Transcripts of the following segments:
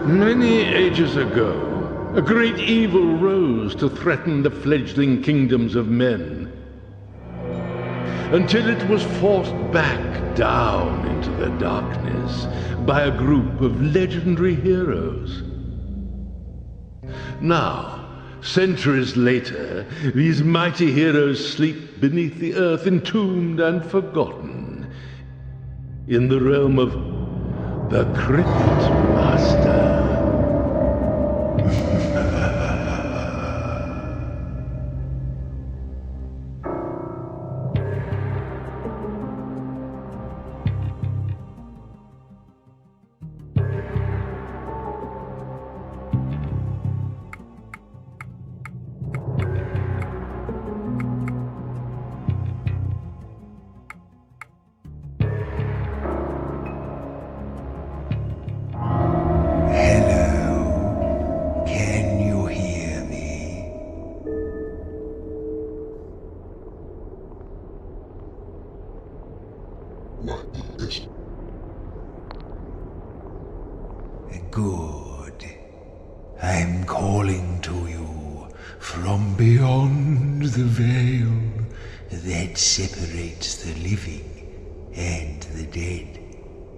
Many ages ago, a great evil rose to threaten the fledgling kingdoms of men, until it was forced back down into the darkness by a group of legendary heroes. Now, centuries later, these mighty heroes sleep beneath the earth, entombed and forgotten, in the realm of the Cryptmaster. Good. I'm calling to you from beyond the veil that separates the living and the dead.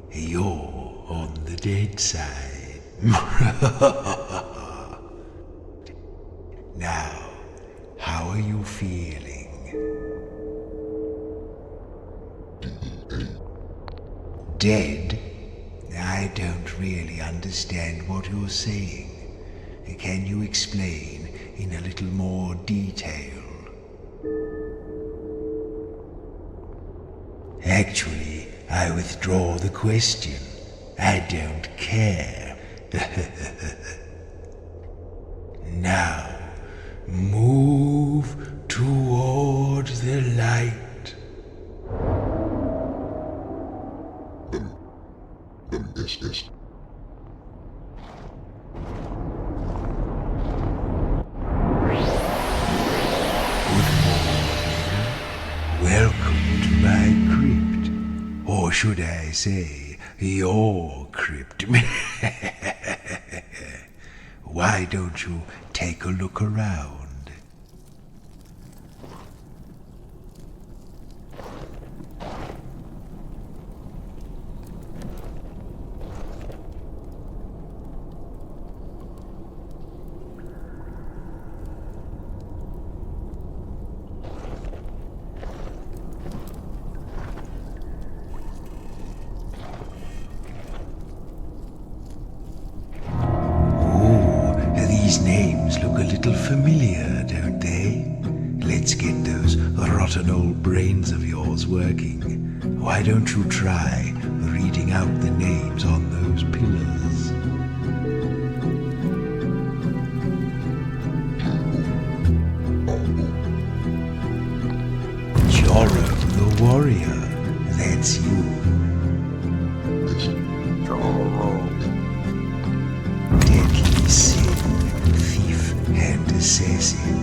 You're on the dead side. Now, how are you feeling? Dead? I don't really understand what you're saying. Can you explain in a little more detail? Actually, I withdraw the question. I don't care. Now, move toward the light. Yes. Welcome to my crypt. Or should I say, your crypt. Why don't you take a look around? These names look a little familiar, don't they? Let's get those rotten old brains of yours working. Why don't you try reading out the names on those pillars? Joro the warrior, that's you. Deadly sin, thief and assassin.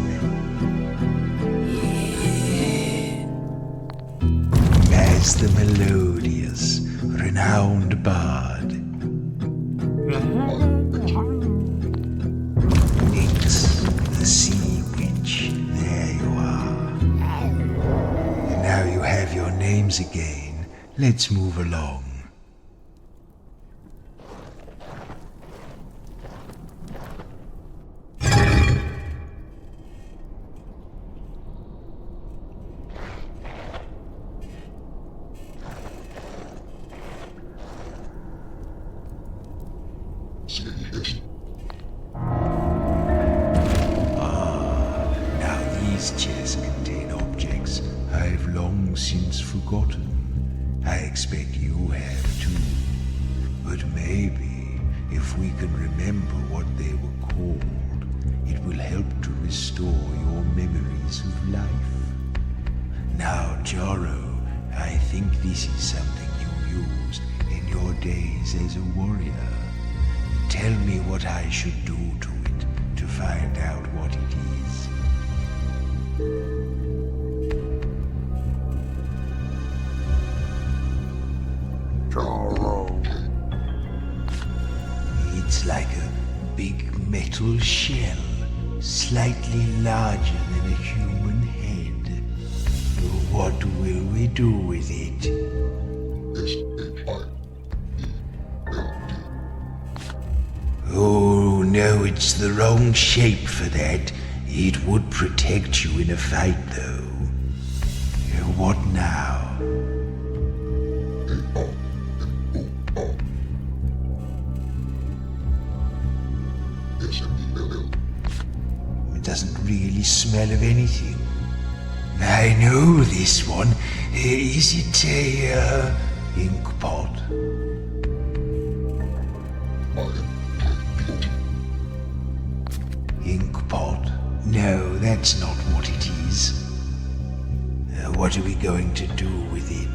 As the melodious, renowned bard. Nyx, the sea witch, there you are. And now you have your names again. Let's move along. Now these chests contain objects I've long since forgotten. I expect you have too. But maybe, if we can remember what they were called, it will help to restore your memories of life. Now, Joro, I think this is something you used in your days as a warrior. Tell me what I should do to it to find out what it is. It's like a big metal shell, slightly larger than a human head. What will we do with it? Oh, no, it's the wrong shape for that. It would protect you in a fight, though. What now? It doesn't really smell of anything. I know this one. Is it a ink pot? Ink pot? No, that's not what it is. What are we going to do with it?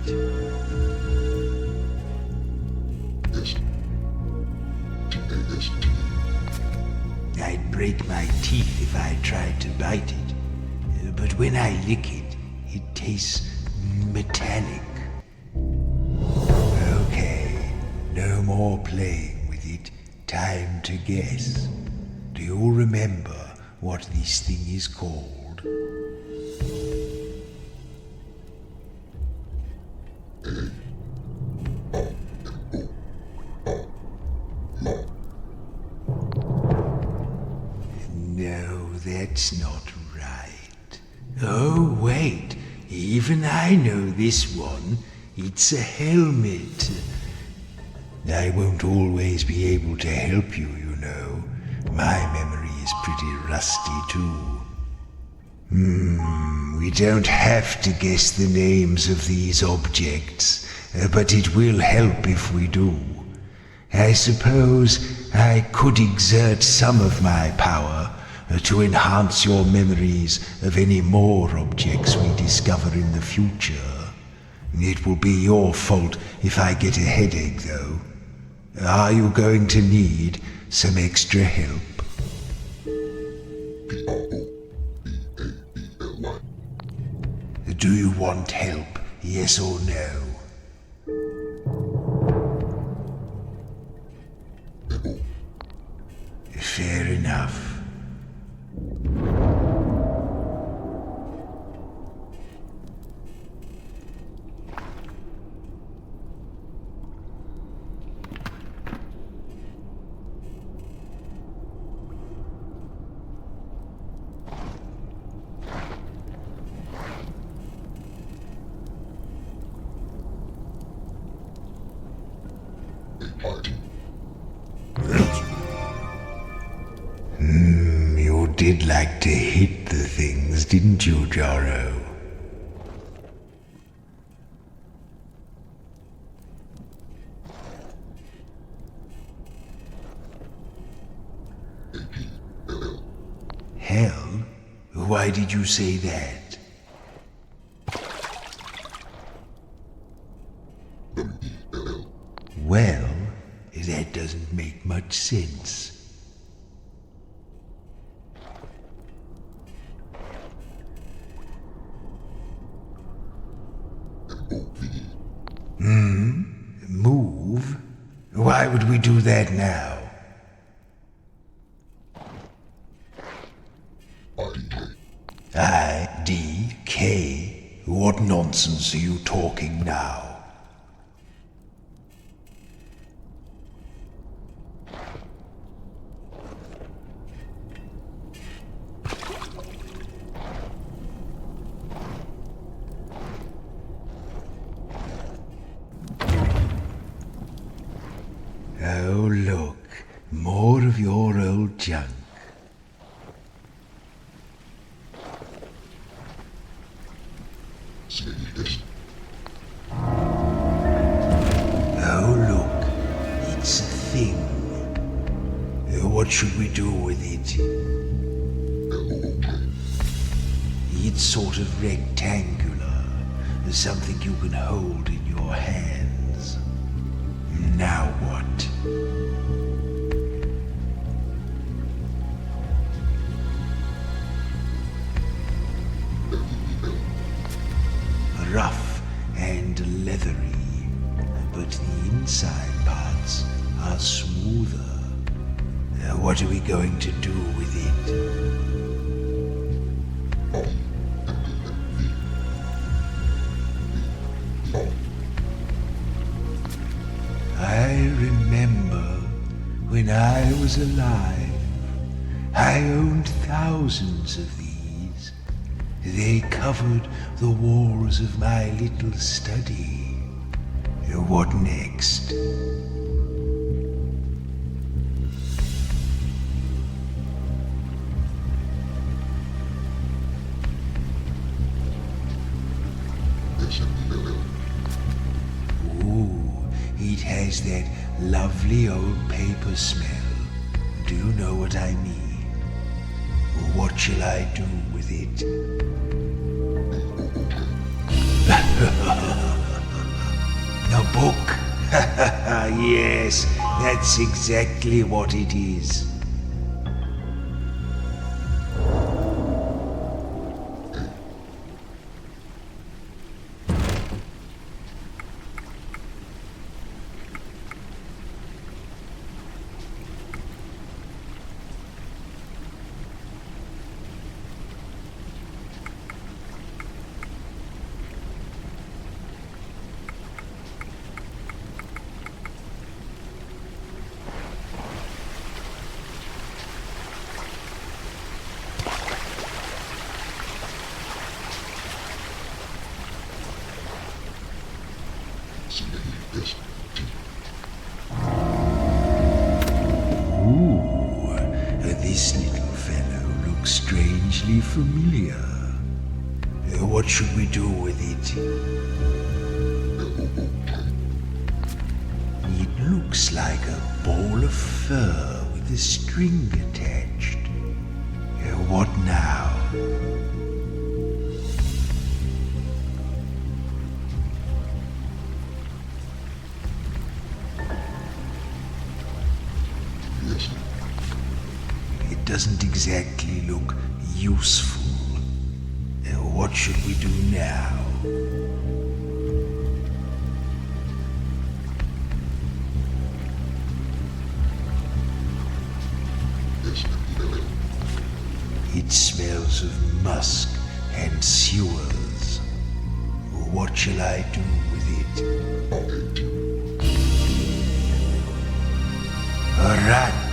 I'd break my teeth if I tried to bite it. But when I lick it, it tastes metallic. Okay, no more playing with it. Time to guess. Do you remember what this thing is called? No, that's not right. Oh, wait. Even I know this one. It's a helmet. I won't always be able to help you, you know. My memory is pretty rusty, too. We don't have to guess the names of these objects, but it will help if we do. I suppose I could exert some of my power to enhance your memories of any more objects we discover in the future. It will be your fault if I get a headache, though. Are you going to need some extra help? Do you want help, yes or no? Fair enough. You did like to hit the things, didn't you, Jaro? Hell? Why did you say that? Well, that doesn't make much sense. Move? Why would we do that now? IDK? What nonsense are you talking now? Oh, look. More of your old junk. Oh, look. It's a thing. What should we do with it? It's sort of rectangular. Something you can hold in your hands. Now what? Rough and leathery, but the inside parts are smoother. What are we going to do with it? I remember when I was alive, I owned thousands of these. They covered the walls of my little study. What next? Ooh, it has that lovely old paper smell. Do you know what I mean? What shall I do with it? A book? Yes, that's exactly what it is. Ooh, this little fellow looks strangely familiar. What should we do with it? It looks like a ball of fur with a string attached. What now? It doesn't exactly look useful. What should we do now? It smells of musk and sewers. What shall I do with it? A rat.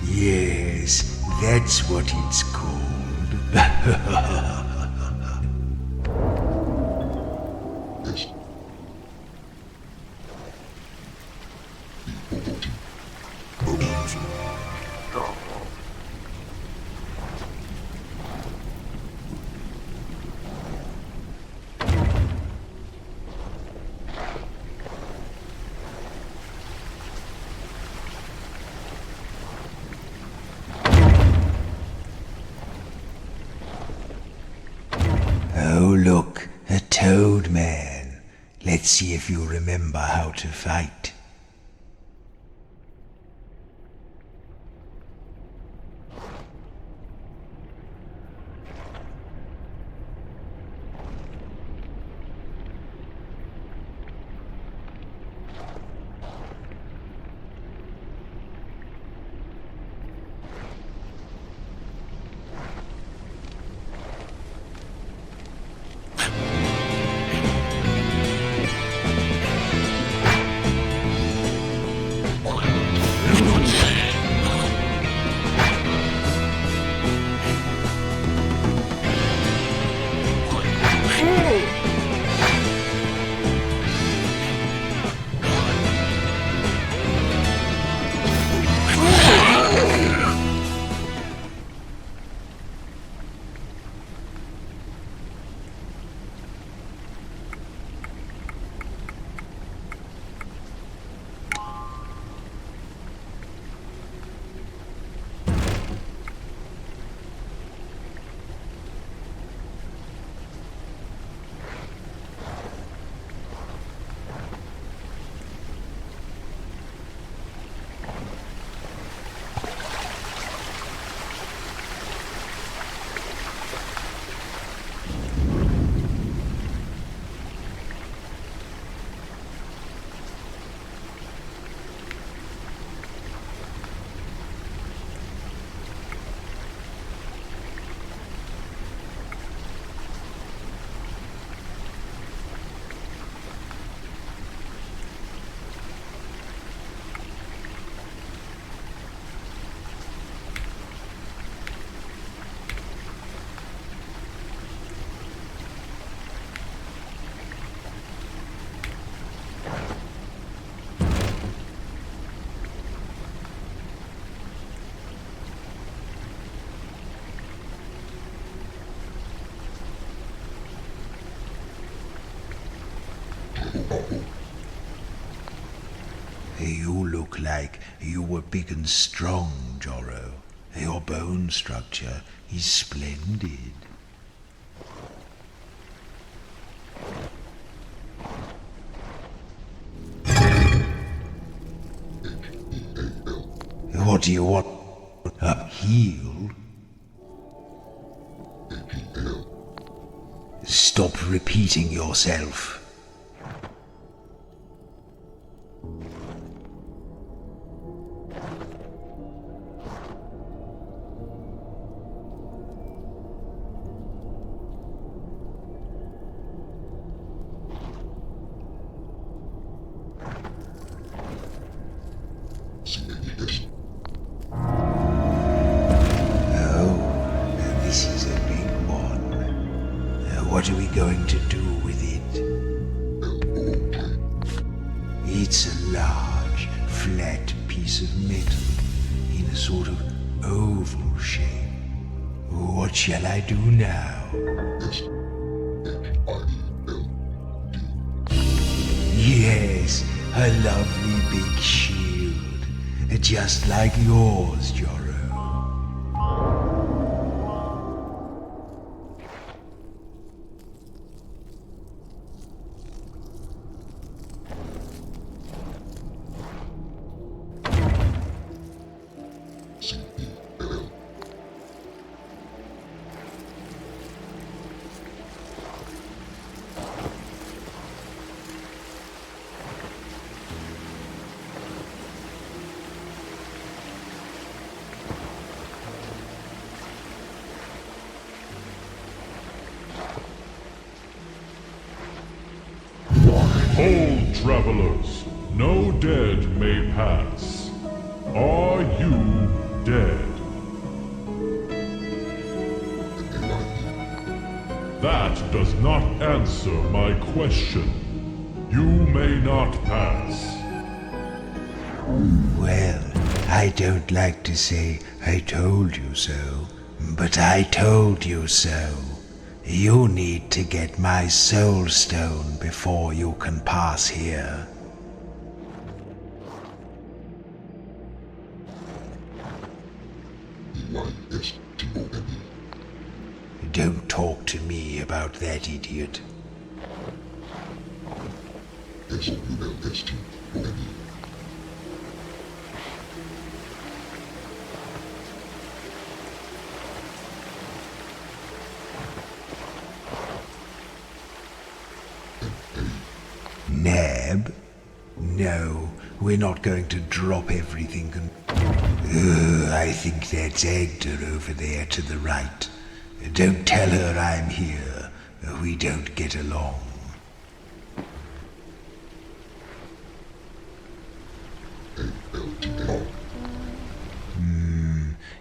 Yes, that's what it's called. Oh, look, a toad man. Let's see if you remember how to fight. like you were big and strong, Jorro. Your bone structure is splendid. What do you want? A heal? Stop repeating yourself. This is a big one. What are we going to do with it? It's a large, flat piece of metal in a sort of oval shape. What shall I do now? Yes, a lovely big shield, just like yours, Jorro. Hold, travelers, no dead may pass. Are you dead? That does not answer my question. You may not pass. Well, I don't like to say I told you so, but I told you so. You need to get my soul stone before you can pass here. Don't talk to me about that idiot. Nab? No, we're not going to drop everything and... I think that's Agda over there to the right. Don't tell her I'm here. We don't get along.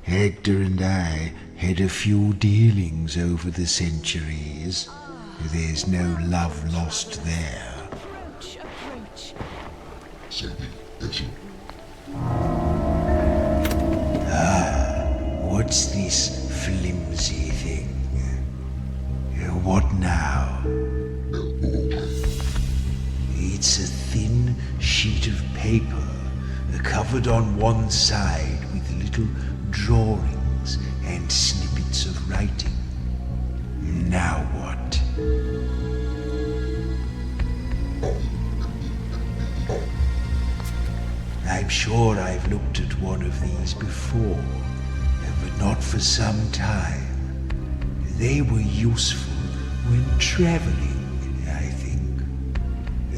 Agda and I had a few dealings over the centuries. There's no love lost there. What's this flimsy thing? What now? It's a thin sheet of paper, covered on one side with little drawings and snippets of writing. Now what? I'm sure I've looked at one of these before, but not for some time. They were useful when traveling, I think.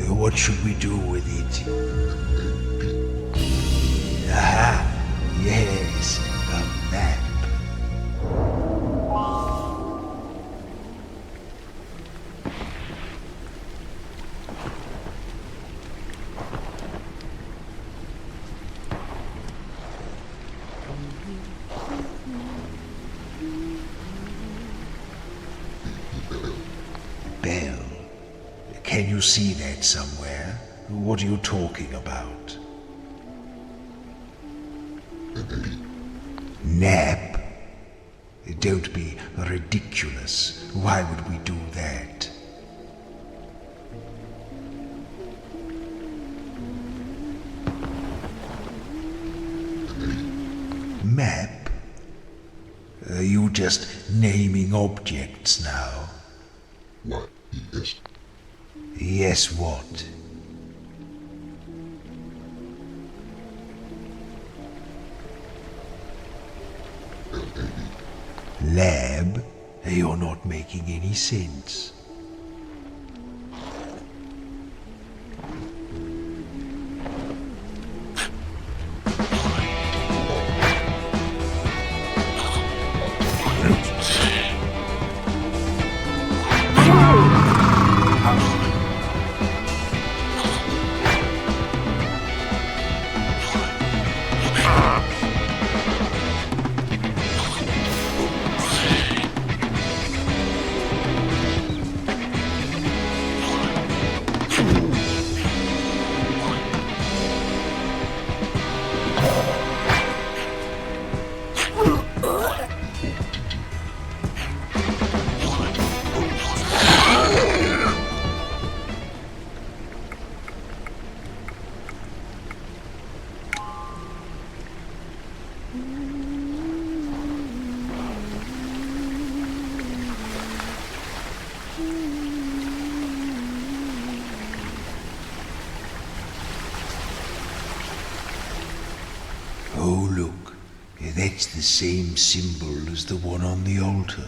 What should we do with it? Aha! Yes, a map. Bell. Can you see that somewhere? What are you talking about? Nap? Don't be ridiculous. Why would we do that? Map? Are you just naming objects now? Why, yes. Yes, what? Lab? You're not making any sense. Oh, look. That's the same symbol as the one on the altar.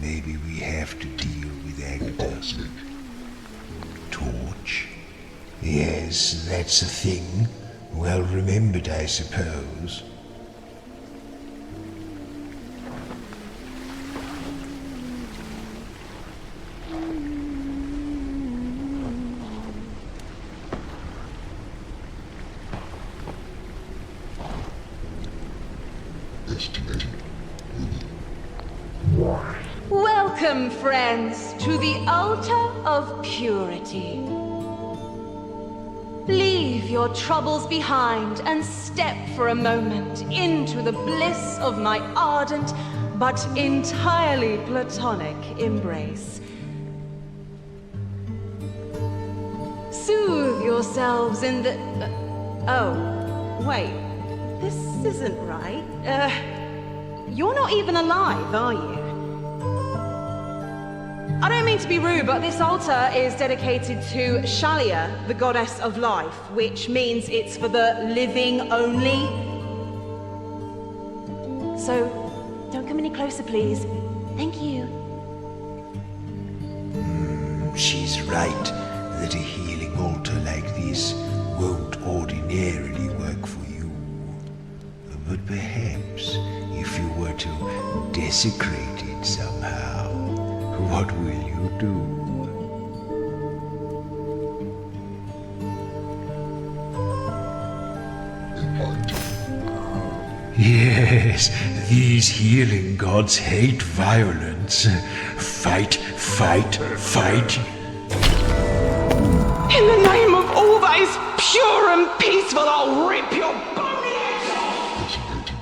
Maybe we have to deal with Agda. Torch? Yes, that's a thing. Well remembered, I suppose. Destination. Welcome, friends, to the altar of purity. Leave your troubles behind and step for a moment into the bliss of my ardent but entirely platonic embrace. Soothe yourselves in the... oh, wait. This isn't right. You're not even alive, are you? I don't mean to be rude, but this altar is dedicated to Shalia, the goddess of life, which means it's for the living only. So, don't come any closer, please. Thank you. She's right that a healing altar like this won't ordinarily work for you. But perhaps if you were to desecrate it somehow, what will you do? Yes, these healing gods hate violence. Fight, fight, fight. In the name of all that is pure and peaceful, I'll rip your body Designating.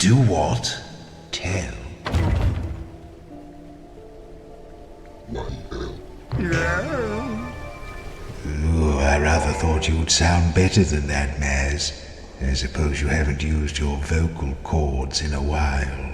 Do what? Tell. Ooh, I rather thought you'd sound better than that, Maz. I suppose you haven't used your vocal cords in a while.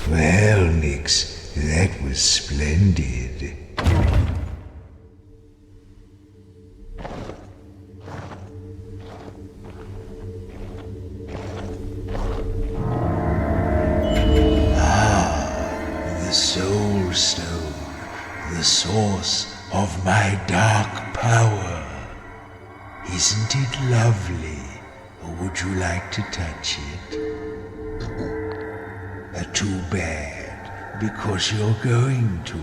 Well, Nix, that was splendid. The Soul Stone, the source of my dark power. Isn't it lovely? Or would you like to touch it? Too bad, because you're going to.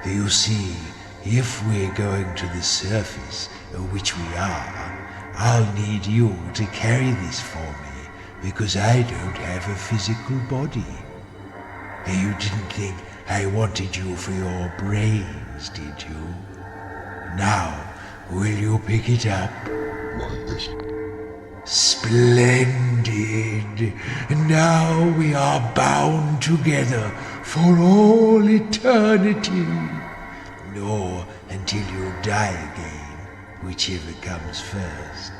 You see, if we're going to the surface, which we are, I'll need you to carry this for me, because I don't have a physical body. You didn't think I wanted you for your brains, did you? Now, will you pick it up? Splendid! Now we are bound together for all eternity. Or until you die again, whichever comes first.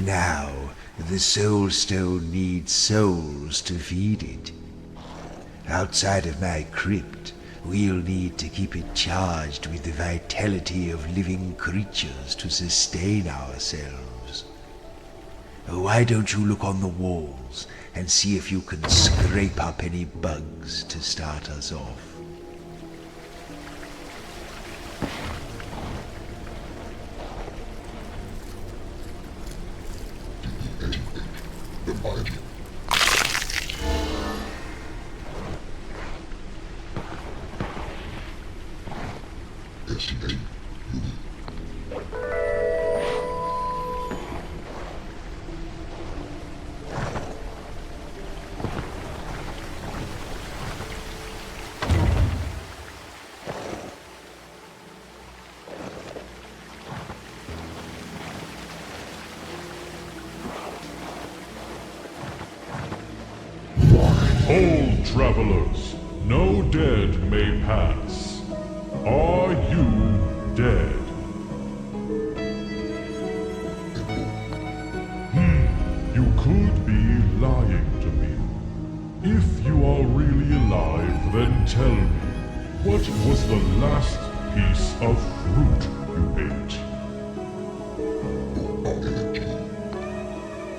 Now, the Soul Stone needs souls to feed it. Outside of my crypt, we'll need to keep it charged with the vitality of living creatures to sustain ourselves. Why don't you look on the walls and see if you can scrape up any bugs to start us off? Hold, travelers, no dead may pass. Are you dead? You could be lying to me. If you are really alive, then tell me, what was the last piece of fruit you ate?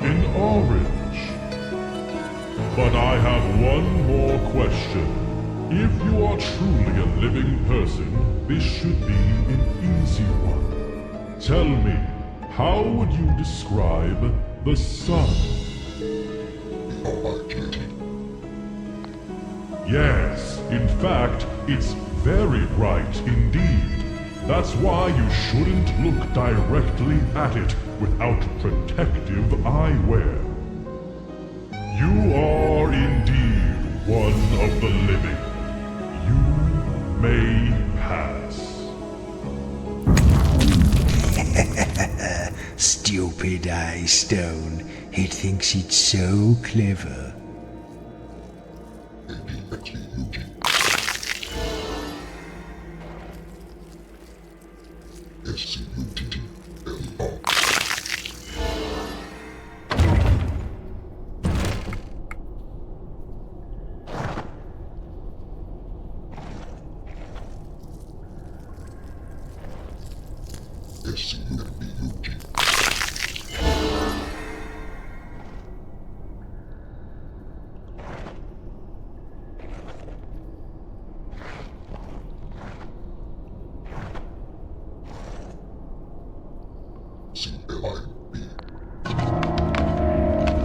An orange. But I have one more question. If you are truly a living person, this should be an easy one. Tell me, how would you describe the sun? Yes, in fact, it's very bright indeed. That's why you shouldn't look directly at it without protective eyewear. You are indeed one of the living. You may pass. Stupid eye stone. It thinks it's so clever.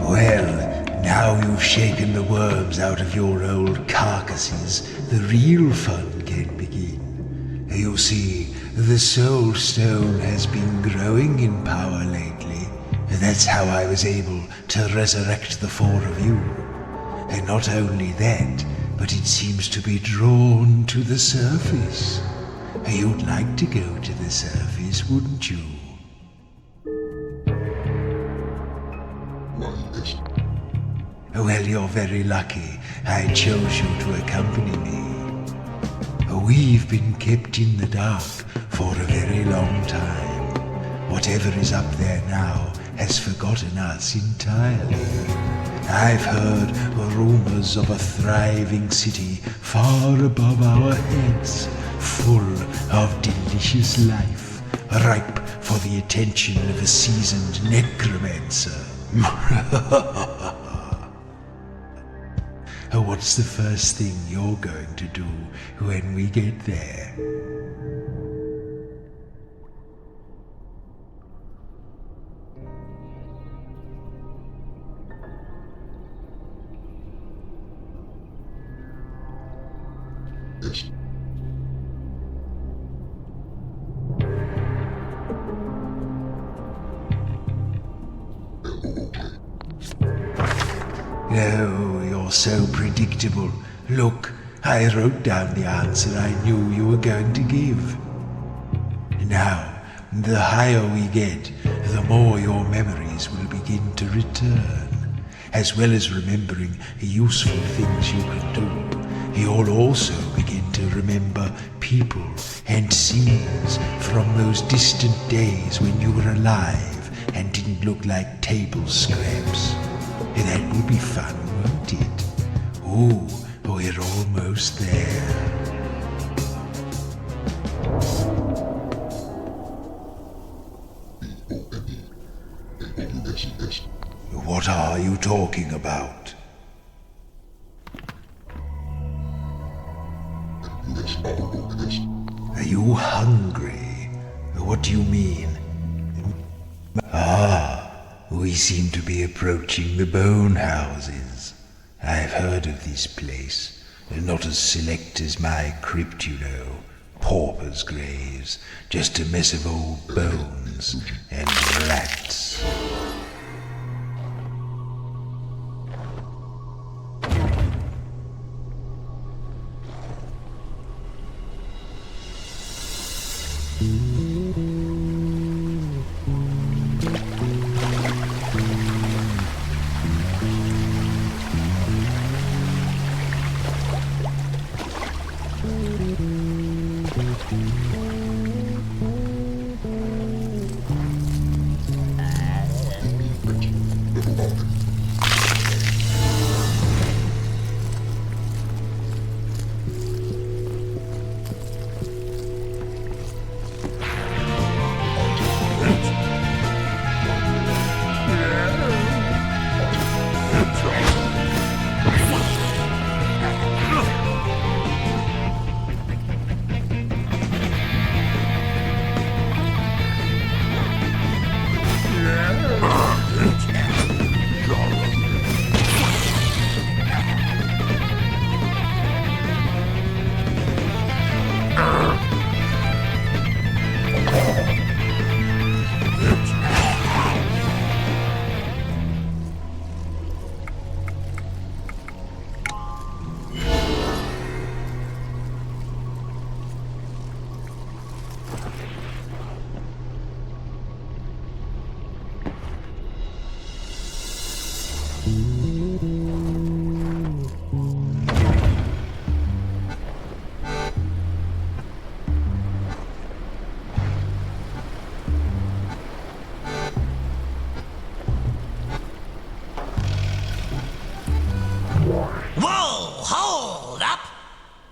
Well, now you've shaken the worms out of your old carcasses, the real fun can begin. You see, the Soul Stone has been growing in power lately. That's how I was able to resurrect the four of you. And not only that, but it seems to be drawn to the surface. You'd like to go to the surface, wouldn't you? Well, you're very lucky I chose you to accompany me. We've been kept in the dark for a very long time. Whatever is up there now has forgotten us entirely. I've heard rumors of a thriving city far above our heads, full of delicious life, ripe for the attention of a seasoned necromancer. What's the first thing you're going to do when we get there? Oh, you're so predictable. Look, I wrote down the answer I knew you were going to give. Now, the higher we get, the more your memories will begin to return. As well as remembering useful things you can do, you'll also begin to remember people and scenes from those distant days when you were alive and didn't look like table scraps. That will be fun, won't it? Ooh, we're almost there. What are you talking about? Are you hungry? What do you mean? We seem to be approaching the bone houses. I've heard of this place. Not as select as my crypt, you know. Paupers' graves. Just a mess of old bones and rats.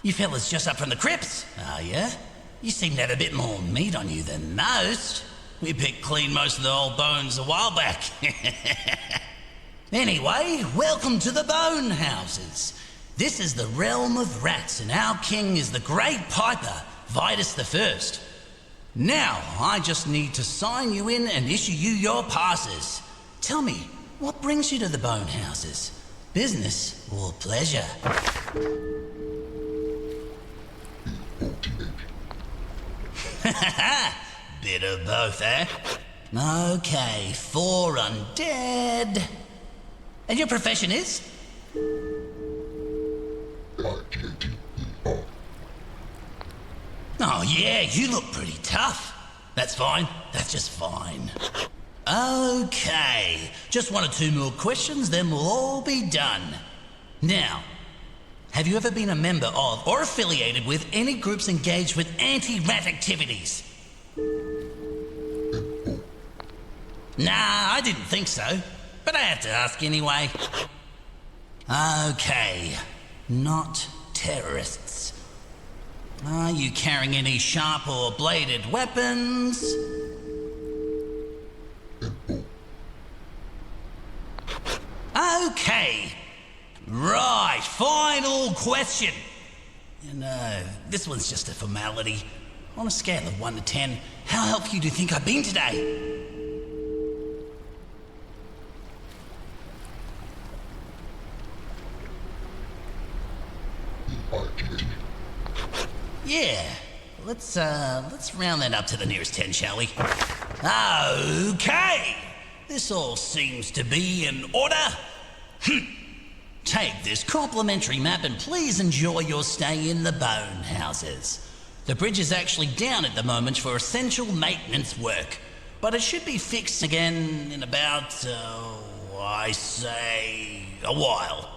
You fellas just up from the crypts, are ya? You seem to have a bit more meat on you than most. We picked clean most of the old bones a while back. Anyway, welcome to the Bone Houses. This is the realm of rats, and our king is the Great Piper, Vitus the First. Now, I just need to sign you in and issue you your passes. Tell me, what brings you to the Bone Houses? Business or pleasure? Bit of both, eh? Okay, 4 undead. And your profession is? Oh yeah, you look pretty tough. That's fine, that's just fine. Okay, just 1 or 2 more questions, then we'll all be done. Now, have you ever been a member of or affiliated with any groups engaged with anti-rat activities? Nah, I didn't think so, but I have to ask anyway. Okay, not terrorists. Are you carrying any sharp or bladed weapons? Okay. Right, final question. This one's just a formality. On a scale of 1 to 10, how helpful do you think I've been today? Yeah, let's round that up to the nearest 10, shall we? Okay, this all seems to be in order. Take this complimentary map and please enjoy your stay in the Bone Houses. The bridge is actually down at the moment for essential maintenance work, but it should be fixed again in about, I say, a while.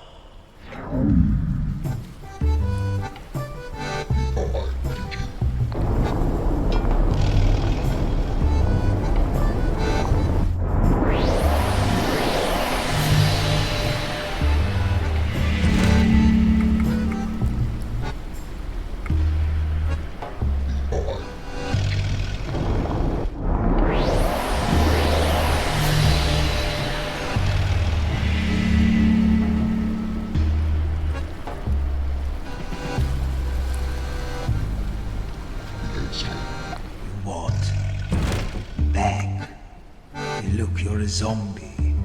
Zombie.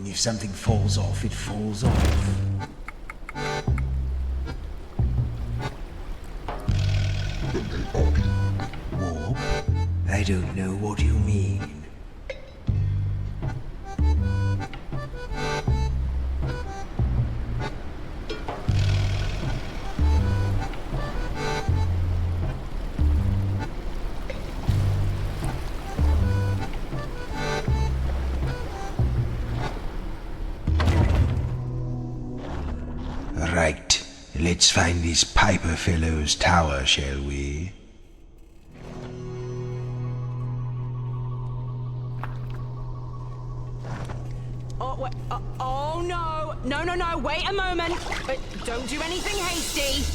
If something falls off, it falls off. Warp? I don't know what you mean. Right, let's find this Piper fellow's tower, shall we? Oh no! No, wait a moment! Don't do anything hasty!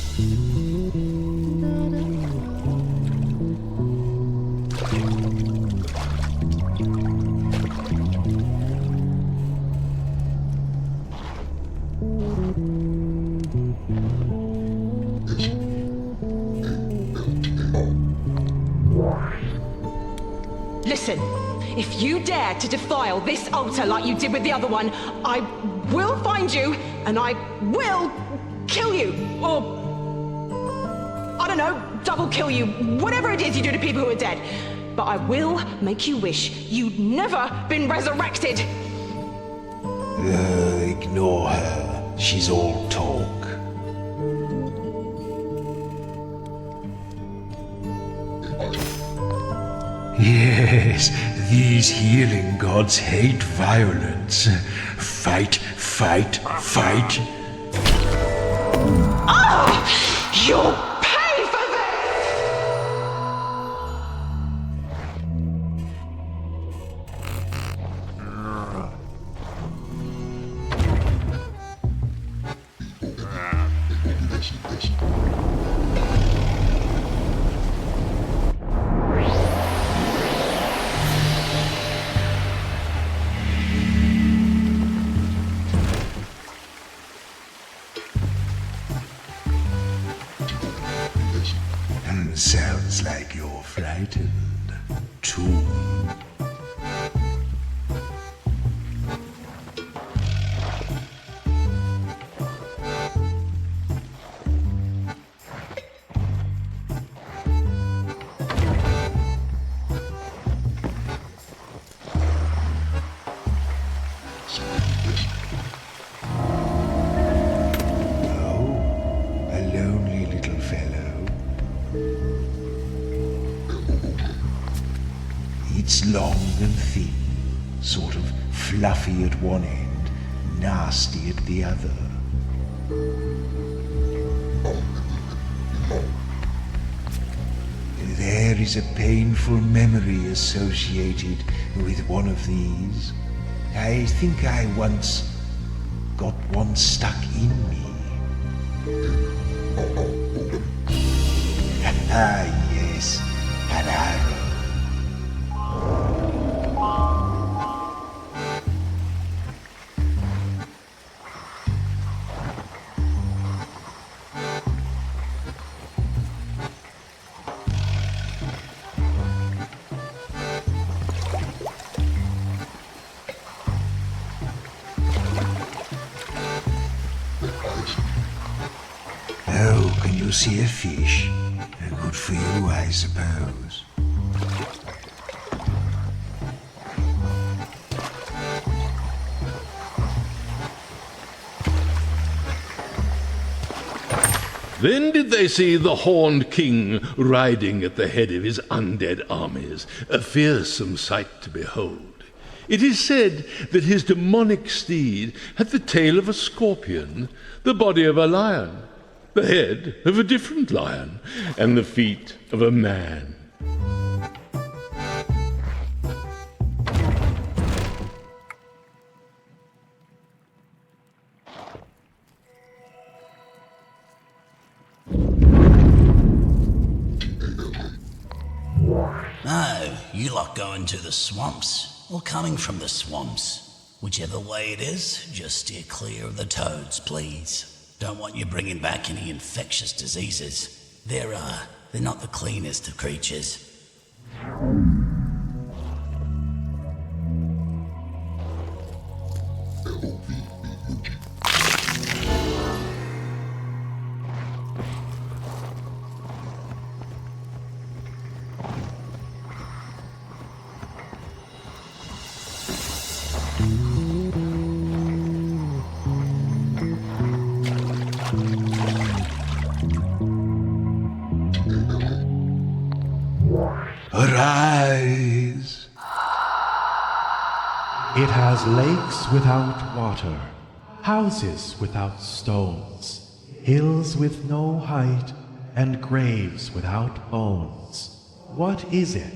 Listen, if you dare to defile this altar like you did with the other one, I will find you and I will kill you. Or, I don't know, double kill you. Whatever it is you do to people who are dead. But I will make you wish you'd never been resurrected. Ignore her. She's all talk. Yes, these healing gods hate violence. Fight, fight, fight. You'll pay for this! It's long and thin, sort of fluffy at one end, nasty at the other. There is a painful memory associated with one of these. I think I once got one stuck in me. Ah, yes, an arrow. Oh, can you see a fish? Good for you, I suppose. Then did they see the horned king riding at the head of his undead armies, a fearsome sight to behold. It is said that his demonic steed had the tail of a scorpion, the body of a lion, the head of a different lion, and the feet of a man. Oh, you lot going to the swamps, or coming from the swamps. Whichever way it is, just steer clear of the toads, please. Don't want you bringing back any infectious diseases. They're not the cleanest of creatures. Arise! It has lakes without water, houses without stones, hills with no height, and graves without bones. What is it?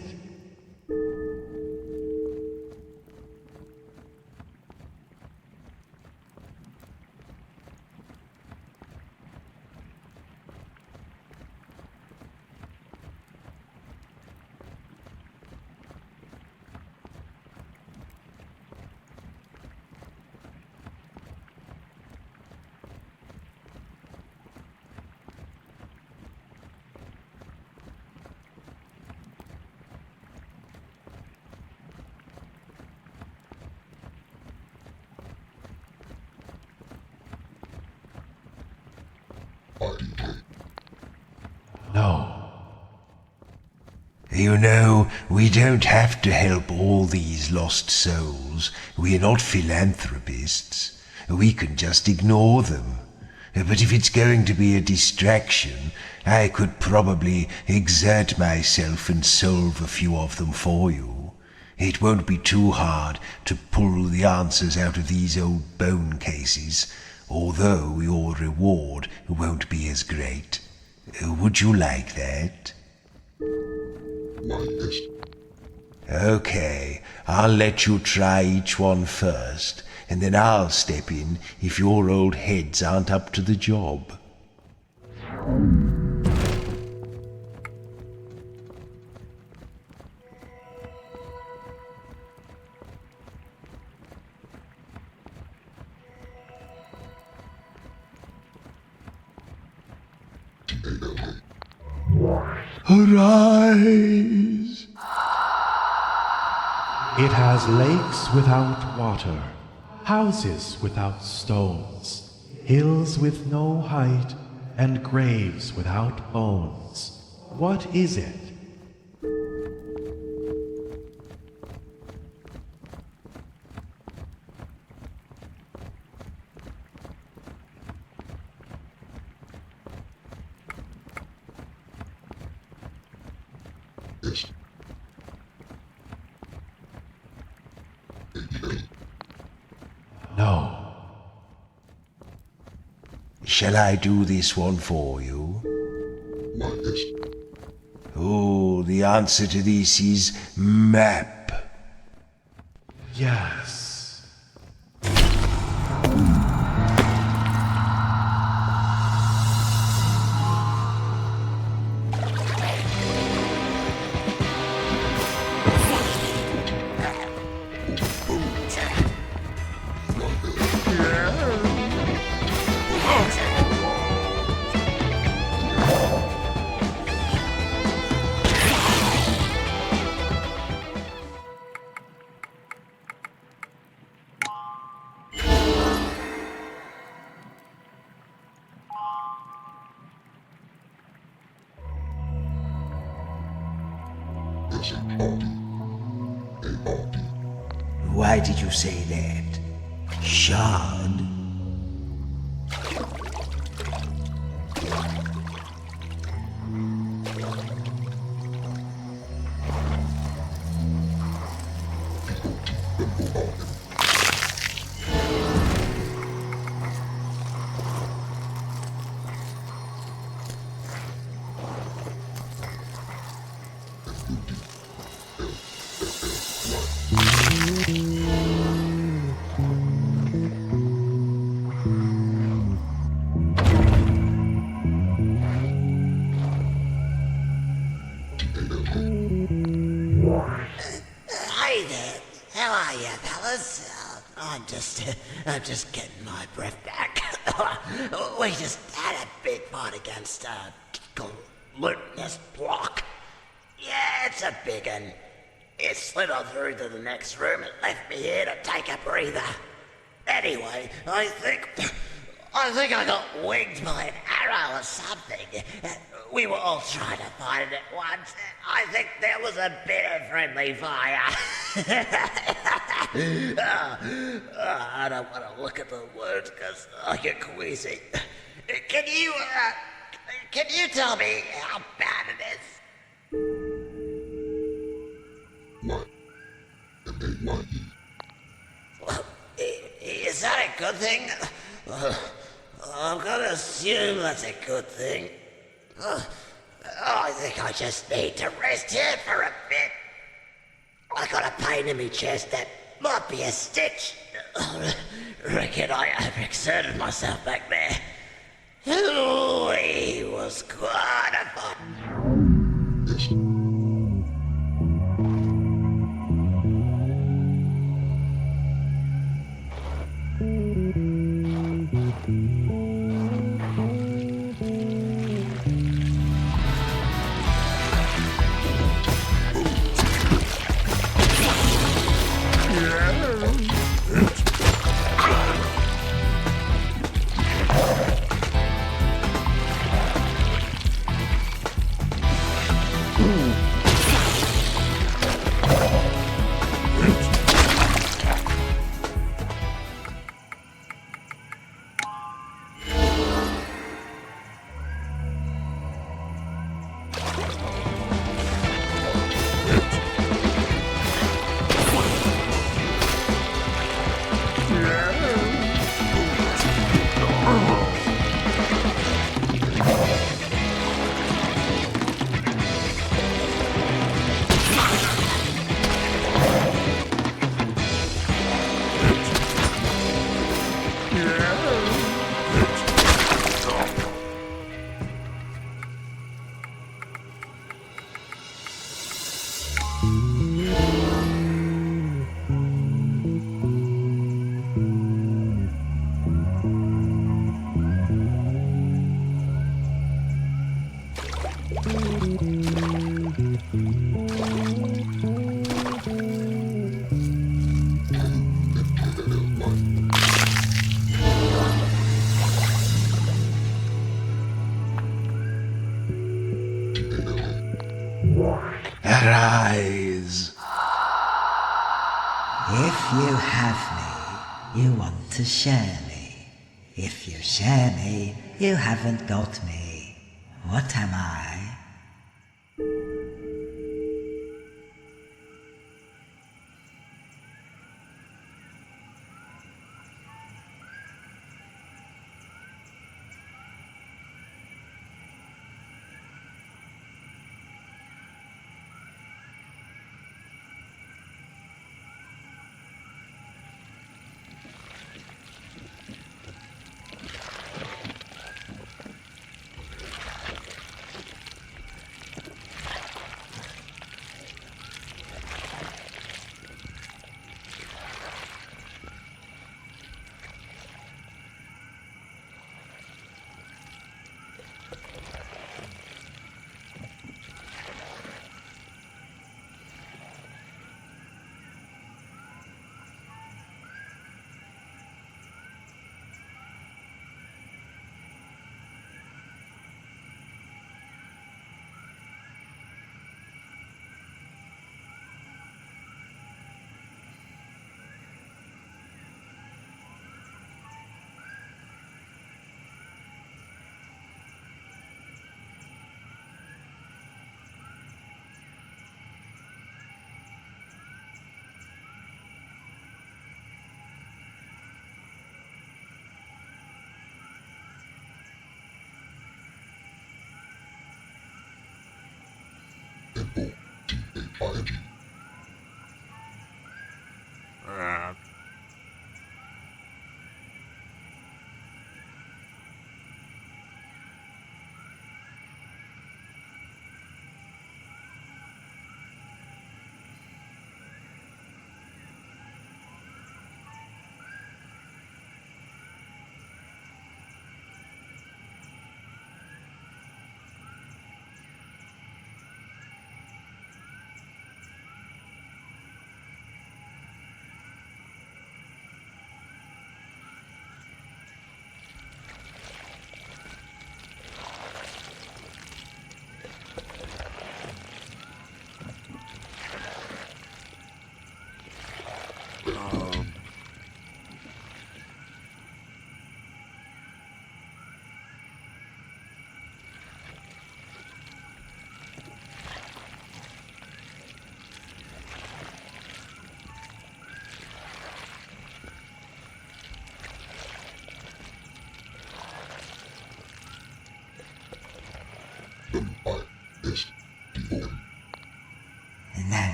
No. You know, we don't have to help all these lost souls. We're not philanthropists. We can just ignore them. But if it's going to be a distraction, I could probably exert myself and solve a few of them for you. It won't be too hard to pull the answers out of these old bone cases, although your reward won't be as great. Would you like that? Why, yes. Okay, I'll let you try each one first, and then I'll step in if your old heads aren't up to the job. Arise! It has lakes without water, houses without stones, hills with no height, and graves without bones. What is it? Yes. Shall I do this one for you? Why, yes. Oh, the answer to this is map. Yes. There's a party. A party. Why did you say that? Shard? Hey there, how are you, fellas? I'm just getting my breath back. We just had a big fight against a glutinous block. Yeah, it's a big one. It slid on through to the next room and left me here to take a breather. Anyway, I think I got winged by an arrow or something. We were all trying to fight it at once. I think there was a bit of friendly fire. I don't want to look at the wounds because I get queasy. Can you tell me how bad it is? Why? And they want you. Well, is that a good thing? I'm gonna assume that's a good thing. I think I just need to rest here for a bit. I got a pain in my chest that might be a stitch. Reckon I overexerted myself back there. It was quite a fun. Yes. Arise. If you have me, you want to share me. If you share me, you haven't got me. What am I? S-O-T-H-I-N-G.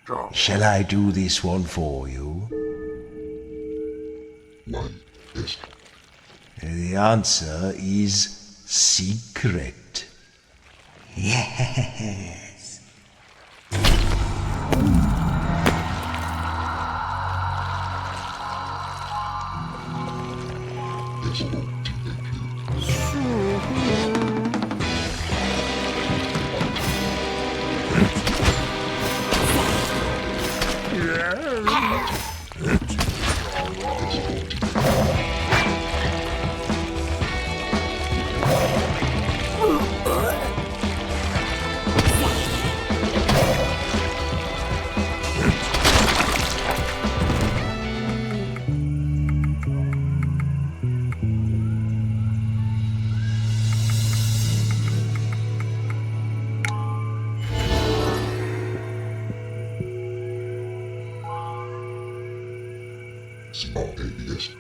No. Shall I do this one for you? The answer is secret. Yes. Spontaneous.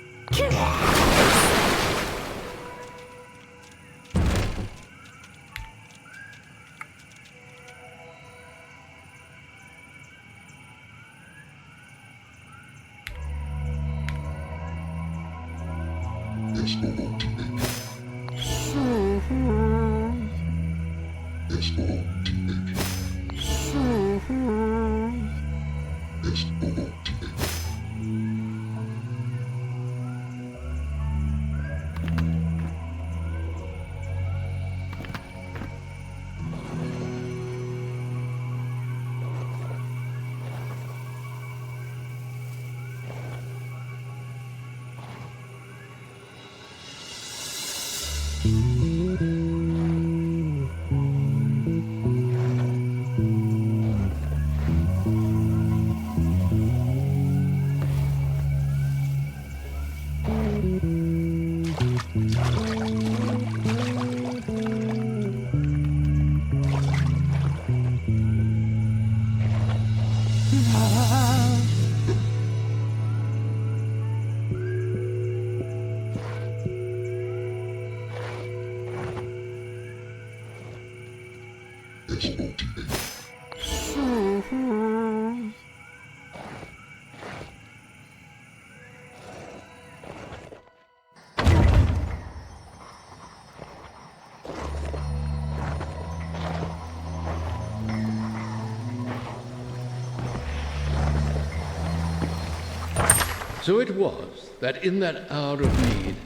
So it was that in that hour of need,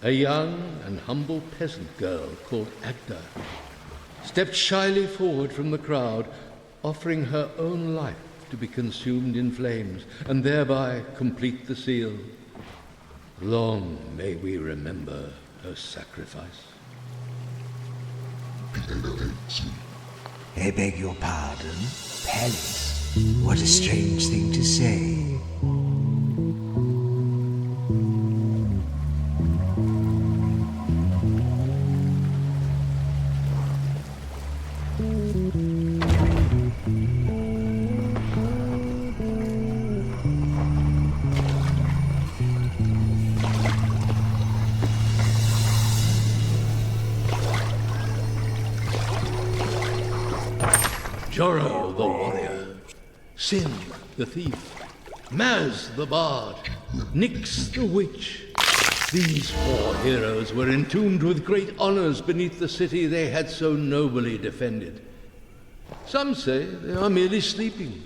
a young and humble peasant girl called Agda stepped shyly forward from the crowd, offering her own life to be consumed in flames and thereby complete the seal. Long may we remember her sacrifice. I beg your pardon, Palace. What a strange thing to say. Joro the warrior, Sin the thief, Maz the bard, Nyx the witch. These 4 heroes were entombed with great honors beneath the city they had so nobly defended. Some say they are merely sleeping,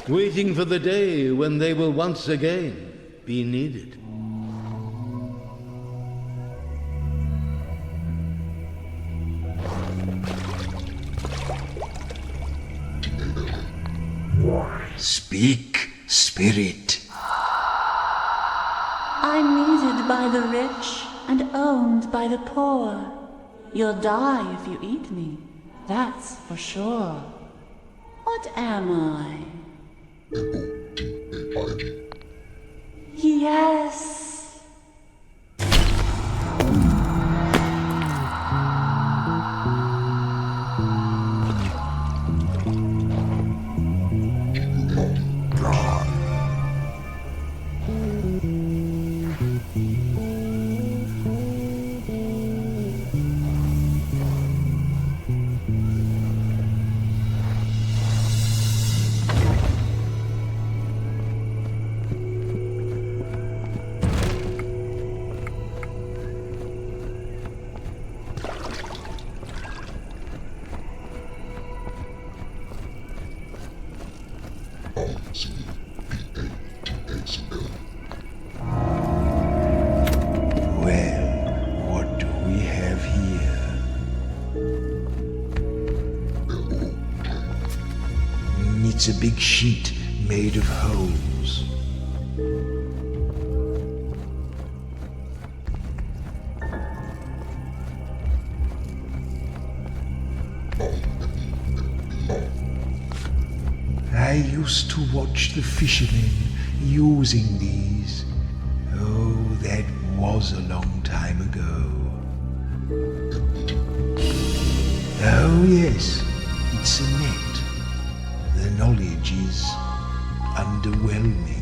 waiting for the day when they will once again be needed. Speak, spirit. I'm needed by the rich and owned by the poor. You'll die if you eat me, that's for sure. What am I? Yes. Well, what do we have here? It's a big sheet made of holes. I used to watch the fishermen using these. Oh, that was a long time ago. Oh, yes, it's a net. The knowledge is underwhelming.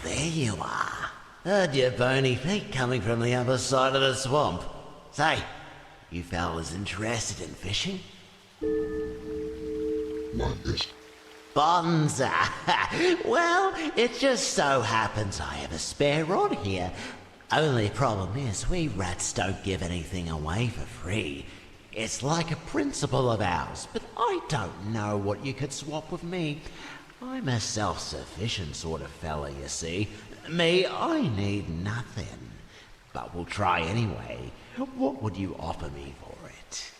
There you are. Heard your bony feet coming from the other side of the swamp. Say, you fellas interested in fishing? Bonza! Well, it just so happens I have a spare rod here. Only problem is, we rats don't give anything away for free. It's like a principle of ours, but I don't know what you could swap with me. I'm a self-sufficient sort of fella, you see. Me, I need nothing. But we'll try anyway. What would you offer me for it?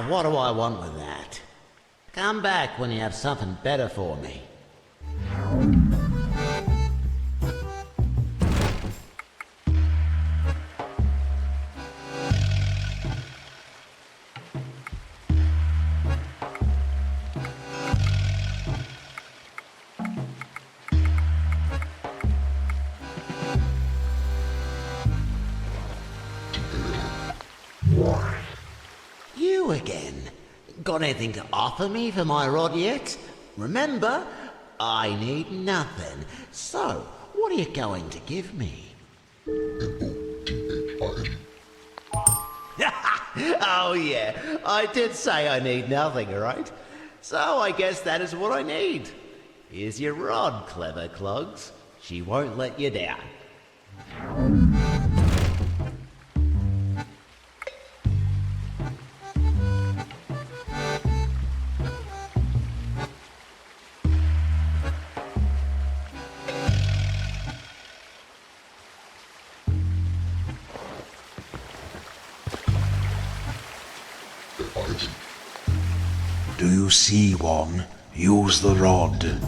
What do I want with that? Come back when you have something better for me. You again? got anything to offer me for my rod yet? Remember, I need nothing. So, what are you going to give me? Oh yeah, I did say I need nothing, right? So I guess that is what I need. Here's your rod, clever clogs. She won't let you down. Do you see one? Use the rod.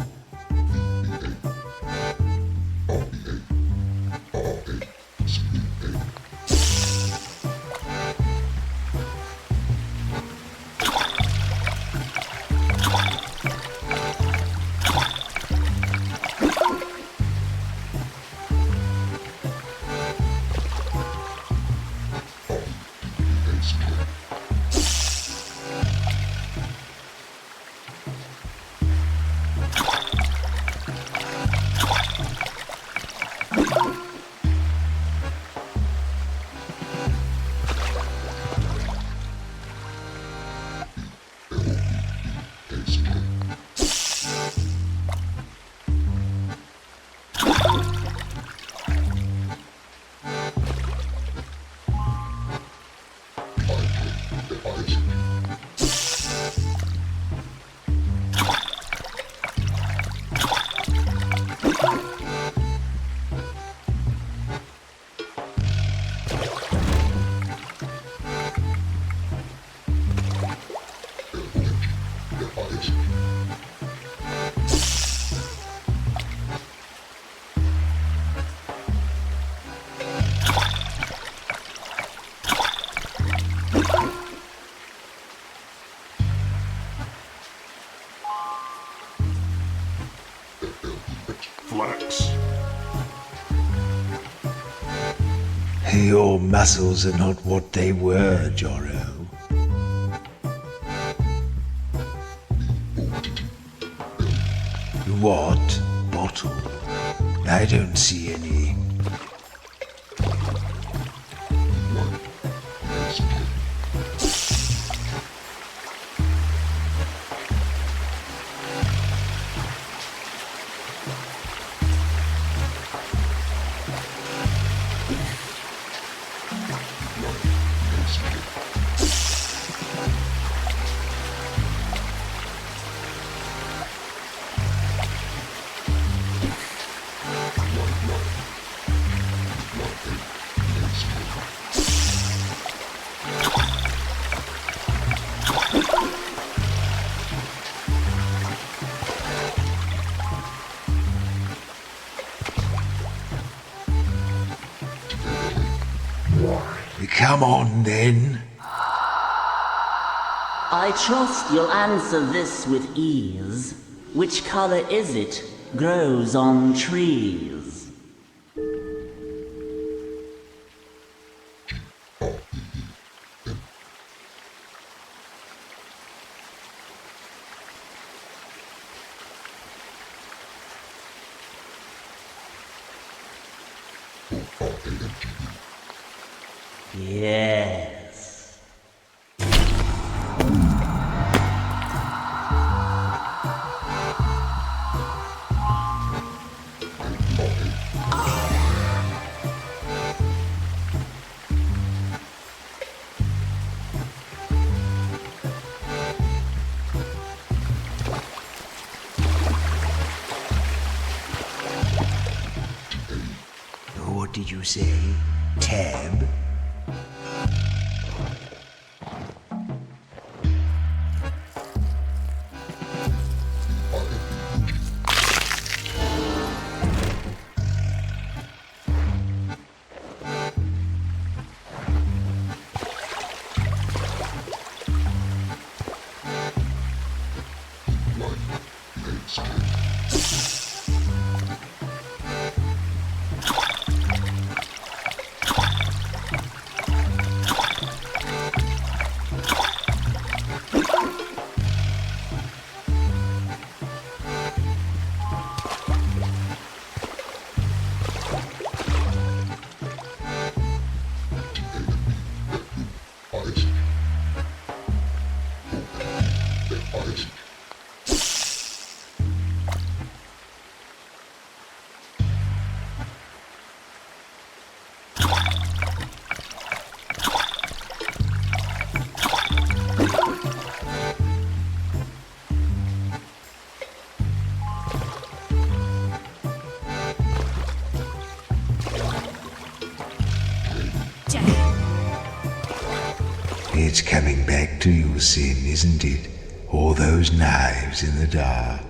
Flex. Your muscles are not what they were, Joro. What? Bottle? I don't see any. Come on, then. I trust you'll answer this with ease. Which color is it? Grows on trees. Yes. What did you say? Tab? It's coming back to you, Sin, isn't it? All those knives in the dark.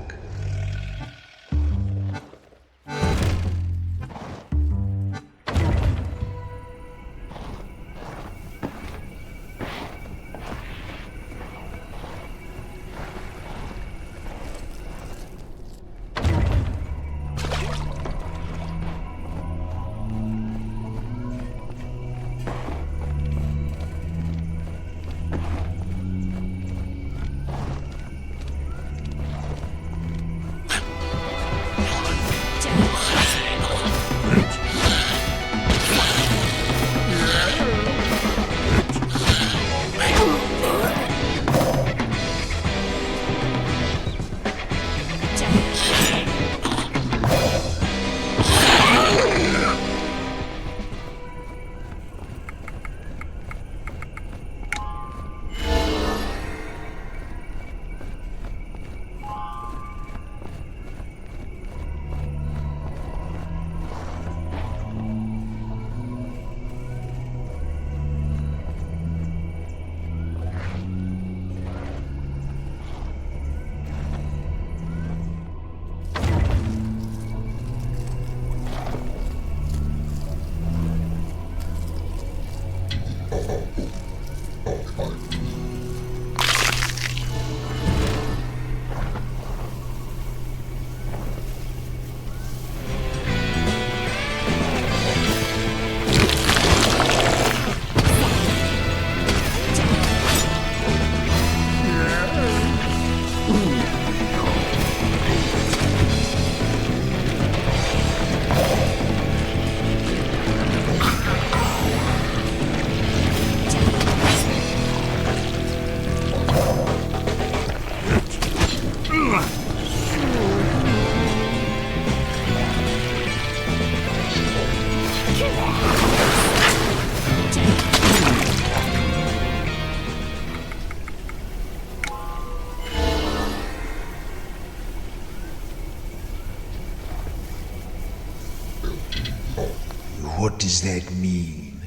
What does that mean?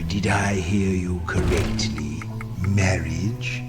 Did I hear you correctly? Marriage?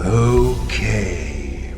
Okay.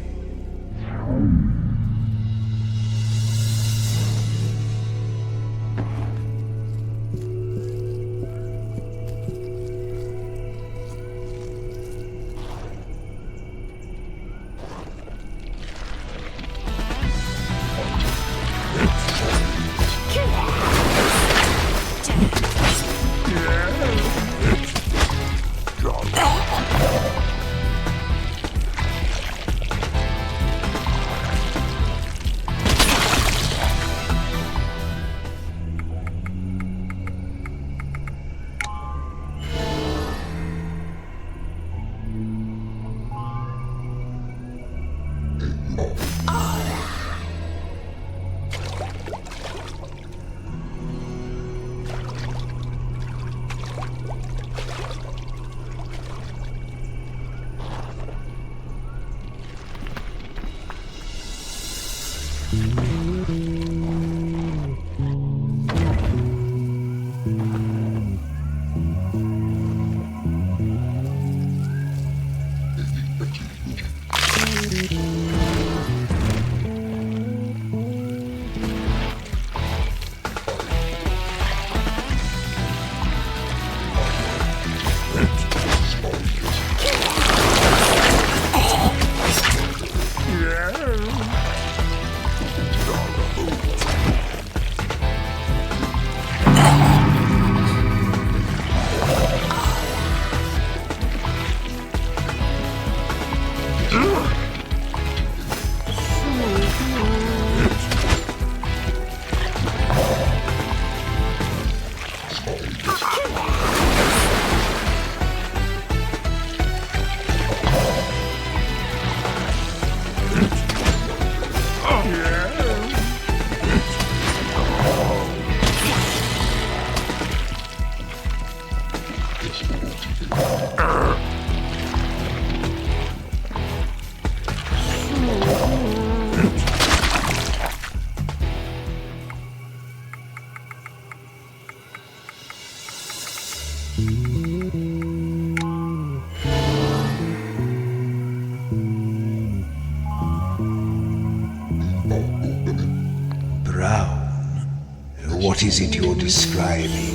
what is it you're describing?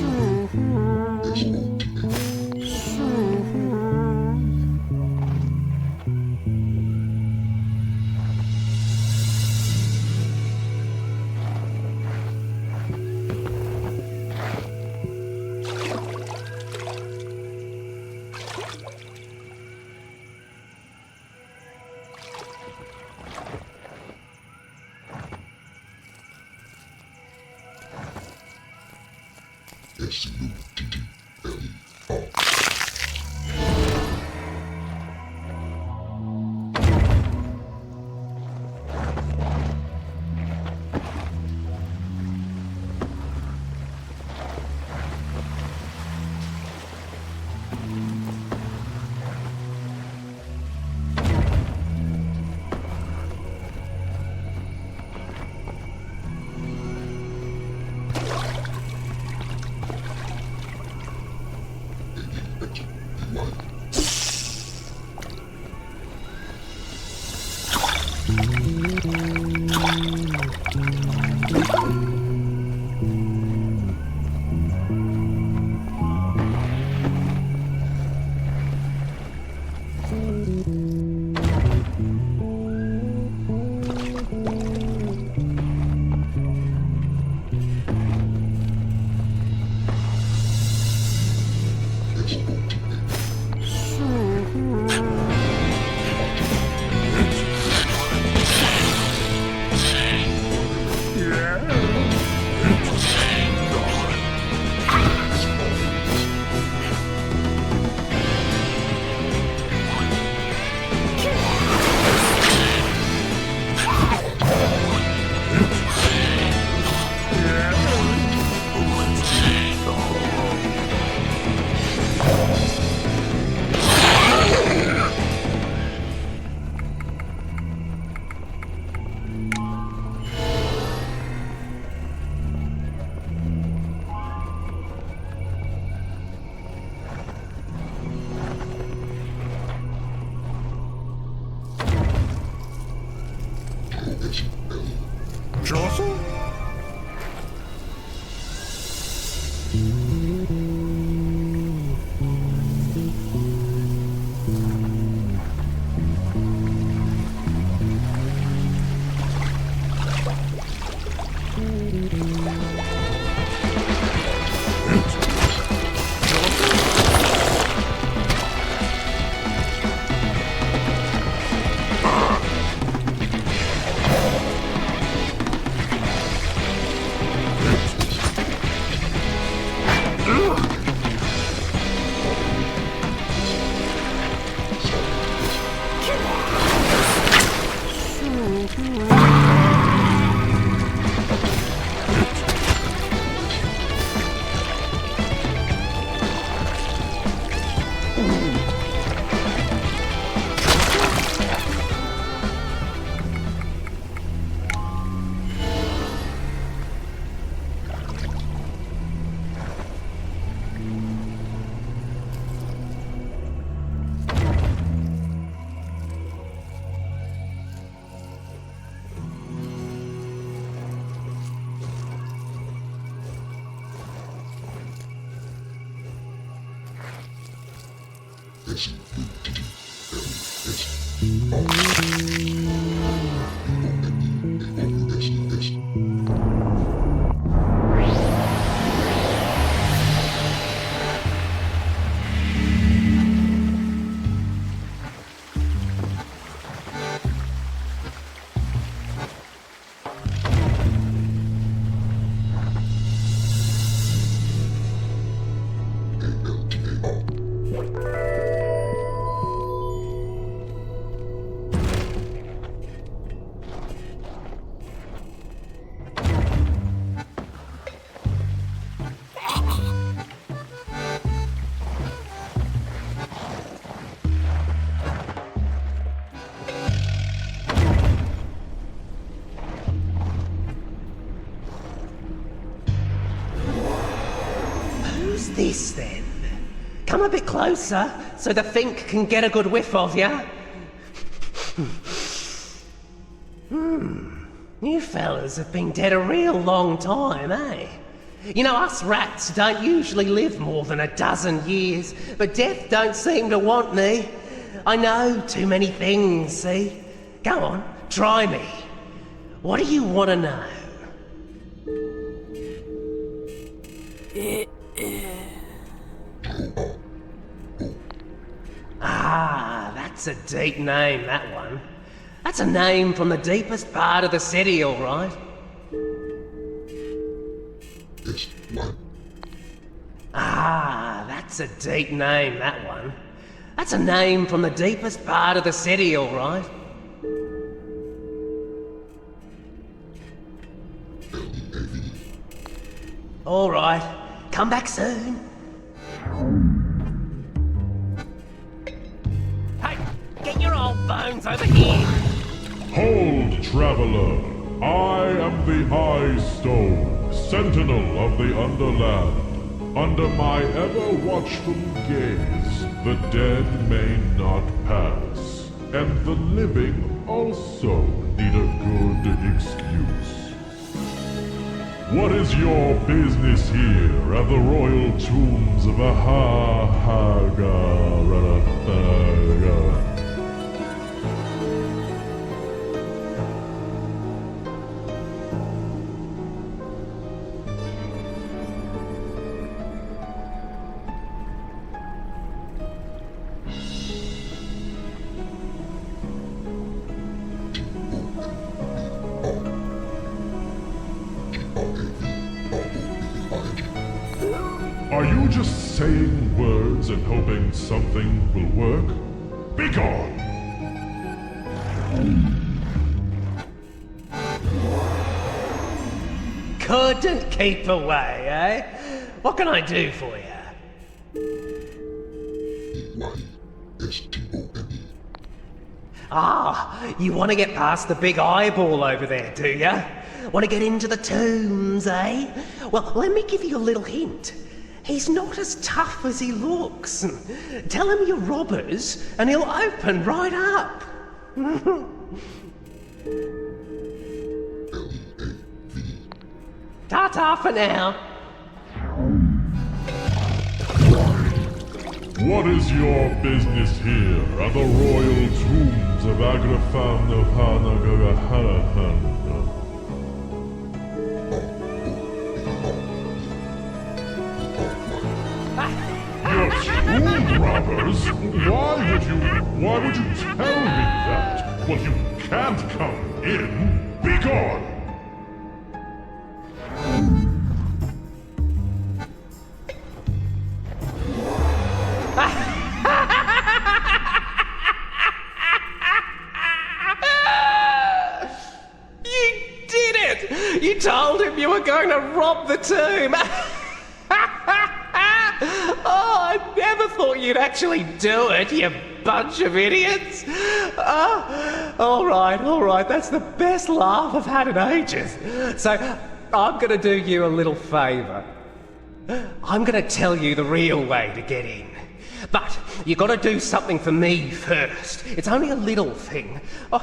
This then? Come a bit closer so the Fink can get a good whiff of you. You fellas have been dead a real long time, eh? You know, us rats don't usually live more than a dozen years, but death don't seem to want me. I know too many things, see? Go on, try me. What do you want to know? Ah, that's a deep name, that one. That's a name from the deepest part of the city, all right. It's mine. Ah, that's a deep name, that one. That's a name from the deepest part of the city, all right. All right, come back soon. Hey, get your old bones over here. Hold, traveler. I am the High Stone, sentinel of the Underland. Under my ever-watchful gaze, the dead may not pass, and the living also need a good excuse. What is your business here at the royal tombs of Ahagaraga? Are you just saying words and hoping something will work? Be gone! Couldn't keep away, eh? What can I do for you? Mine. S-T-O-N-E. Ah, you want to get past the big eyeball over there, do ya? Want to get into the tombs, eh? Well, let me give you a little hint. He's not as tough as he looks. Tell him you're robbers, and he'll open right up. L-E-A-V. Ta-ta for now. What is your business here at the royal tombs of Agrafan of Hanagarahan? You're tomb robbers? Why would you tell me that? Well, you can't come in. Be gone! You did it! You told him you were going to rob the tomb. Oh, I never thought you'd actually do it, you bunch of idiots. All right, that's the best laugh I've had in ages. So, I'm gonna do you a little favour. I'm gonna tell you the real way to get in. But you gotta do something for me first. It's only a little thing. I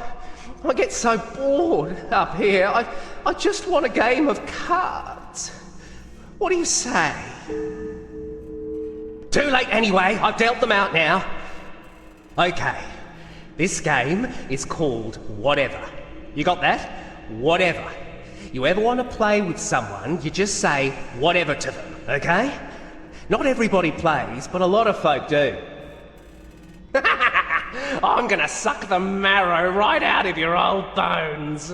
get so bored up here. I just want a game of cards. What do you say? Too late anyway, I've dealt them out now. Okay, this game is called Whatever. You got that? Whatever. You ever want to play with someone, you just say whatever to them, okay? Not everybody plays, but a lot of folk do. I'm gonna suck the marrow right out of your old bones.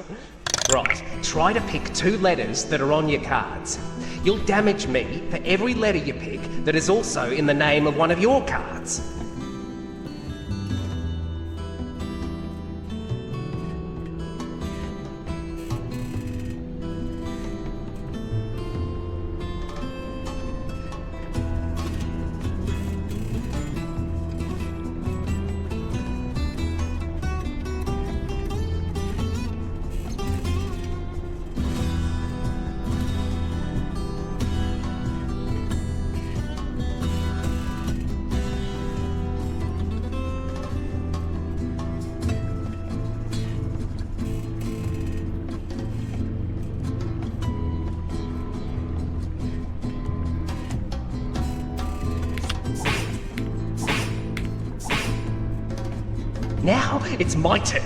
Right, try to pick 2 letters that are on your cards. You'll damage me for every letter you pick that is also in the name of one of your cards. Now it's my turn.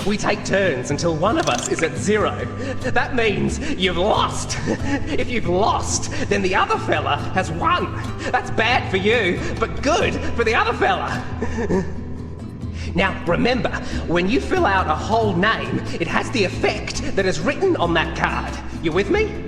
We take turns until one of us is at 0. That means you've lost. If you've lost, then the other fella has won. That's bad for you, but good for the other fella. Now, remember, when you fill out a whole name, it has the effect that is written on that card. You with me?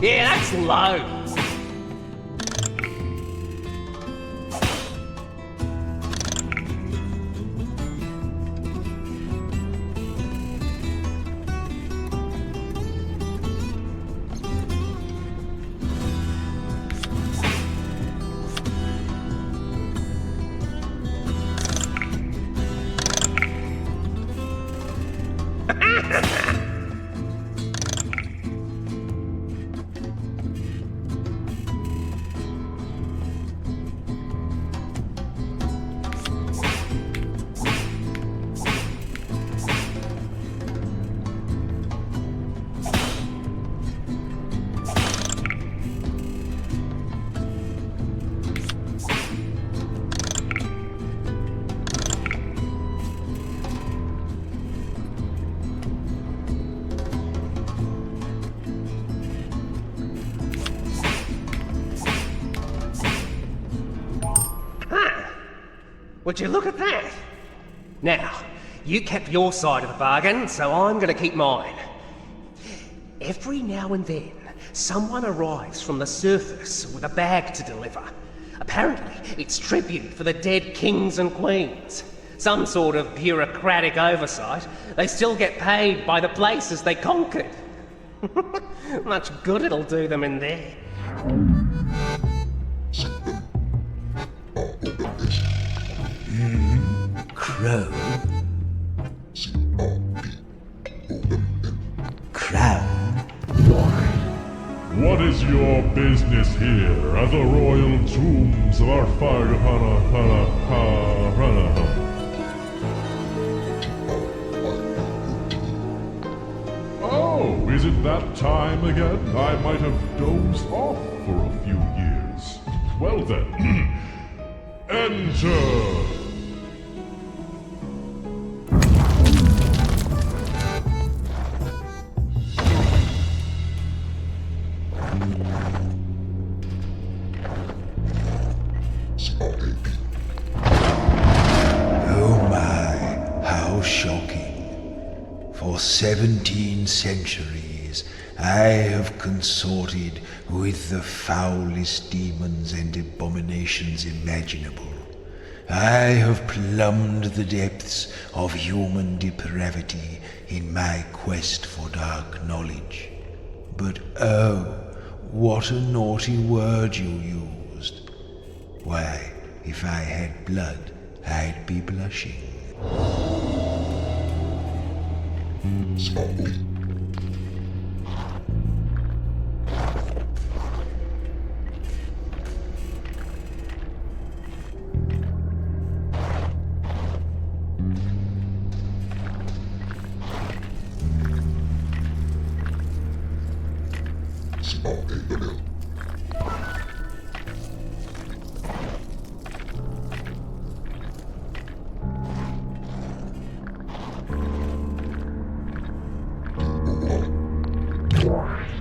Yeah, that's low. Would you look at that? Now, you kept your side of the bargain, so I'm gonna keep mine. Every now and then, someone arrives from the surface with a bag to deliver. Apparently, it's tribute for the dead kings and queens. Some sort of bureaucratic oversight. They still get paid by the places they conquered. Much good it'll do them in there. Crow? Crown? What is your business here at the royal tombs of our Oh, is it that time again? I might have dozed off for a few years. Well then, enter! Oh my, how shocking. For 17 centuries, I have consorted with the foulest demons and abominations imaginable. I have plumbed the depths of human depravity in my quest for dark knowledge. But oh, what a naughty word you used. Why, if I had blood, I'd be blushing.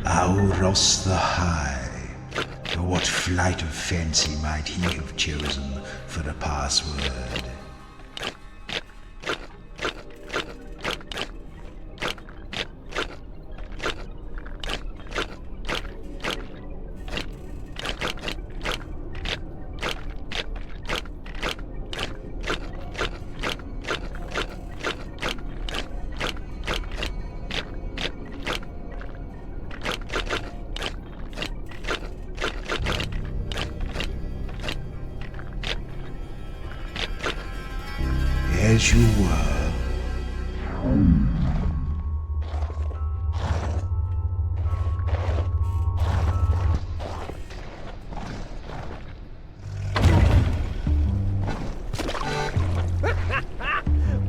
Auros the High. What flight of fancy might he have chosen for a password? As you were.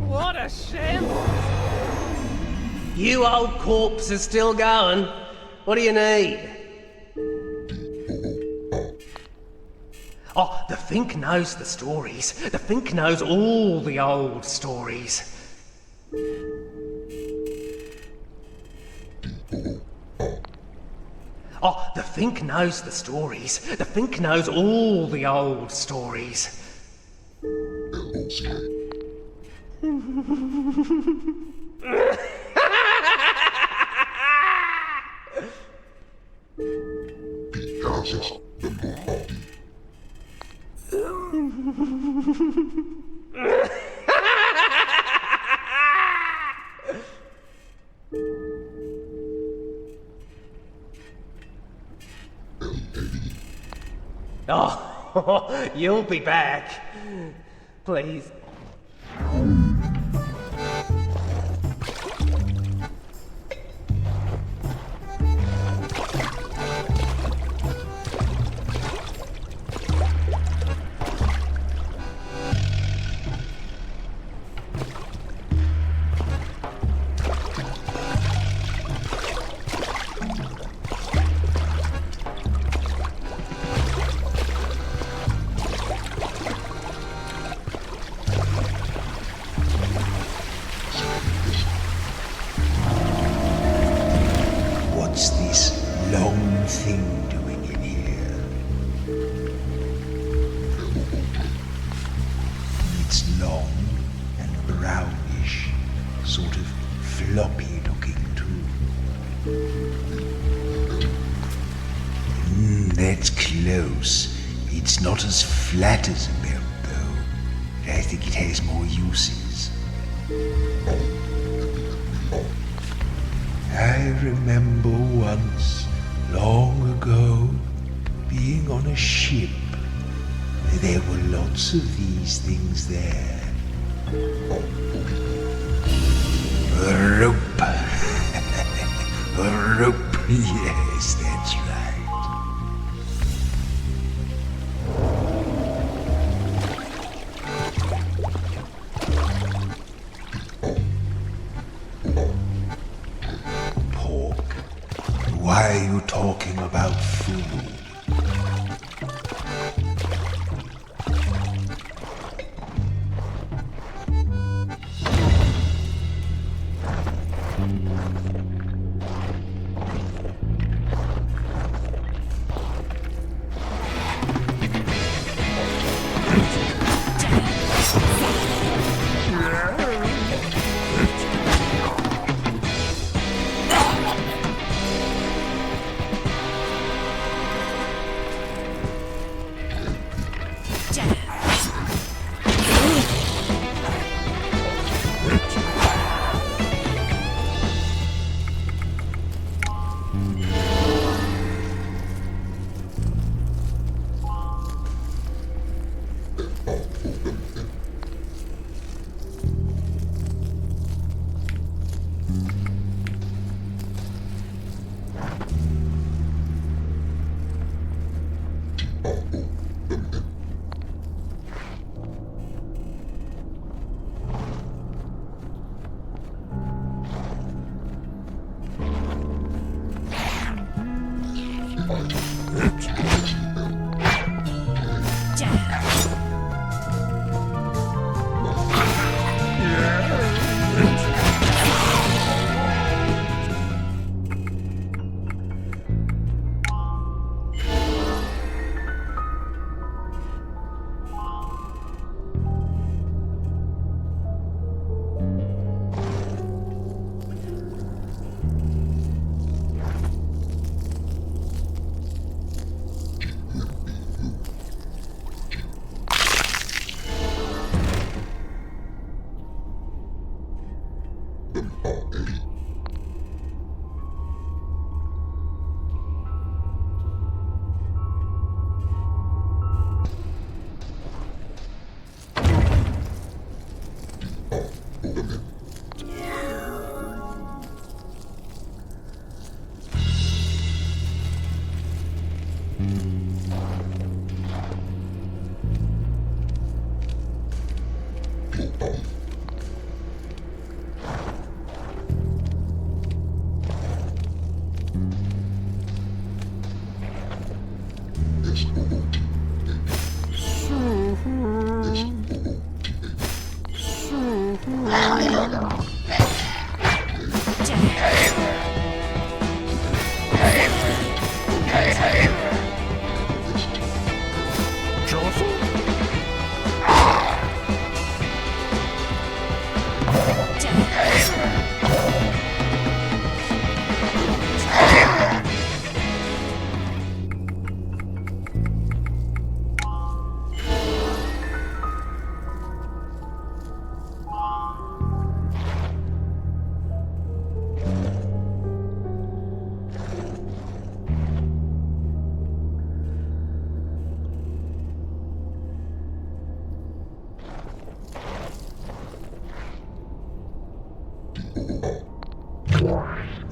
What a shambles! You old corpse is still going. What do you need? Oh, the Fink knows the stories. The Fink knows all the old stories. Oh, the Fink knows the stories. The Fink knows all the old stories. Oh, you'll be back. Please. What's this long thing doing in here? That's close. It's not as flat as a belt, though. I think it has more uses. I remember once, long ago, being on a ship. There were lots of these things there. A rope. A rope, yes, that's right. Pork, why are you talking about food?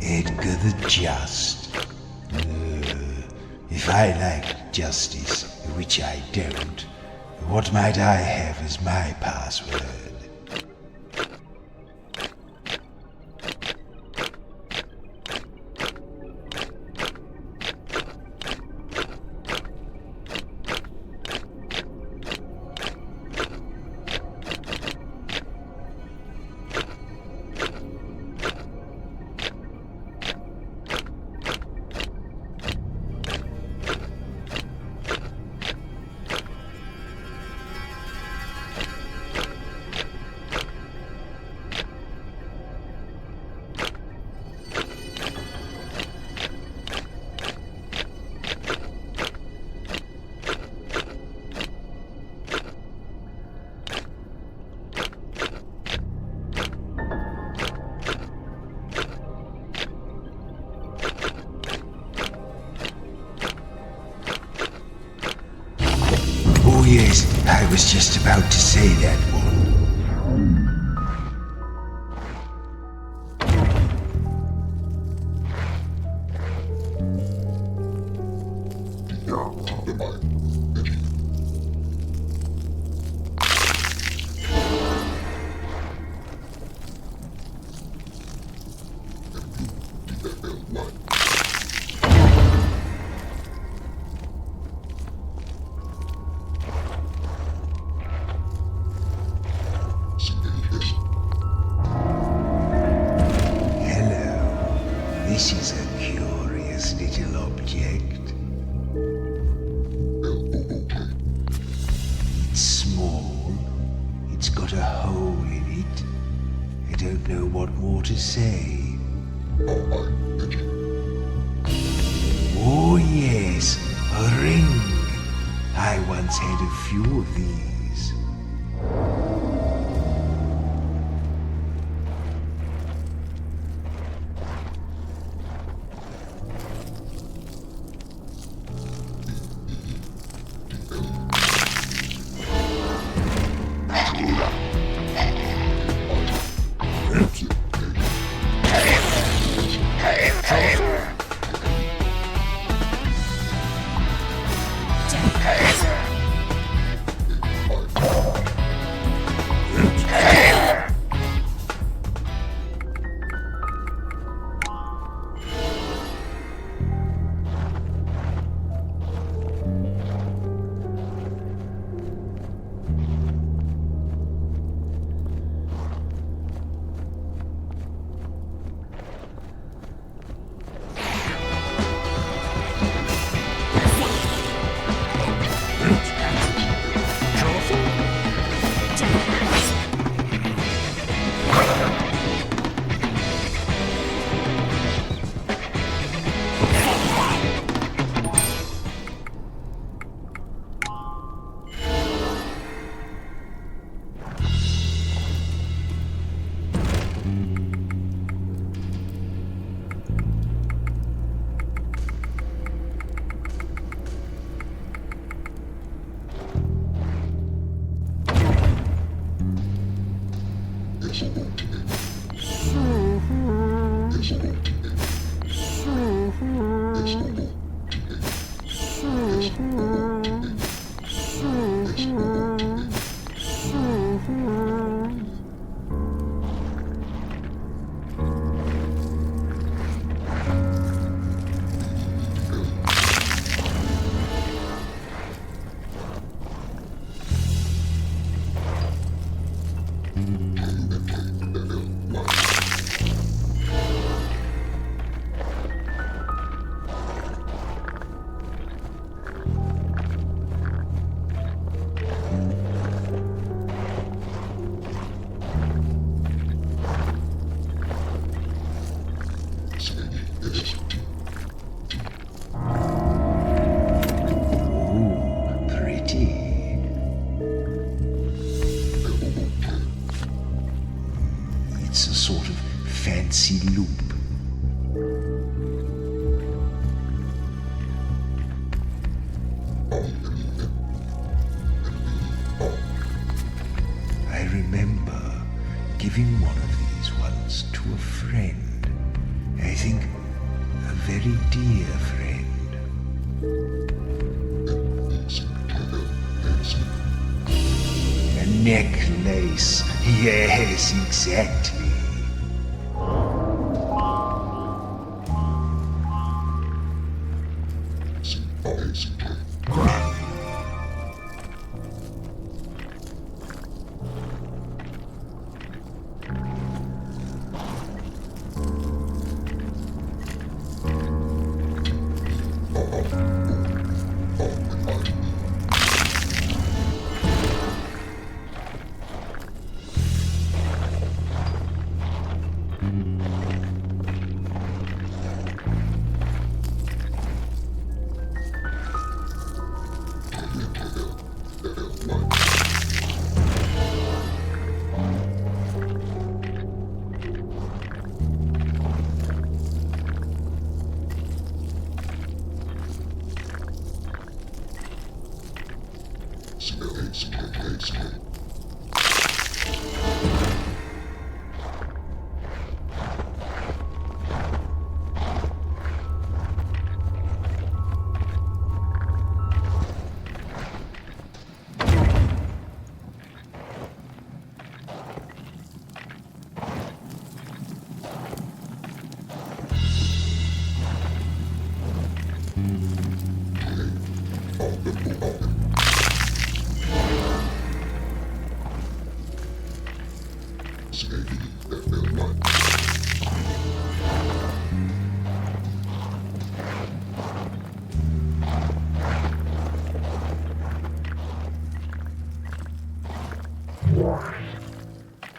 Edgar the Just. If I like justice, which I don't, what might I have as my password? Yes, I was just about to say that one. This is a curious little object. It's small. It's got a hole in it. I don't know what more to say. Oh yes, a ring. I once had a few of these. It's a sort of fancy loop. I remember giving one of these once to a friend. I think a very dear friend. A necklace. Yes, exactly.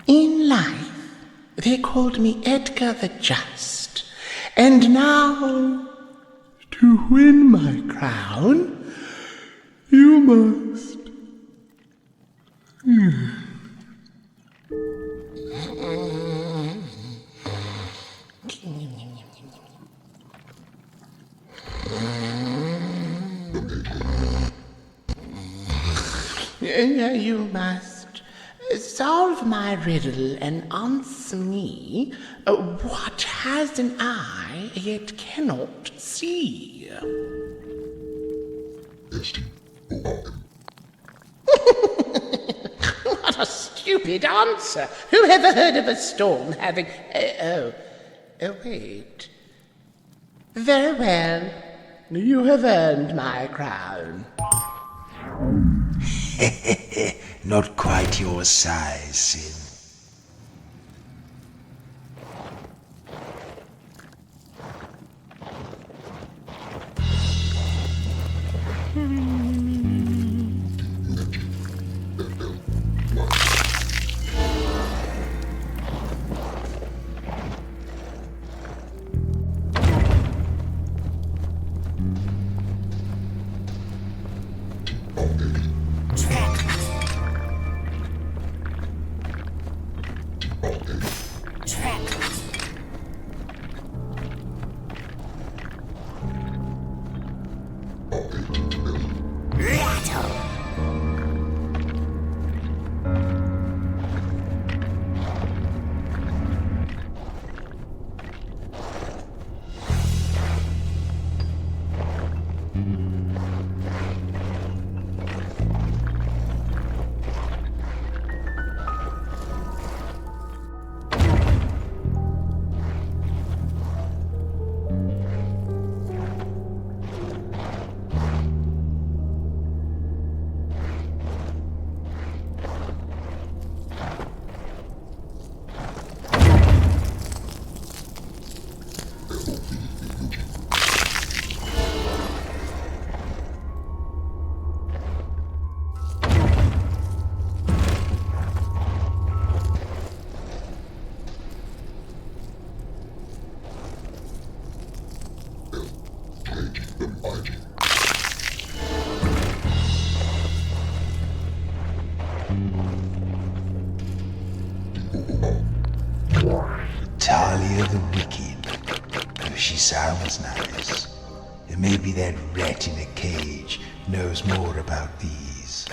In life, they called me Edgar the Just, and now, to win my crown, you must... You must solve my riddle and answer me what has an eye yet cannot see. What a stupid answer! Who ever heard of a storm having... wait. Very well. You have earned my crown. Not quite your size, Sin. Talia the Wicked. Oh, she sounds nice. And maybe that rat in a cage knows more about these.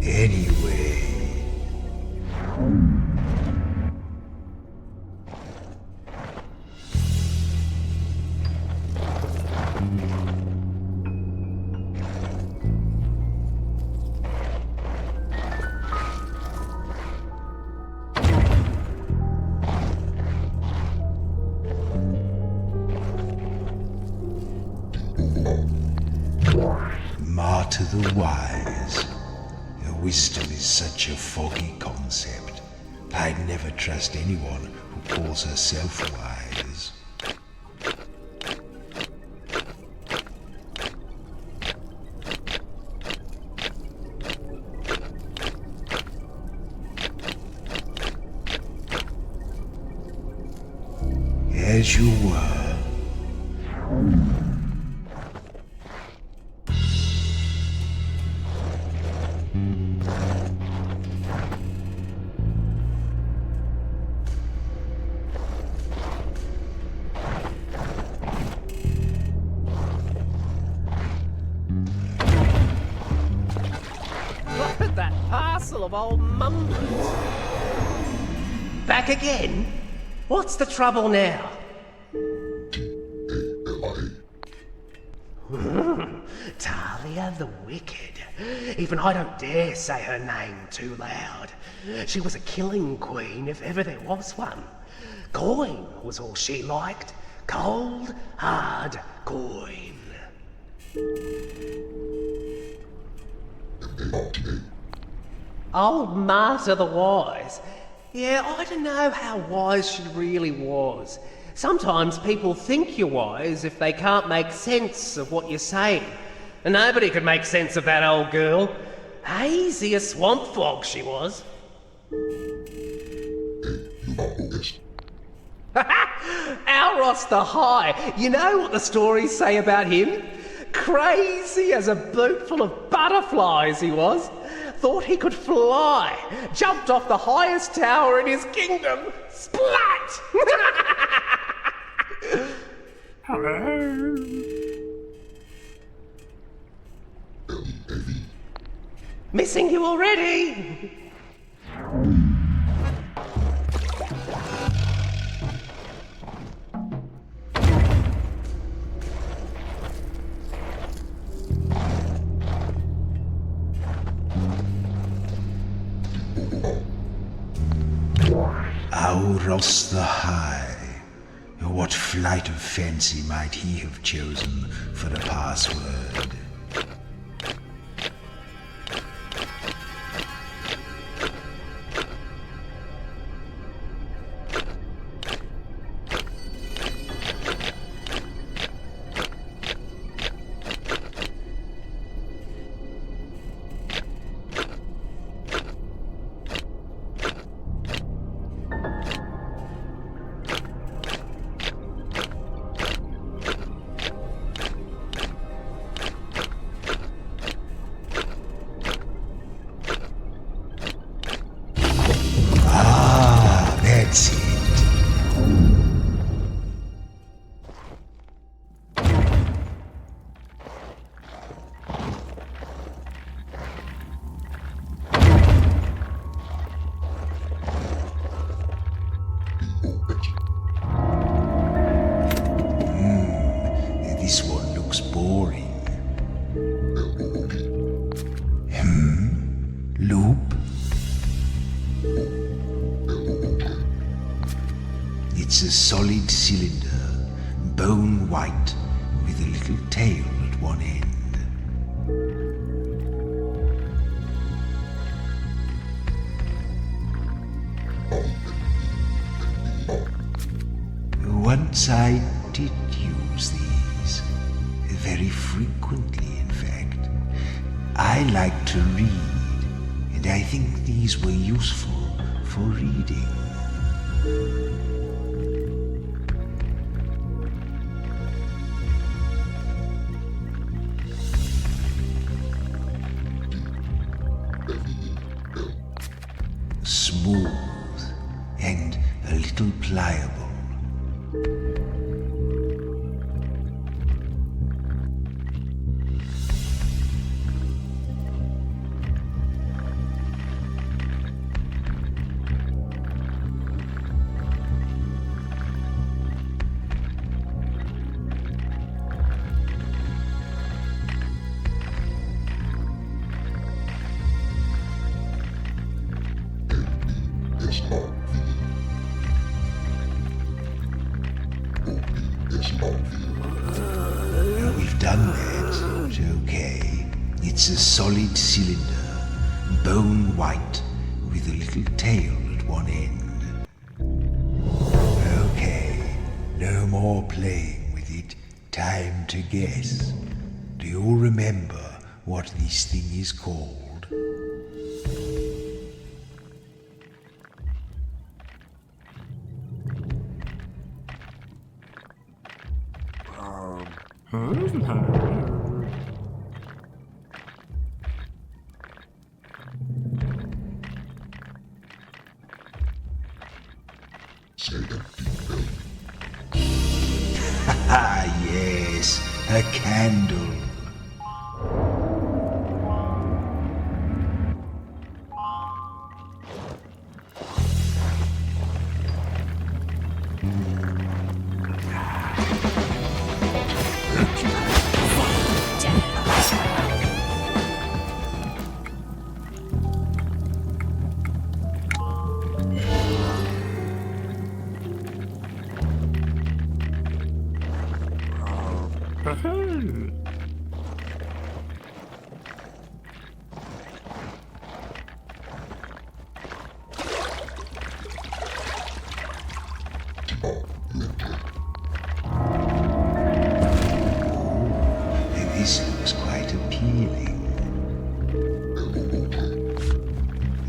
Anyway... Martyr the wise. Wisdom is such a foggy concept. I'd never trust anyone who calls herself wise. As you were. full of old mumbles. Back again? What's the trouble now? Talia the Wicked. Even I don't dare say her name too loud. She was a killing queen if ever there was one. Coin was all she liked. Cold, hard coin. Old Martyr the Wise. Yeah, I don't know how wise she really was. Sometimes people think you're wise if they can't make sense of what you're saying. And nobody could make sense of that old girl. Hazy as swamp fog she was. Alros the High. You know what the stories say about him? Crazy as a boot full of butterflies he was. Thought he could fly. Jumped off the highest tower in his kingdom. Splat! Missing you already? Auros the High. What flight of fancy might he have chosen for a password? That's it. This one looks boring. Loop? It's a solid cylinder, bone white, with a little tail at one end. Once I did use these, very frequently in fact. I like to read, and I think these were useful for reading. Smooth and a little pliable. We've done that. Okay. It's a solid cylinder, bone white, with a little tail at one end. Okay. No more playing with it. Time to guess. Do you all remember what this thing is called? Yes, a candle. This looks quite appealing.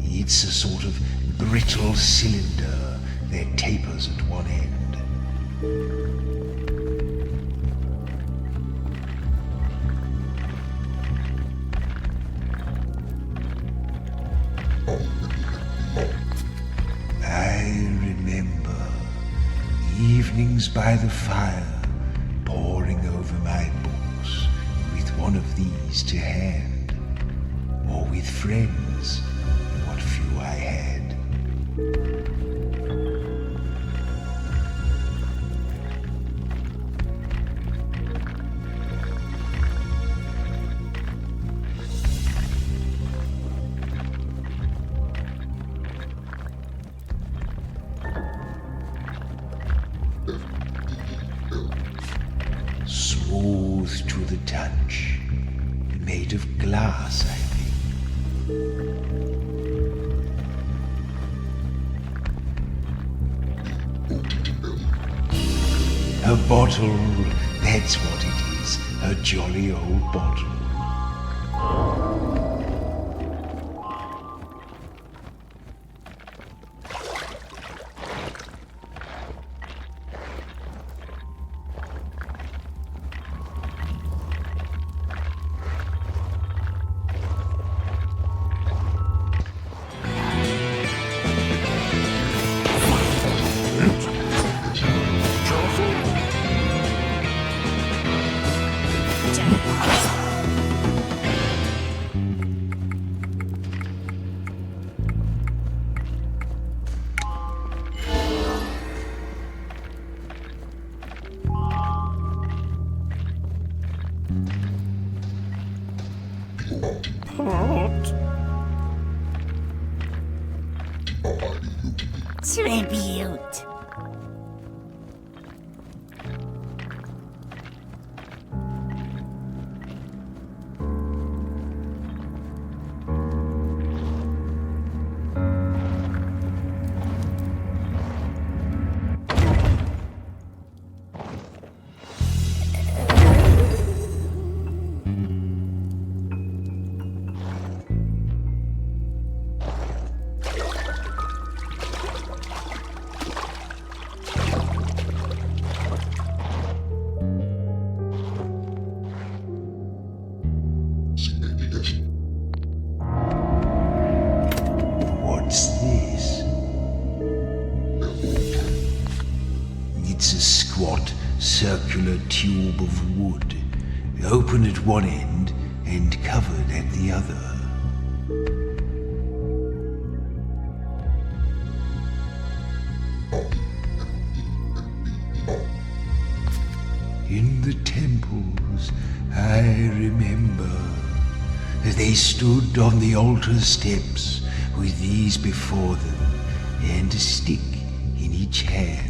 It's a sort of brittle cylinder that tapers at one end. I remember evenings by the fire, poring over my books with one of these to hand, or with friends, what few I had. Smooth to the touch, made of glass, I think. A bottle, that's what it is, a jolly old bottle. Tribute. What's this? It's a squat, circular tube of wood, open at one end and covered at the other. In the temples, I remember, they stood on the altar steps with these before them and a stick in each hand.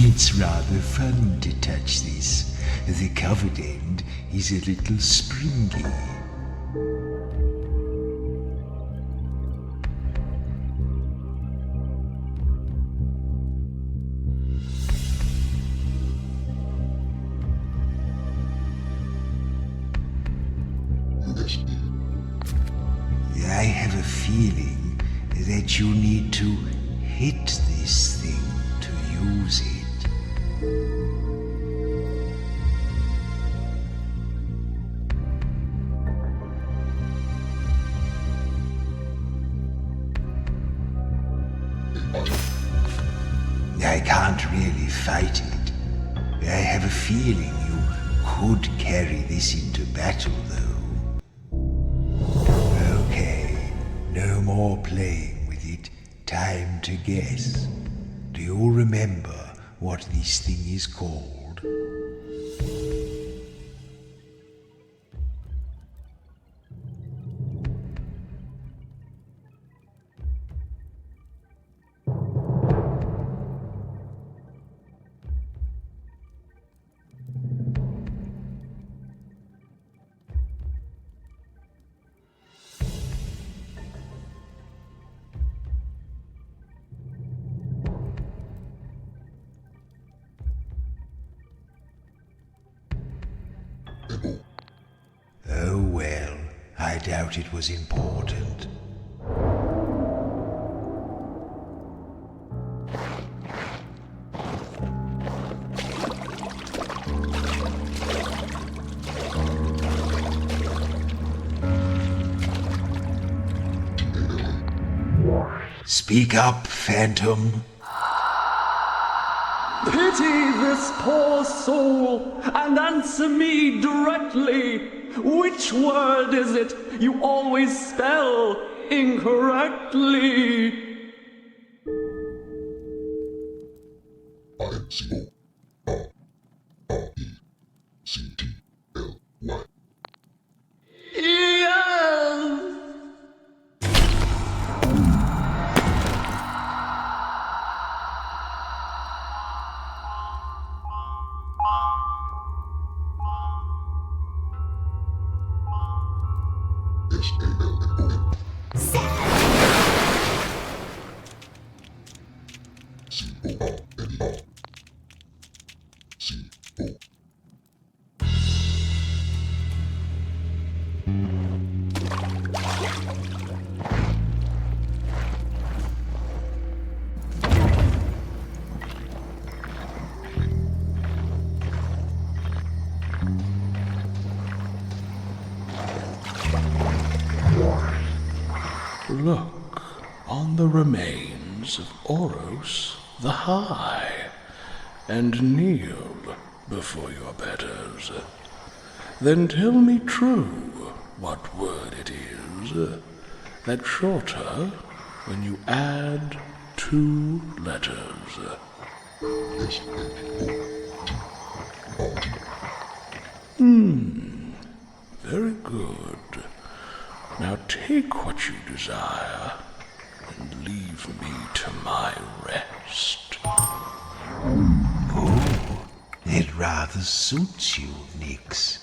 It's rather fun to touch this. The covered end is a little springy. I have a feeling that you need to hit this thing to use it. I can't really fight it. I have a feeling you could carry this into battle, though. more playing with it, time to guess. Do you remember what this thing is called? Oh well, I doubt it was important. Speak up, Phantom. Pity this poor soul and answer me directly. Which word is it you always spell incorrectly? I-C-O-R-E-C-T-L-Y. Yes! Look on the remains of Oros the High, and kneel before your betters. Then tell me true what word it is that's shorter when you add 2 letters. Very good. Now take what you desire and leave me to my rest. Oh, it rather suits you, Nix.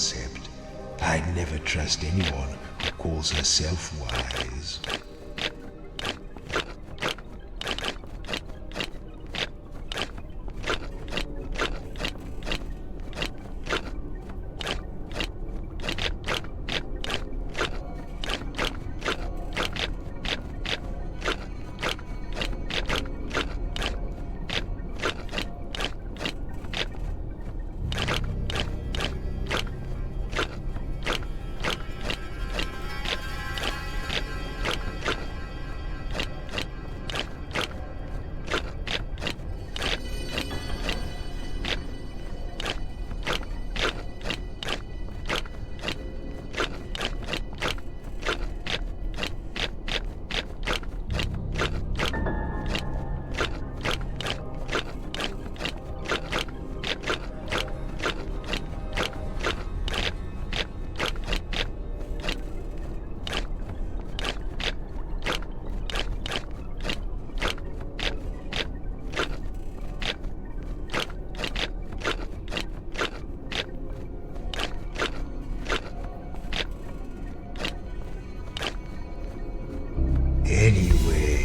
concept. I'd never trust anyone who calls herself wise. Anyway.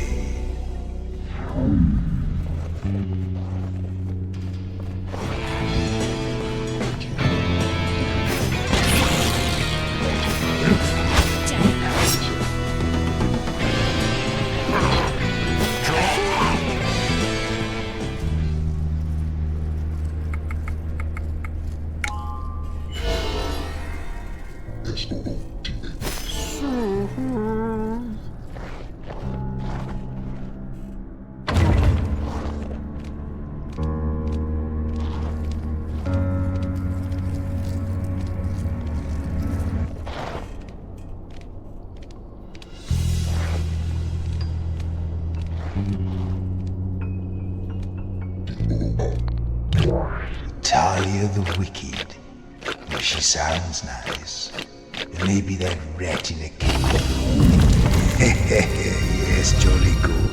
Talia the Wicked. Well, she sounds nice. And maybe that rat in a cage. Yes, jolly good.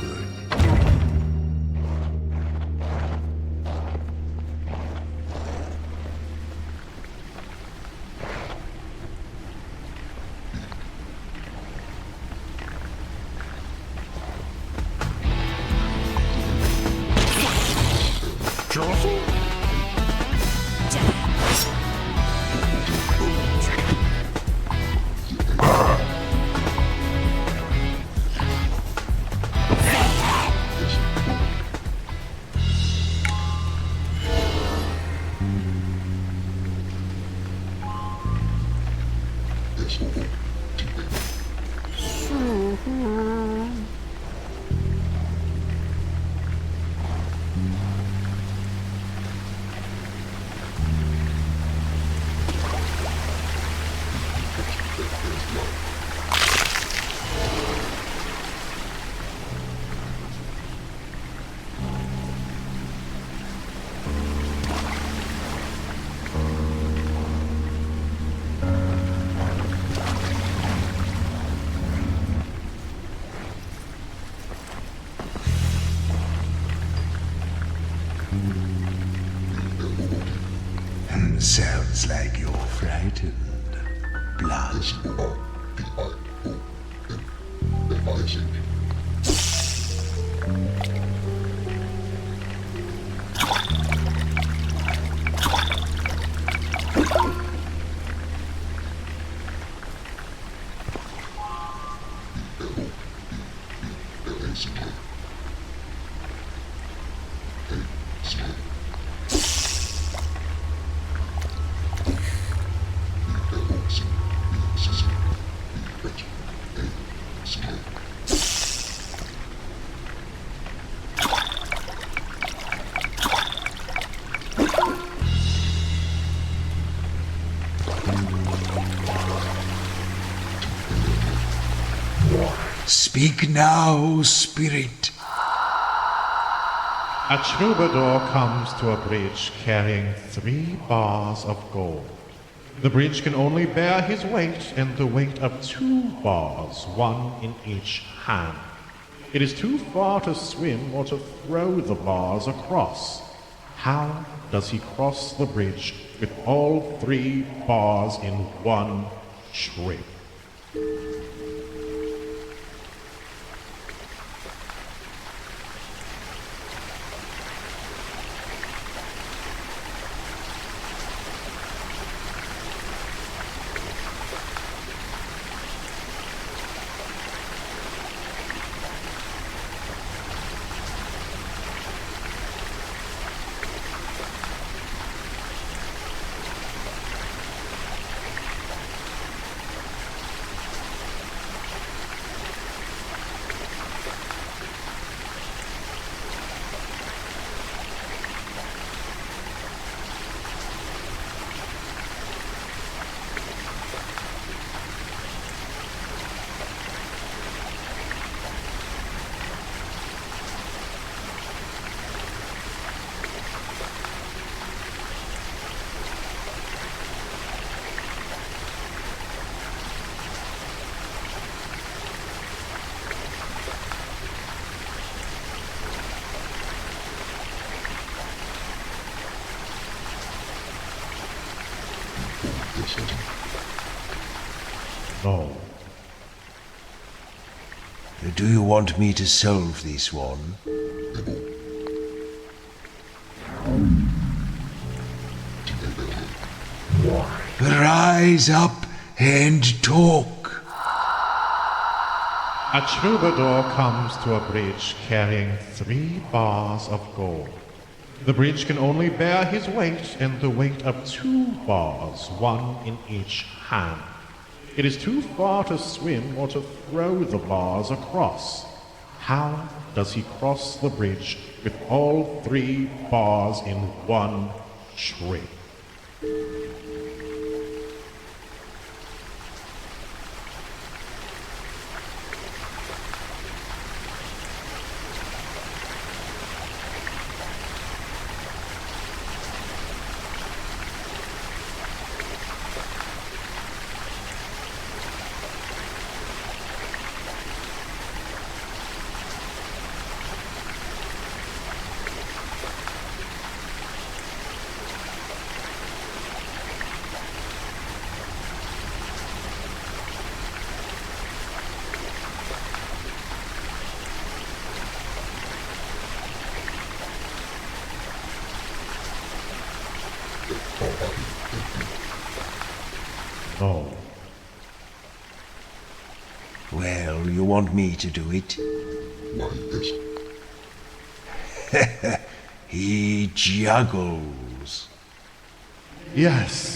Sounds like you're frightened. Blush. Speak now, spirit. A troubadour comes to a bridge carrying 3 bars of gold. The bridge can only bear his weight and the weight of 2 bars, 1 in each hand. It is too far to swim or to throw the bars across. How does he cross the bridge with all 3 bars in one shriek. No. Do you want me to solve this one? Rise up and talk. A troubadour comes to a bridge carrying 3 bars of gold. The bridge can only bear his weight and the weight of 2 bars, 1 in each hand. It is too far to swim or to throw the bars across. How does he cross the bridge with all 3 bars in one shriek? No. Well, you want me to do it? Why, yes. He juggles. Yes.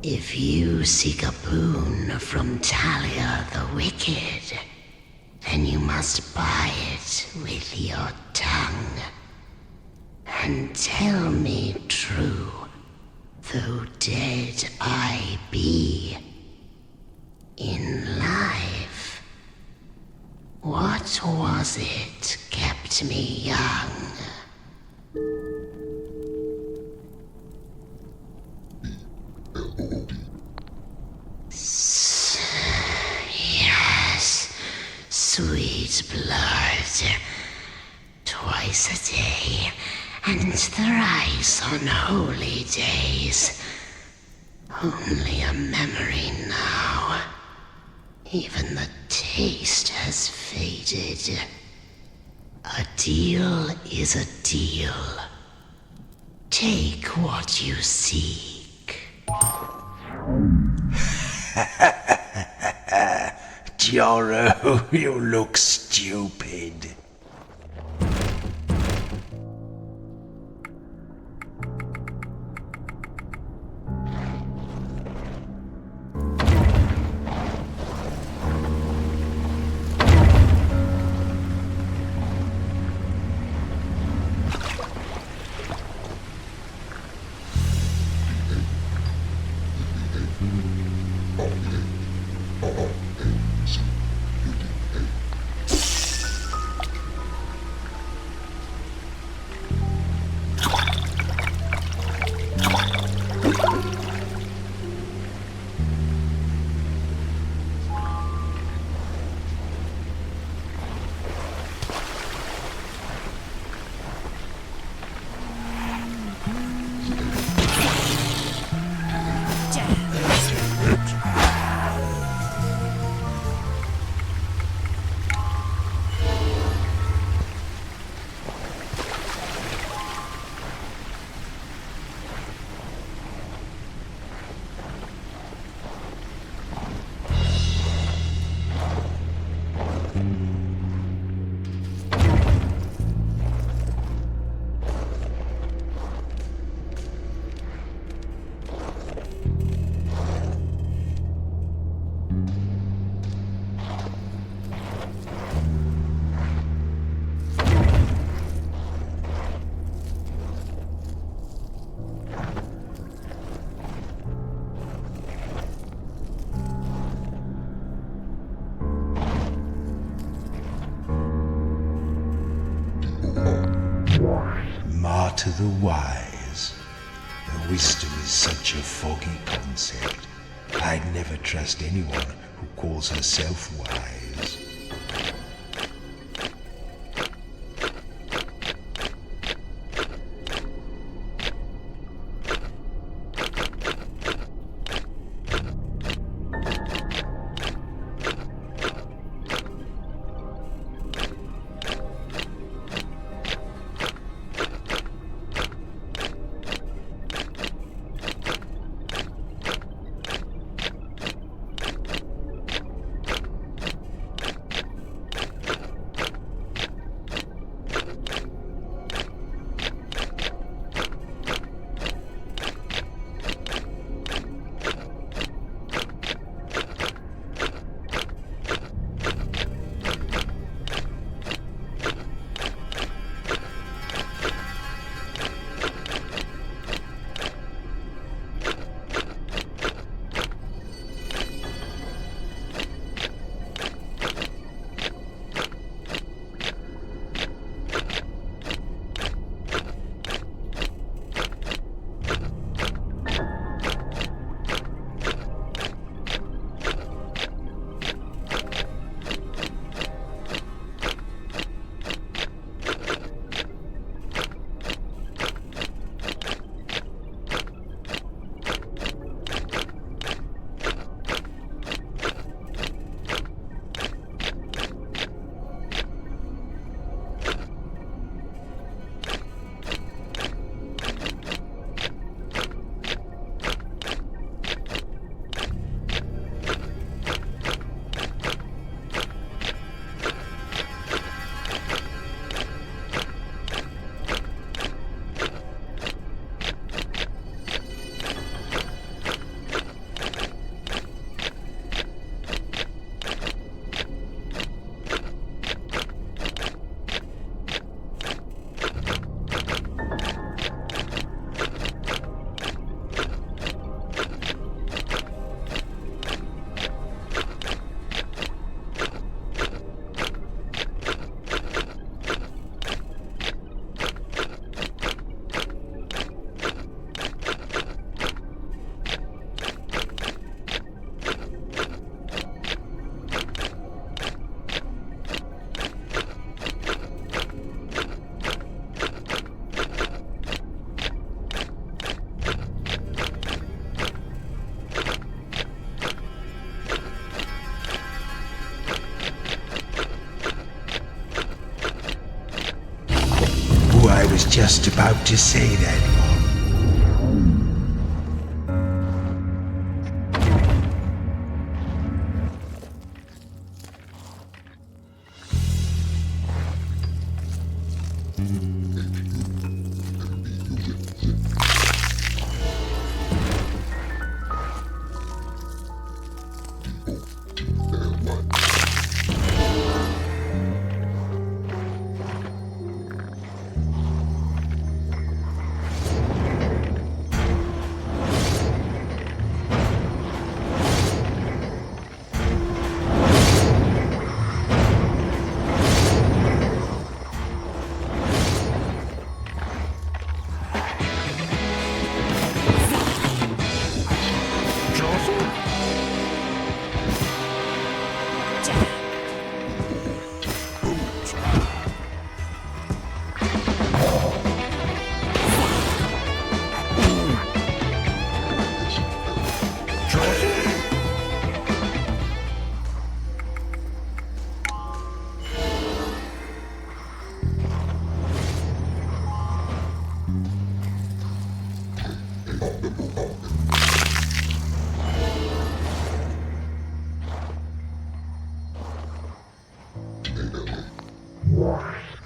If you seek a boon from Talia the Wicked, then you must buy it with your tongue. And tell me true, though dead I be, in life, what was it kept me young? Yes, sweet blood. Twice a day, and thrice on holy days. Only a memory now. Even the taste has faded. A deal is a deal. Take what you seek. Joro, you look stupid. To the wise. The wisdom is such a foggy concept. I'd never trust anyone who calls herself wise. was just about to say that one.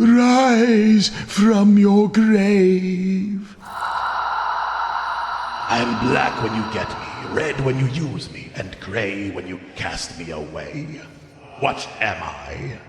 Rise from your grave. I am black when you get me, red when you use me, and gray when you cast me away. What am I?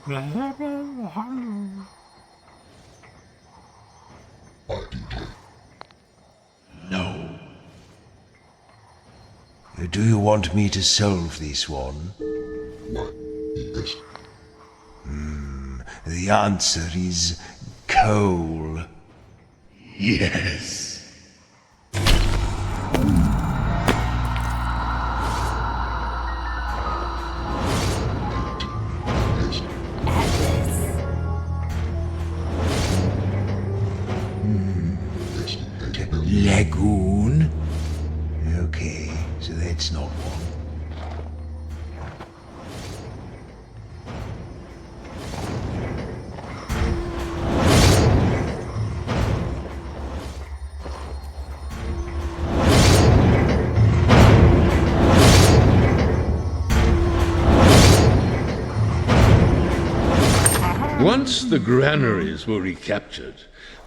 No. Do you want me to solve this one? Yes. The answer is coal. Yes. Once the granaries were recaptured,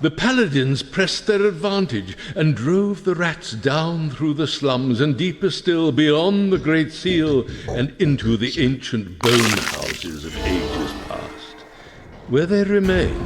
the paladins pressed their advantage and drove the rats down through the slums and deeper still beyond the Great Seal and into the ancient bone houses of ages past, where they remain.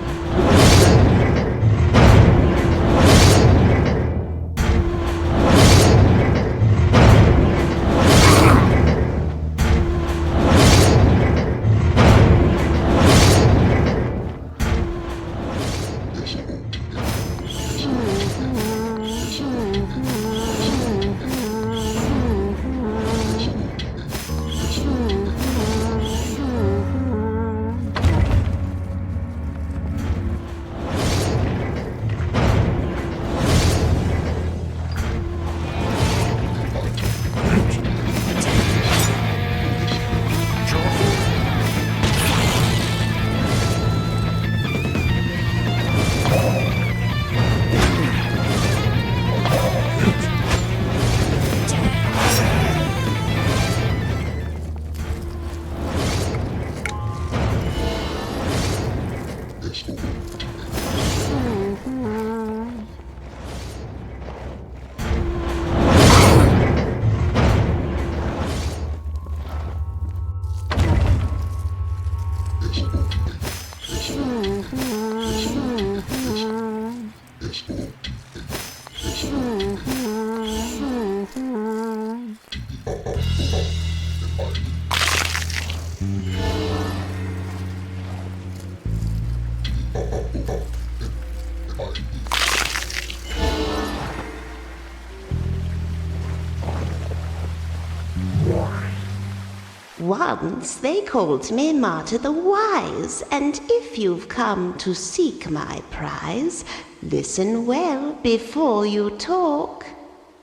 Once they called me Martyr the Wise, and if you've come to seek my prize, listen well before you talk.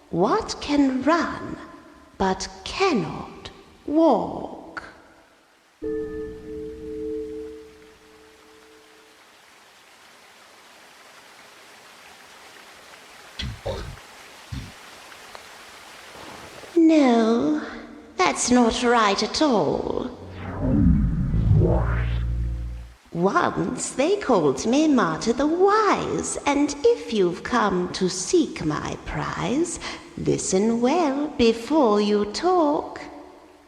What can run, but cannot walk? No, that's not right at all. Once they called me Martyr the Wise, and if you've come to seek my prize, listen well before you talk.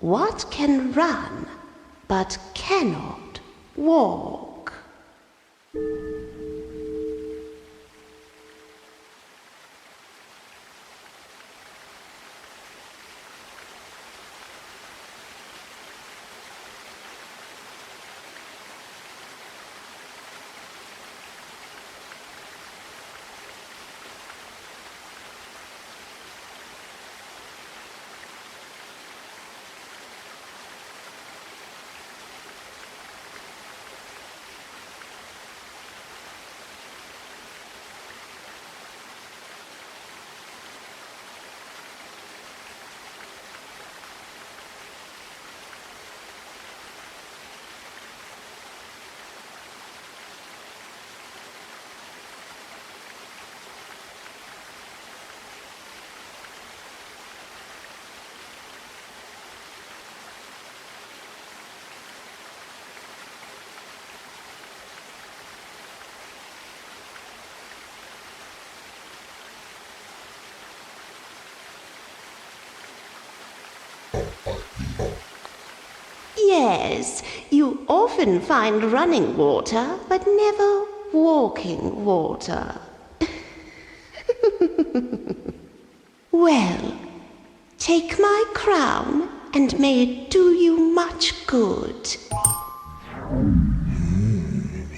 What can run, but cannot walk? Yes, you often find running water, but never walking water. Well, take my crown, and may it do you much good.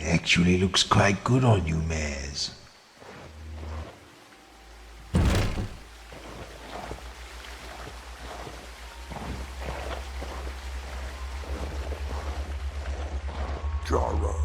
Actually looks quite good on you, Maz. Jara.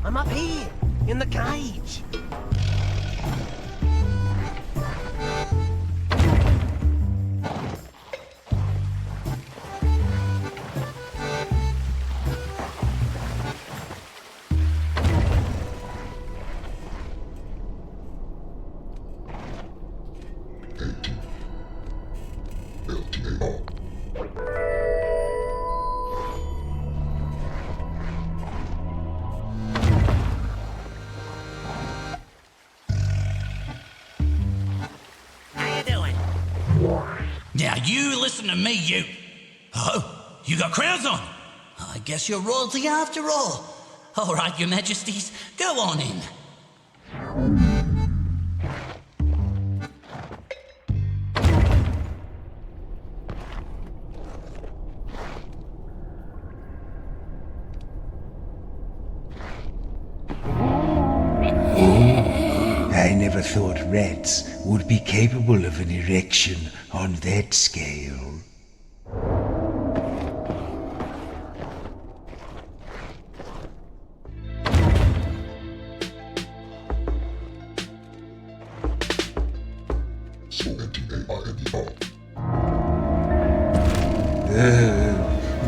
I'm up here, in the cage. Now you listen to me, you. Oh, you got crowns on. I guess you're royalty after all. All right, your majesties, go on in. I never thought rats would be capable of an erection on that scale.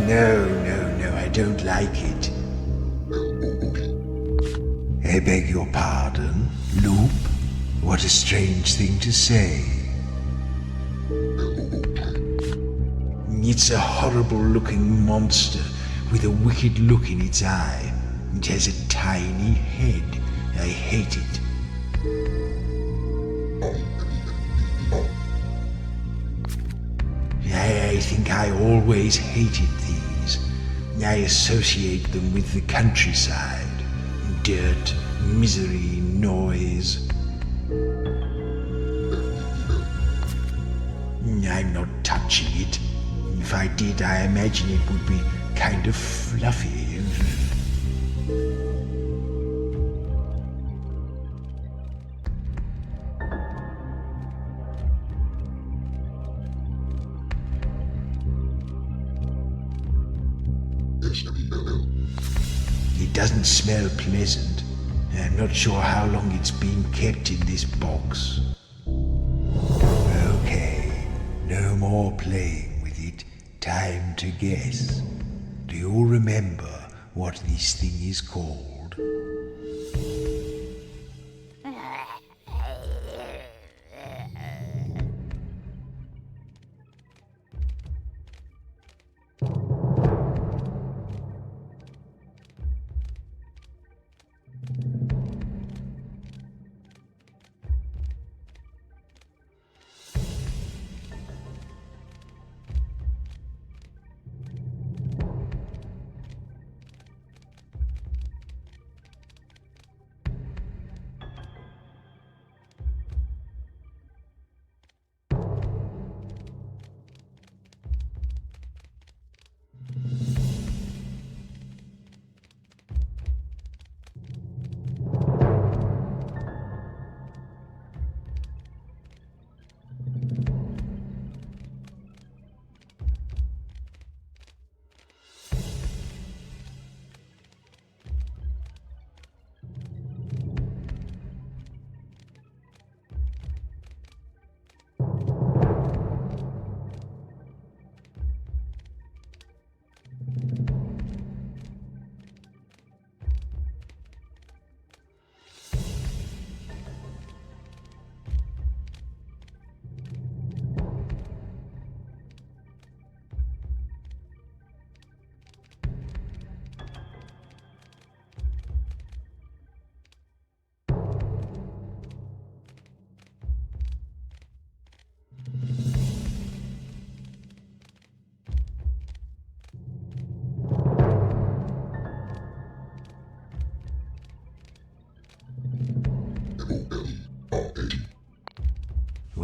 No, I don't like it. I beg your pardon, Loop? What a strange thing to say. It's a horrible-looking monster with a wicked look in its eye. It has a tiny head. I hate it. I think I always hated these. I associate them with the countryside. Dirt, misery, noise. I'm not touching it. If I did, I imagine it would be kind of fluffy. It doesn't smell pleasant. I'm not sure how long it's been kept in this box. Okay, no more playing with it. Time to guess. Do you remember what this thing is called?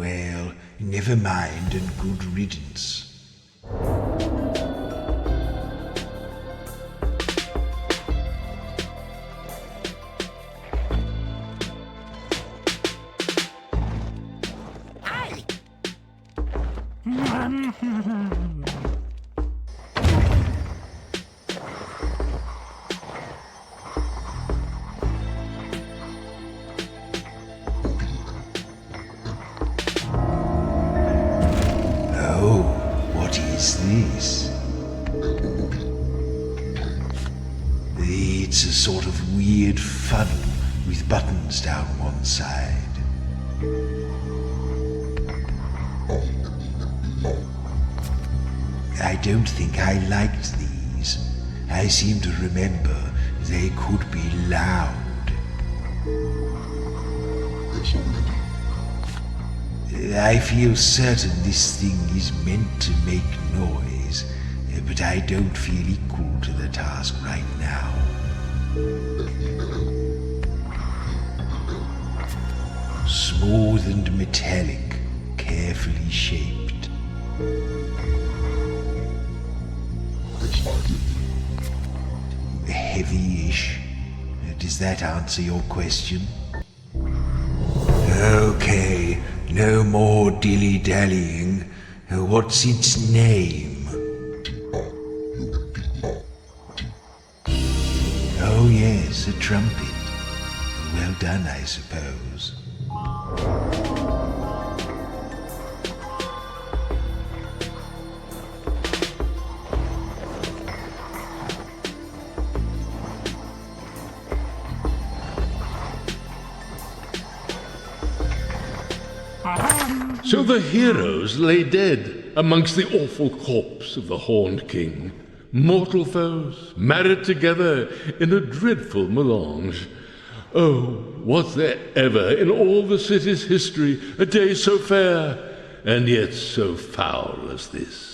Well, never mind and good riddance. Oh, what is this? It's a sort of weird funnel with buttons down one side. I don't think I liked these. I seem to remember they could be loud. I feel certain this thing is meant to make noise, but I don't feel equal to the task right now. Smooth and metallic, carefully shaped. Heavy-ish. Does that answer your question? Okay, no more dilly-dallying. What's its name? Oh yes, a trumpet. Well done, I suppose. So the heroes lay dead amongst the awful corpse of the Horned King. Mortal foes, married together in a dreadful melange. Oh, was there ever in all the city's history a day so fair, and yet so foul as this?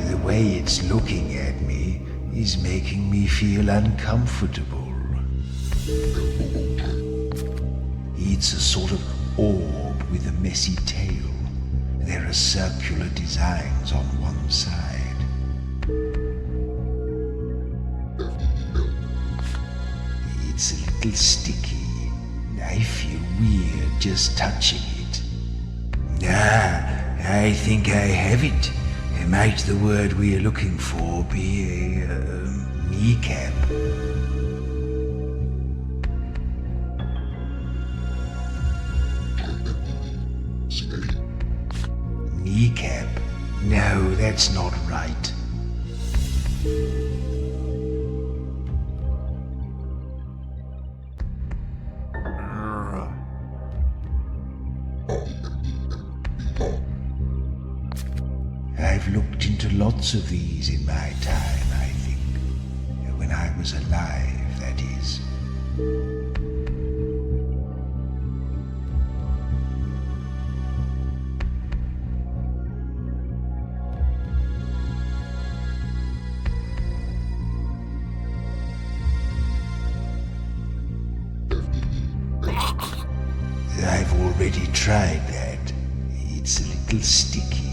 The way it's looking at me is making me feel uncomfortable. It's a sort of orb with a messy tail. There are circular designs on one side. It's a little sticky. I feel weird just touching it. I think I have it. Might the word we're looking for be a kneecap? Kneecap? No, that's not right. I've looked into lots of these in my time, I think. When I was alive, that is. I've already tried that. It's a little sticky.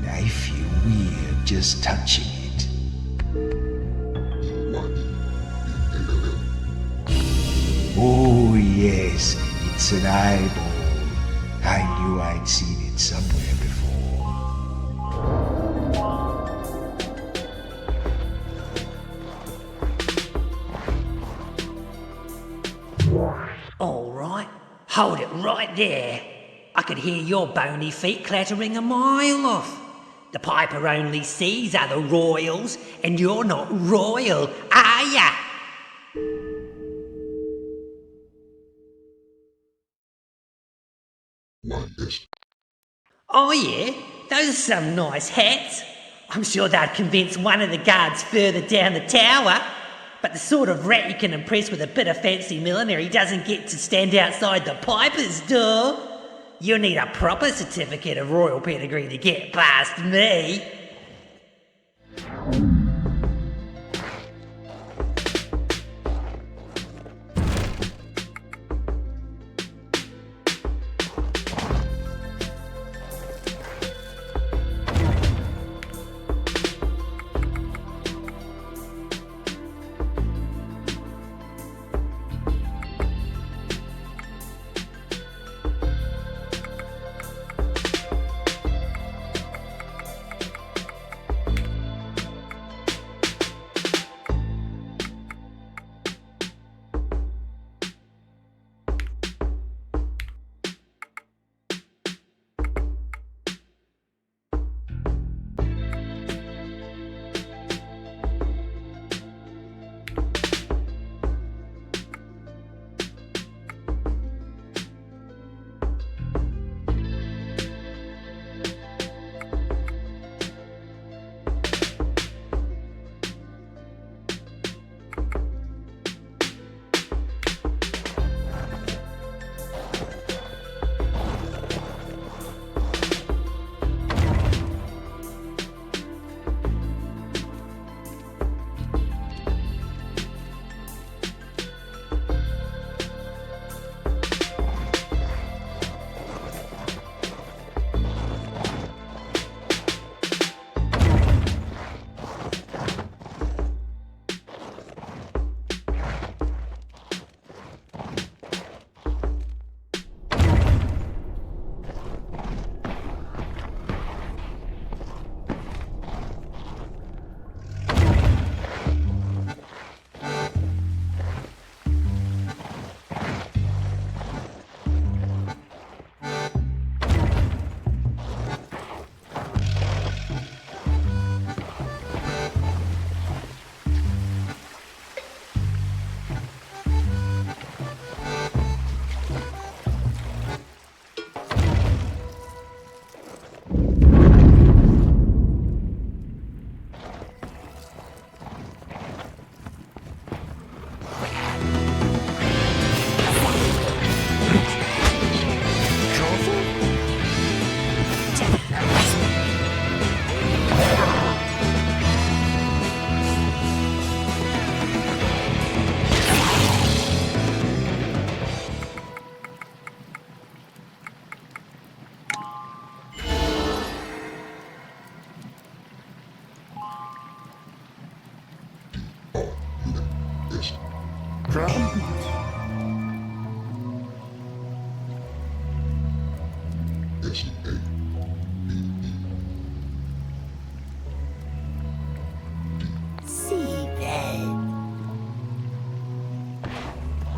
I feel weird just touching it. Oh yes, it's an eyeball. I knew I'd seen it somewhere before. All right, hold it right there. I could hear your bony feet clattering a mile off. The piper only sees other royals, and you're not royal, are ya? Oh yeah? Those are some nice hats. I'm sure they'd convince one of the guards further down the tower. But the sort of rat you can impress with a bit of fancy millinery doesn't get to stand outside the piper's door. You'll need a proper certificate of royal pedigree to get past me.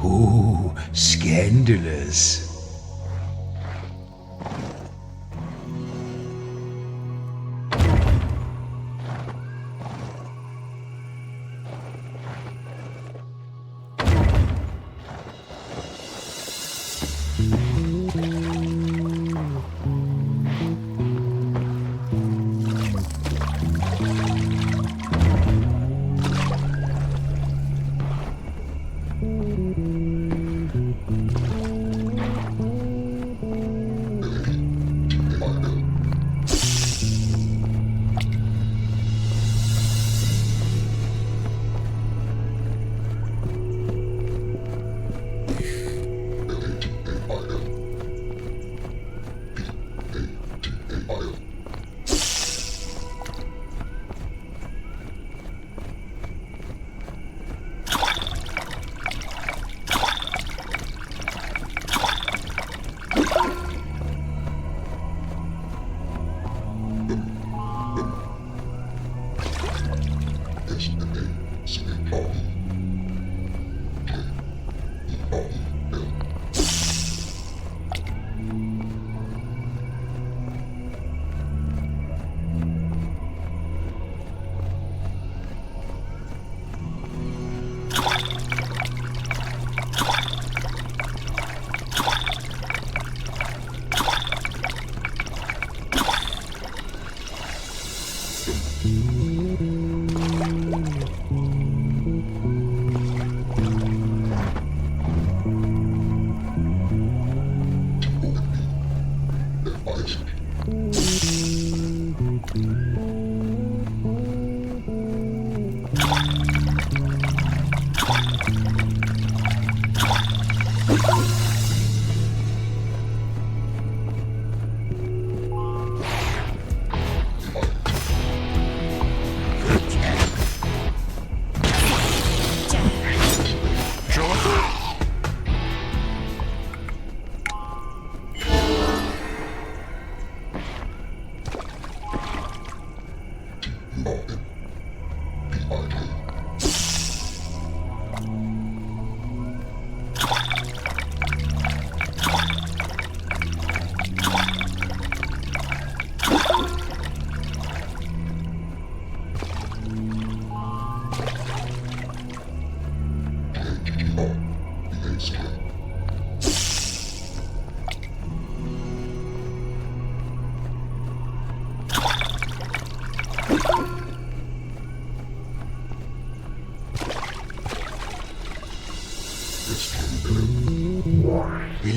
Oh, scandalous.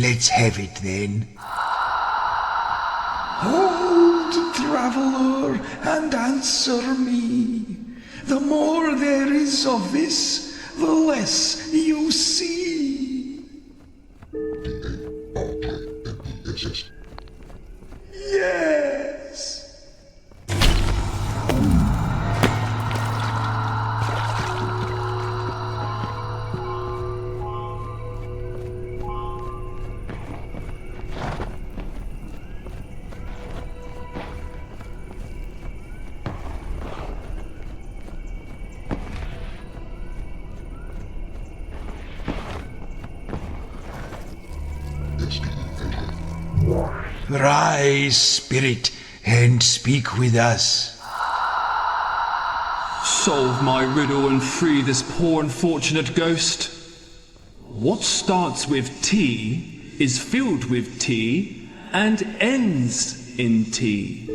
Let's have it then. Hold, traveler, and answer me. The more there is of this, the less you see. Yes. Rise, spirit, and speak with us. Solve my riddle and free this poor unfortunate ghost. What starts with T is filled with T and ends in T.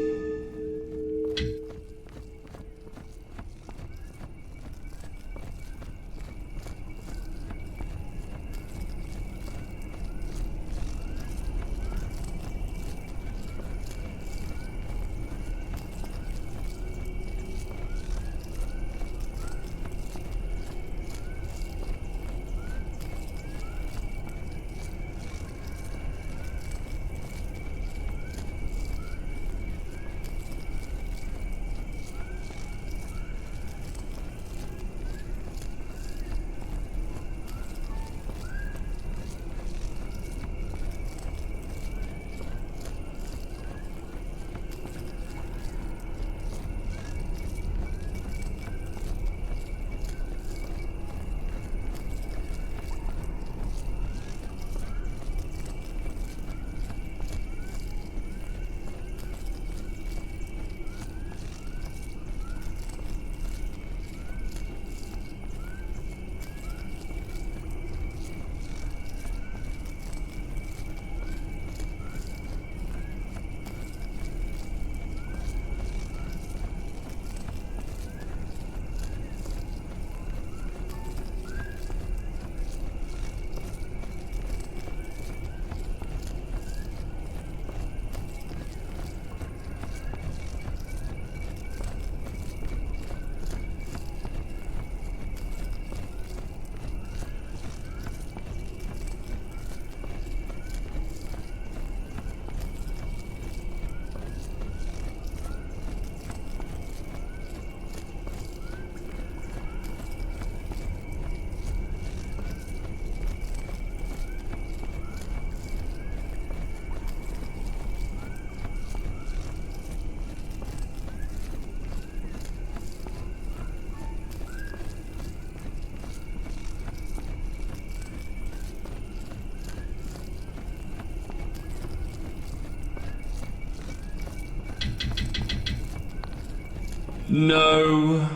No.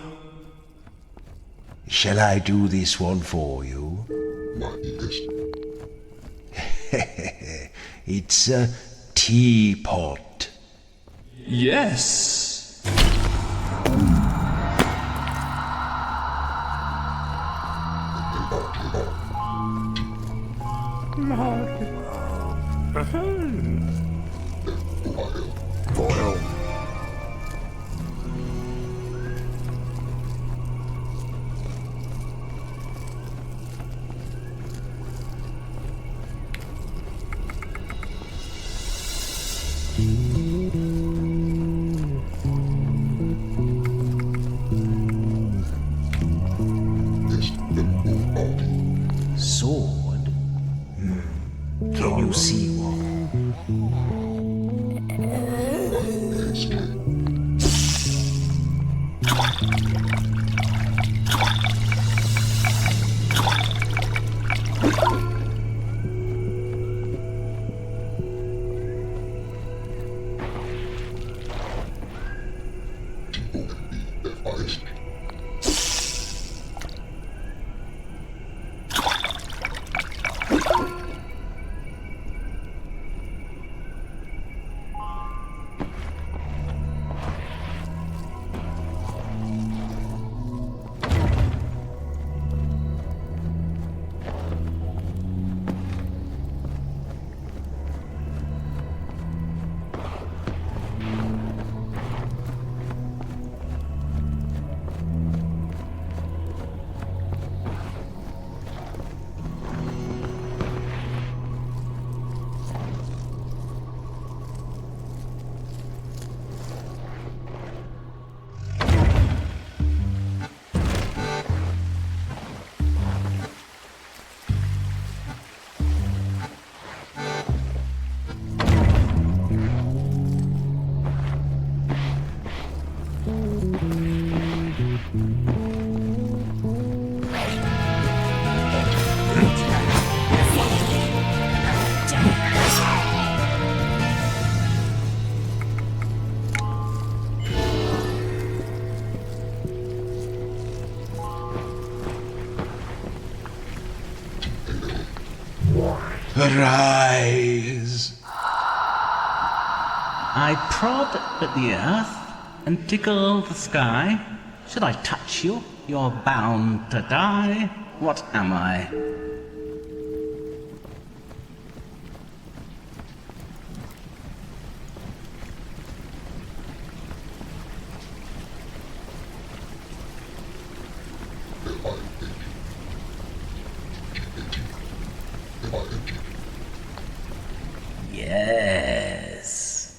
Shall I do this one for you? It's a teapot. Yes. you see one. Arise! I prod at the earth and tickle the sky. Should I touch you, you're bound to die. What am I? Yes.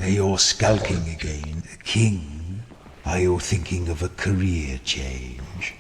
You're skulking again, King. Are you thinking of a career change?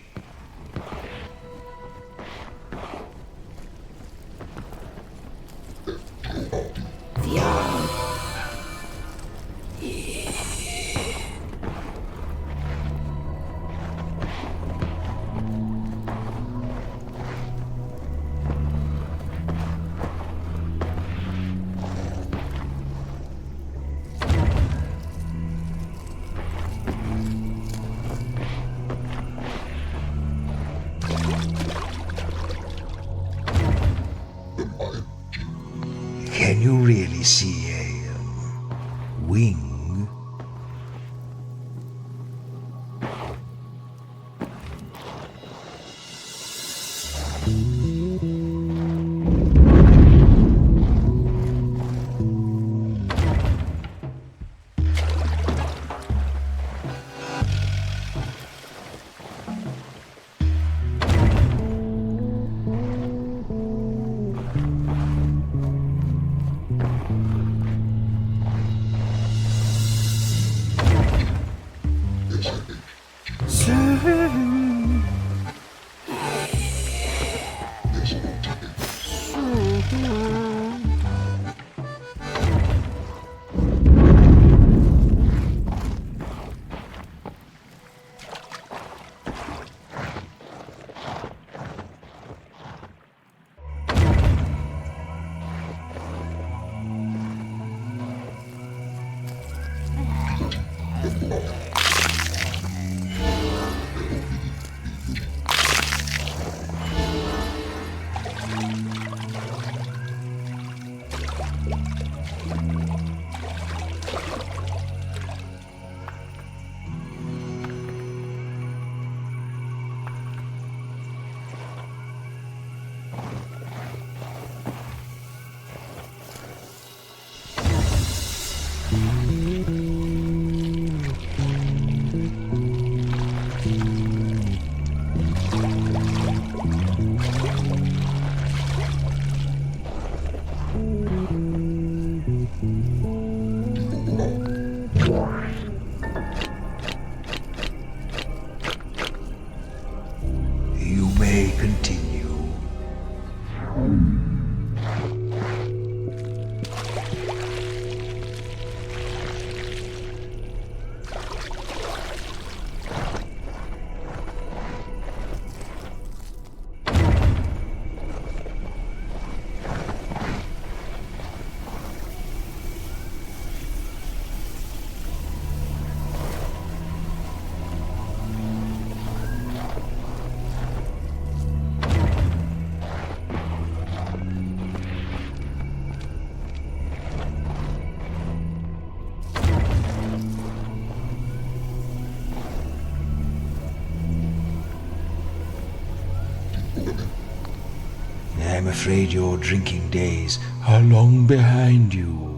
Can you really see a wing? afraid your drinking days are long behind you.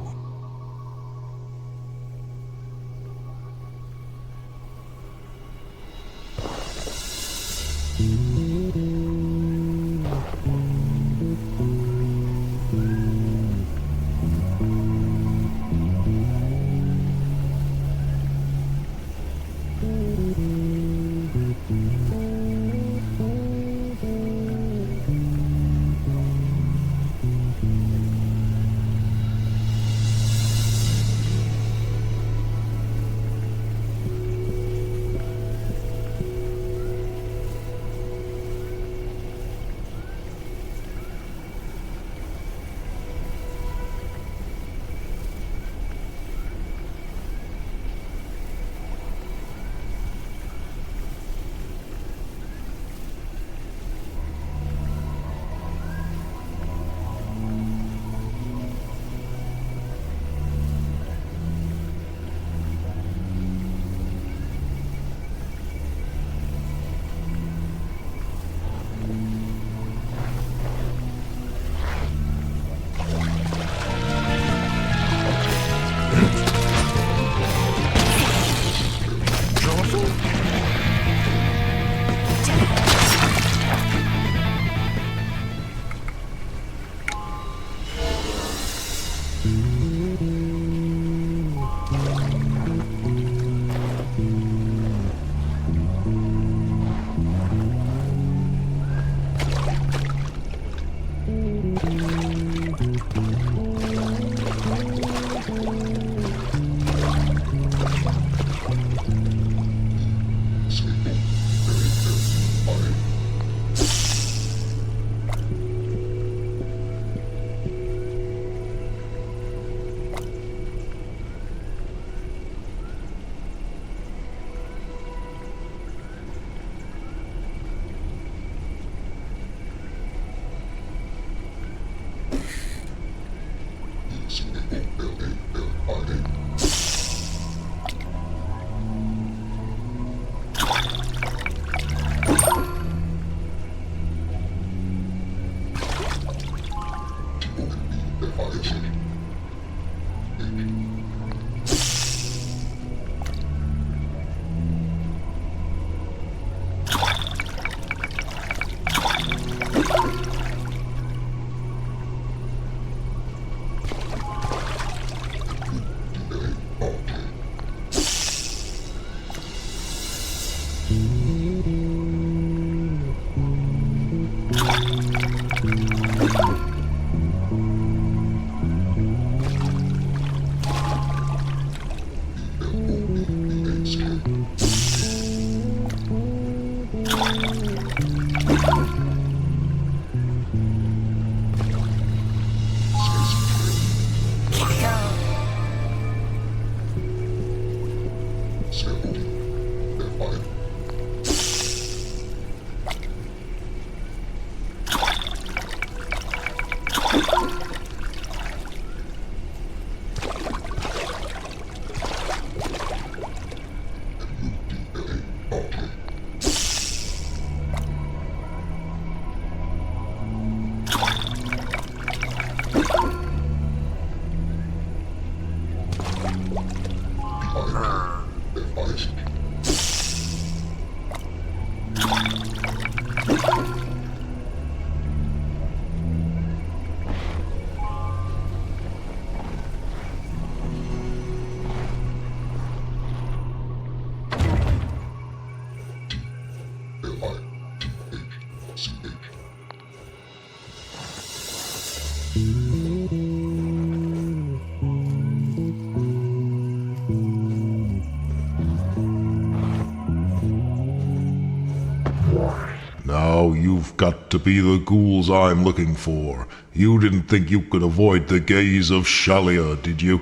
Now you've got to be the ghouls I'm looking for. You didn't think you could avoid the gaze of Shalia, did you?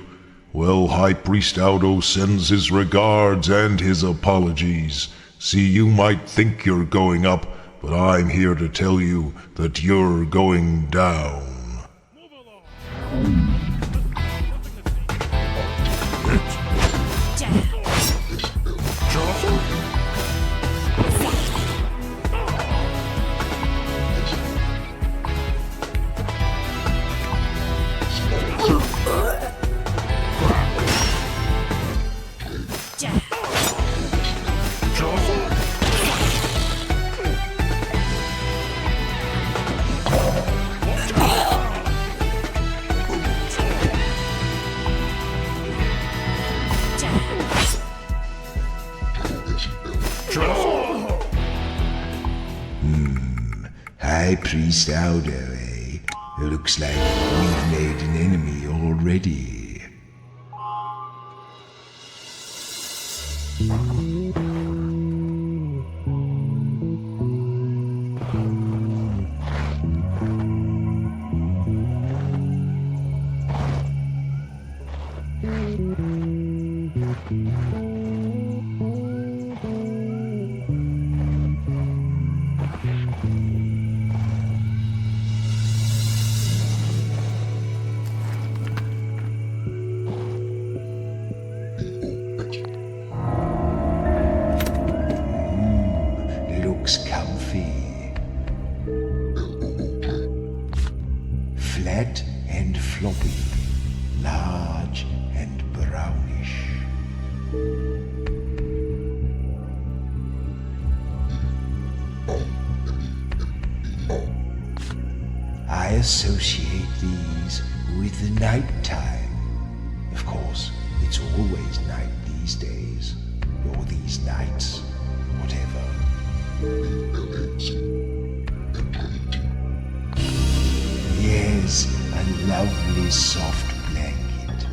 Well, High Priest Audo sends his regards and his apologies. See, you might think you're going up, but I'm here to tell you that you're going down. Priest Audo, eh? Looks like we've made an enemy already. Looks comfy. Flat and floppy, large and brownish. I associate these with the night time. Of course, it's always night these days, or these nights, whatever. Yes, a lovely soft blanket.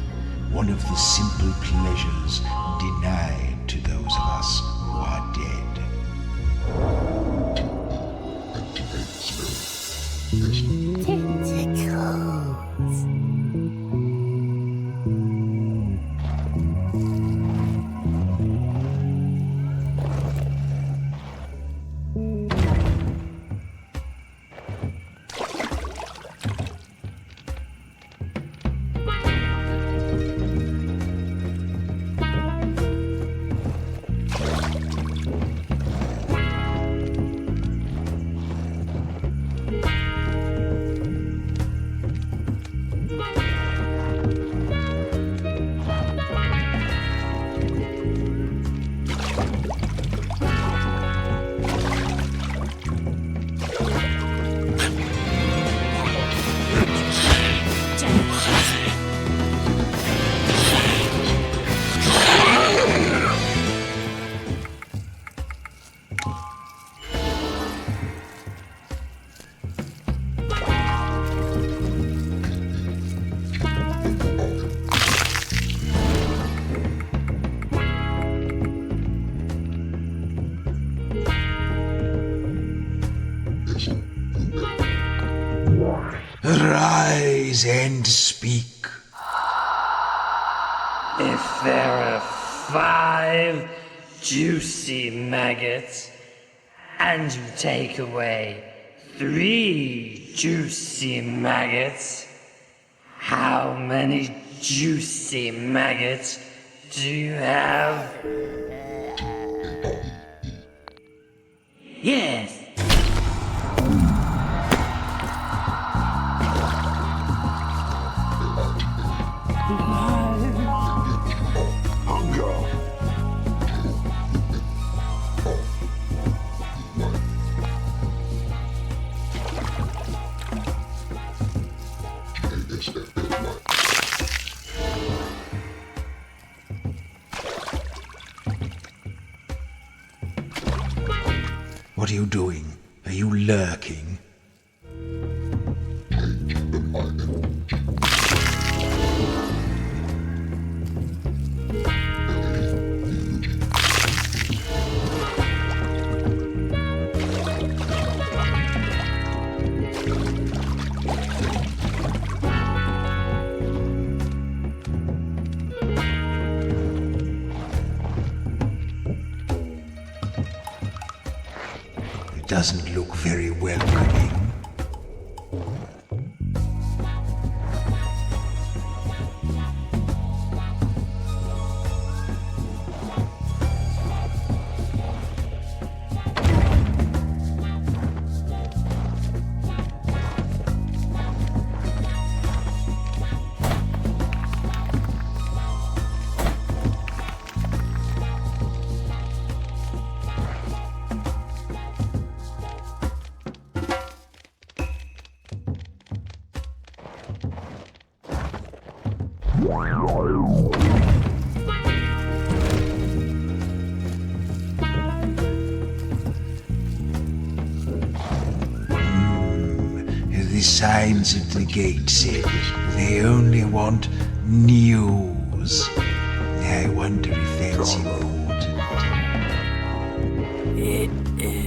One of the simple pleasures denied to those of us who are dead. Tentacles. Rise and speak. If there are 5 juicy maggots, and you take away 3 juicy maggots, how many juicy maggots do you have? Yes. What are you doing? Are you lurking? Doesn't look very welcoming. signs at the gate said they only want news. I wonder if that's important. It is.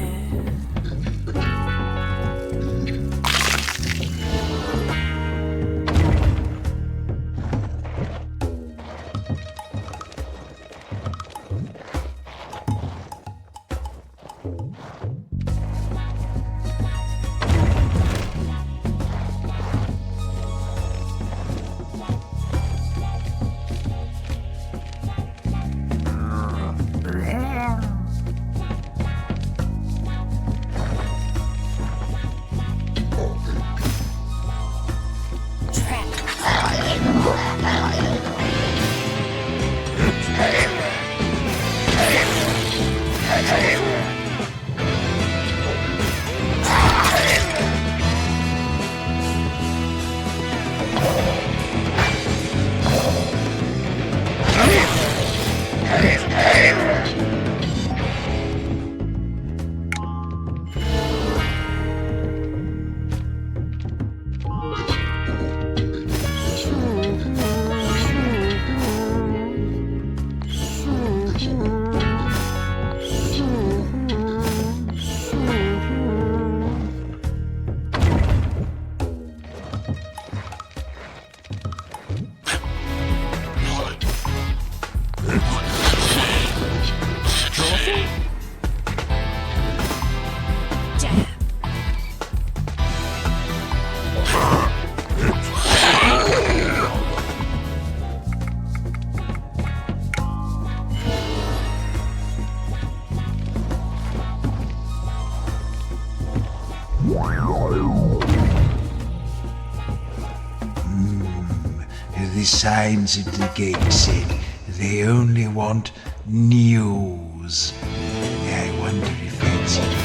The signs at the gate said they only want news. I wonder if that's important.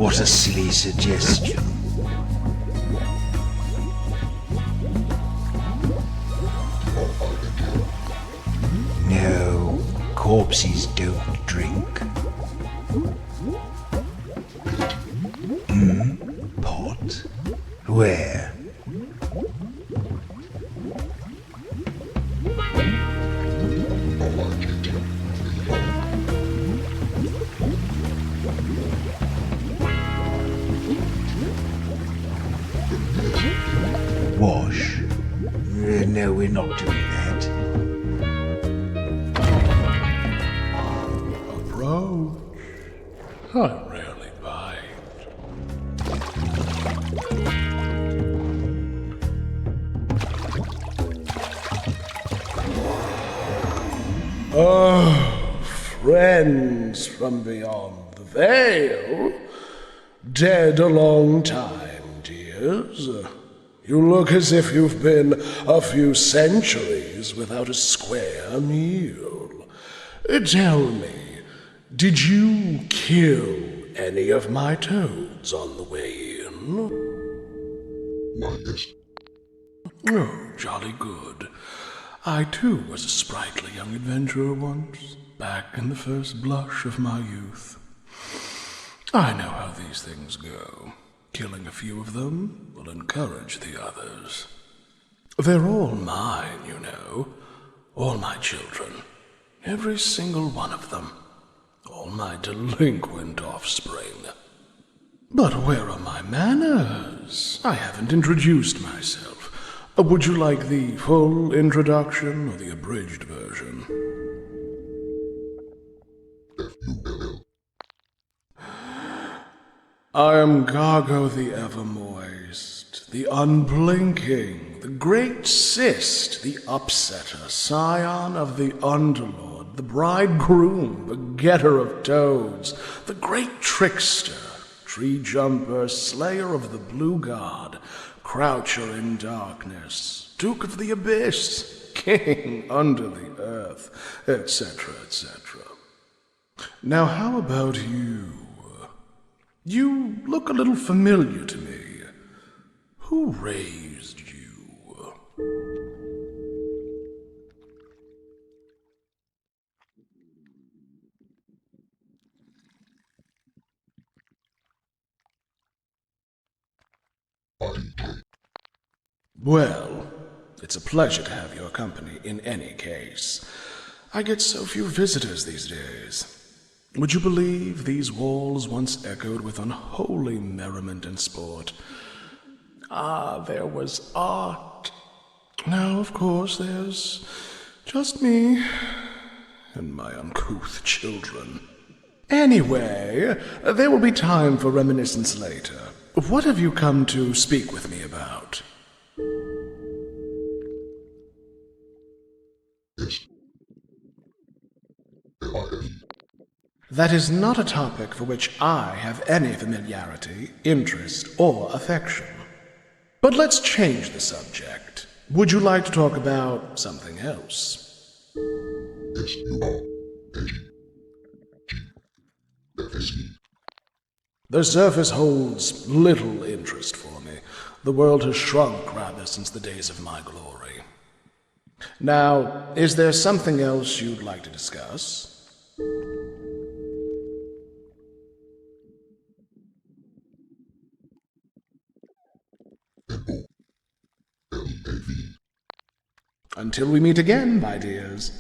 What a silly suggestion. No, corpses don't drink. Pot? Where? Wash? No, we're not doing that. Approach. I'm rarely bite. Oh, friends from beyond the veil. Dead a long time, dears. You look as if you've been a few centuries without a square meal. Tell me, did you kill any of my toads on the way in? Why, yes. Oh, jolly good. I too was a sprightly young adventurer once, back in the first blush of my youth. I know how these things go. Killing a few of them will encourage the others. They're all mine, you know. All my children. Every single one of them. All my delinquent offspring. But where are my manners? I haven't introduced myself. Would you like the full introduction or the abridged version? I am Gargo the Evermoist, the Unblinking, the Great Cyst, the Upsetter, scion of the Underlord, the Bridegroom, the Getter of Toads, the Great Trickster, Tree Jumper, Slayer of the Blue God, Croucher in Darkness, Duke of the Abyss, King under the Earth, etc., etc. Now how about you? You look a little familiar to me. Who raised you? Well, it's a pleasure to have your company in any case. I get so few visitors these days. Would you believe these walls once echoed with unholy merriment and sport? Ah, there was art. Now, of course, there's just me and my uncouth children. Anyway, there will be time for reminiscence later. What have you come to speak with me about? That is not a topic for which I have any familiarity, interest, or affection. But let's change the subject. Would you like to talk about something else? Yes, you are. The surface holds little interest for me. The world has shrunk rather since the days of my glory. Now, is there something else you'd like to discuss? Until we meet again, my dears.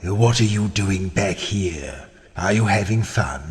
What are you doing back here? Are you having fun?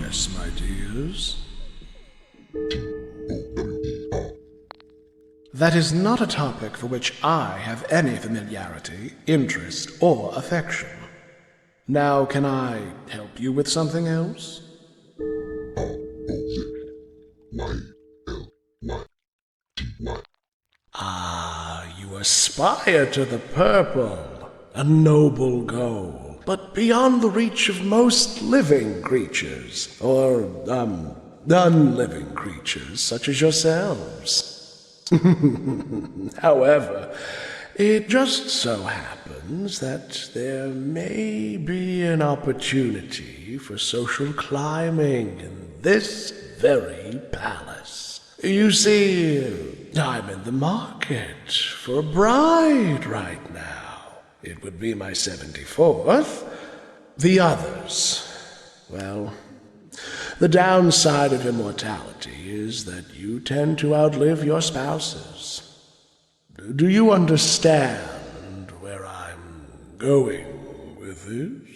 Yes, my dears. That is not a topic for which I have any familiarity, interest, or affection. Now, can I help you with something else? Ah, you aspire to the purple, a noble goal, but beyond the reach of most living creatures, or, unliving creatures such as yourselves. However, it just so happens that there may be an opportunity for social climbing in this very palace. You see, I'm in the market for a bride right now. It would be my 74th. The others, well, the downside of immortality is that you tend to outlive your spouses. Do you understand where I'm going with this?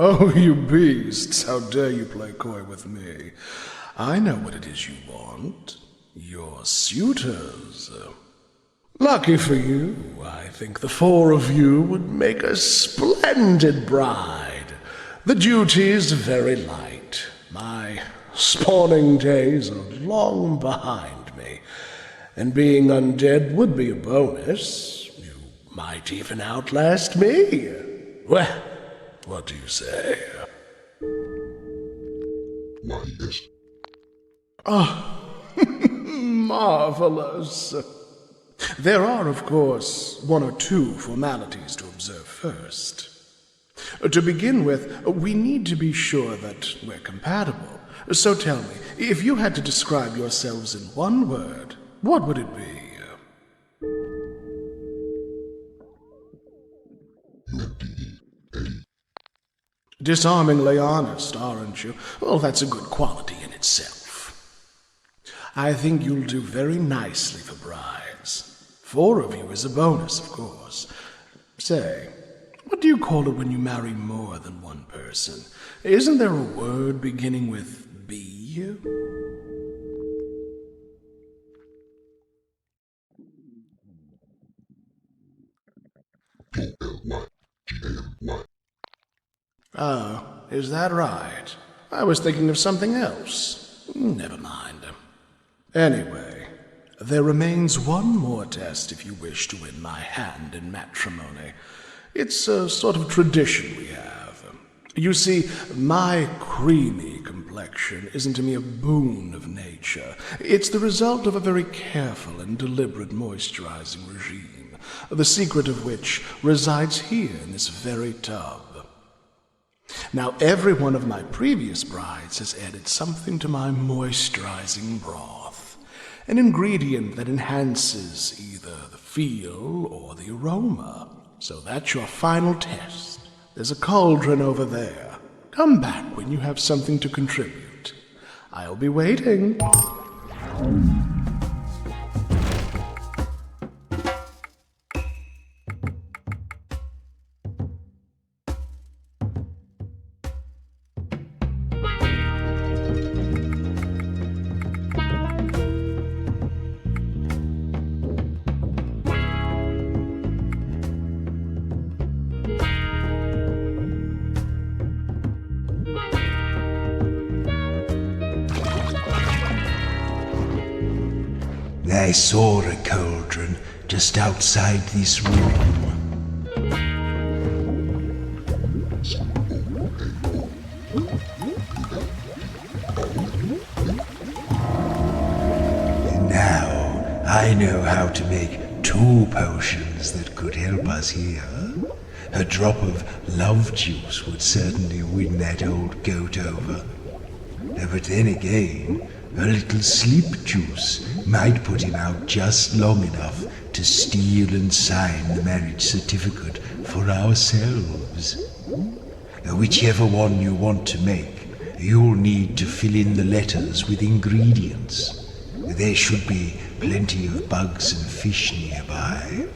Oh, you beasts, how dare you play coy with me? I know what it is you want. Your suitors. Lucky for you, I think the four of you would make a splendid bride. The duties very light. My spawning days are long behind me, and being undead would be a bonus. You might even outlast me. Well, what do you say? Oh, marvelous. There are, of course, one or two formalities to observe first. To begin with, we need to be sure that we're compatible. So tell me, if you had to describe yourselves in one word, what would it be? Disarmingly honest, aren't you? Well, that's a good quality in itself. I think you'll do very nicely for brides. 4 of you is a bonus, of course. Say, what do you call it when you marry more than one person? Isn't there a word beginning with B? Oh, is that right? I was thinking of something else. Never mind. Anyway, there remains one more test if you wish to win my hand in matrimony. It's a sort of tradition we have. You see, my creamy complexion isn't a mere boon of nature. It's the result of a very careful and deliberate moisturizing regime, the secret of which resides here in this very tub. Now, every one of my previous brides has added something to my moisturizing broth, an ingredient that enhances either the feel or the aroma. So that's your final test. There's a cauldron over there. Come back when you have something to contribute. I'll be waiting. I saw a cauldron just outside this room. And now I know how to make 2 potions that could help us here. A drop of love juice would certainly win that old goat over. But then again, a little sleep juice might put him out just long enough to steal and sign the marriage certificate for ourselves. Whichever one you want to make, you'll need to fill in the letters with ingredients. There should be plenty of bugs and fish nearby.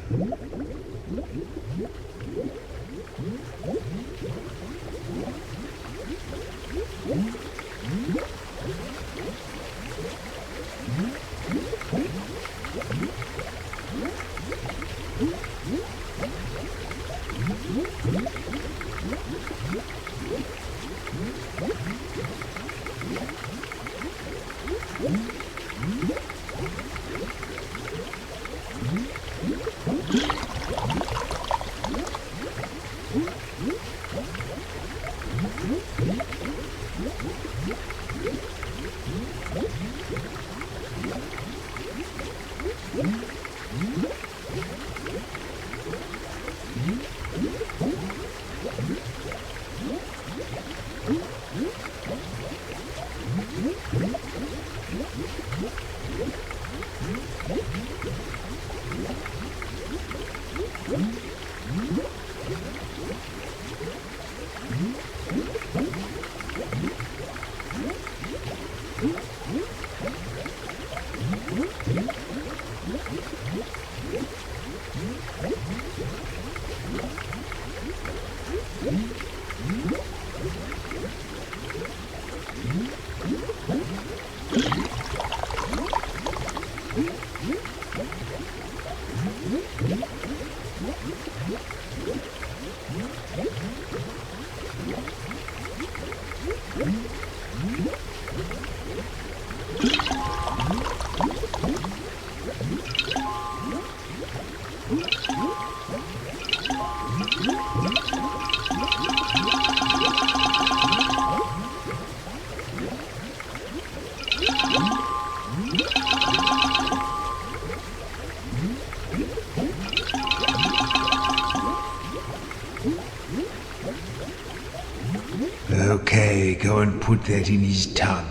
Okay, go and put that in his tub.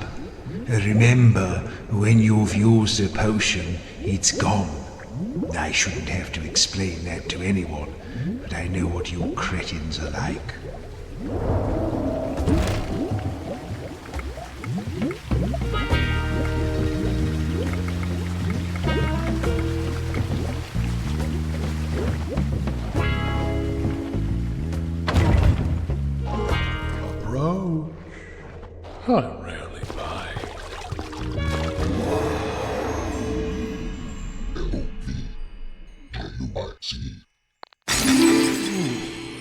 Remember, when you've used the potion, it's gone. I shouldn't have to explain that to anyone, but I know what you cretins are like. Approach. I rarely bite.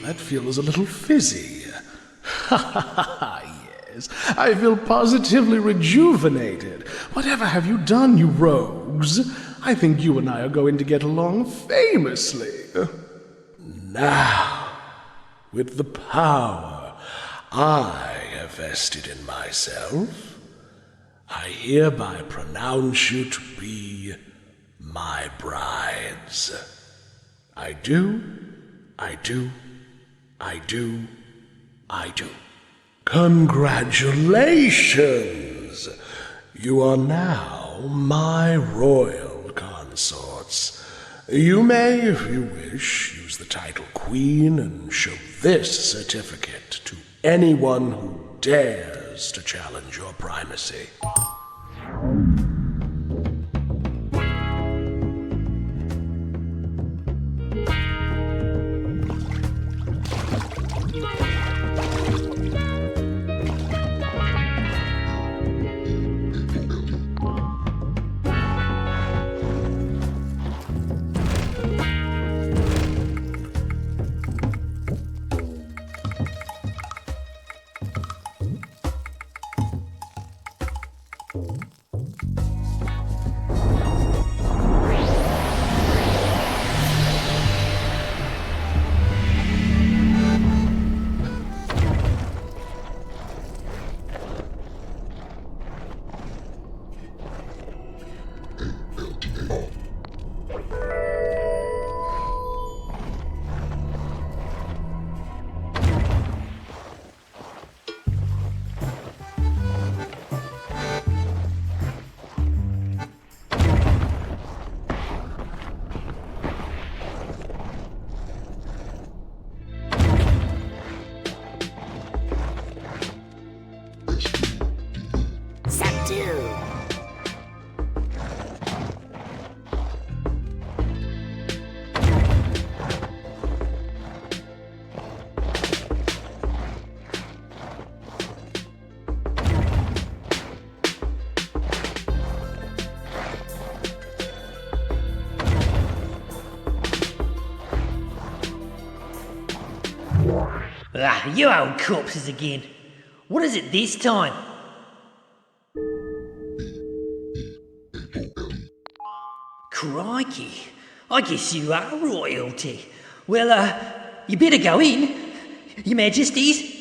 That feels a little fizzy. Ha ha ha, yes. I feel positively rejuvenated. Whatever have you done, you rogues? I think you and I are going to get along famously. Now, with the power I have vested in myself, I hereby pronounce you to be my brides. I do. Congratulations! You are now my royal consorts. You may, if you wish, use the title Queen and show this certificate to anyone who dares to challenge your primacy. Ah, you old corpses again. What is it this time? Crikey, I guess you are royalty. Well, you better go in, Your Majesties.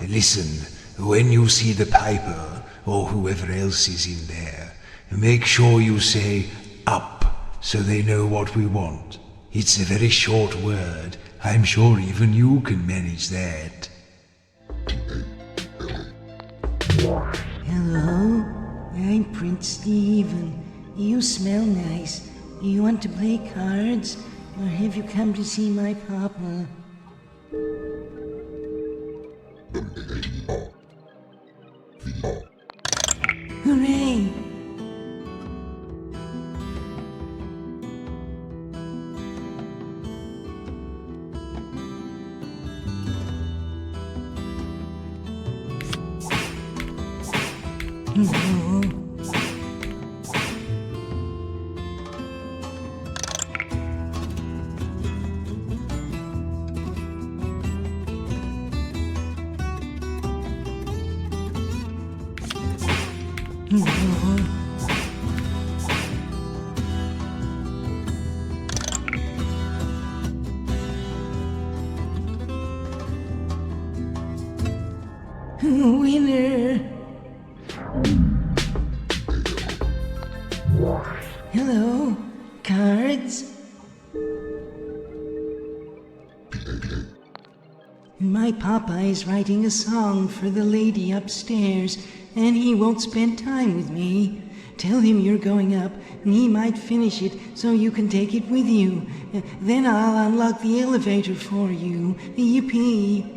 Listen, when you see the Piper, or whoever else is in there, make sure you say, up, so they know what we want. It's a very short word. I'm sure even you can manage that. Hello, I'm Prince Stephen. You smell nice. You want to play cards, or have you come to see my papa? Hooray! Hello. Winner! Hello, cards? My papa is writing a song for the lady upstairs, and he won't spend time with me. Tell him you're going up, and he might finish it so you can take it with you. Then I'll unlock the elevator for you. Yippee!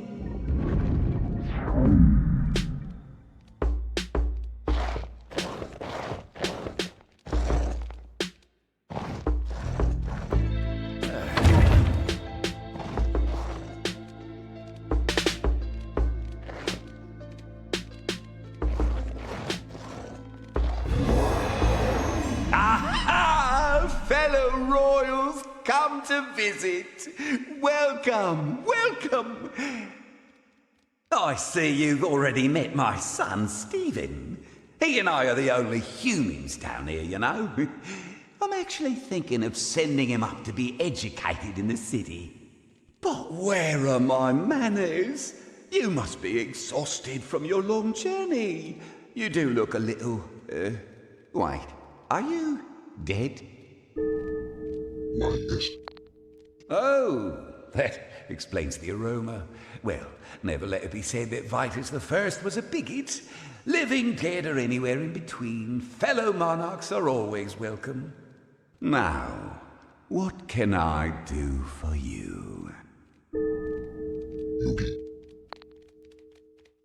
Fellow royals, come to visit. Welcome, welcome. I see you've already met my son, Stephen. He and I are the only humans down here, you know. I'm actually thinking of sending him up to be educated in the city. But where are my manners? You must be exhausted from your long journey. You do look a little... wait, are you dead? Oh, that explains the aroma. Well, never let it be said that Vitus the First was a bigot. Living, dead, or anywhere in between, fellow monarchs are always welcome. Now, what can I do for you?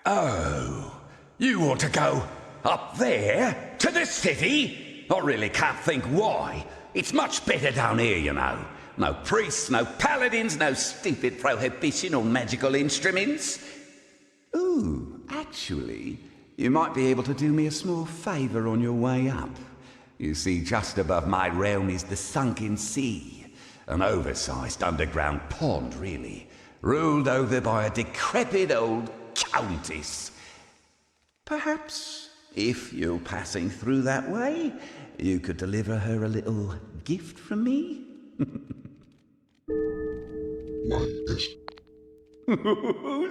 Oh, you want to go up there? To the city? I really can't think why. It's much better down here, you know. No priests, no paladins, no stupid prohibition on magical instruments. Ooh, actually, you might be able to do me a small favour on your way up. You see, just above my realm is the sunken sea. An oversized underground pond, really. Ruled over by a decrepit old countess. Perhaps, if you're passing through that way, you could deliver her a little gift from me?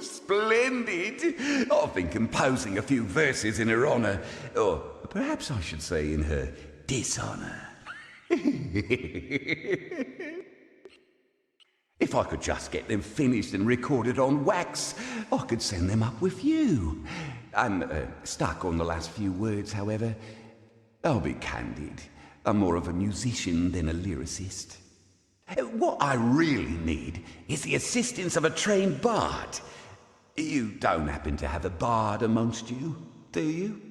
Splendid! I've been composing a few verses in her honour, or perhaps I should say in her dishonour. If I could just get them finished and recorded on wax, I could send them up with you. I'm stuck on the last few words, however. I'll be candid. I'm more of a musician than a lyricist. What I really need is the assistance of a trained bard. You don't happen to have a bard amongst you, do you?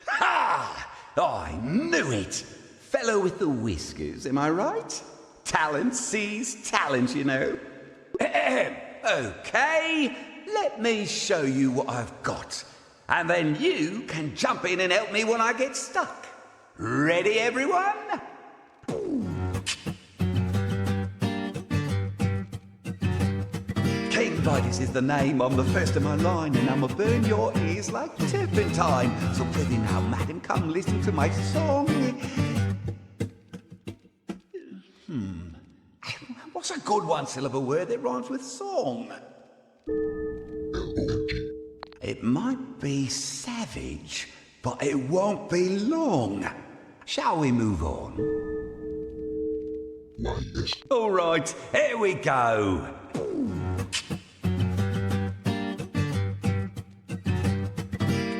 Ha! I knew it! Fellow with the whiskers, am I right? Talent sees talent, you know. Okay, let me show you what I've got. and then you can jump in and help me when I get stuck. Ready, everyone? King Vitus is the name, I'm the first of my line, and I'ma burn your ears like turpentine. So ready now, madam, come listen to my song. What's a good one-syllable word that rhymes with song? It might be savage, but it won't be long. Shall we move on? All right, here we go.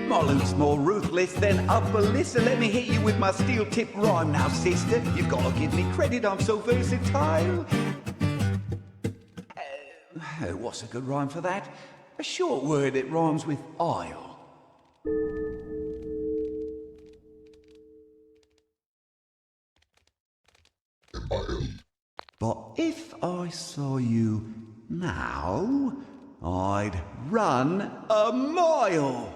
Molly's more ruthless than Upper Lissa. Let me hit you with my steel-tipped rhyme now, sister. You've got to give me credit, I'm so versatile. What's a good rhyme for that? A short word that rhymes with aisle. But if I saw you now, I'd run a mile.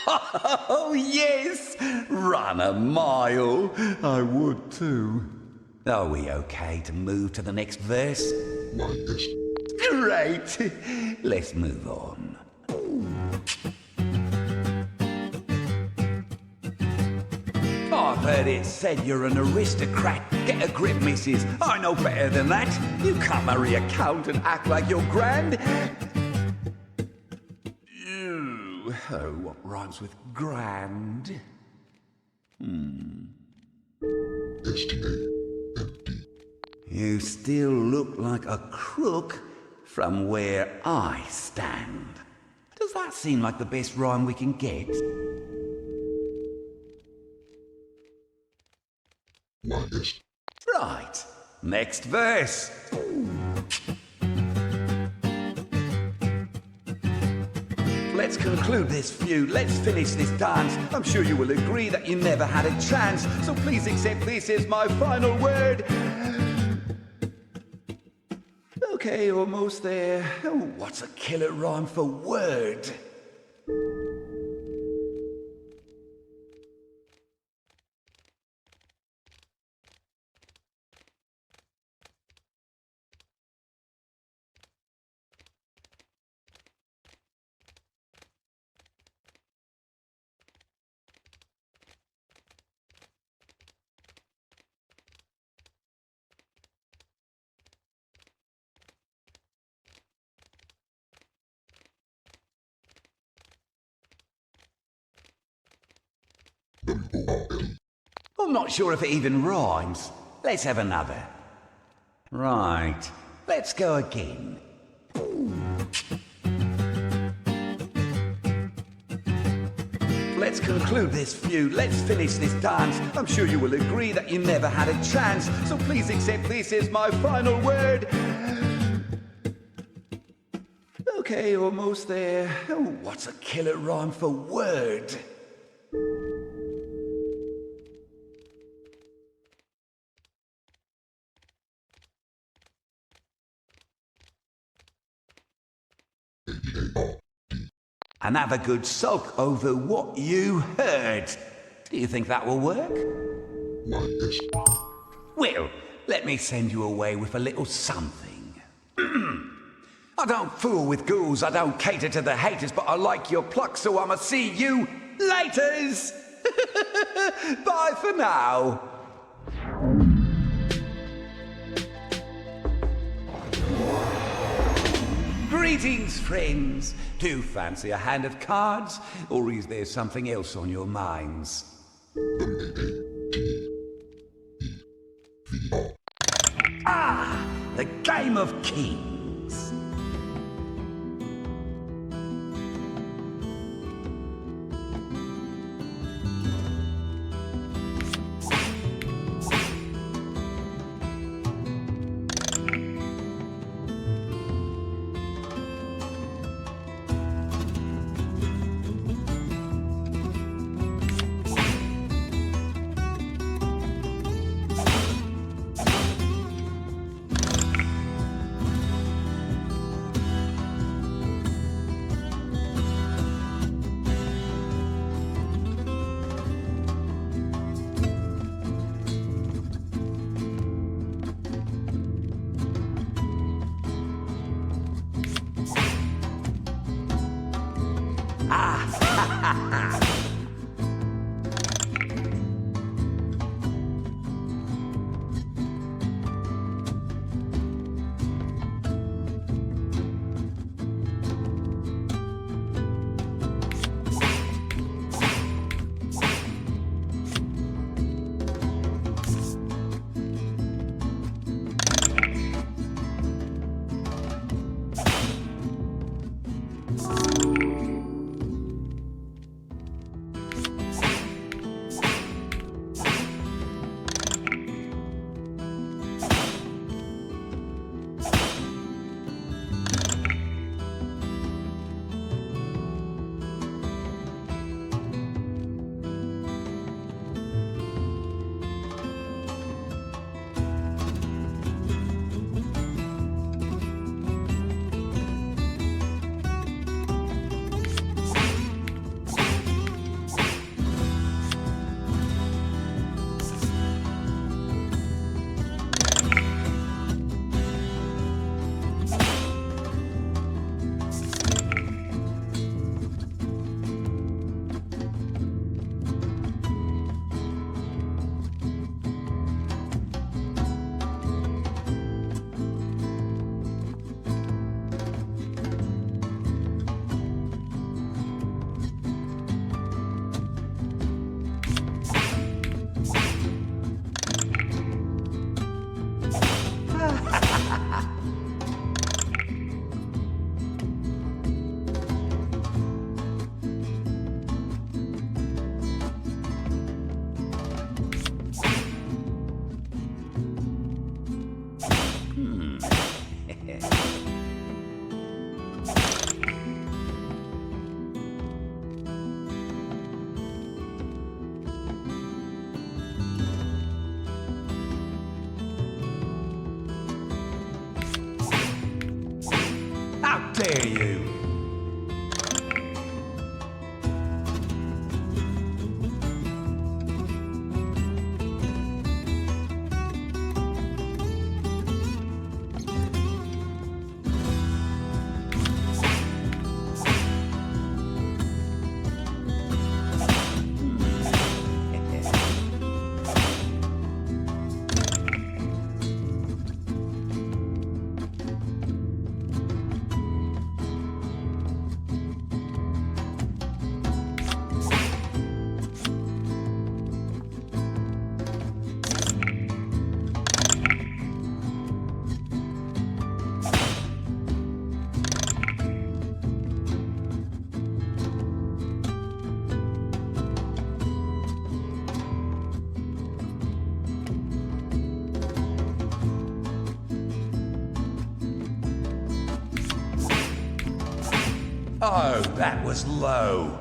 Oh, yes, run a mile. I would too. Are we okay to move to the next verse? Great. Let's move on. I've heard it said you're an aristocrat. Get a grip, missus. I know better than that. You can't marry a count and act like you're grand. Oh, what rhymes with grand? You still look like a crook from where I stand. Does that seem like the best rhyme we can get? Right, next verse. Let's conclude this feud, let's finish this dance. I'm sure you will agree that you never had a chance, so please accept this as my final word. Okay, almost there. Oh, what's a killer rhyme for word? I'm not sure if it even rhymes. Let's have another. Right, let's go again. Let's conclude this feud, let's finish this dance. I'm sure you will agree that you never had a chance, so please accept this as my final word. Okay, almost there. Oh, what's a killer rhyme for word? And have a good sulk over what you heard. Do you think that will work? Well, let me send you away with a little something. I don't fool with ghouls, I don't cater to the haters, but I like your pluck, so I'ma see you laters! Bye for now. Greetings, friends. Do you fancy a hand of cards, or is there something else on your minds? Ah, the Game of Kings. dare you? Oh, that was low.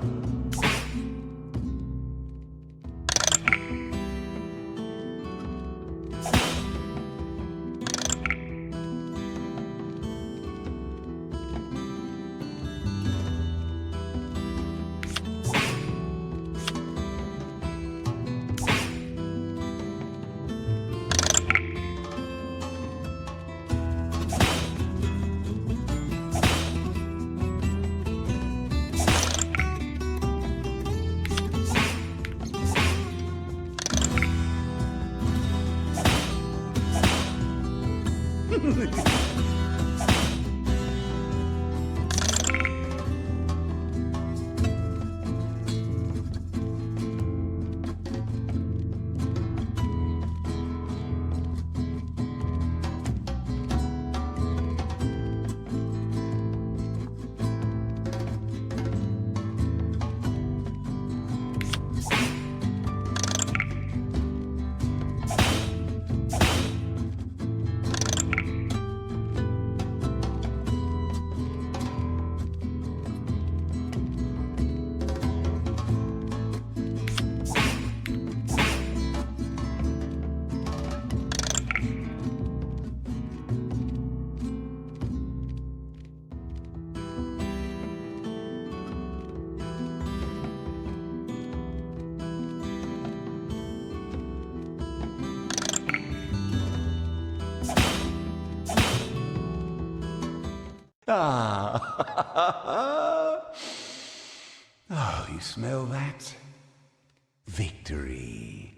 Ah. Oh, you smell that? Victory.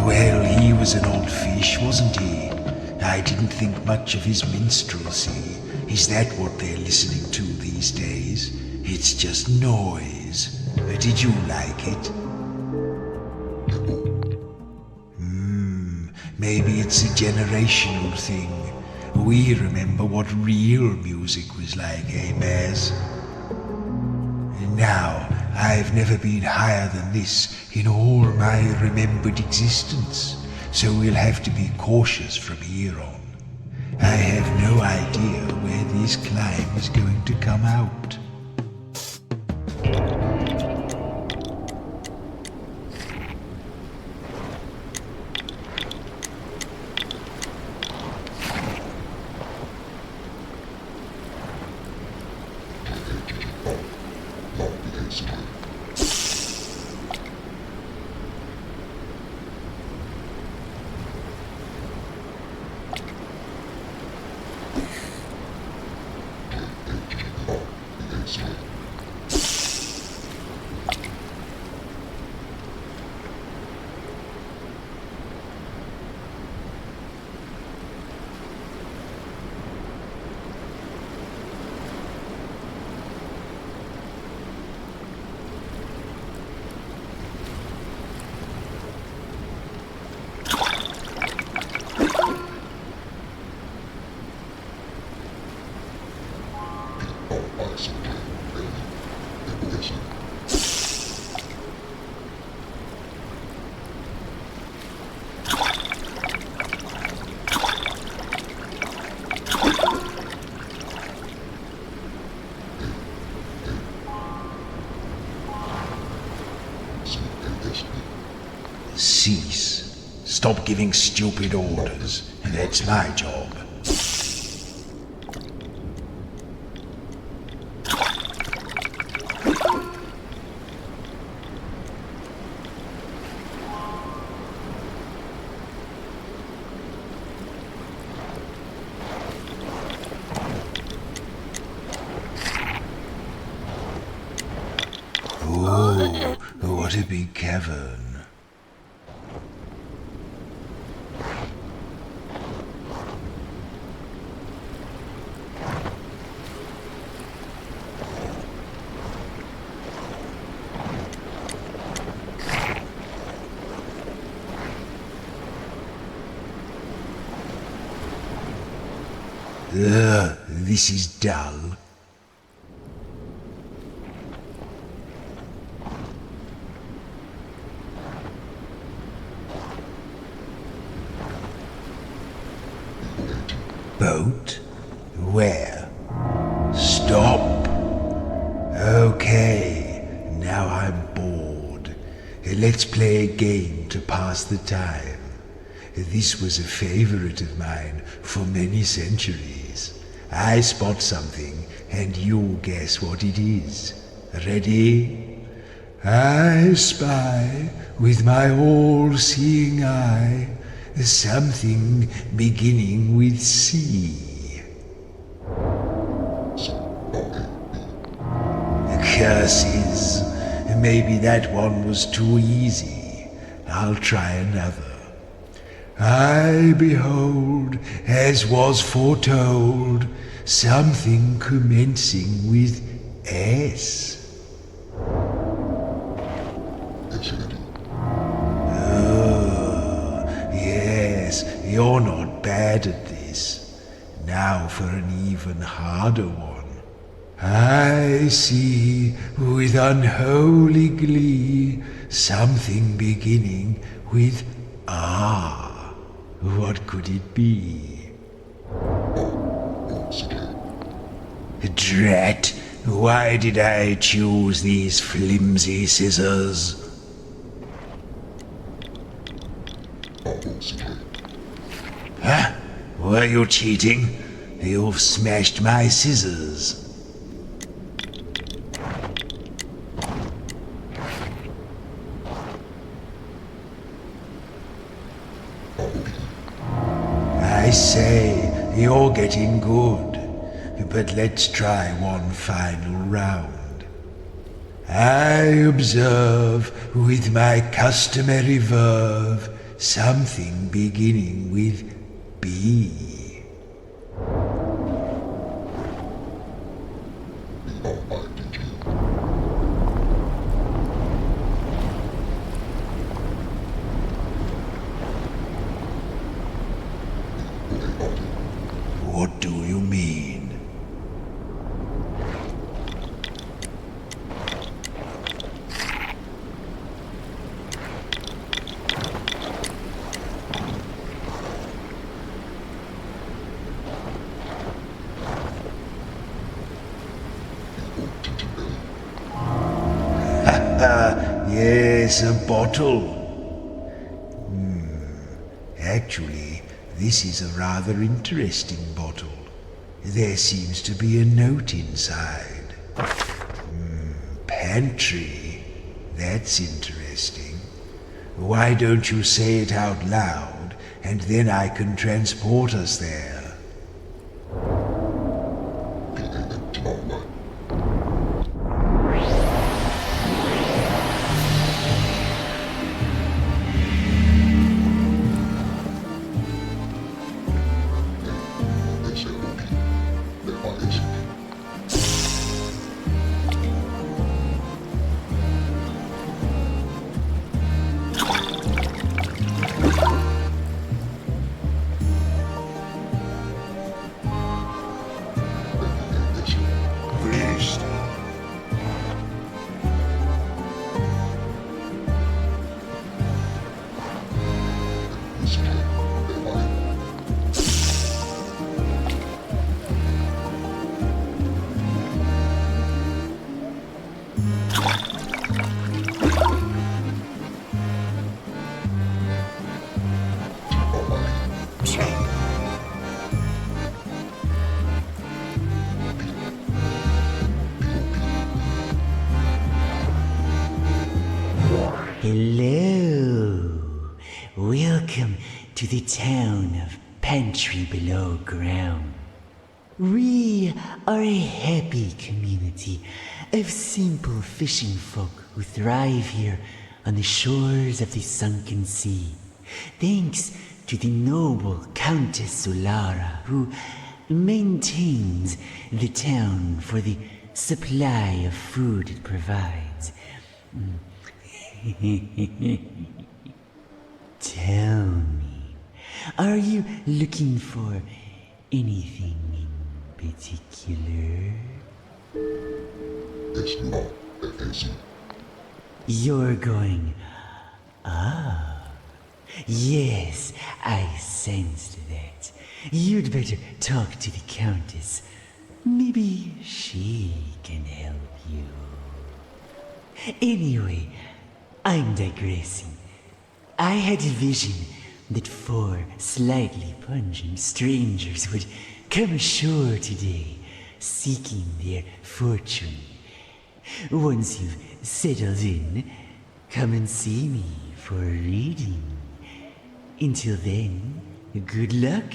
Well, he was an odd fish, wasn't he? I didn't think much of his minstrelsy. Is that what they're listening to these days? It's just noise. Did you like it? Maybe it's a generational thing. We remember what real music was like, eh, Baz? Now, I've never been higher than this in all my remembered existence, so we'll have to be cautious from here on. I have no idea where this climb is going to come out. Cease. Stop giving stupid orders. That's my job. Oh, what a big cavern. This is dull. Boat? Where? Stop. Okay, now I'm bored. Let's play a game to pass the time. This was a favorite of mine for many centuries. I spot something and you guess what it is. Ready? I spy with my all-seeing eye something beginning with C. Curses. Maybe that one was too easy. I'll try another. I behold, as was foretold, something commencing with S. Oh, yes, you're not bad at this. Now for an even harder one. I see, with unholy glee, something beginning with R. What could it be? Drat, why did I choose these flimsy scissors? Huh? Were you cheating? You've smashed my scissors. I say, you're getting good. But let's try one final round. I observe, with my customary verve, something beginning with B. What do you mean? Yes, a bottle. Actually, this is a rather interesting bottle. There seems to be a note inside. Pantry. That's interesting. Why don't you say it out loud, and then I can transport us there? Hello. Welcome to the town of Pantry Below Ground. We are a happy community of simple fishing folk who thrive here on the shores of the sunken sea, thanks to the noble Countess Solara, who maintains the town for the supply of food it provides. Tell me, are you looking for anything in particular? It's not easy. You're going, yes, I sensed that. You'd better talk to the Countess. Maybe she can help you. Anyway, I'm digressing. I had a vision that 4 slightly pungent strangers would come ashore today, seeking their fortune. Once you've settled in, come and see me for a reading. Until then, good luck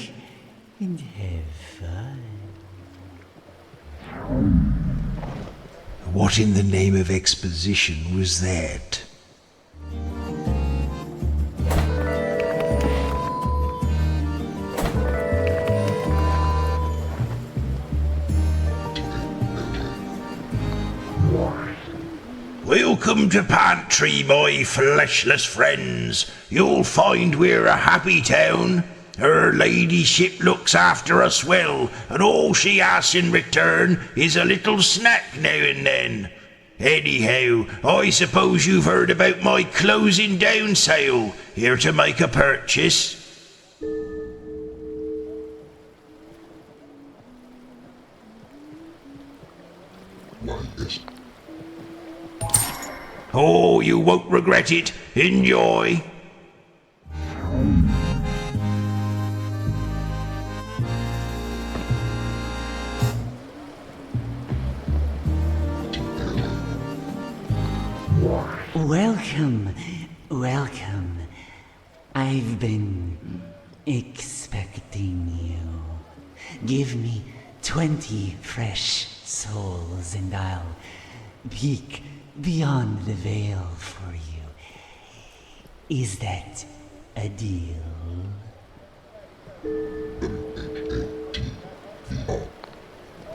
and have fun. What in the name of exposition was that? Welcome to Pantry, my fleshless friends. You'll find we're a happy town. Her ladyship looks after us well, and all she asks in return is a little snack now and then. Anyhow, I suppose you've heard about my closing down sale. Here to make a purchase? Oh, you won't regret it. Enjoy. Welcome, welcome. I've been expecting you. Give me 20 fresh souls and I'll peek beyond the veil for you. Is that a deal?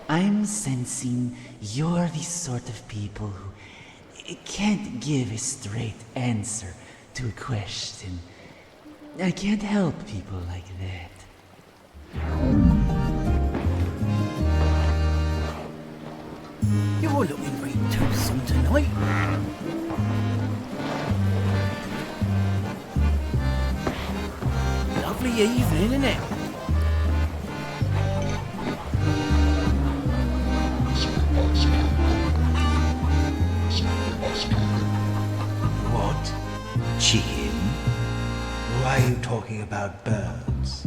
I'm sensing you're the sort of people who can't give a straight answer to a question. I can't help people like that. You're looking very toothsome tonight. Lovely evening, isn't it? What? Chicken? Why are you talking about birds?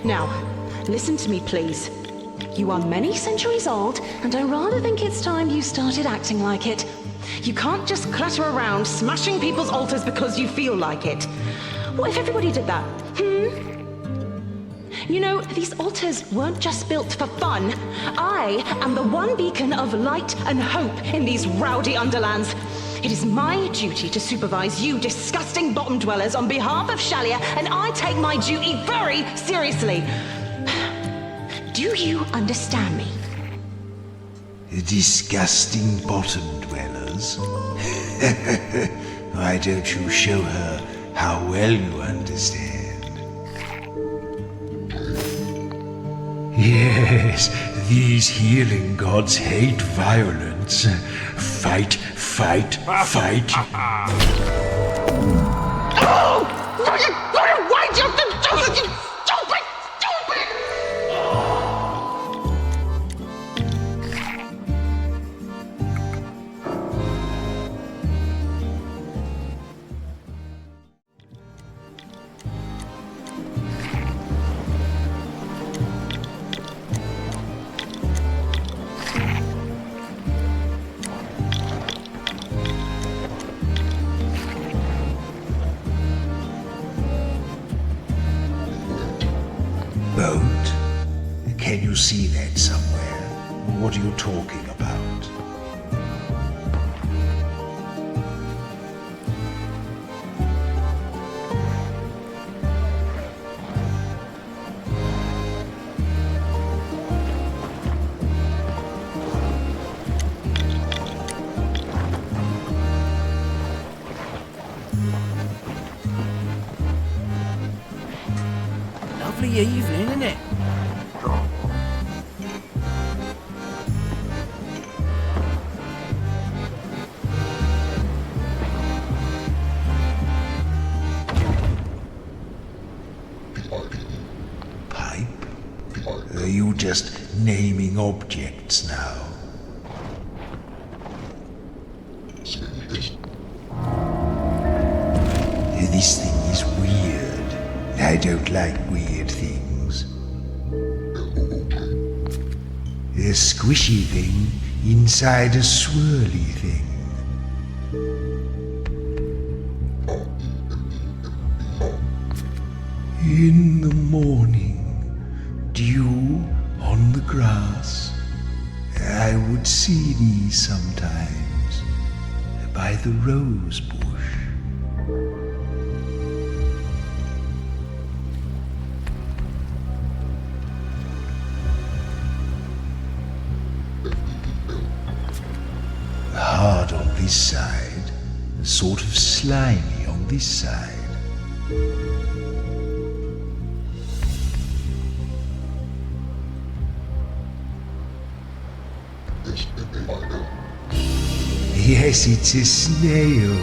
Now, listen to me, please. You are many centuries old, and I rather think it's time you started acting like it. You can't just clutter around smashing people's altars because you feel like it. What if everybody did that? You know, these altars weren't just built for fun. I am the one beacon of light and hope in these rowdy underlands. It is my duty to supervise you disgusting bottom dwellers on behalf of Shalia, and I take my duty very seriously. Do you understand me? Disgusting bottom dwellers? Why don't you show her how well you understand? Yes, these healing gods hate violence. Fight, fight, fight. Oh! Why'd you have to do this, you stupid, stupid! Boat? Can you see that somewhere? What are you talking about? Lovely evening, isn't it? Pipe? Are you just naming objects now? This thing is weird. I don't like weird things. A squishy thing inside a swirly thing. In the morning, dew on the grass. I would see these sometimes by the rose bush. Hard on this side, sort of slimy on this side. Yes, it's a snail.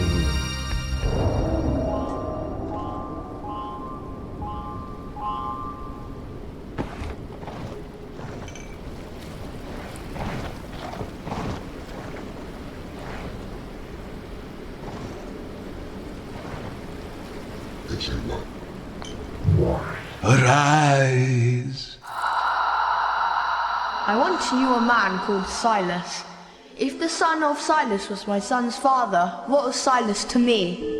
Arise! I once knew a man called Silas. If the son of Silas was my son's father, what was Silas to me?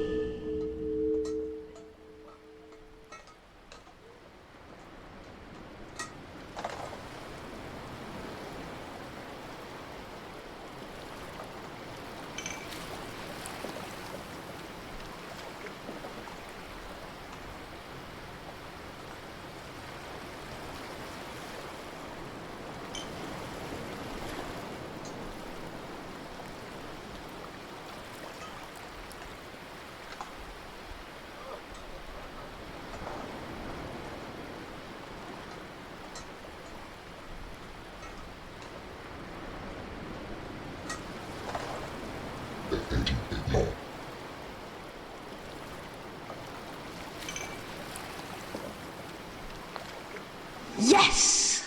Yes!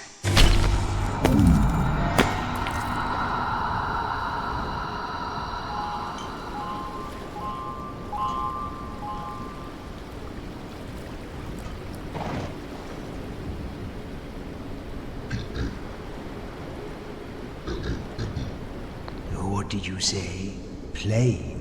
What did you say? Playing?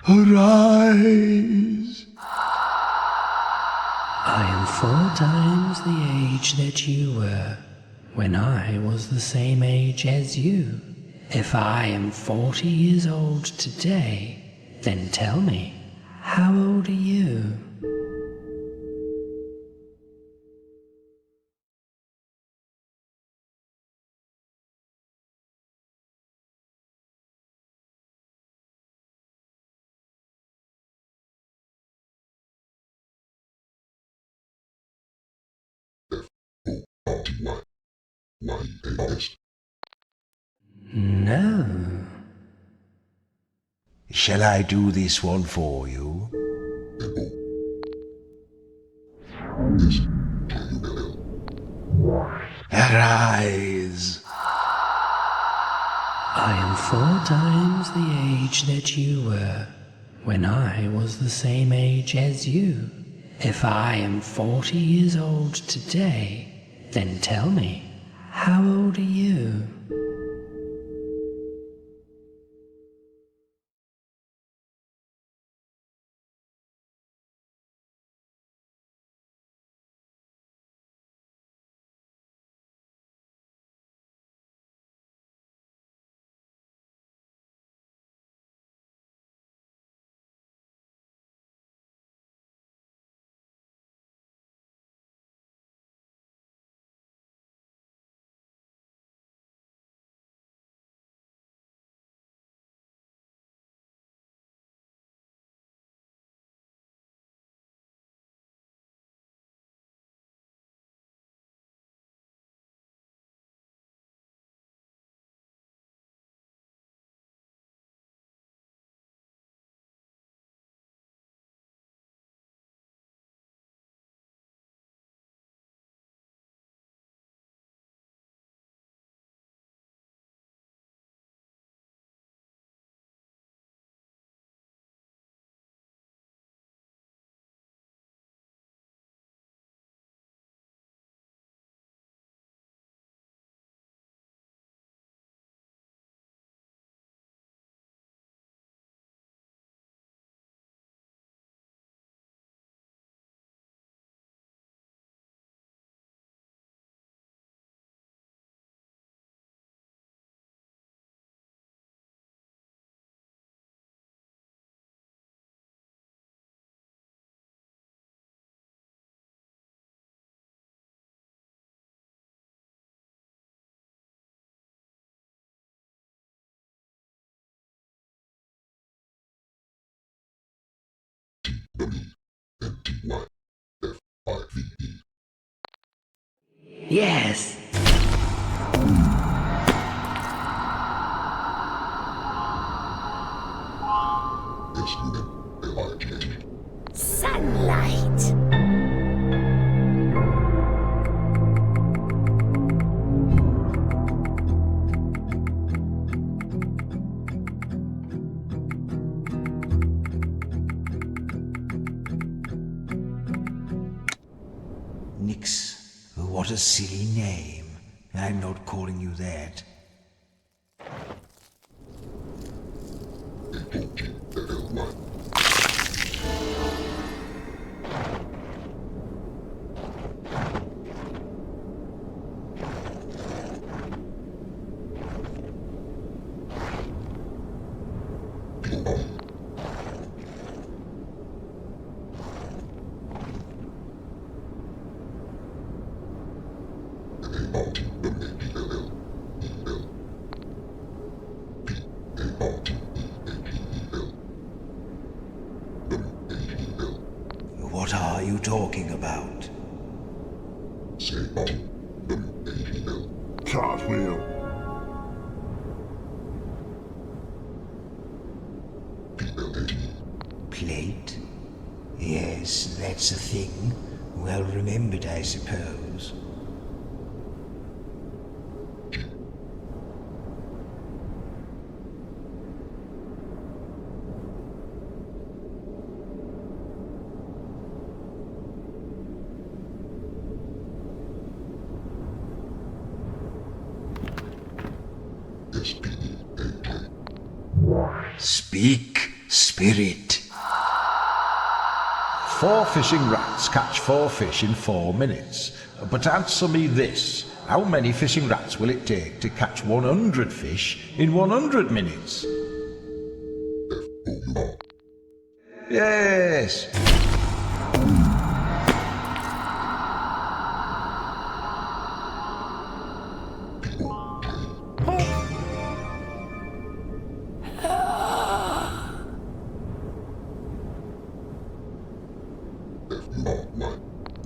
Arise! I am 4 times the age that you were when I was the same age as you. If I am 40 years old today, then tell me, how old are you? No. Shall I do this one for you? Arise! I am 4 times the age that you were when I was the same age as you. If I am 40 years old today, then tell me, how old are you? W-N-T-Y-F-I-V-E. Yes. S-U-N-L-I-G-H. Sunlight. Nix. What a silly name. I'm not calling you that. What are you talking about? Say bottom. W-A-G-L. Cartwheel. P-L-A-T. Plate? Yes, that's a thing. Well remembered, I suppose. Speak, spirit. 4 fishing rats catch 4 fish in 4 minutes. But answer me this. How many fishing rats will it take to catch 100 fish in 100 minutes? Yes.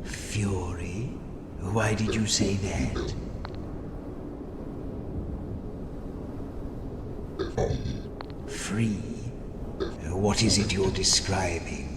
Fury? Why did you say that? Free? What is it you're describing?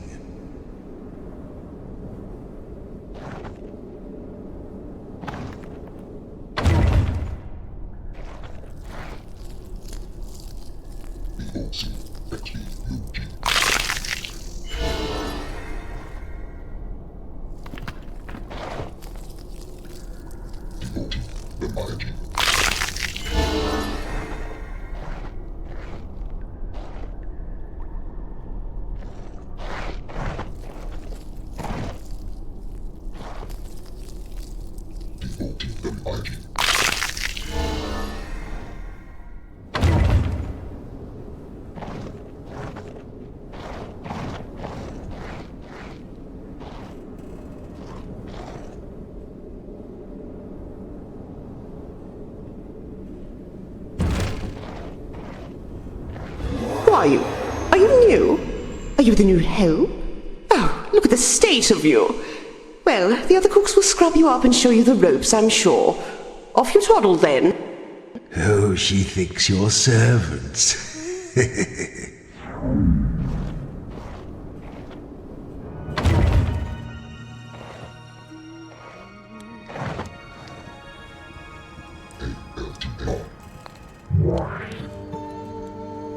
Who are you? Are you new? Are you the new help? Oh, look at the state of you. Well, the other cooks will scrub you up and show you the ropes, I'm sure. Off you toddle, then. Oh, she thinks you're servants.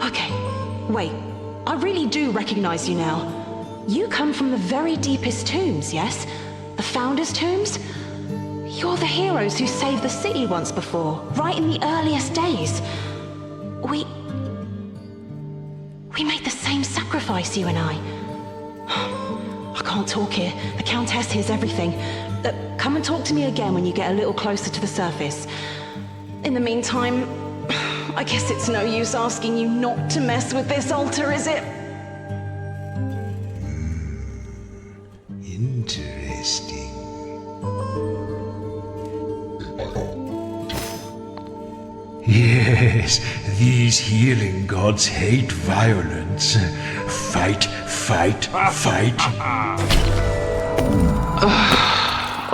Okay, wait. I really do recognize you now. You come from the very deepest tombs, yes? The Founders' Tombs? You're the heroes who saved the city once before, right in the earliest days. We made the same sacrifice, you and I. I can't talk here. The Countess hears everything. Come and talk to me again when you get a little closer to the surface. In the meantime, I guess it's no use asking you not to mess with this altar, is it? Interesting. Yes, these healing gods hate violence. Fight, fight, fight.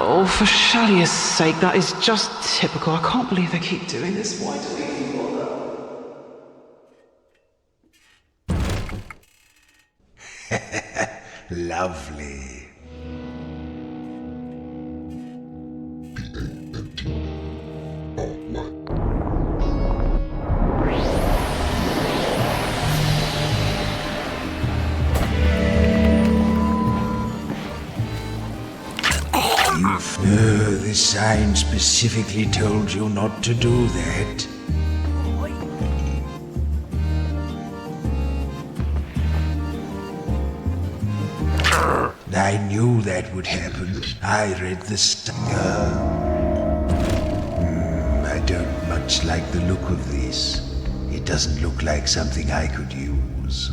Oh, for Shalia's sake, that is just typical. I can't believe they keep doing this. Why do they keep bother? Lovely. The sign specifically told you not to do that. I knew that would happen. I read the I don't much like the look of this. It doesn't look like something I could use.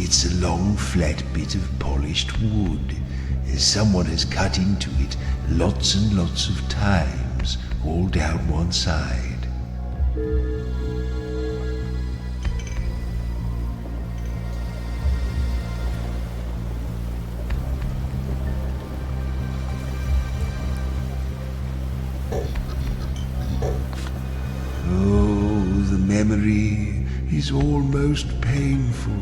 It's a long, flat bit of polished wood. Someone has cut into it lots and lots of times, all down one side. Oh, the memory is almost painful.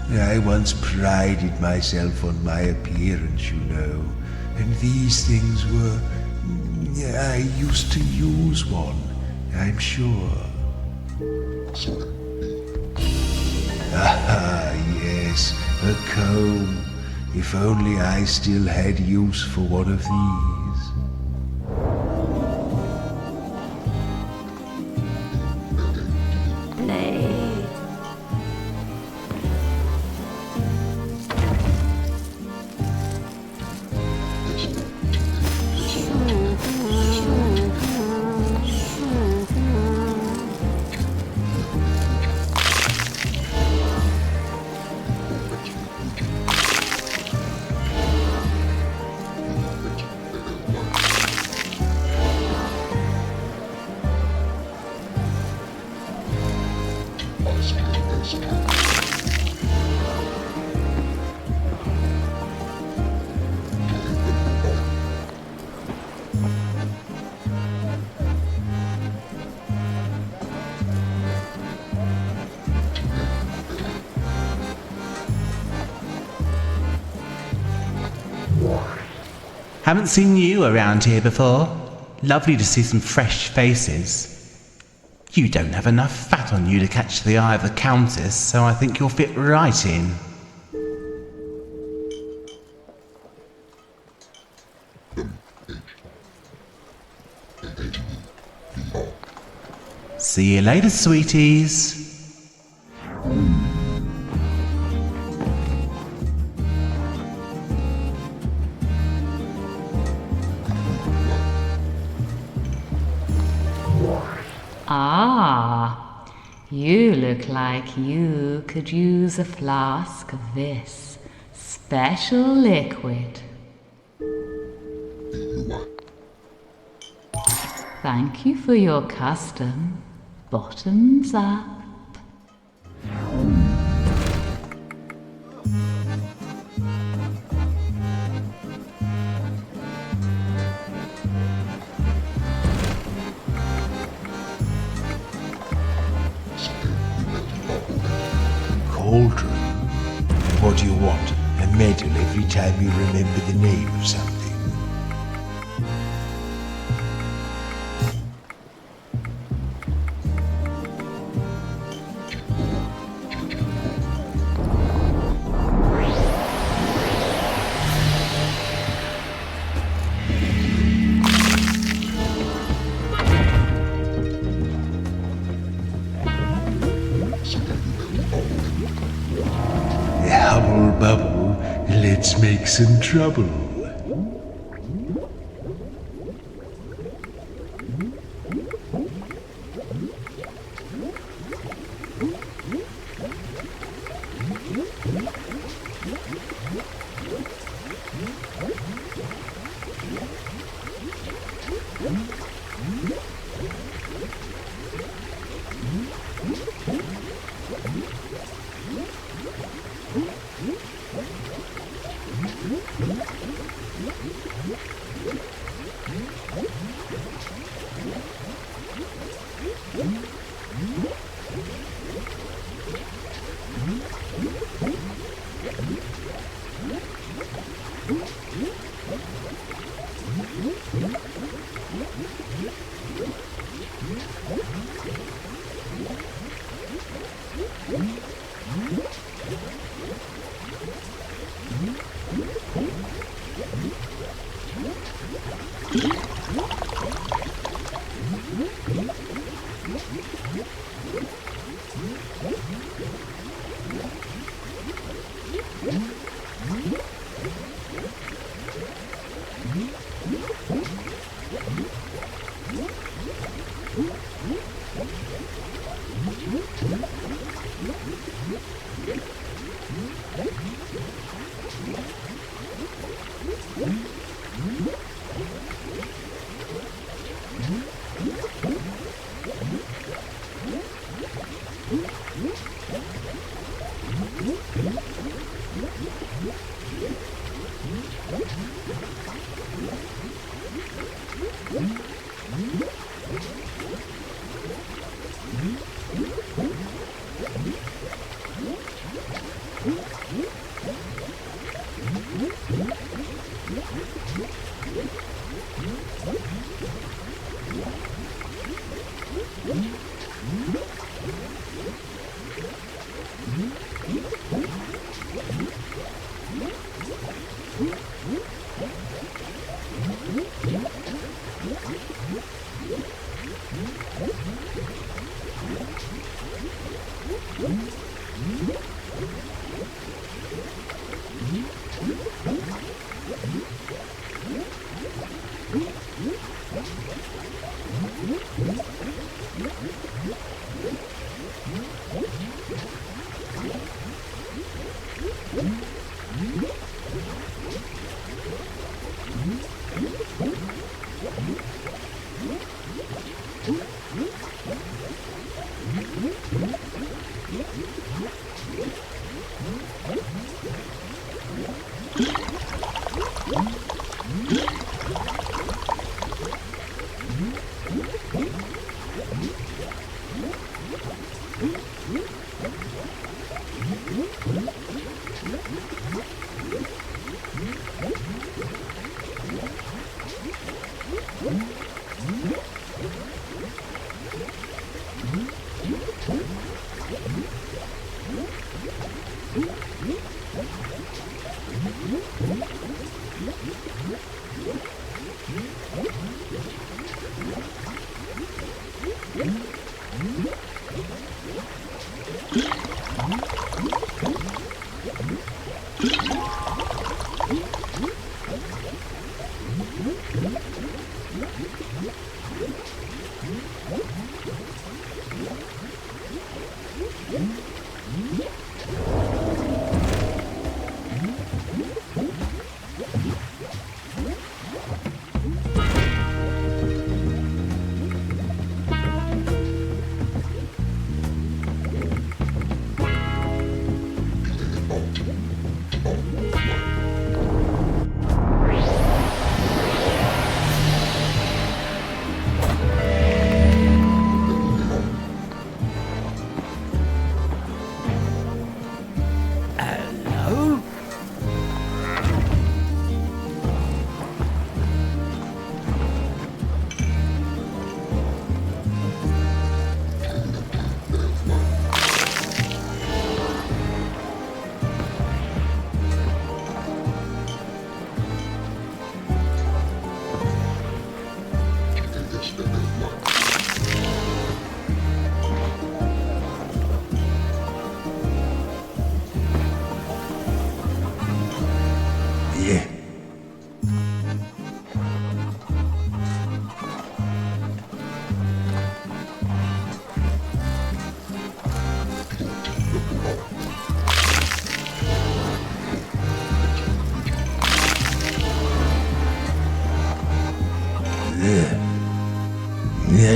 I once prided myself on my appearance, you know, and these things were... I used to use one, I'm sure. Ah, yes, a comb. If only I still had use for one of these. Haven't seen you around here before. Lovely to see some fresh faces. You don't have enough fat on you to catch the eye of the Countess, so I think you'll fit right in. See you later, sweeties. Ah, you look like you could use a flask of this special liquid. Thank you for your custom. Bottoms up. Cauldron? What do you want? A medal every time you remember the name of something? Hubble bubble, let's make some trouble.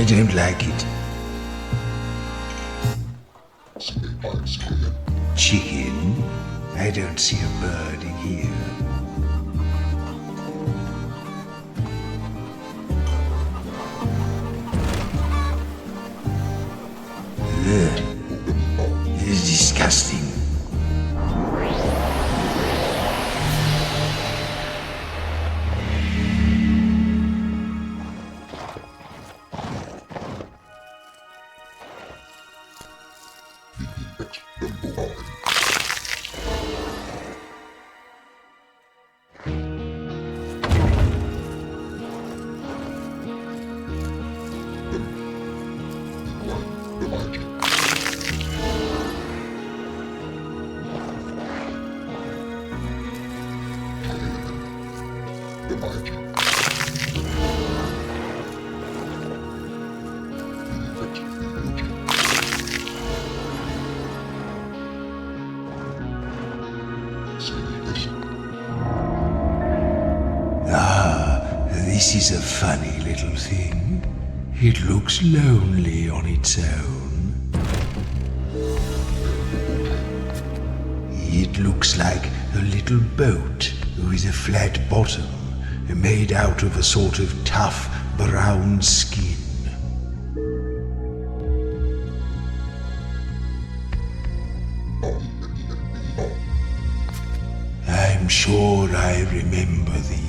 I don't like it. Chicken? I I don't see a bird in here. Ugh. It is disgusting. This is a funny little thing. It looks lonely on its own. It looks like a little boat with a flat bottom, made out of a sort of tough brown skin. I'm sure I remember these.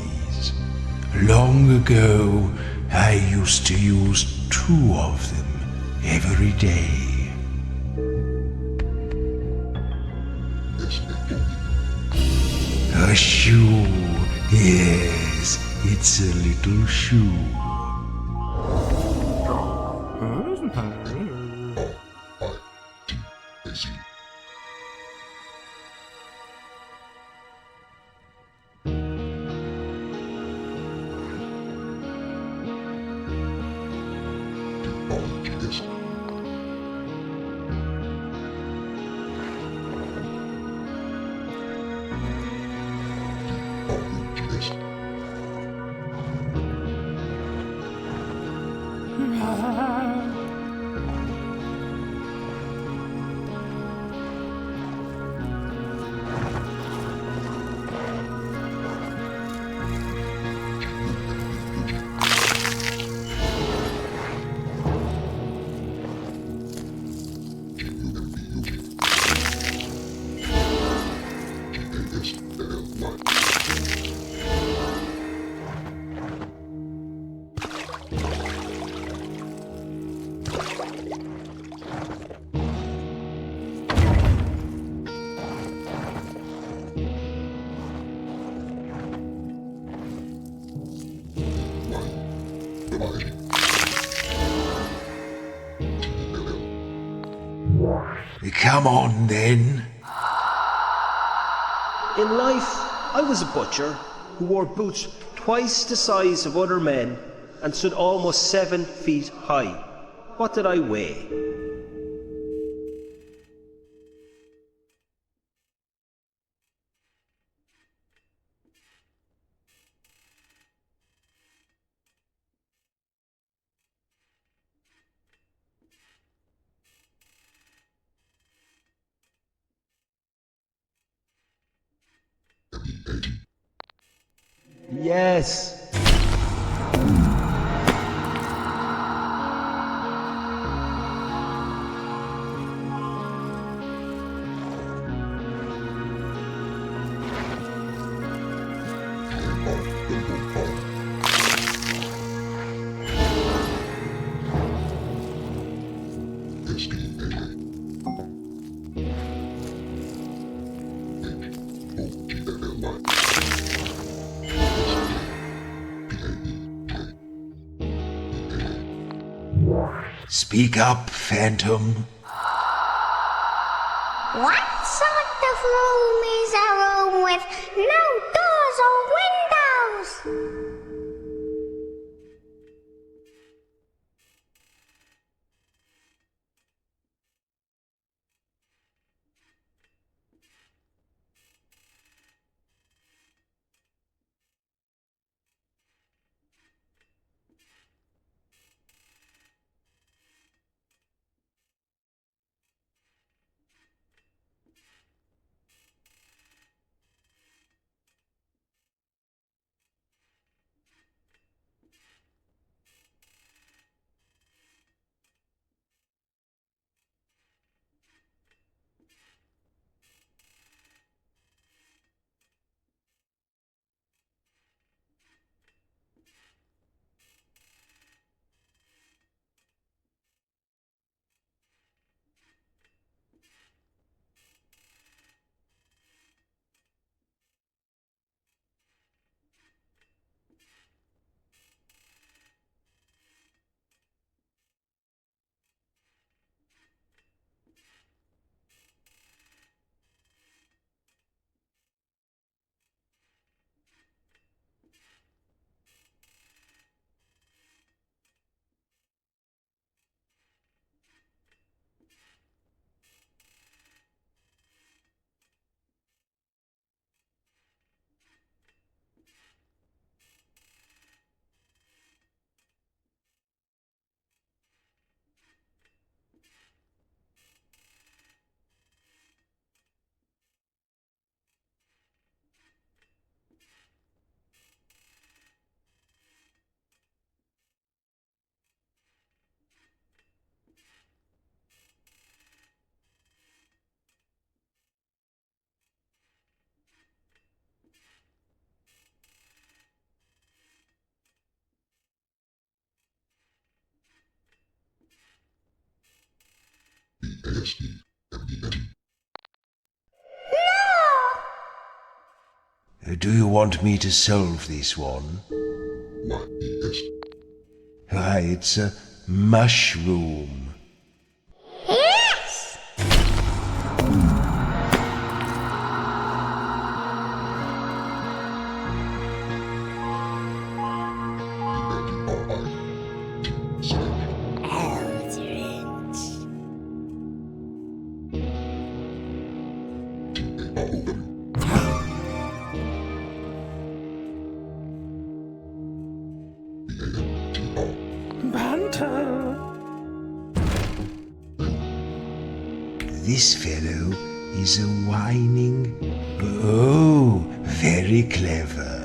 Long ago, I used to use 2 of them every day. A shoe. Yes, it's a little shoe. Come on, then. In life, I was a butcher who wore boots twice the size of other men and stood almost 7 feet high. What did I weigh? Yes. Speak up, Phantom. What sort of room is a room with no doors or windows? Do you want me to solve this one? Why, it's a mushroom. Yes! This fellow is a whining... Oh, very clever.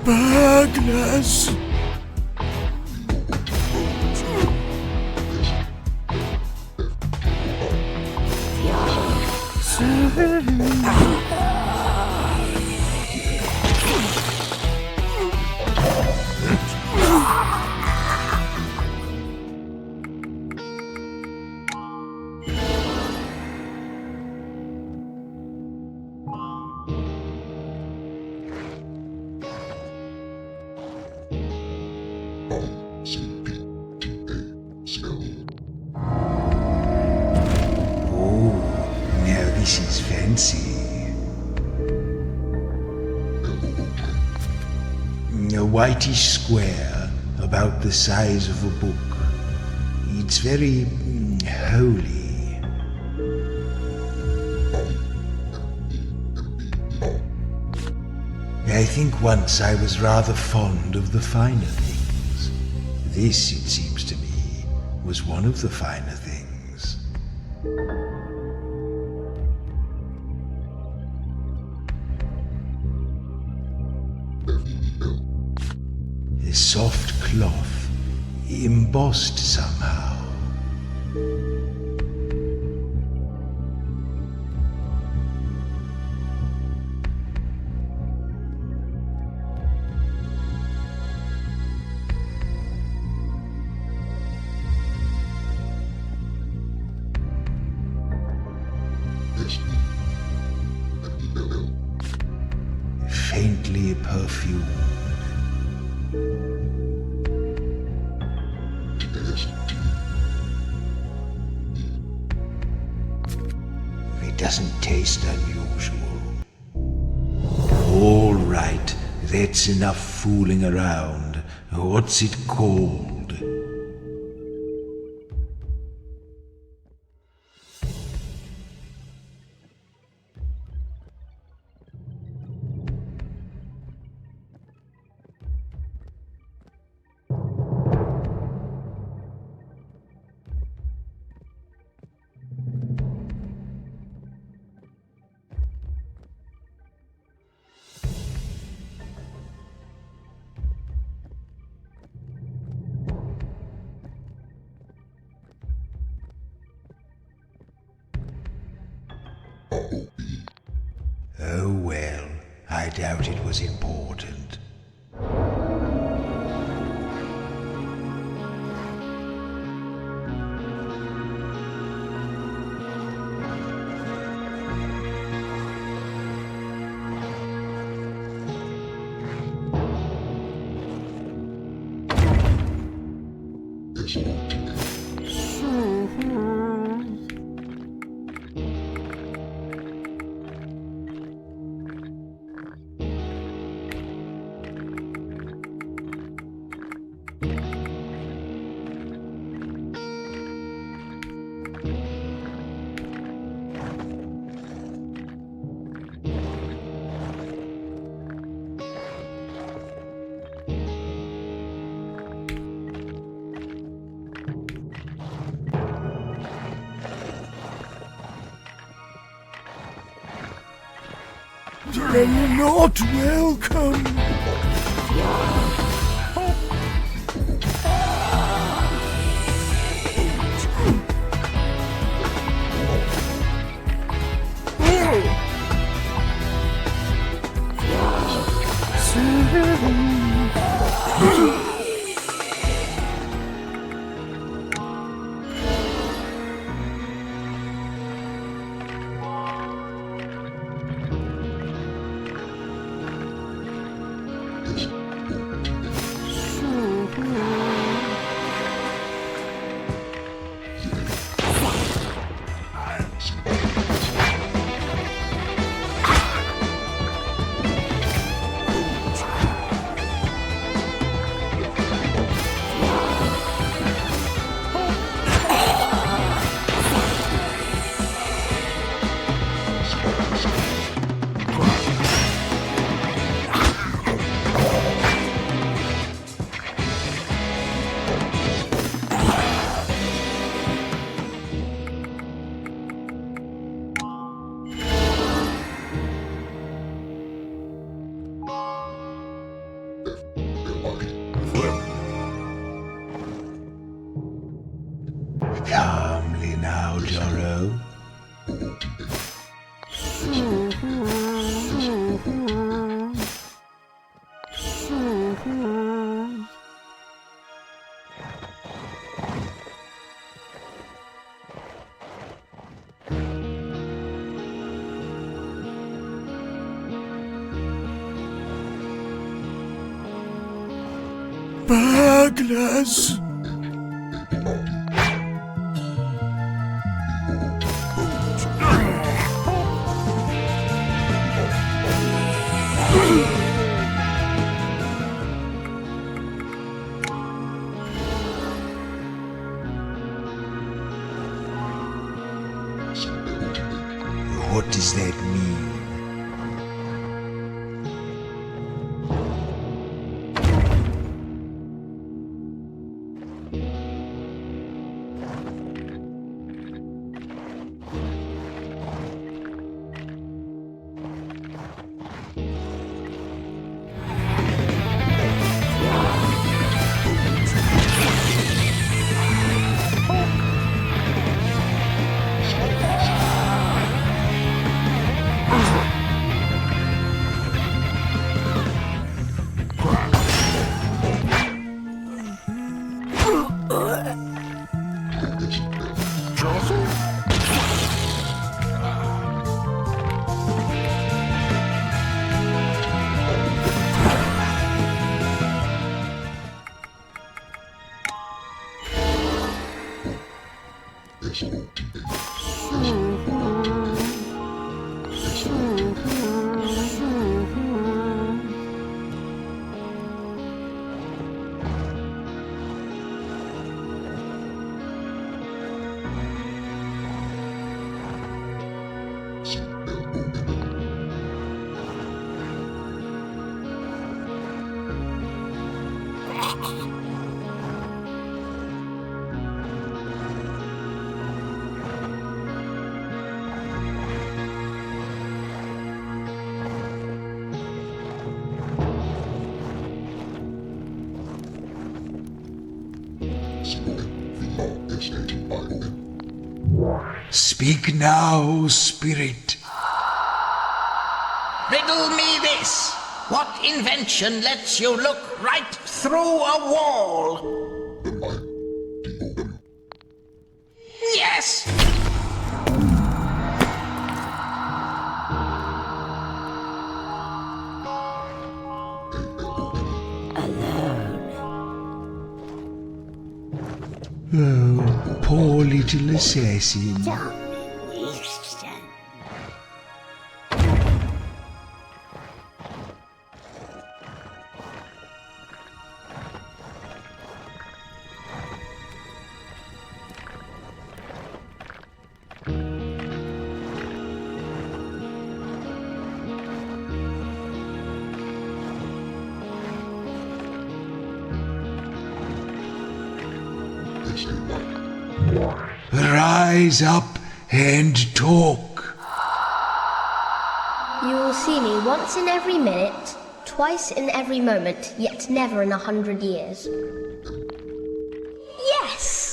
Magnus! This is fancy. A whitish square about the size of a book. It's very holy. I think once I was rather fond of the finer things. This, it seems to me, was one of the finer things. A soft cloth, embossed somehow. Faintly perfumed. It doesn't taste unusual. All right, that's enough fooling around. What's it called? Oh well, I doubt it was important. You're not welcome. Calmly now, Joro. Burglars! What does that mean? Speak now, spirit. Riddle me this. What invention lets you look right through a wall? Yes! Oh, poor little assassin. Rise up and talk. You will see me once in every minute, twice in every moment, yet never in 100 years. Yes!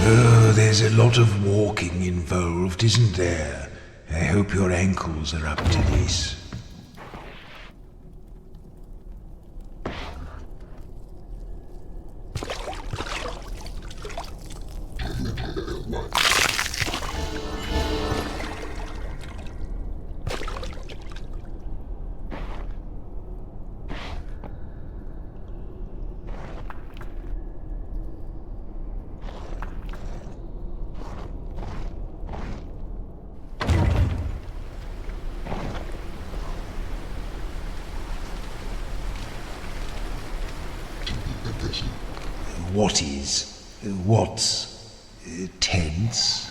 Oh, there's a lot of walking involved, isn't there? I hope your ankles are up to this. What's tense?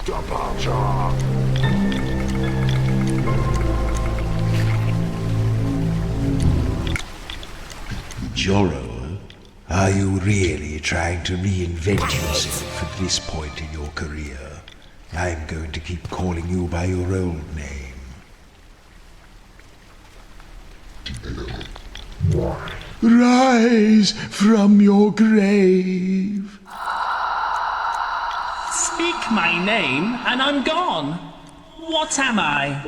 Departure! Joro, are you really trying to reinvent yourself at this point in your career? I'm going to keep calling you by your old name. Rise from your grave. Speak my name and I'm gone. What am I?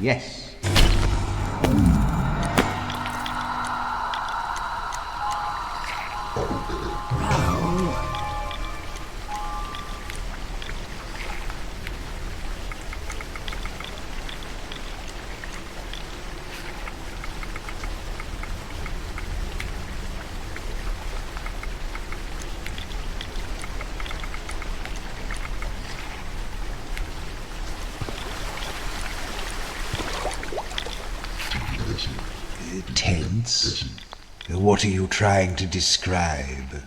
Yes. Tense? What are you trying to describe?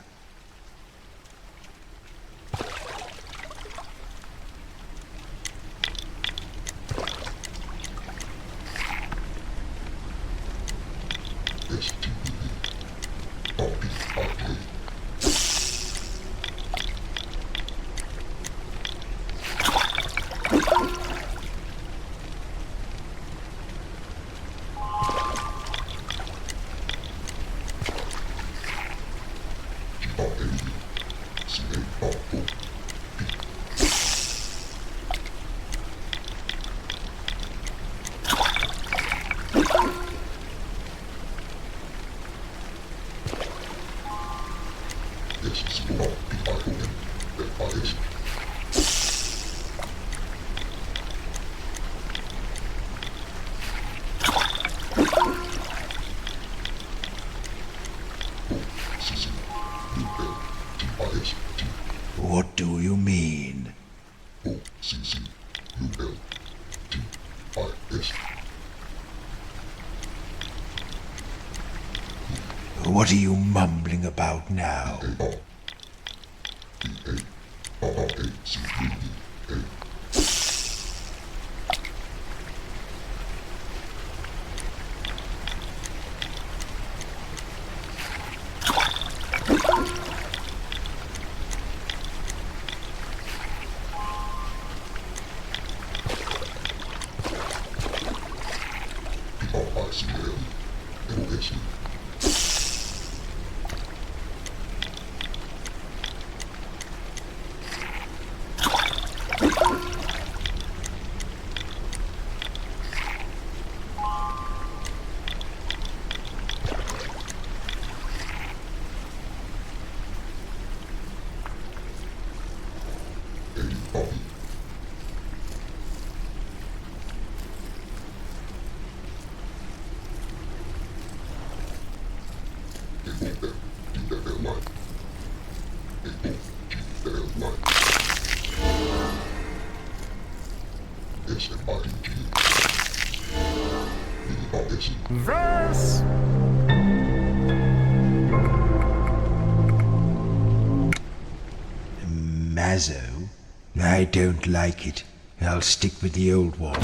What do you mean? What are you mumbling about now? Verse! Mazzo? I don't like it. I'll stick with the old one.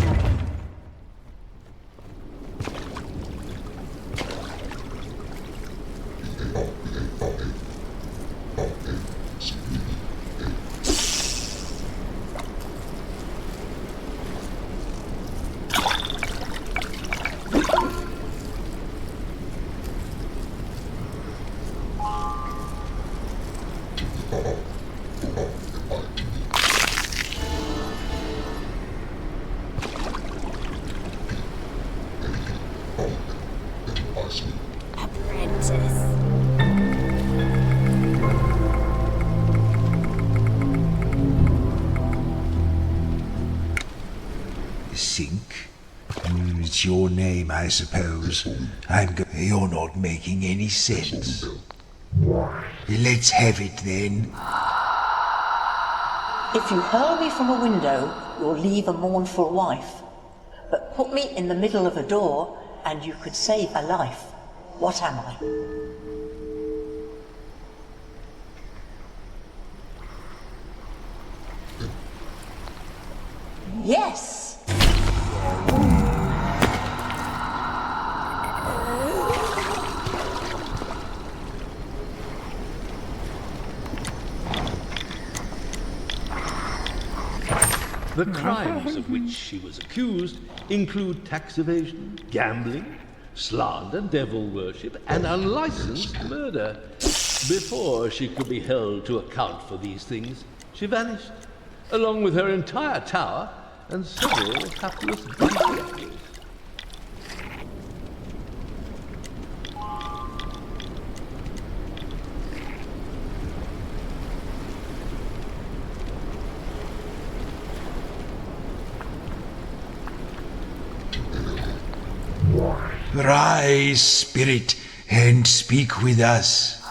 Sink? It's your name, I suppose. You're not making any sense. Let's have it then. If you hurl me from a window, you'll leave a mournful wife. But put me in the middle of a door, and you could save a life. What am I? yes. The crimes of which she was accused include tax evasion, gambling, slander, devil worship, and unlicensed murder. Before she could be held to account for these things, she vanished, along with her entire tower and several hapless benefactors. Rise, spirit, and speak with us.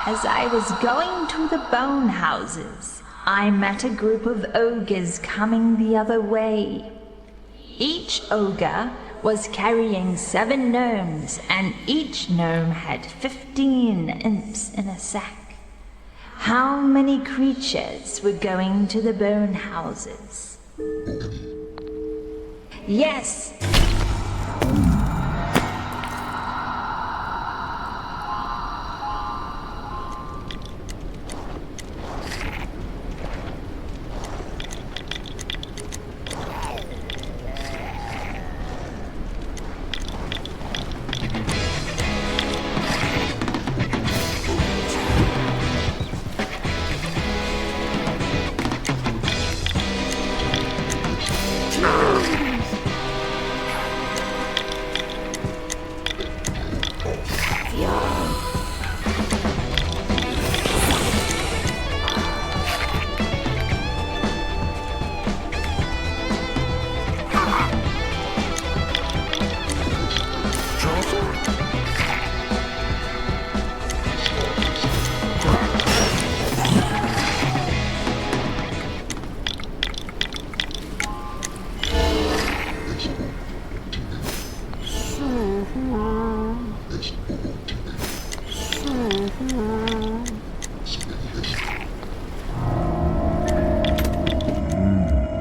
As I was going to the bone houses, I met a group of ogres coming the other way. Each ogre was carrying 7 gnomes, and each gnome had 15 imps in a sack. How many creatures were going to the bone houses? Yes!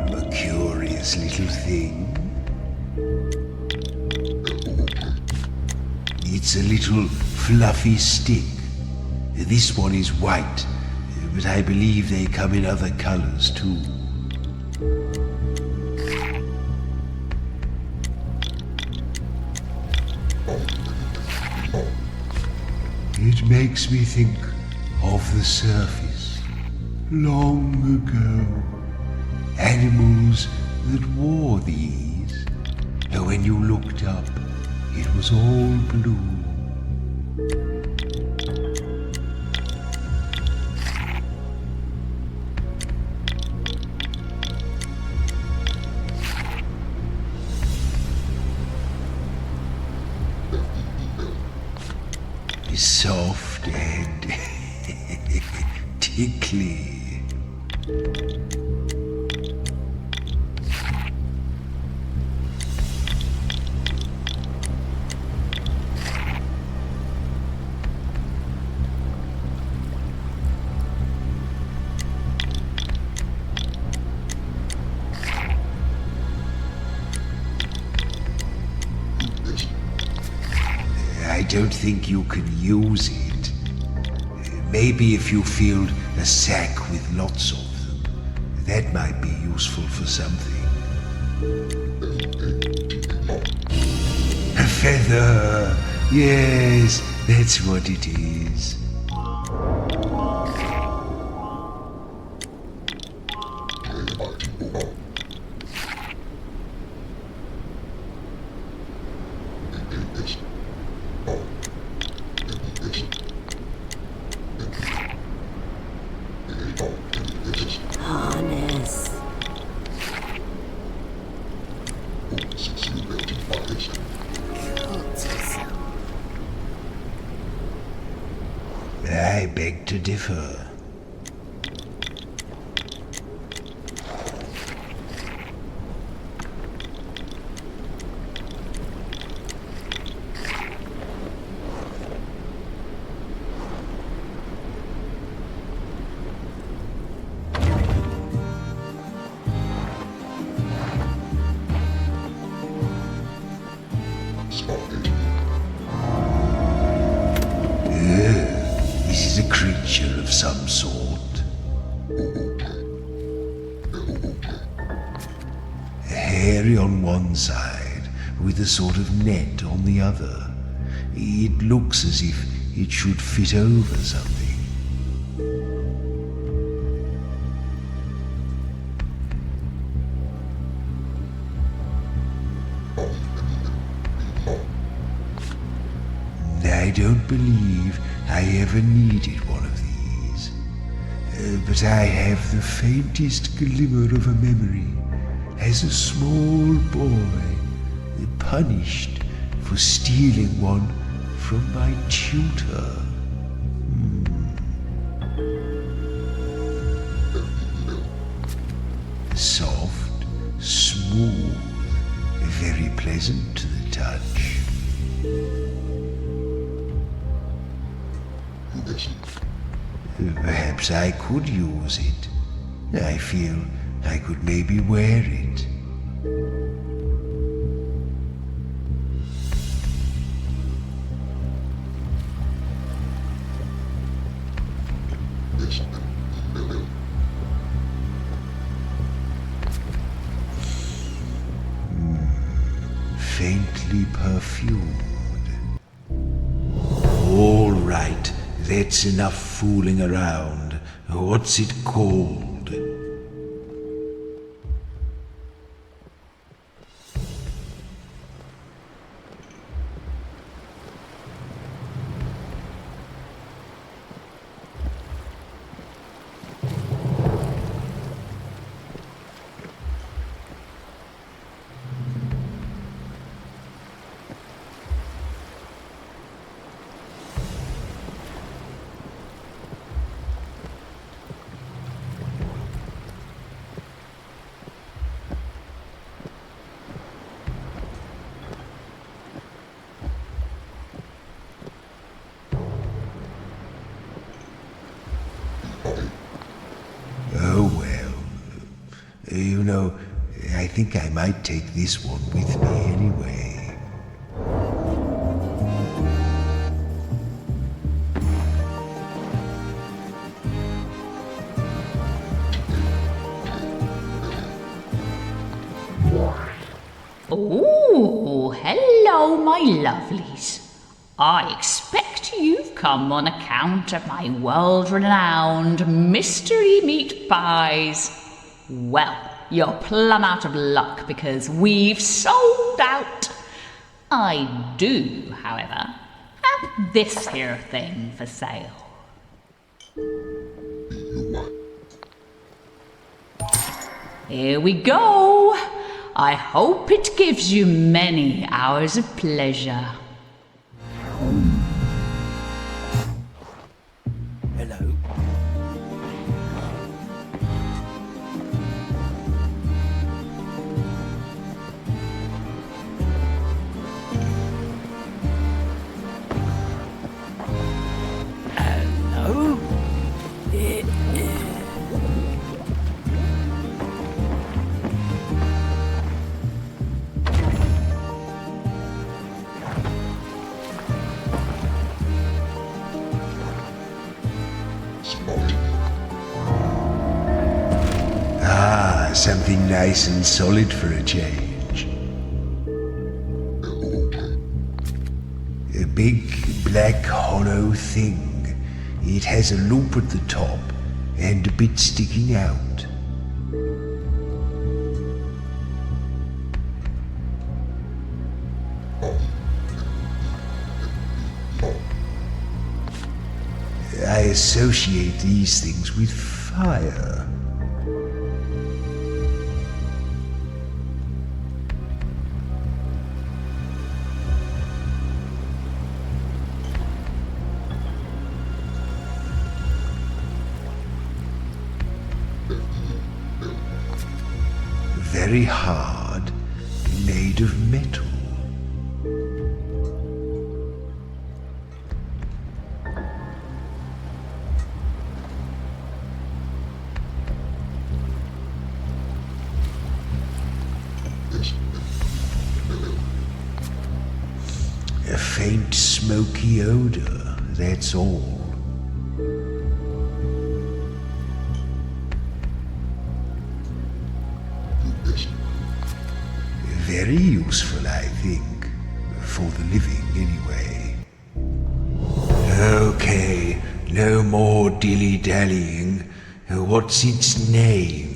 A curious little thing. It's a little fluffy stick. This one is white, but I believe they come in other colors too. It makes me think of the surface, long ago. Animals that wore these, and when you looked up, it was all blue. Soft and tickly. I don't think you can use it. Maybe if you filled a sack with lots of them, that might be useful for something. A feather! Yes, that's what it is. Harness. I beg to differ. This is a creature of some sort. Hairy on one side, with a sort of net on the other. It looks as if it should fit over something. I don't believe I ever needed one of these, but I have the faintest glimmer of a memory as a small boy punished for stealing one from my tutor. Soft, smooth, very pleasant to the touch. Perhaps I could use it. I feel I could maybe wear it. Faintly perfumed. All right, that's enough fooling around. What's it called? Oh well. You know, I think I might take this one with me anyway. Oh, hello, my lovelies. I expect you've come on account of my world-renowned mystery meat pies. Well, you're plumb out of luck because we've sold out. I do, however, have this here thing for sale. Here we go. I hope it gives you many hours of pleasure. Hello. Hello. Ah, something nice and solid for a change. A big, black, hollow thing. It has a loop at the top and a bit sticking out. I associate these things with fire. Very hard, made of metal. A faint smoky odor, that's all. Very useful, I think. For the living, anyway. Okay, no more dilly-dallying. What's its name?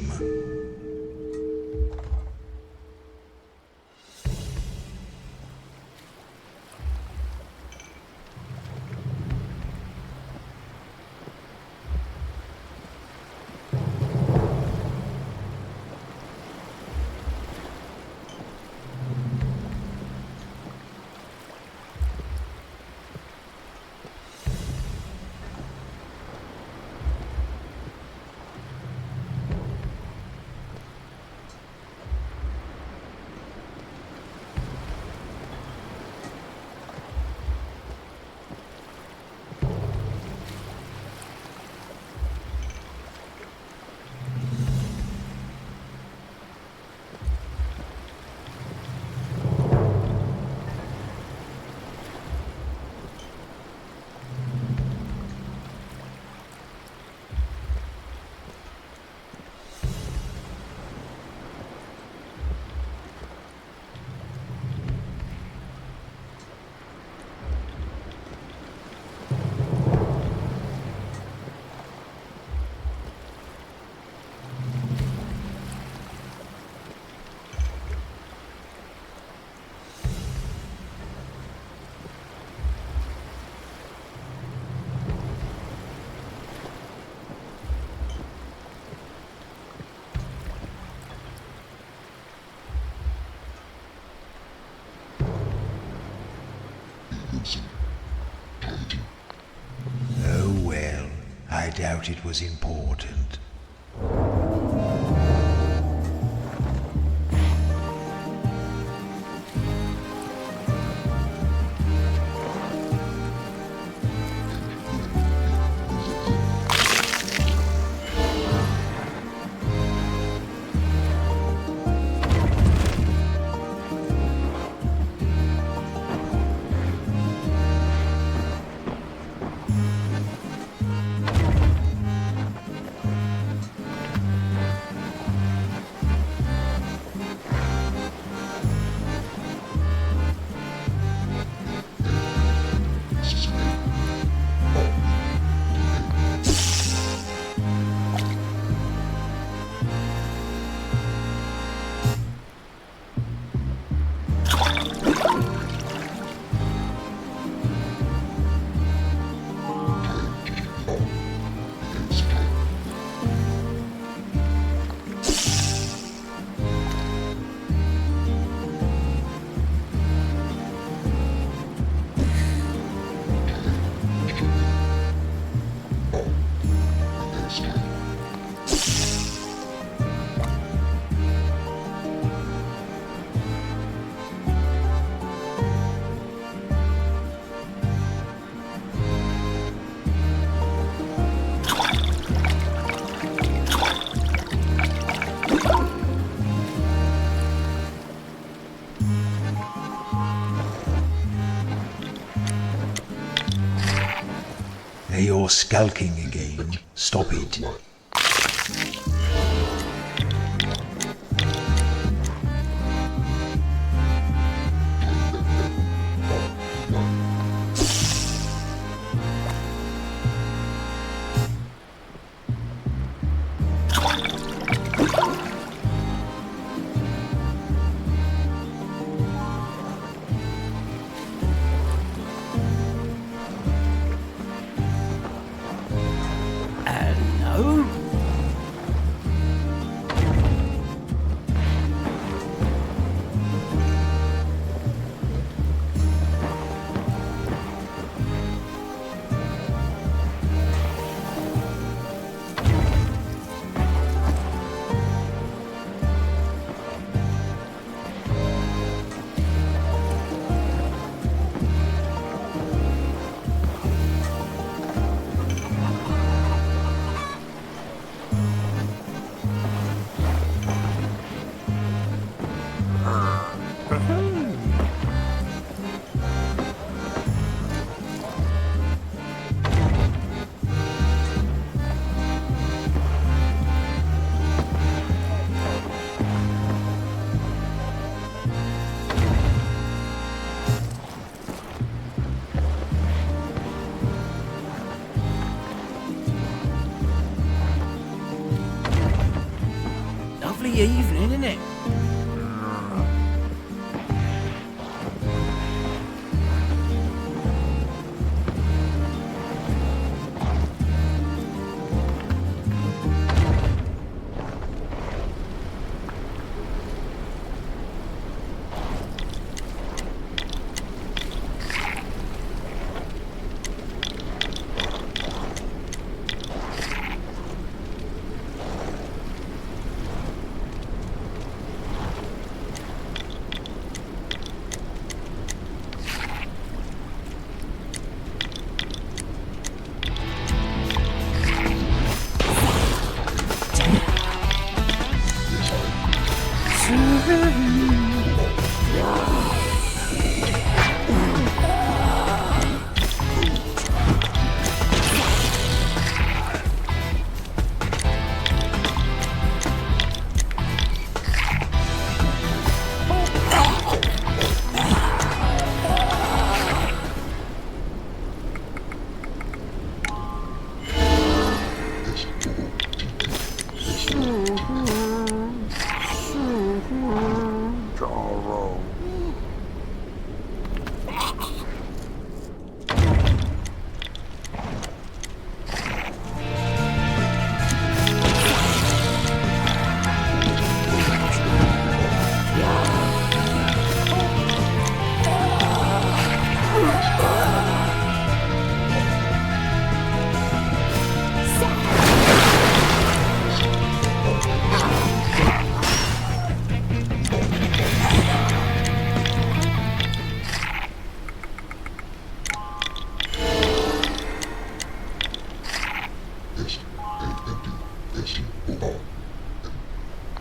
Oh well, I doubt it was important. You're skulking again. Stop it. nearly evening, isn't it?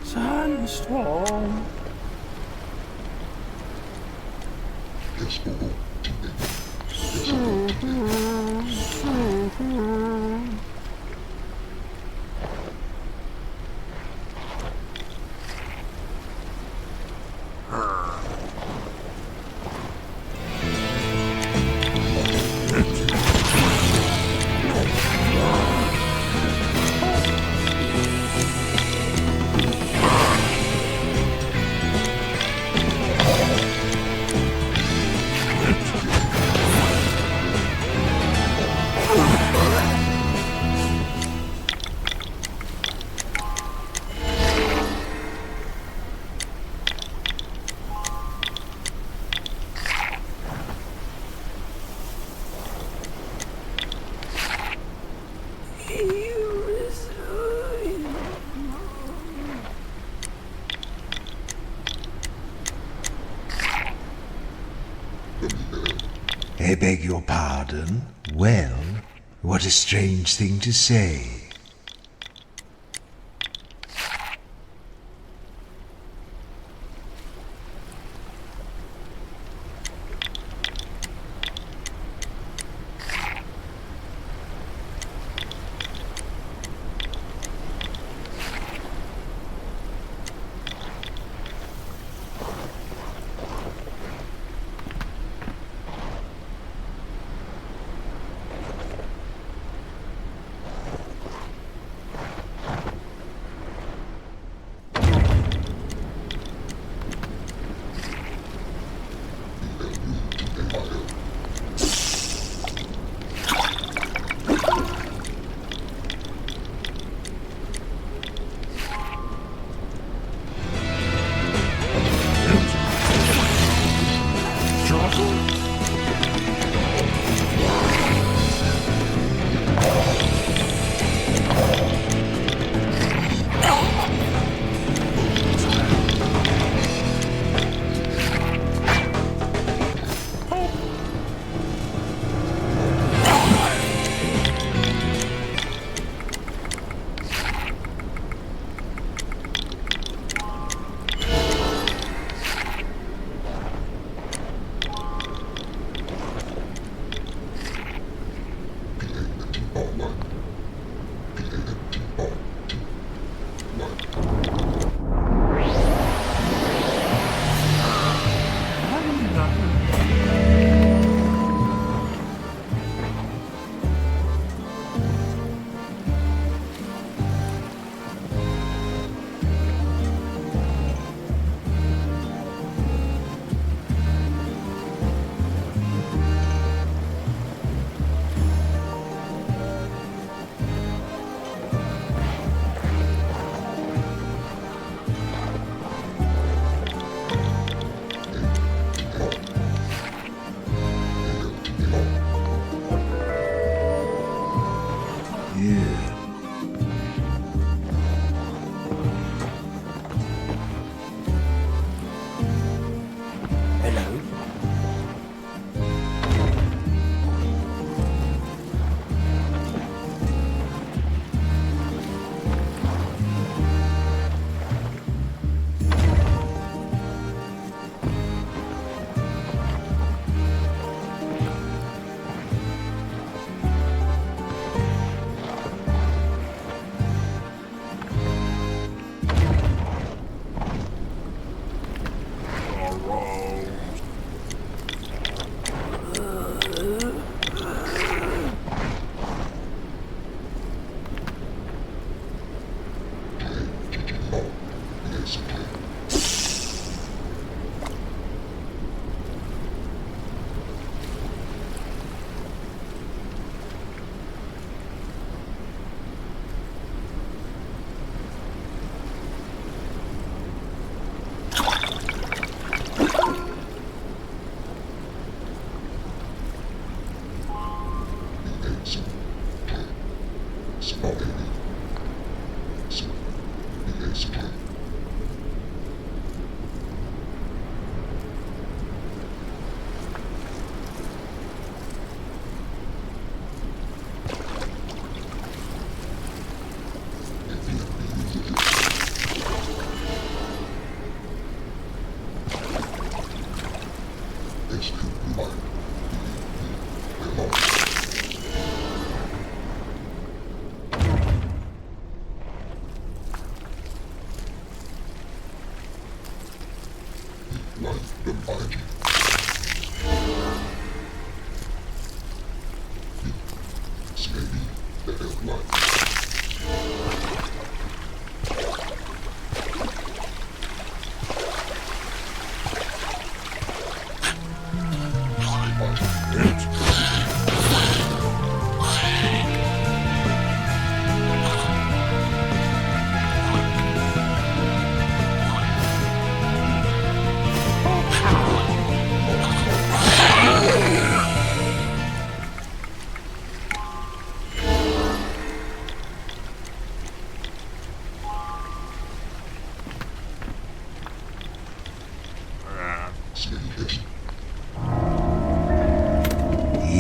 Sandstorm. I beg your pardon? Well, what a strange thing to say. Yeah. Hello.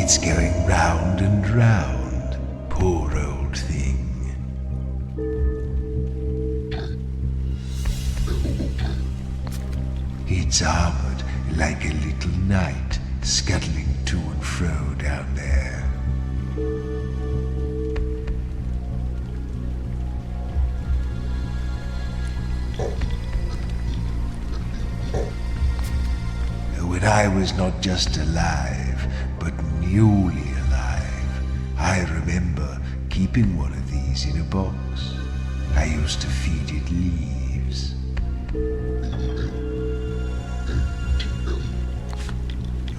It's going round and round, poor old thing. It's armored like a little knight, scuttling to and fro down there. When I was not just alive, but newly alive, I remember keeping one of these in a box. I used to feed it leaves.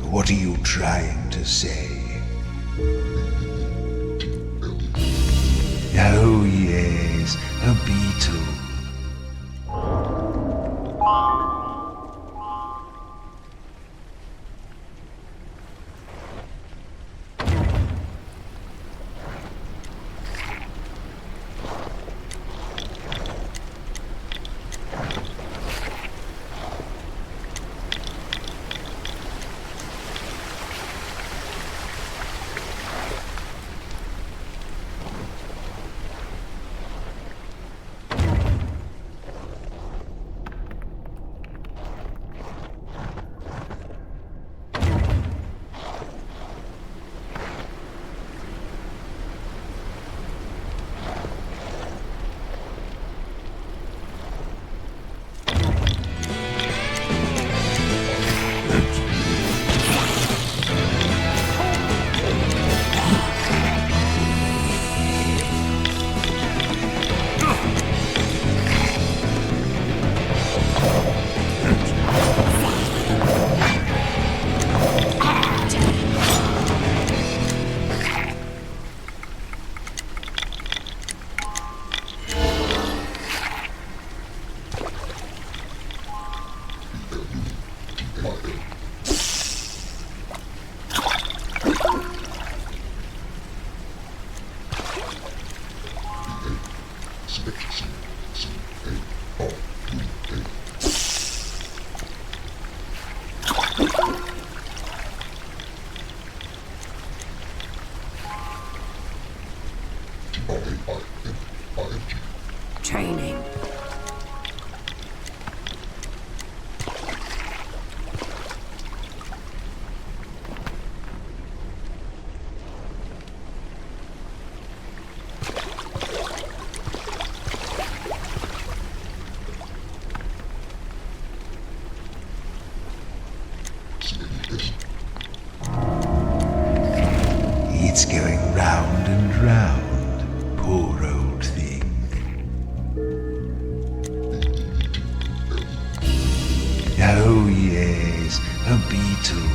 What are you trying to say? Oh yes, a beetle. Training. It's going round and round, poor old thing. Oh yes, a beetle.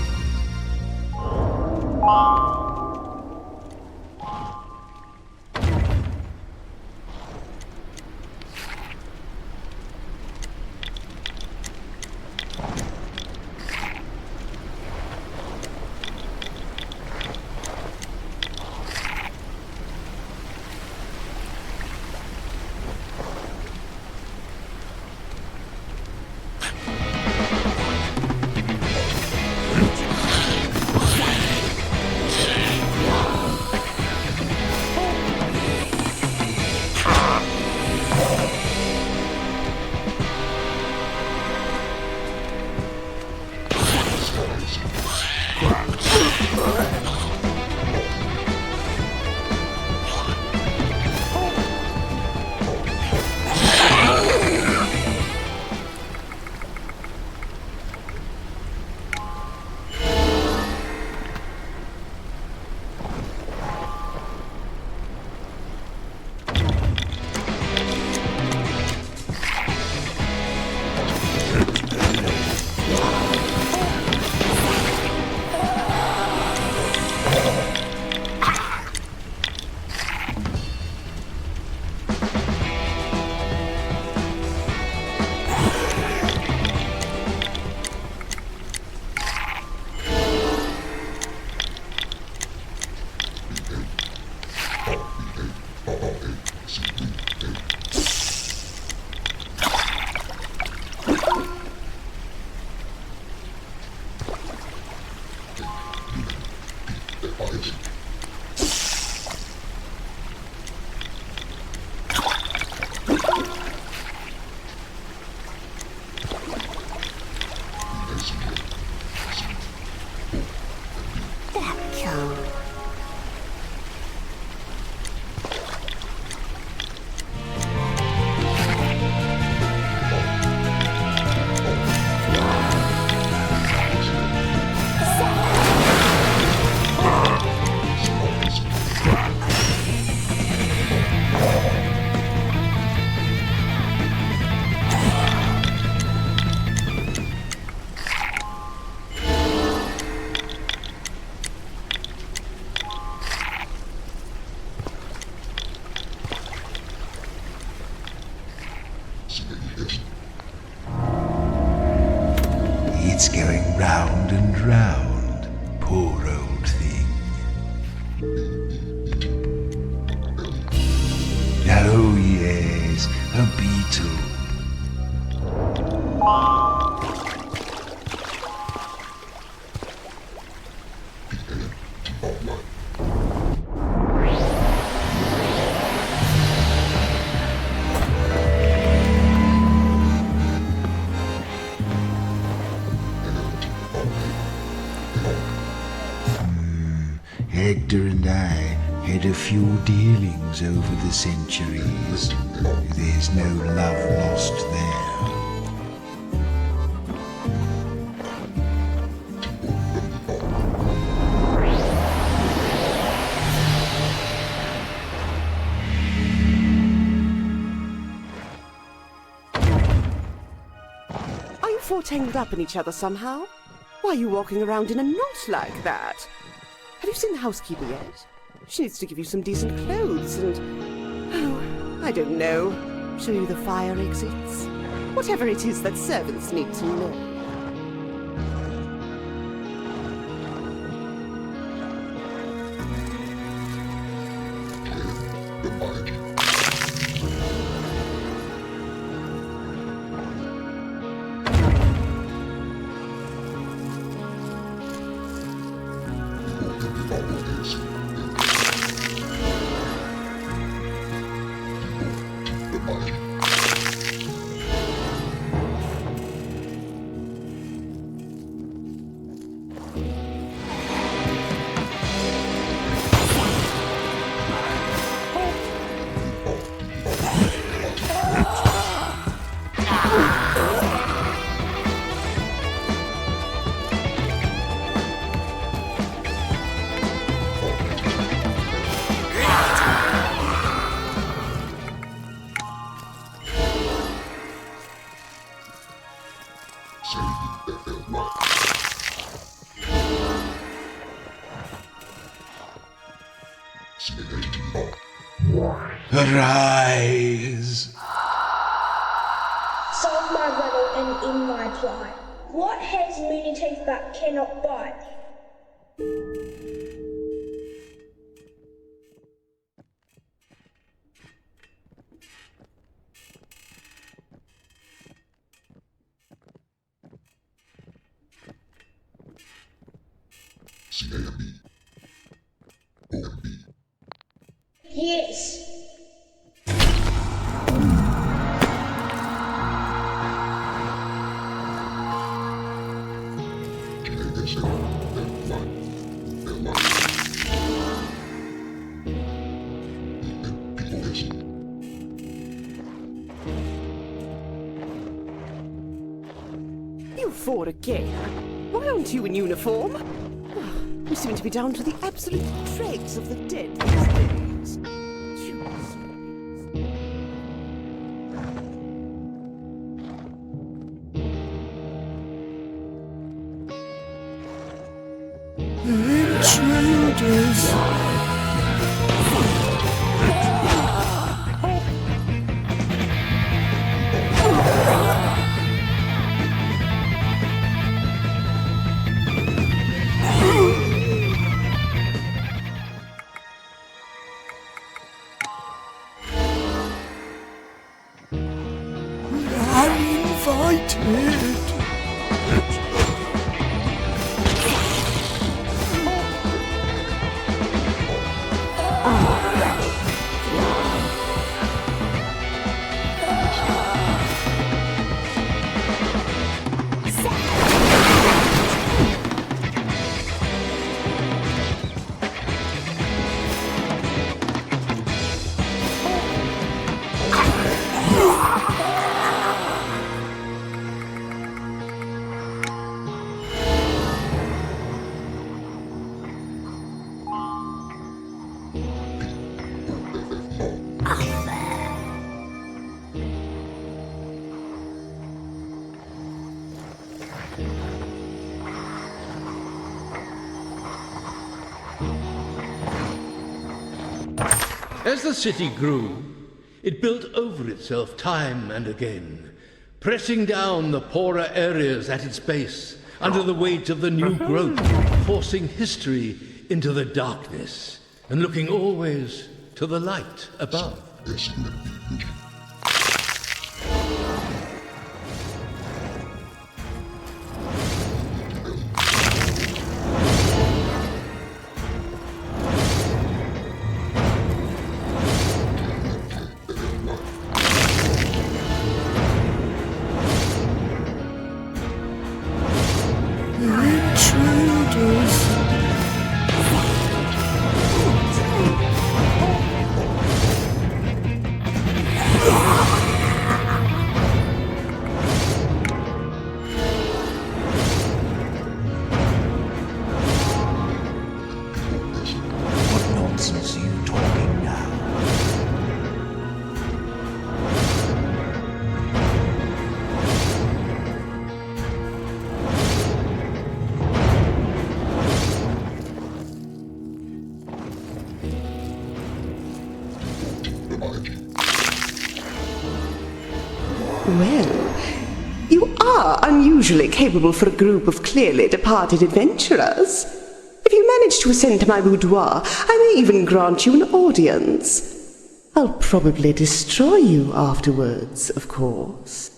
It's going round and round, poor old thing. Oh yes, a beetle. Hector and I had a few dealings over the centuries. There's no love lost there. Are you four tangled up in each other somehow? Why are you walking around in a knot like that? Have you seen the housekeeper yet? She needs to give you some decent clothes and... oh, I don't know. Show you the fire exits. Whatever it is that servants need to know. Arise! Solve my riddle and end my plight. What has many teeth but cannot bite? Yes. You four again? Why aren't you in uniform? You seem to be down to the absolute dregs of the dead these days. Intruders! Uninvited! As the city grew, it built over itself time and again, pressing down the poorer areas at its base under the weight of the new growth, forcing history into the darkness and looking always to the light above. What nonsense are you talking now? Well, you are unusually capable for a group of clearly departed adventurers. If you manage to ascend to my boudoir, I may even grant you an audience. I'll probably destroy you afterwards, of course.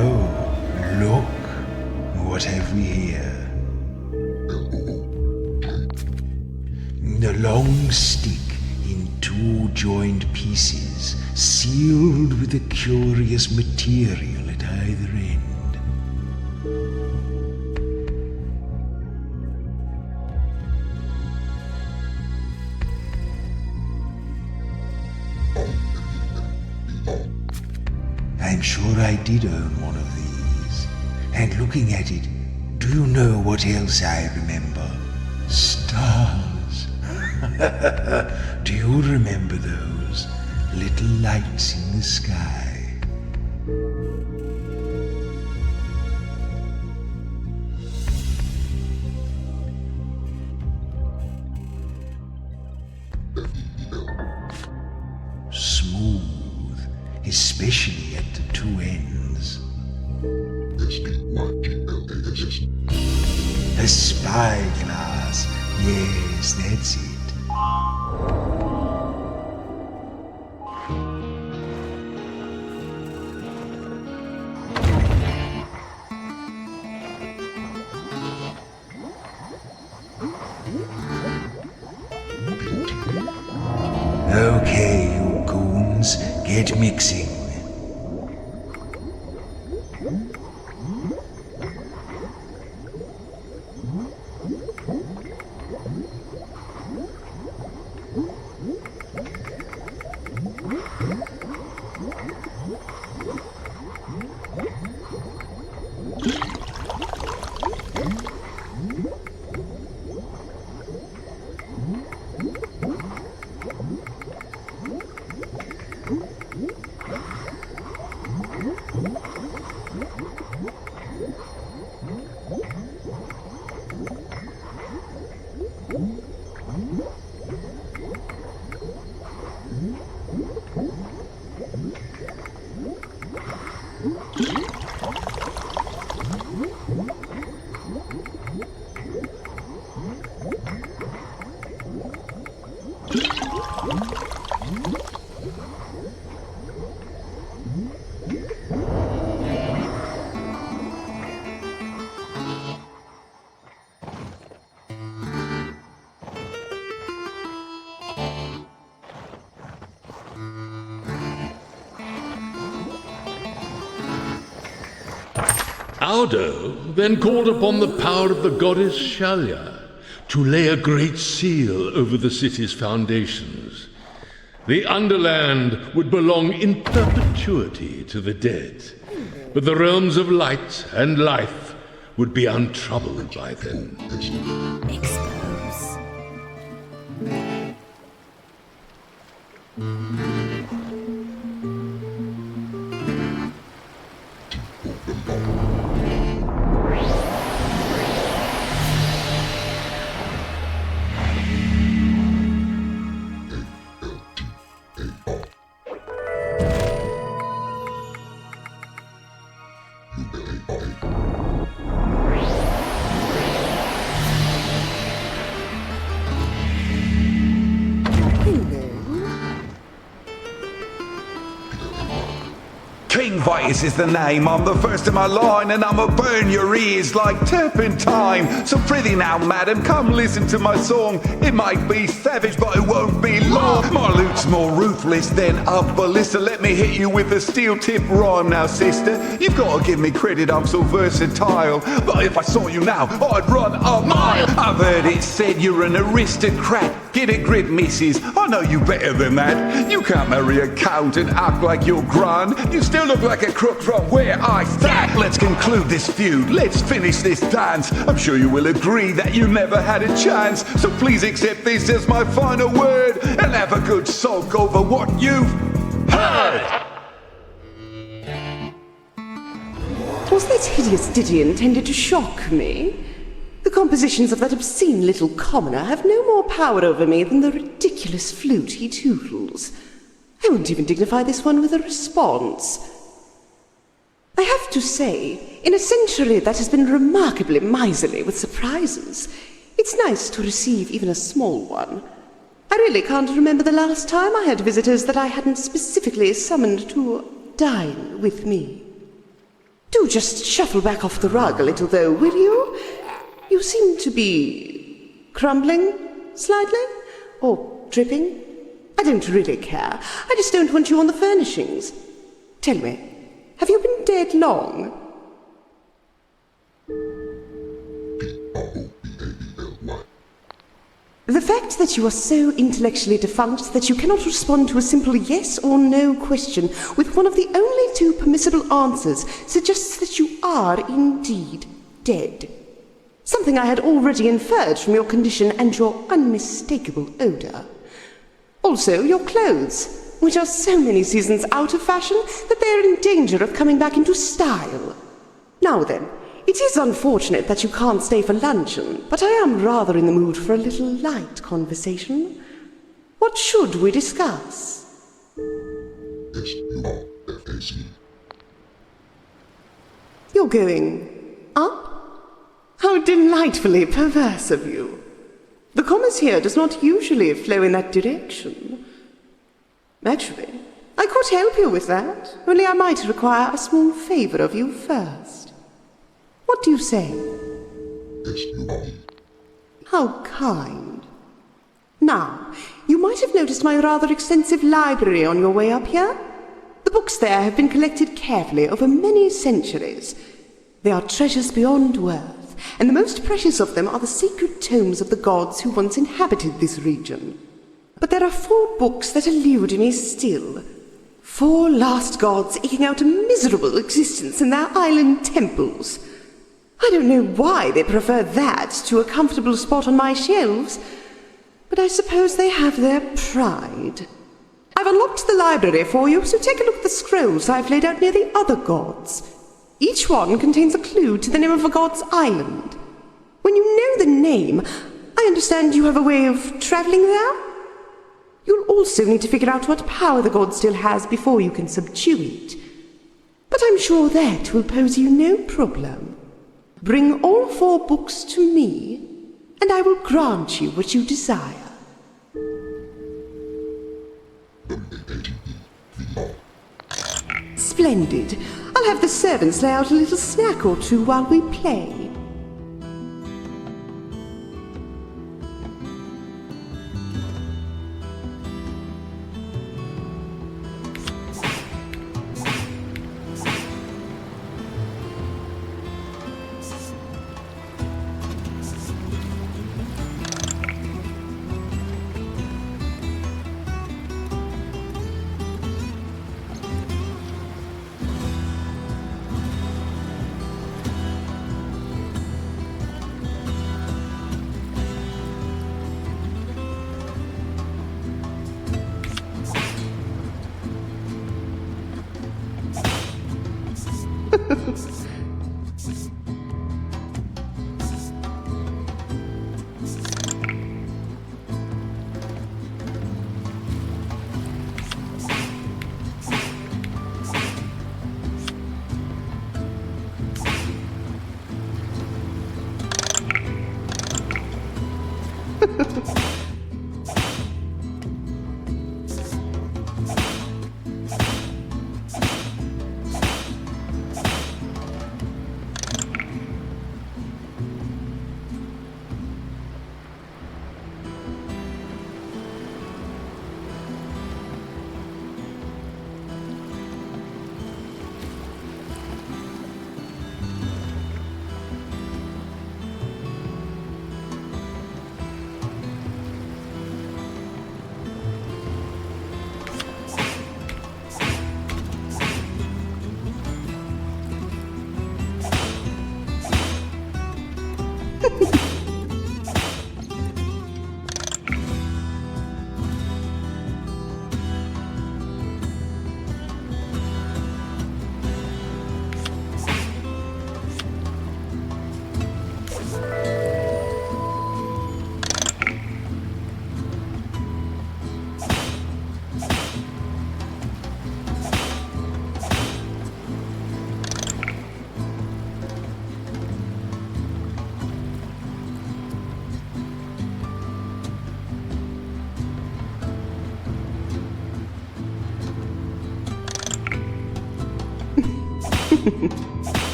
Oh, look. What have we here? A long stick in two joined pieces, sealed with a curious material at either end. I'm sure I did own one of these. And looking at it, do you know what else I remember? Stars. Do you remember those little lights in the sky? Smooth, especially at the two ends. A spyglass. Yes, that's it. Okay, you goons, get mixing. Aldo then called upon the power of the goddess Shalya to lay a great seal over the city's foundations. The Underland would belong in perpetuity to the dead, but the realms of light and life would be untroubled by them. Expose. King Vitus is the name, I'm the first in my line, and I'ma burn your ears like turpentine. So prithee now, madam, come listen to my song. It might be savage, but it won't be long. My lute's more ruthless than a ballista. Let me hit you with a steel tip rhyme now, sister. You've gotta give me credit, I'm so versatile. But if I saw you now, I'd run a mile. I've heard it said you're an aristocrat. Get a grip, missus, I know you better than that. You can't marry a count and act like you're grand. You still look like a crook from where I stand. Let's conclude this feud, let's finish this dance. I'm sure you will agree that you never had a chance. So please accept this as my final word, and have a good sulk over what you've heard. Was that hideous ditty intended to shock me? The compositions of that obscene little commoner have no more power over me than the ridiculous flute he tootles. I won't even dignify this one with a response. I have to say, in a century that has been remarkably miserly with surprises, it's nice to receive even a small one. I really can't remember the last time I had visitors that I hadn't specifically summoned to dine with me. Do just shuffle back off the rug a little, though, will you? You seem to be crumbling slightly, or dripping. I don't really care. I just don't want you on the furnishings. Tell me, have you been dead long? The fact that you are so intellectually defunct that you cannot respond to a simple yes or no question with one of the only two permissible answers suggests that you are indeed dead. Something I had already inferred from your condition and your unmistakable odour. Also, your clothes, which are so many seasons out of fashion that they are in danger of coming back into style. Now then, it is unfortunate that you can't stay for luncheon, but I am rather in the mood for a little light conversation. What should we discuss? You're going up? How delightfully perverse of you. The commerce here does not usually flow in that direction. Actually, I could help you with that, only I might require a small favour of you first. What do you say? How kind. Now, you might have noticed my rather extensive library on your way up here. The books there have been collected carefully over many centuries. They are treasures beyond worth, and the most precious of them are the sacred tomes of the gods who once inhabited this region. But there are 4 books that elude me still. 4 lost gods eking out a miserable existence in their island temples. I don't know why they prefer that to a comfortable spot on my shelves, but I suppose they have their pride. I've unlocked the library for you, so take a look at the scrolls I've laid out near the other gods. Each one contains a clue to the name of a god's island. When you know the name, I understand you have a way of travelling there? You'll also need to figure out what power the god still has before you can subdue it. But I'm sure that will pose you no problem. Bring all 4 books to me, and I will grant you what you desire. Splendid. I'll have the servants lay out a little snack or two while we play.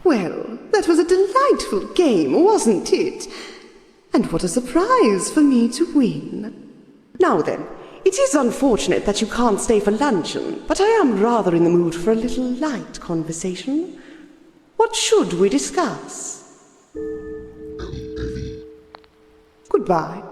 Well, that was a delightful game, wasn't it? And what a surprise for me to win. Now then, it is unfortunate that you can't stay for luncheon, but I am rather in the mood for a little light conversation. What should we discuss? Goodbye.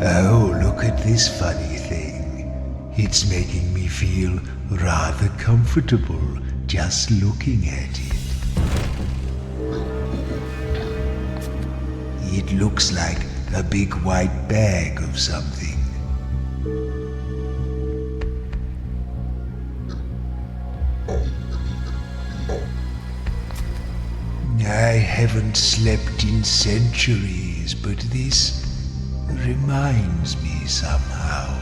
Oh, look at this funny thing. It's making me feel rather comfortable just looking at it. It looks like a big white bag of something. I haven't slept in centuries, but this reminds me somehow.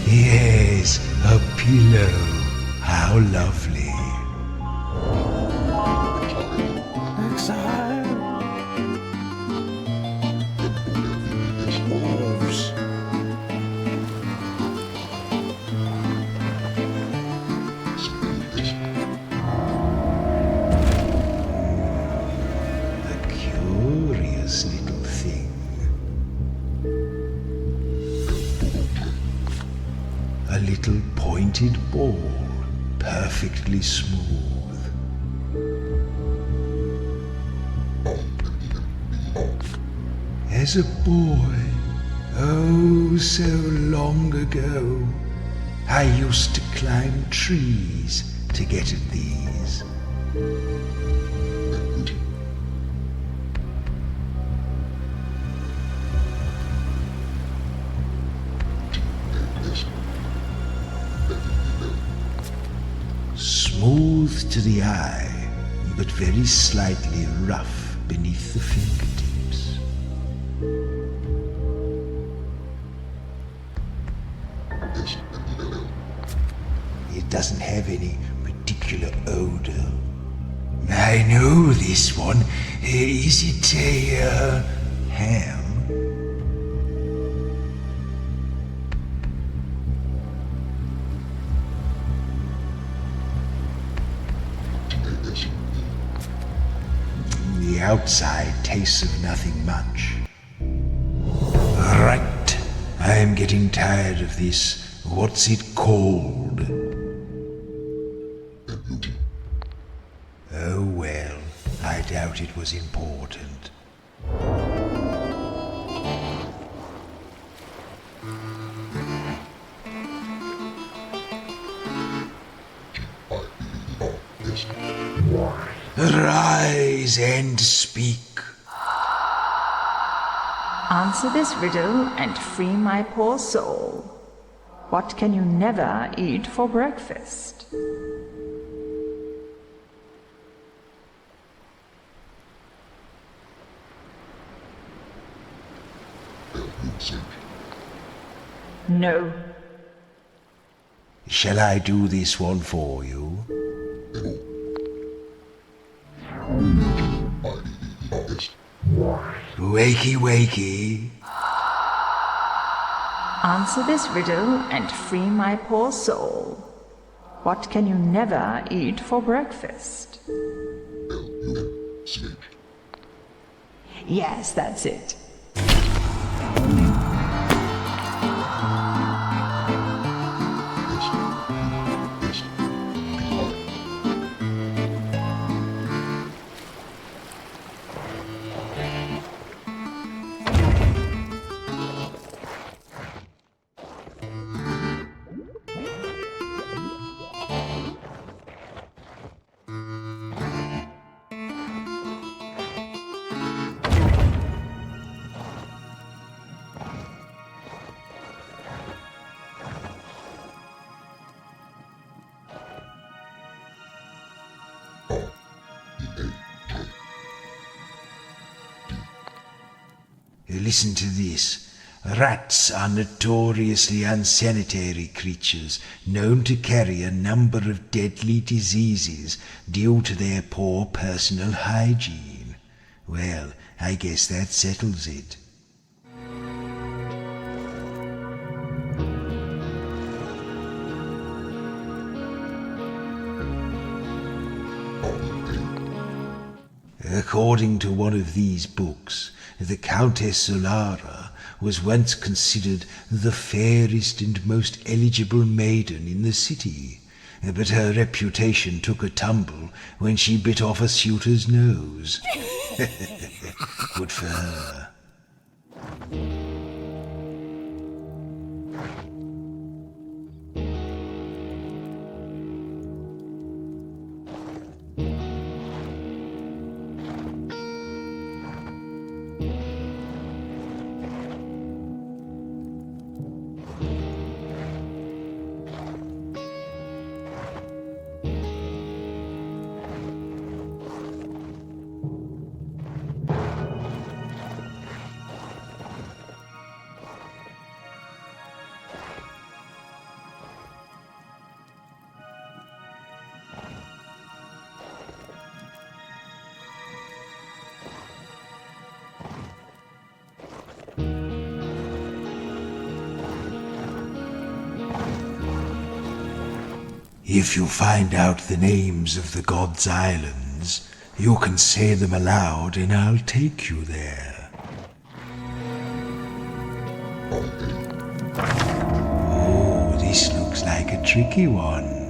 Yes, a pillow. How lovely. Exile. Wolves. A curious little thing. A little pointed ball, perfectly smooth. As a boy, oh so long ago, I used to climb trees to get at these. Smooth to the eye, but very slightly rough beneath the fingertips. It doesn't have any particular odor. I know this one. Is it a ham? The outside tastes of nothing much. Right, I am getting tired of this. What's it called? Oh well, I doubt it was important. Arise and speak. Answer this riddle and free my poor soul. What can you never eat for breakfast? No. Shall I do this one for you? Wakey, wakey. Answer this riddle and free my poor soul. What can you never eat for breakfast? Yes, that's it. Listen to this. Rats are notoriously unsanitary creatures, known to carry a number of deadly diseases due to their poor personal hygiene. Well, I guess that settles it. According to one of these books, the Countess Solara was once considered the fairest and most eligible maiden in the city, but her reputation took a tumble when she bit off a suitor's nose. Good for her. If you find out the names of the gods' islands, you can say them aloud and I'll take you there. Oh, this looks like a tricky one.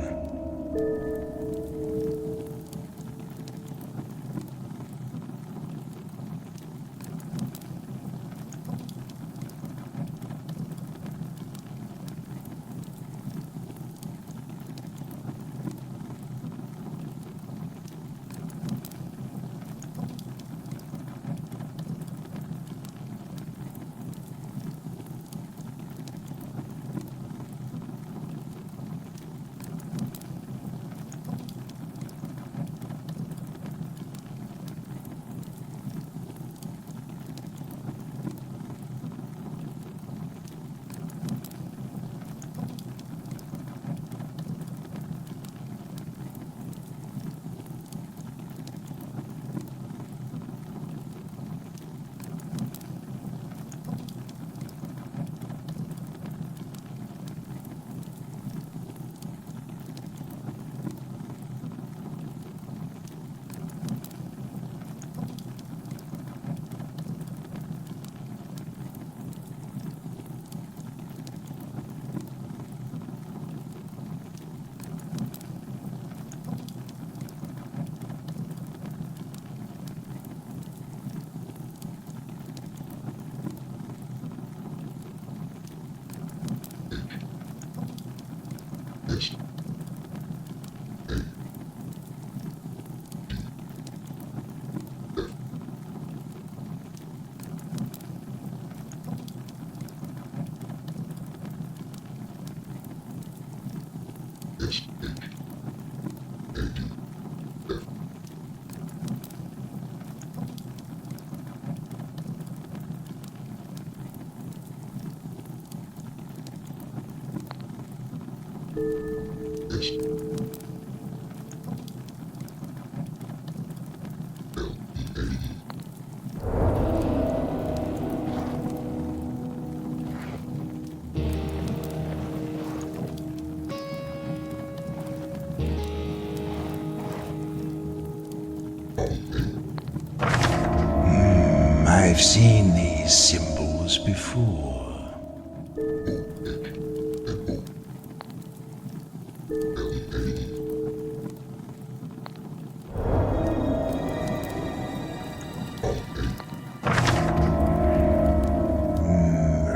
I've seen these symbols before.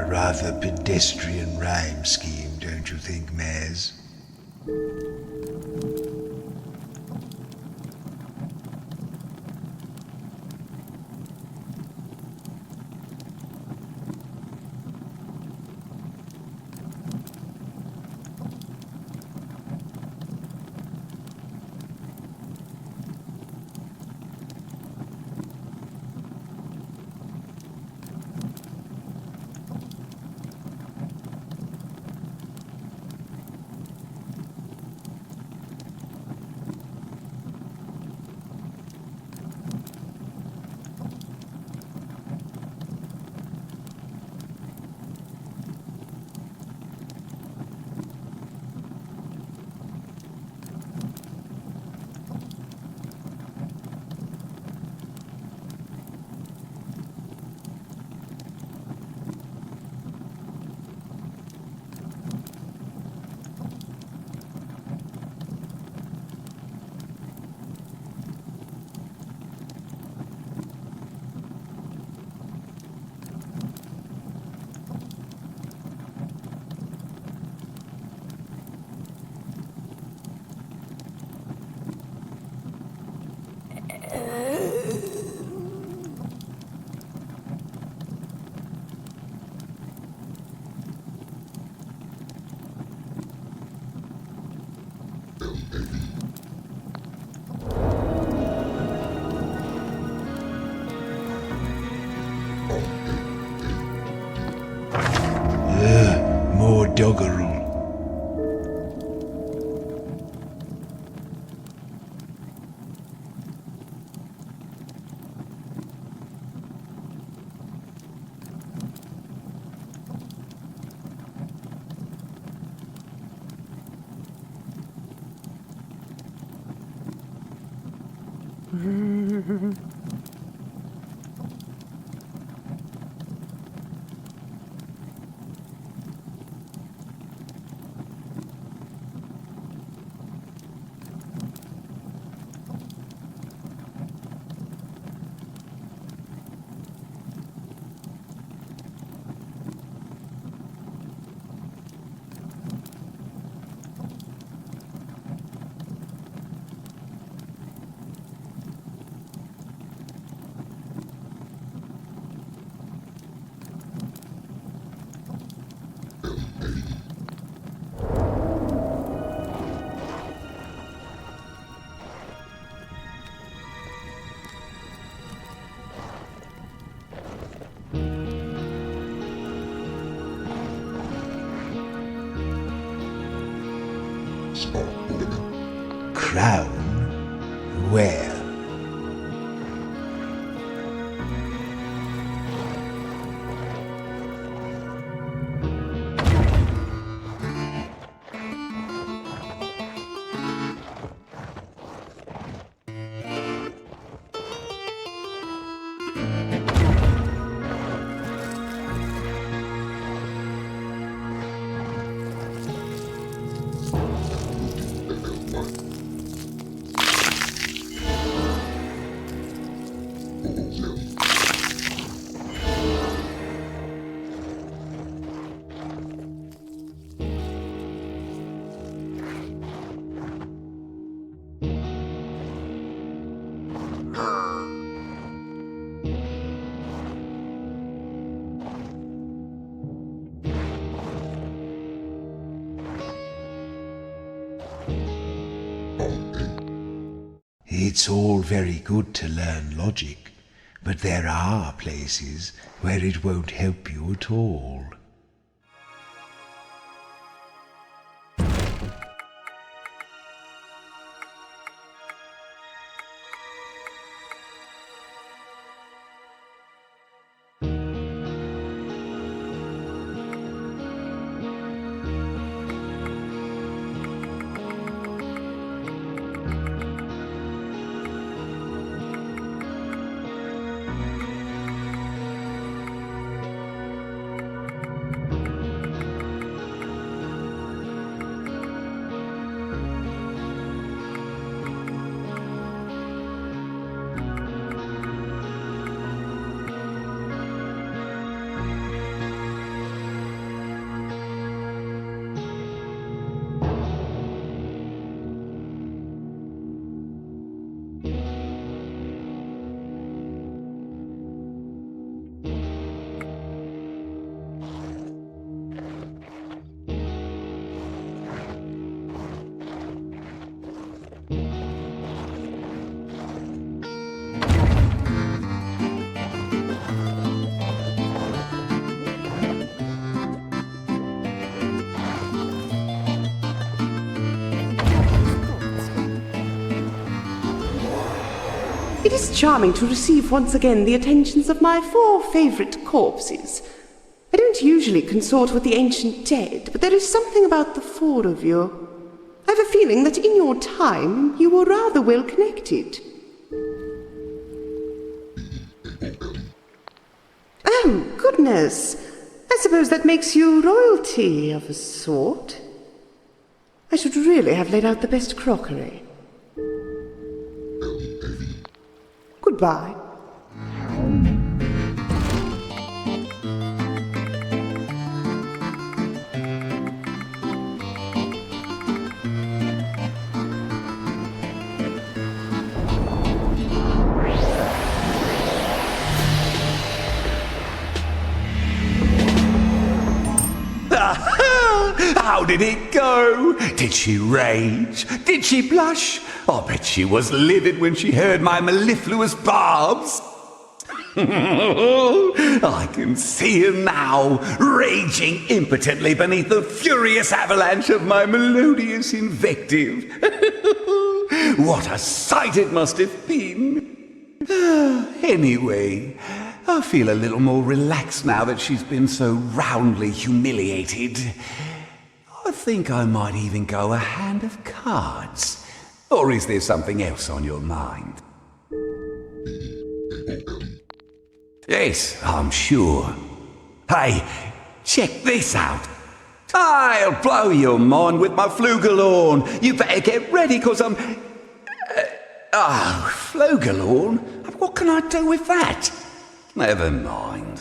Rather pedestrian rhyme scheme, don't you think, Maz? doggerel. Crown? Where? It's all very good to learn logic, but there are places where it won't help you at all. It is charming to receive once again the attentions of my 4 favourite corpses. I don't usually consort with the ancient dead, but there is something about the 4 of you. I have a feeling that in your time you were rather well connected. Oh, goodness. I suppose that makes you royalty of a sort. I should really have laid out the best crockery. Goodbye. How did it go? Did she rage? Did she blush? I bet she was livid when she heard my mellifluous barbs. I can see him now, raging impotently beneath the furious avalanche of my melodious invective. What a sight it must have been. Anyway, I feel a little more relaxed now that she's been so roundly humiliated. I think I might even go a hand of cards. Or is there something else on your mind? Yes, I'm sure. Hey, check this out. I'll blow your mind with my flugelhorn. You better get ready, 'cause I'm... flugelhorn? What can I do with that? Never mind.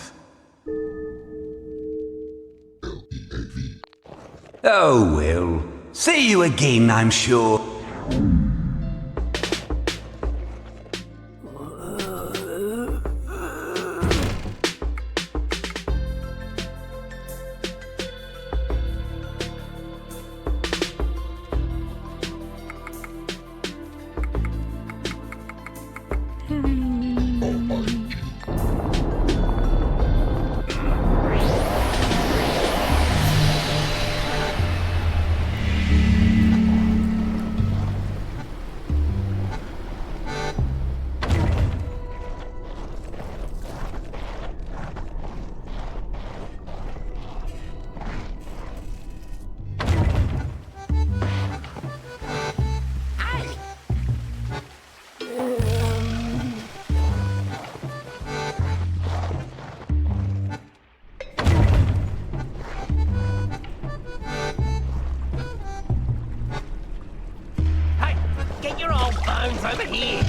Oh well. See you again, I'm sure. Get your old bones over here!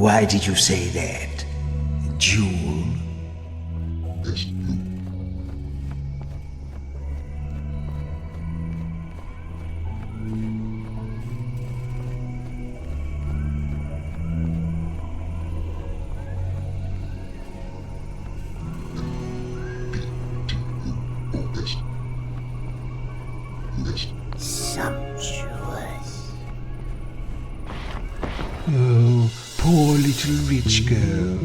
Why did you say that? Jewel? Sumptuous. Oh, poor little rich girl.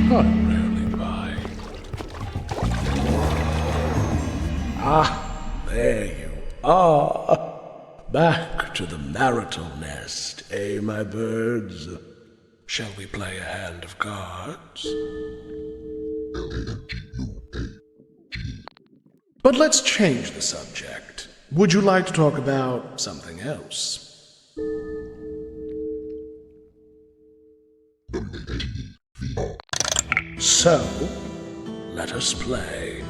I rarely buy. Ah, there you are. Back to the marital nest, eh, my birds? Shall we play a hand of cards? But let's change the subject. Would you like to talk about something else? So, let us play.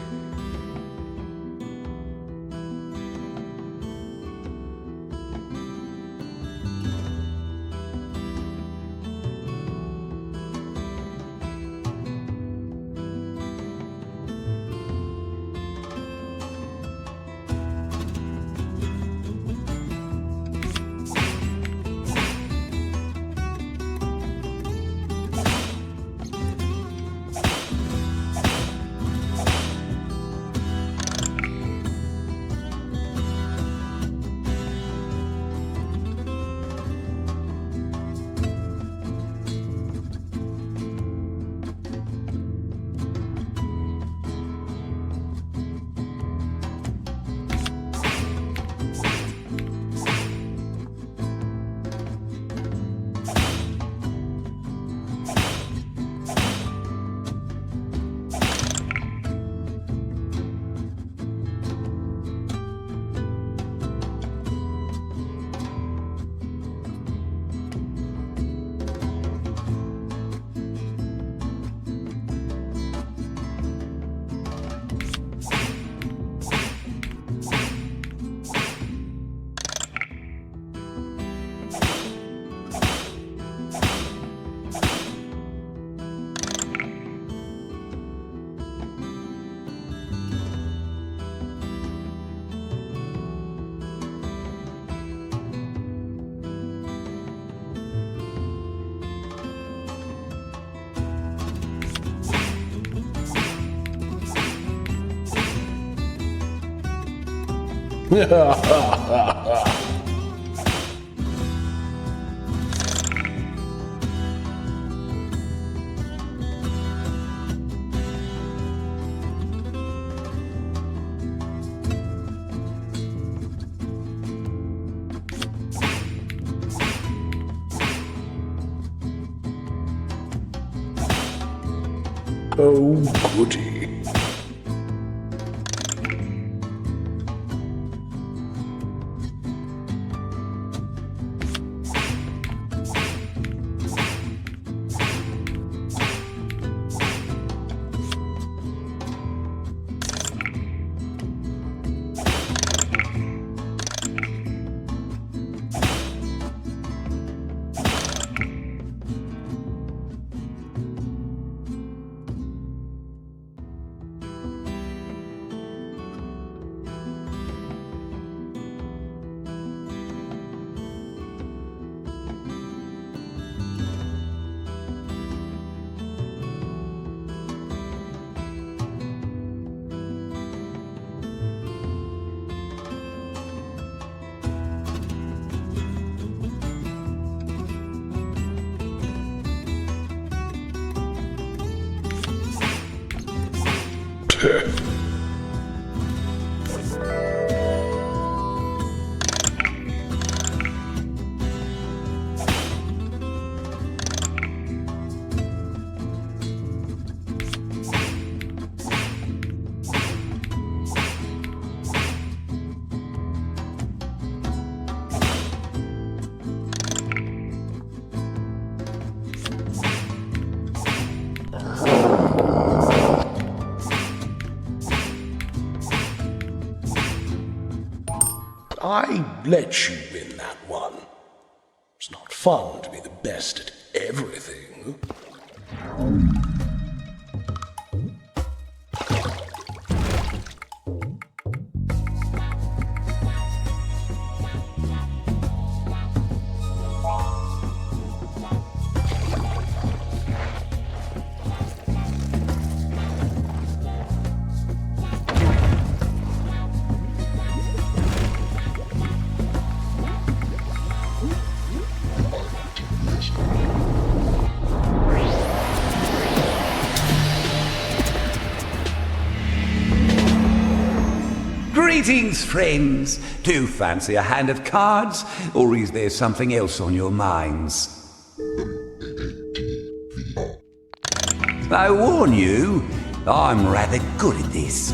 Oh, goody. I let you win that one. It's not fun to be the best at everything. Greetings, friends. Do you fancy a hand of cards, or is there something else on your minds? I warn you, I'm rather good at this.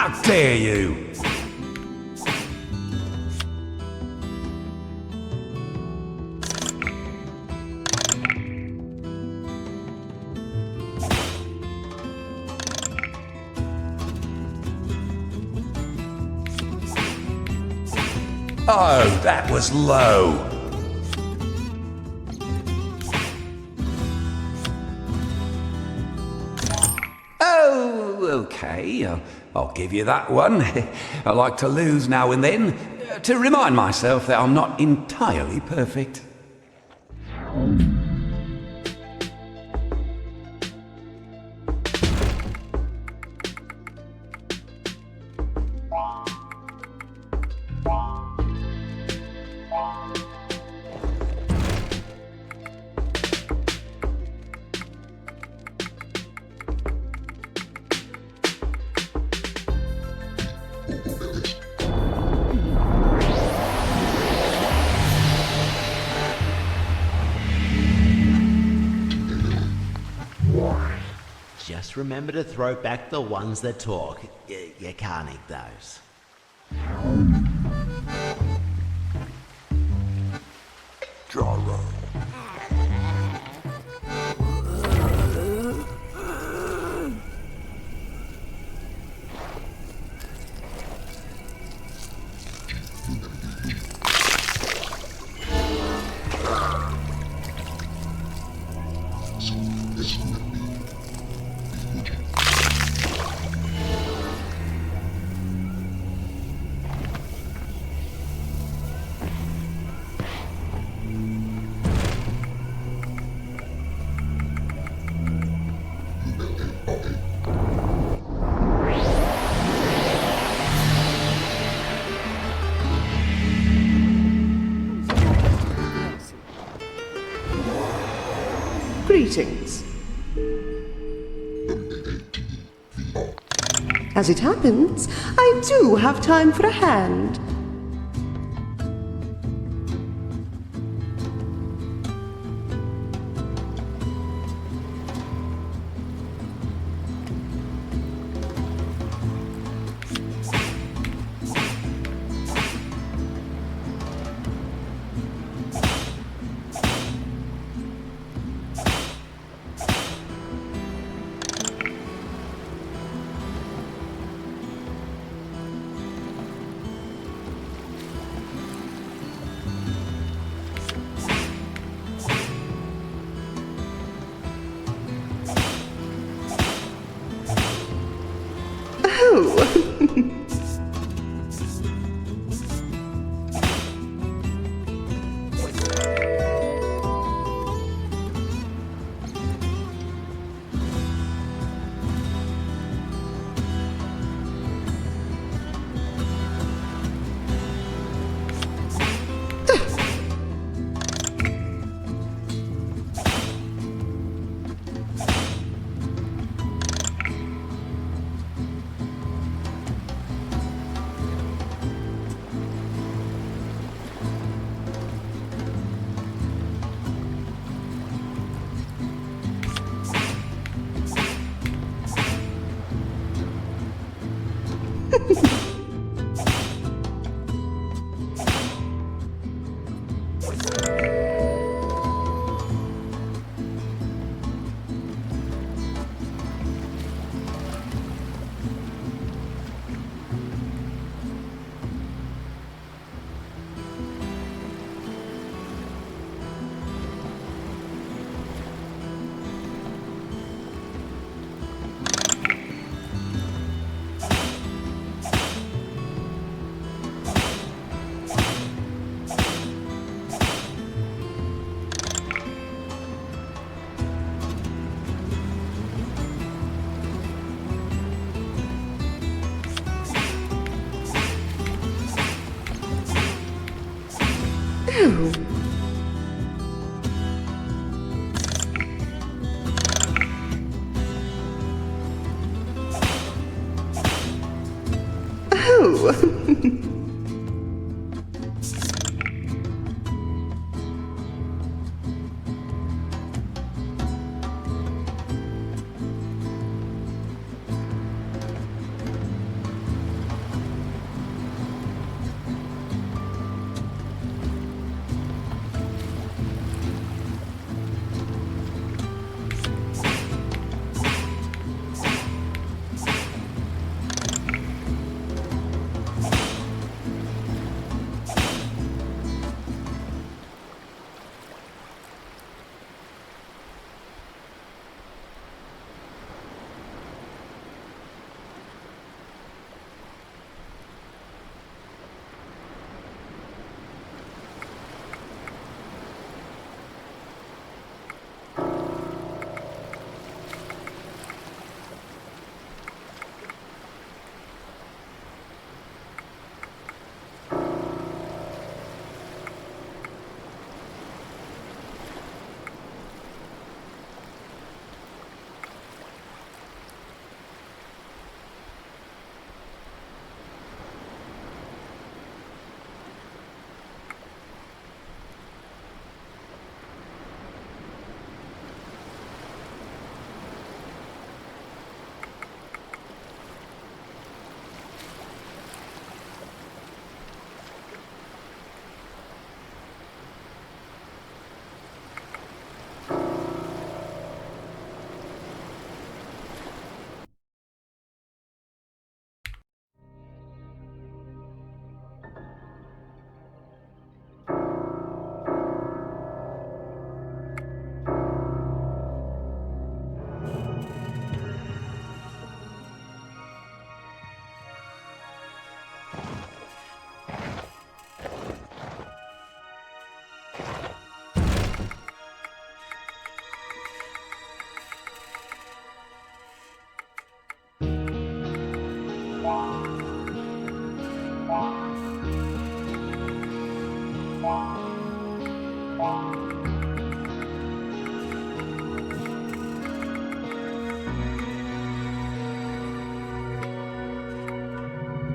How dare you! Oh, that was low. Oh, okay. I'll give you that one. I like to lose now and then, to remind myself that I'm not entirely perfect. Just remember to throw back the ones that talk. You can't eat those. Jara. Greetings. As it happens, I do have time for a hand.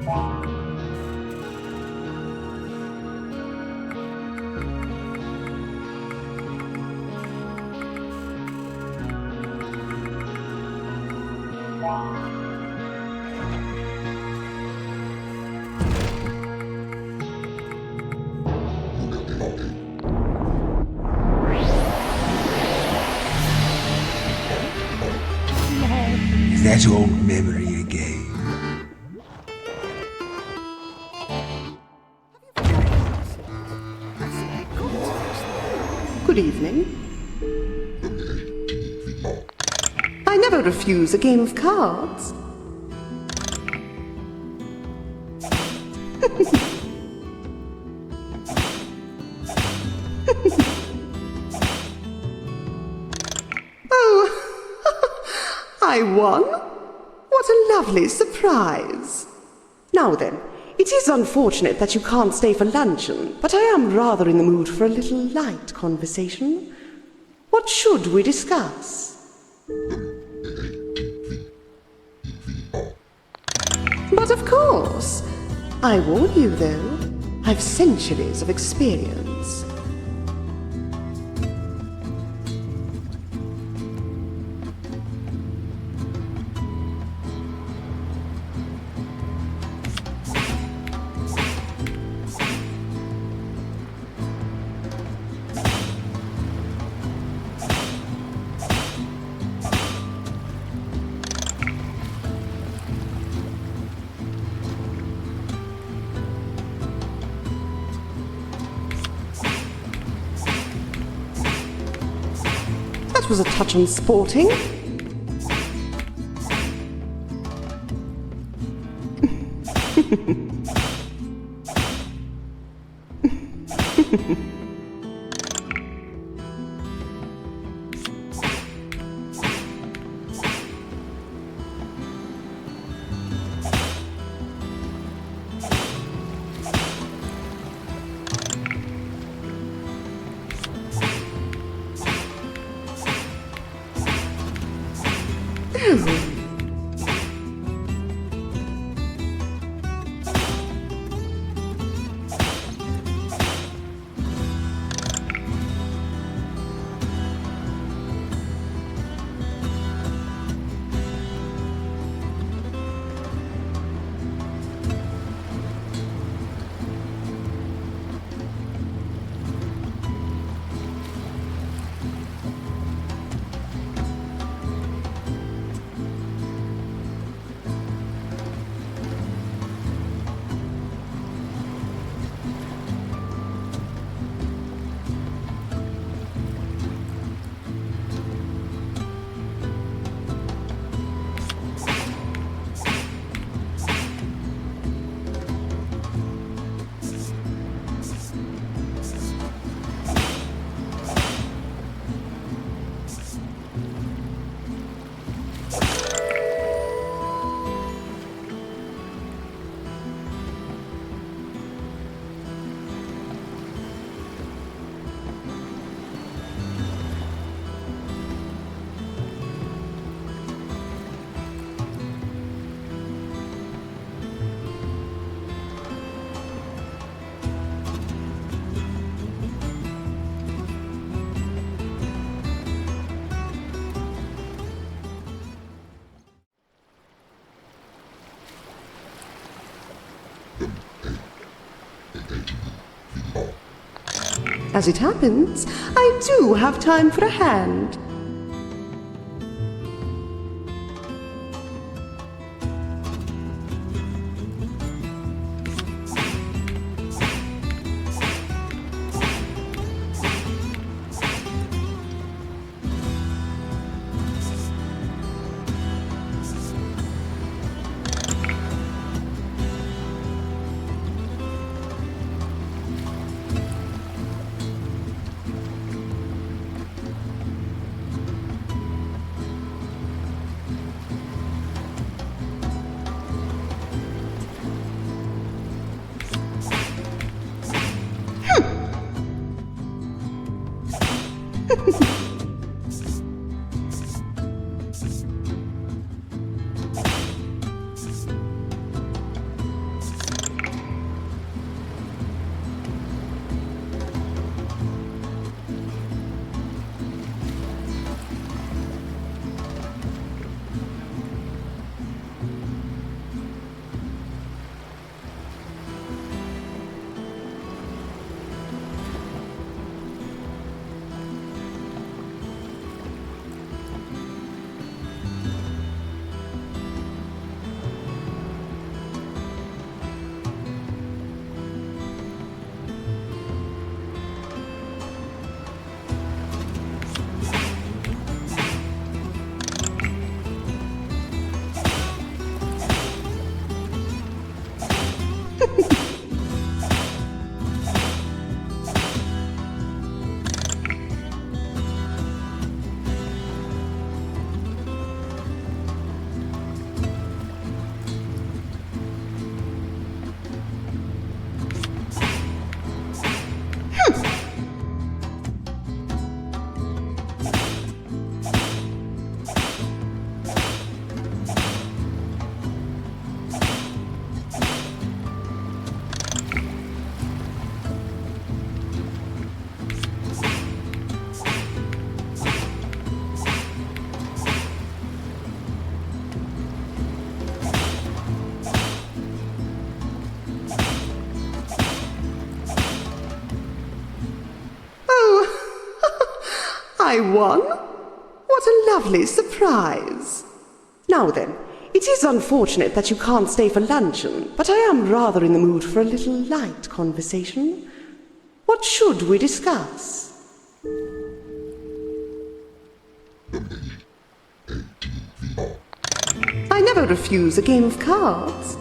That old memory again. Good evening. I never refuse a game of cards. Oh, I won? What a lovely surprise. Now then, it is unfortunate that you can't stay for luncheon, but I am rather in the mood for a little light conversation. What should we discuss? But of course. I warn you, though, I've centuries of experience. That was a touch unsporting. As it happens, I do have time for a hand. I won? What a lovely surprise. Now then, it is unfortunate that you can't stay for luncheon, but I am rather in the mood for a little light conversation. What should we discuss? I never refuse a game of cards.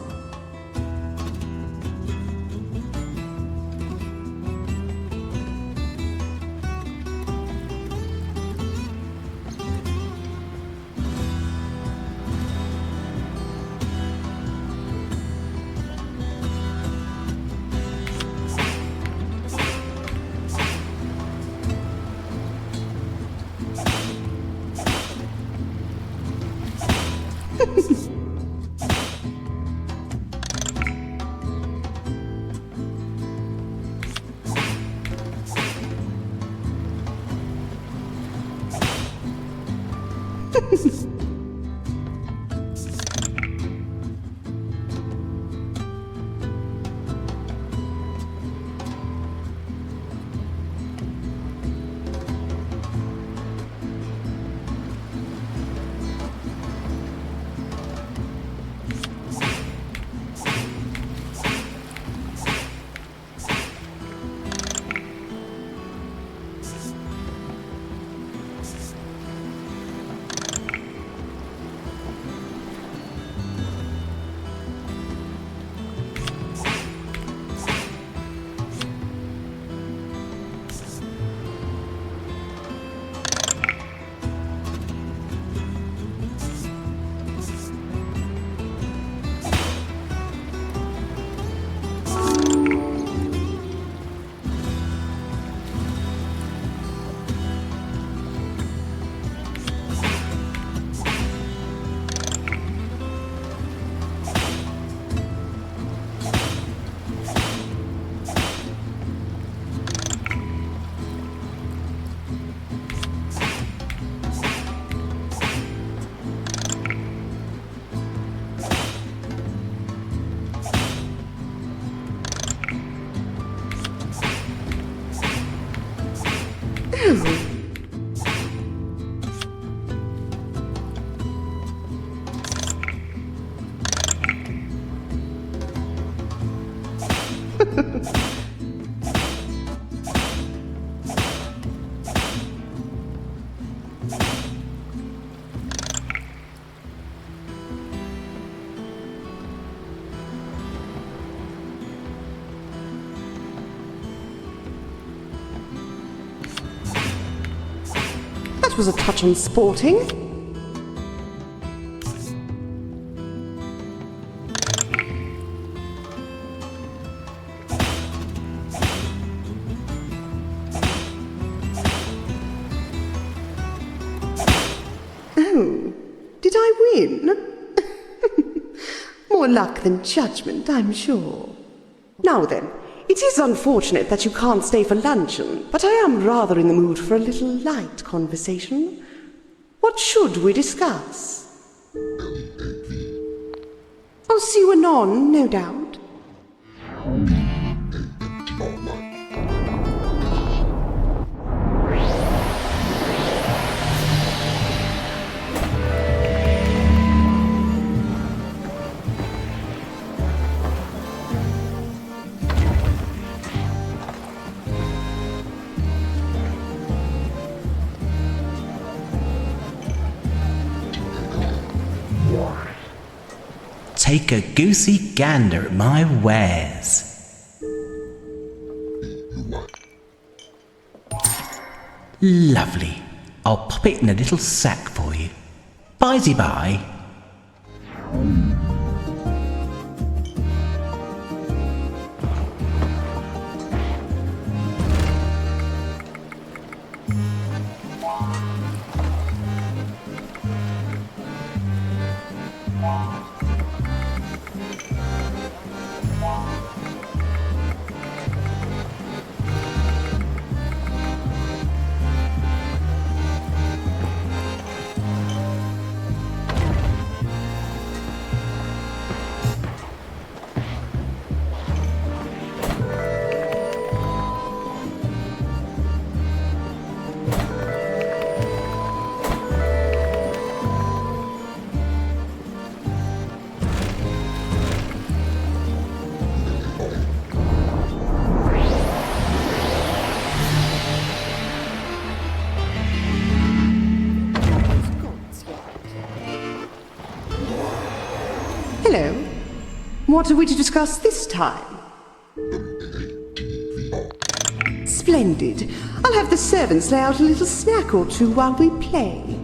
That was a touch unsporting. Oh, did I win? More luck than judgment, I'm sure. Now then, it is unfortunate that you can't stay for luncheon, but I am rather in the mood for a little light conversation. What should we discuss? I'll see you anon, no doubt. Take a goosey gander at my wares. Lovely. I'll pop it in a little sack for you. By-de-by. What are we to discuss this time? Splendid. I'll have the servants lay out a little snack or two while we play.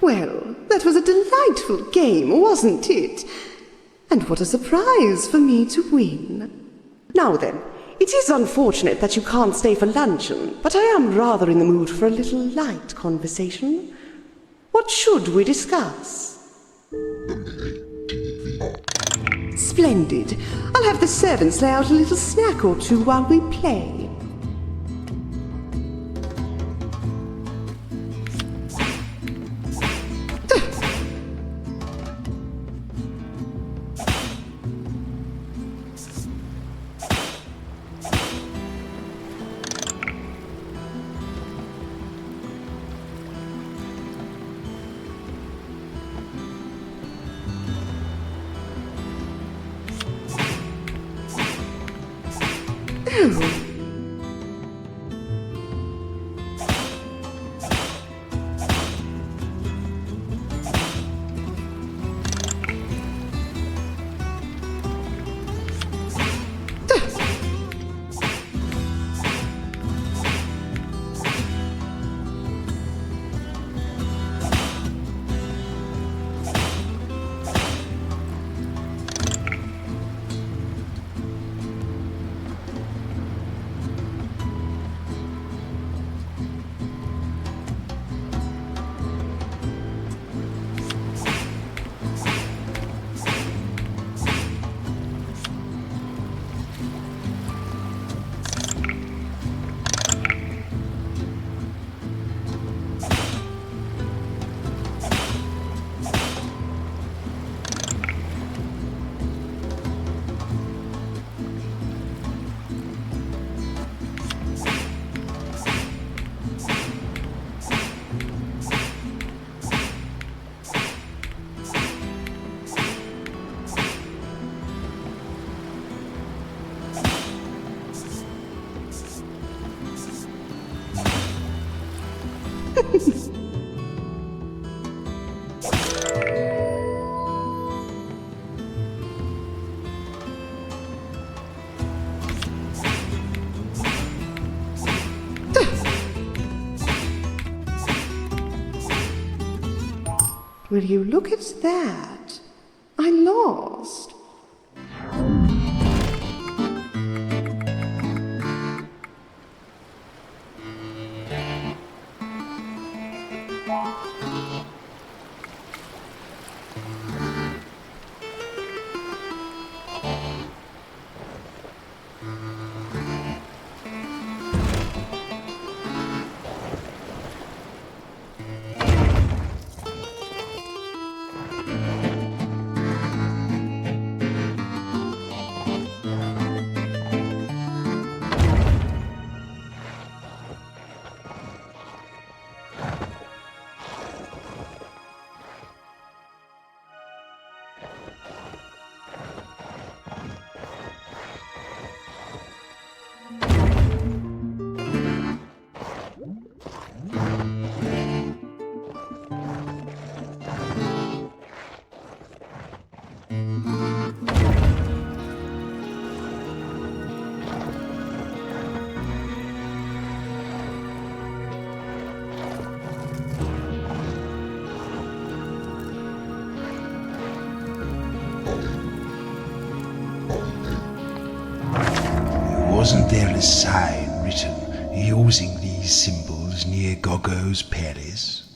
Well, that was a delightful game, wasn't it? And what a surprise for me to win. Now then, it is unfortunate that you can't stay for luncheon, but I am rather in the mood for a little light conversation. What should we discuss? Splendid. I'll have the servants lay out a little snack or two while we play. Will you look at that? I lost. Wasn't there a sign written using these symbols near Goggo's Palace?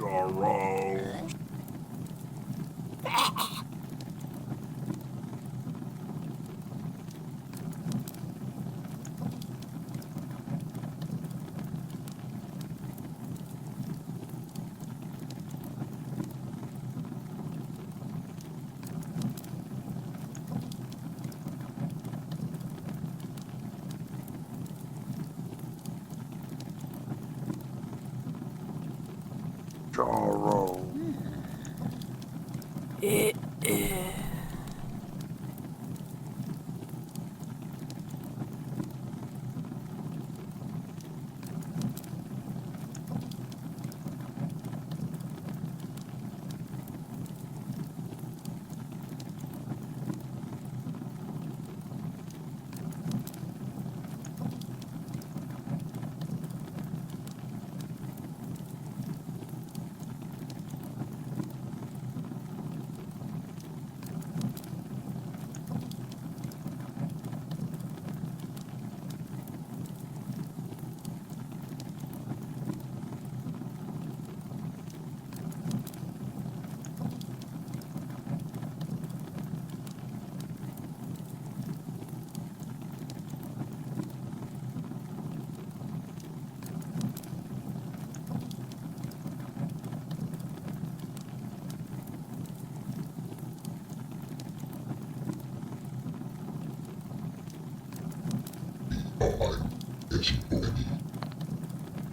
Jarrow. Jarrow.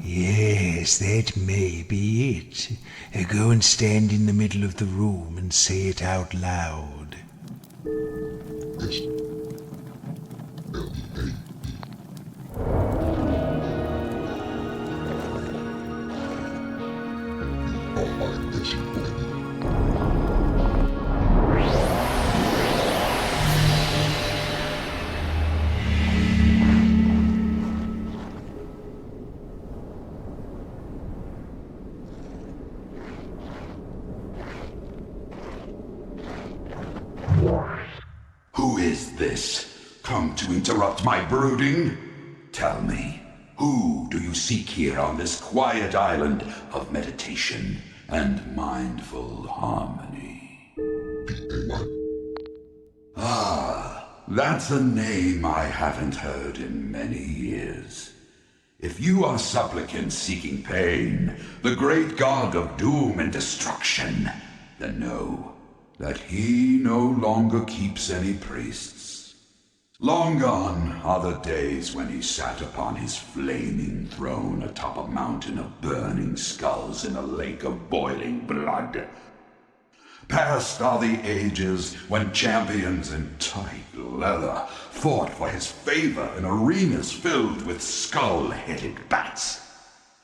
Yes, that may be it. Go and stand in the middle of the room and say it out loud. Who is this? Come to interrupt my brooding? Tell me, who do you seek here on this quiet island of meditation and mindful harmony? Ah, that's a name I haven't heard in many years. If you are supplicants seeking pain, the great god of doom and destruction, then know that he no longer keeps any priests. Long gone are the days when he sat upon his flaming throne atop a mountain of burning skulls in a lake of boiling blood. Past are the ages when champions in tight leather fought for his favor in arenas filled with skull-headed bats.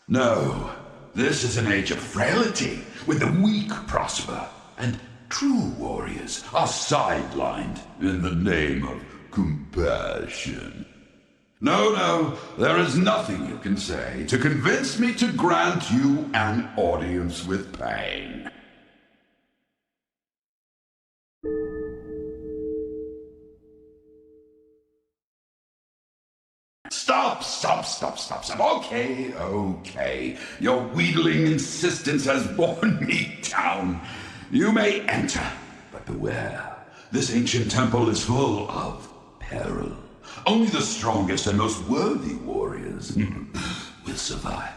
No, this is an age of frailty, when the weak prosper, and true warriors are sidelined in the name of compassion. No, there is nothing you can say to convince me to grant you an audience with pain. Stop. Okay. Your wheedling insistence has borne me down. You may enter, but beware. This ancient temple is full of peril. Only the strongest and most worthy warriors will survive.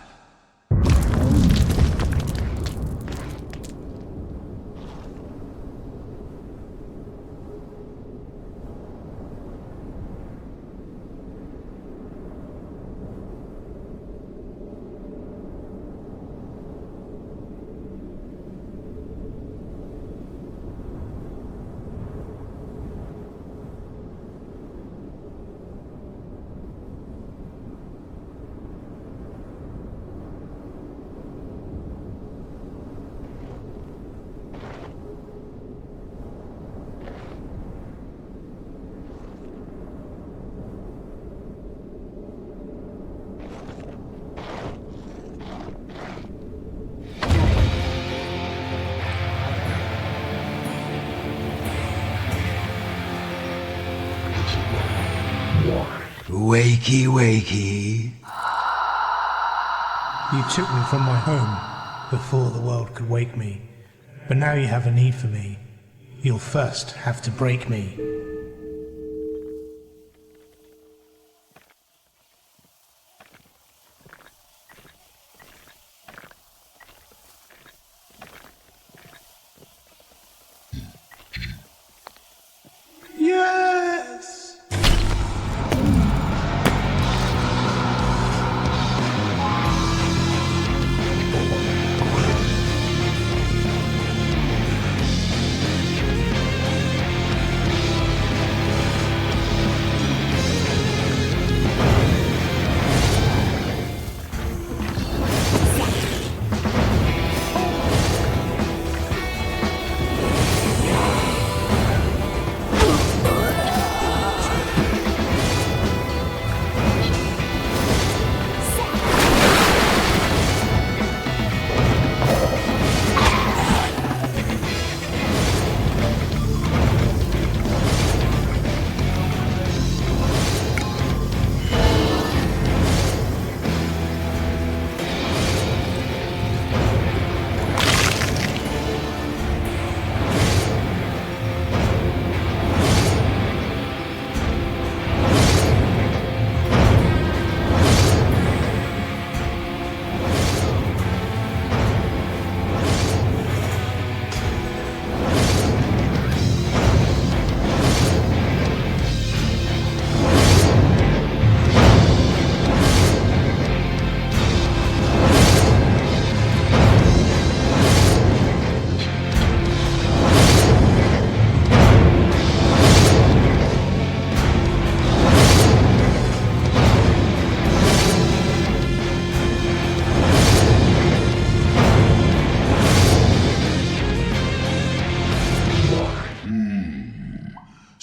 Wakey. You took me from my home before the world could wake me. But now you have a need for me. You'll first have to break me. Yes!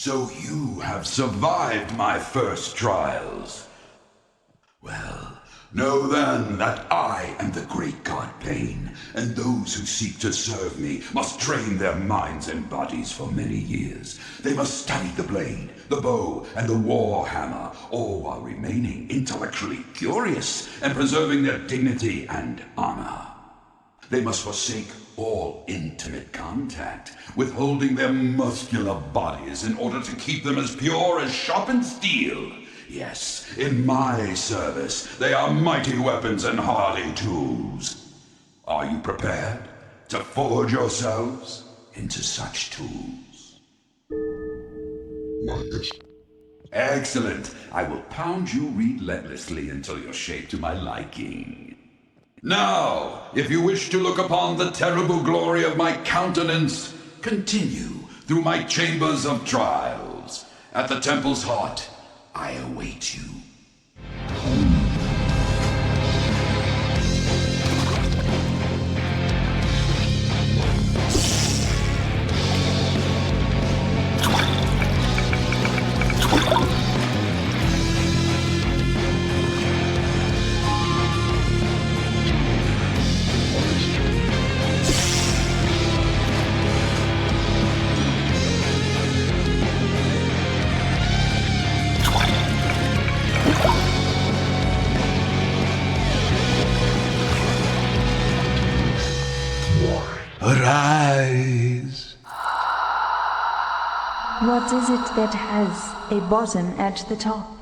So you have survived my first trials. Well, know then that I am the great god Pain, and those who seek to serve me must train their minds and bodies for many years. They must study the blade, the bow, and the war hammer, all while remaining intellectually curious and preserving their dignity and honor. They must forsake all intimate contact, withholding their muscular bodies in order to keep them as pure as sharpened steel. Yes, in my service, they are mighty weapons and hardy tools. Are you prepared to forge yourselves into such tools? Yes. Excellent. I will pound you relentlessly until you're shaped to my liking. Now, if you wish to look upon the terrible glory of my countenance, continue through my chambers of trials. At the temple's heart, I await you. Arise! What is it that has a bottom at the top?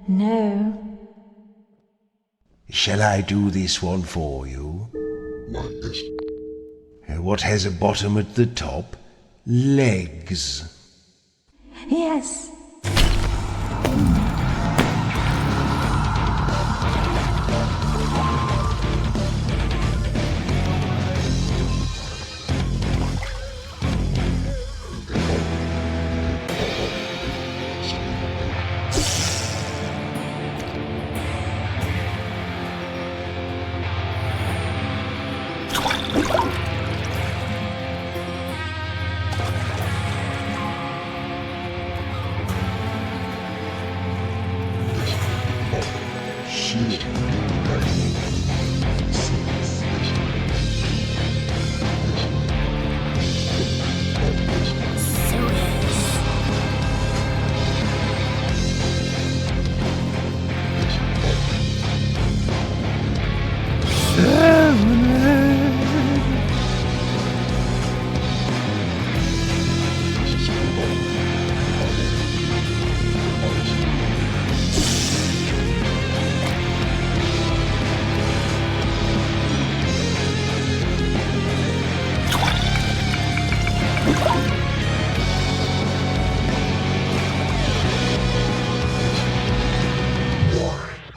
No. Shall I do this one for you? What has a bottom at the top? Legs. Yes.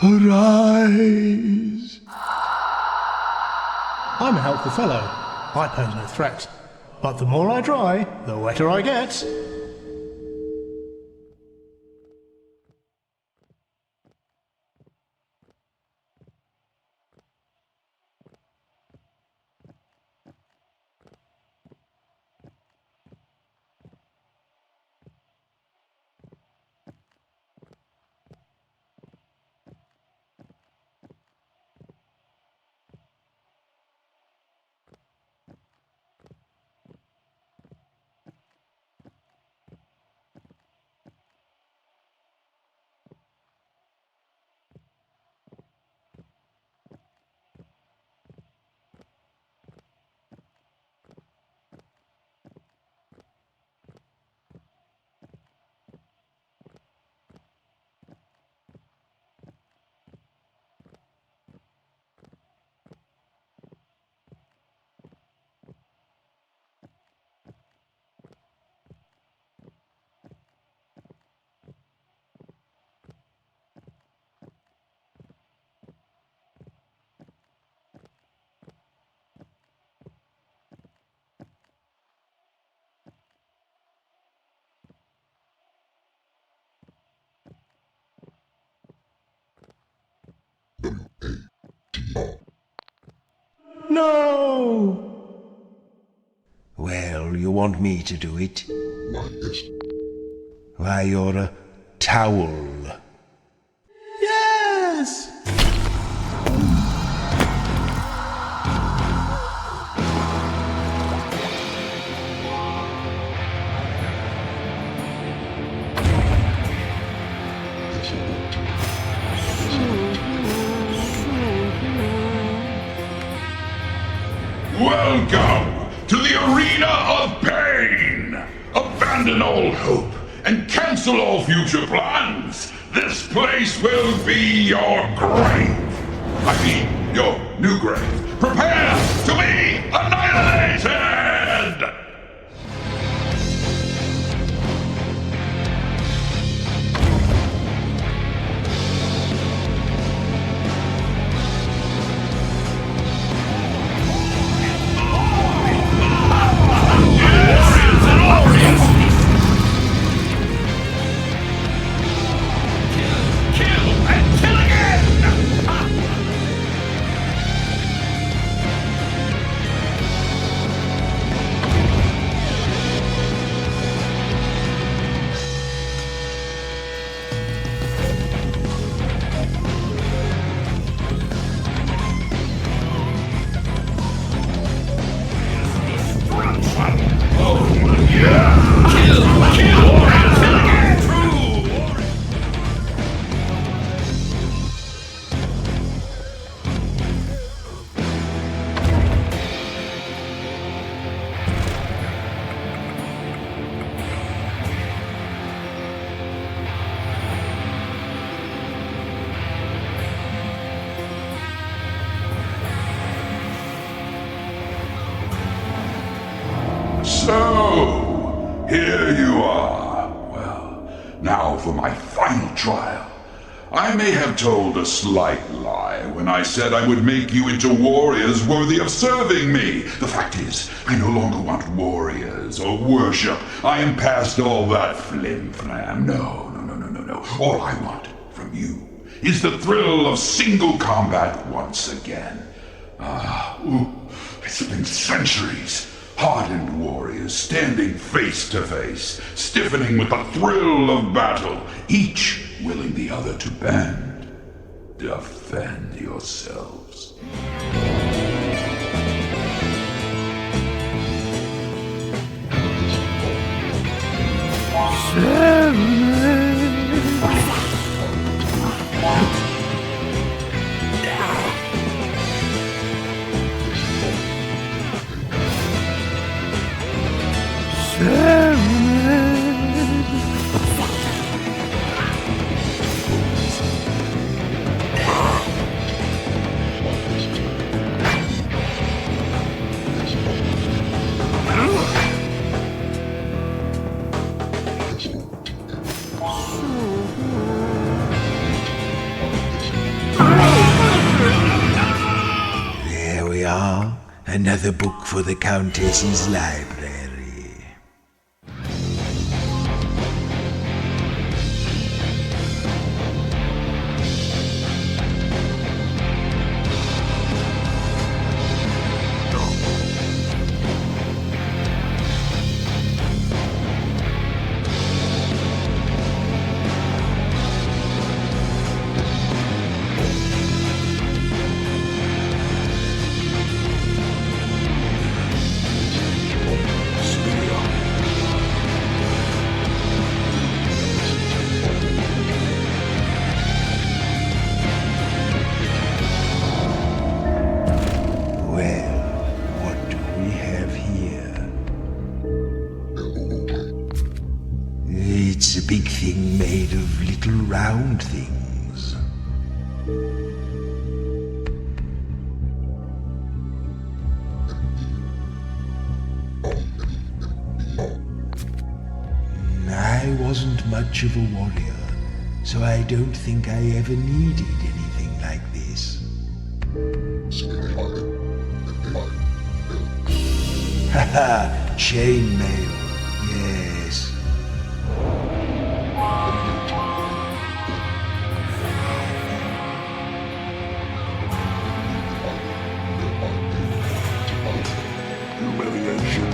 Arise! I'm a helpful fellow. I pose no threat. But the more I dry, the wetter I get. No! Well, you want me to do it? Why, you're a towel. Yes! Welcome to the arena of pain! Abandon all hope and cancel all future plans! This place will be your grave! I mean, your new grave. Prepare to be annihilated! So, here you are. Well, now for my final trial. I may have told a slight lie when I said I would make you into warriors worthy of serving me. The fact is, I no longer want warriors or worship. I am past all that flim-flam. No. All I want from you is the thrill of single combat once again. It's been centuries. Hardened warriors standing face to face, stiffening with the thrill of battle, each willing the other to bend. Defend yourselves. There we are. Another book for the Countess's library. It's a big thing made of little round things. I wasn't much of a warrior, so I don't think I ever needed anything like this. Haha, chainmail, yes. Humiliation.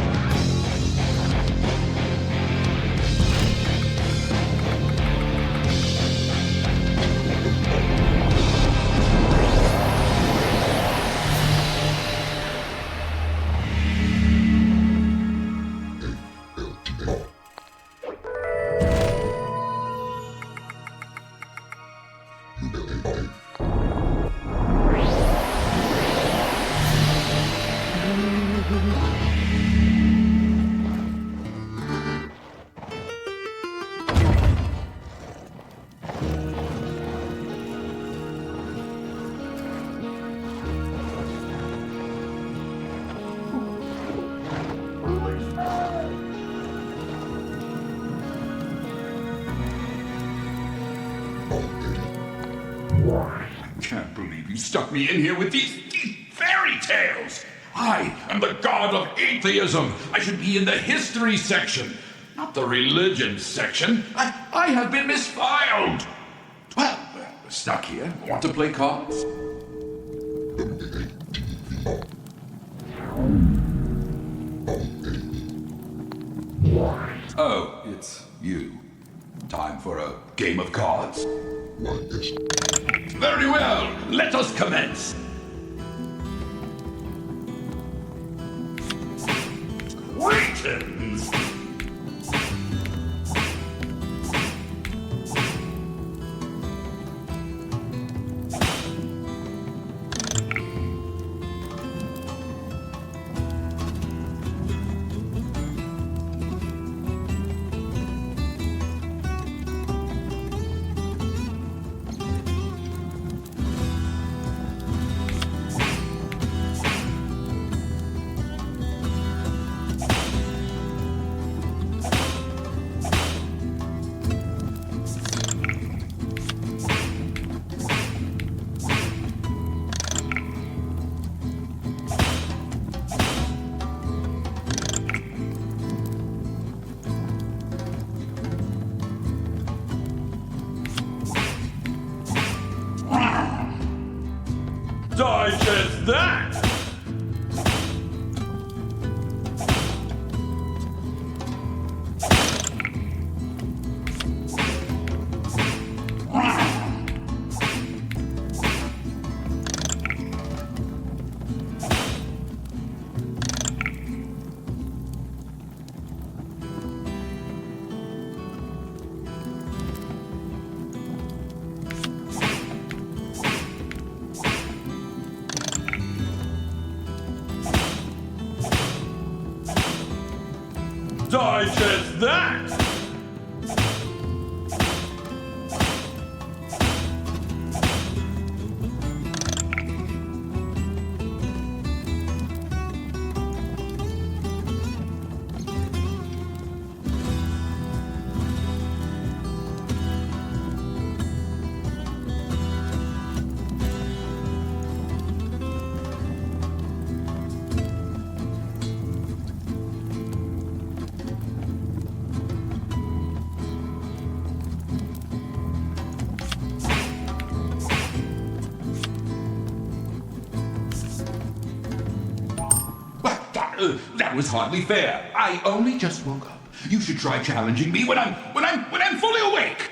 I can't believe you stuck me in here with these fairy tales. I am the god of atheism. I should be in the history section, not the religion section. I have been misfiled. Well, stuck here. Want to play cards? Oh, it's you. Time for a game of cards? Very well, let us commence. Greetings. Digest that! Digest that! That was hardly fair. I only just woke up. You should try challenging me when I'm fully awake.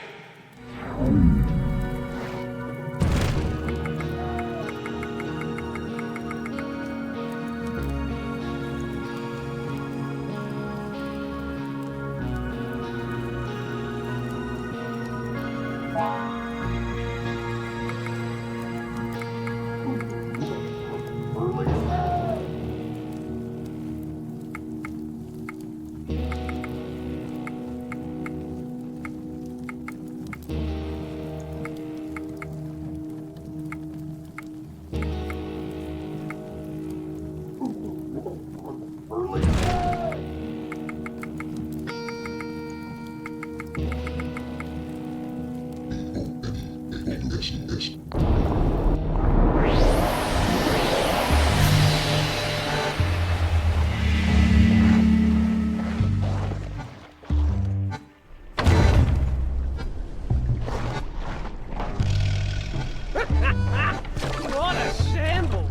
What a shambles!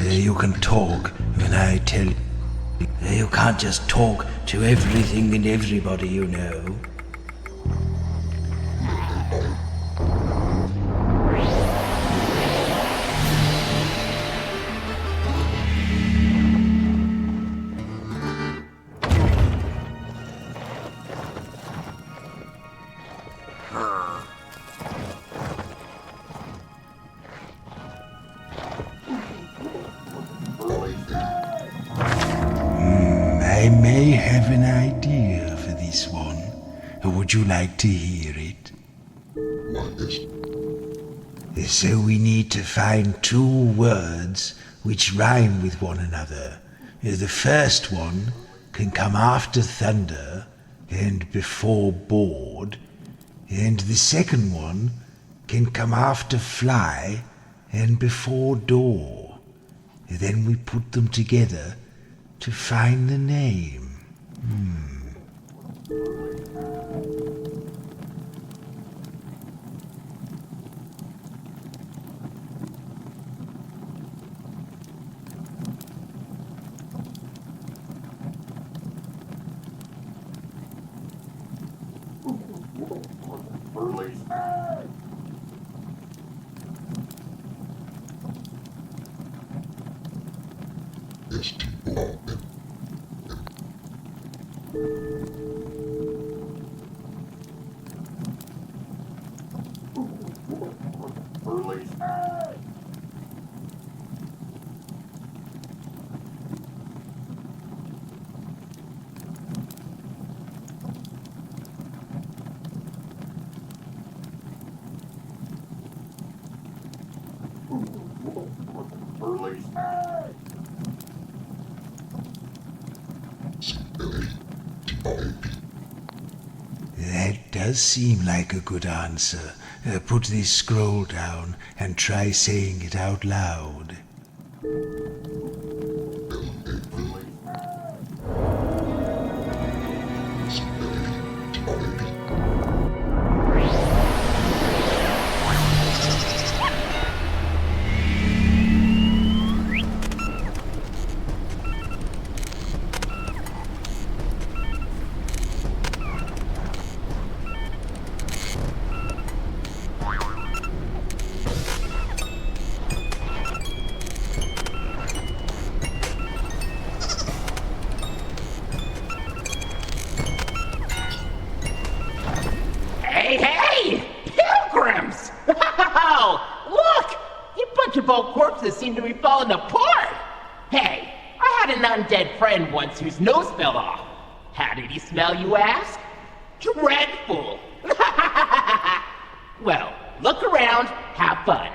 You can talk when I tell you. You can't just talk to everything and everybody you know. I may have an idea for this one. Would you like to hear it? So we need to find two words which rhyme with one another. The first one can come after thunder, and before board, and the second one can come after fly and before door. Then we put them together to find the name. That does seem like a good answer. Put this scroll down and try saying it out loud. Hey! Pilgrims! Wow! Look! You bunch of old corpses seem to be falling apart! Hey, I had an undead friend once whose nose fell off. How did he smell, you ask? Dreadful! Well, look around, have fun.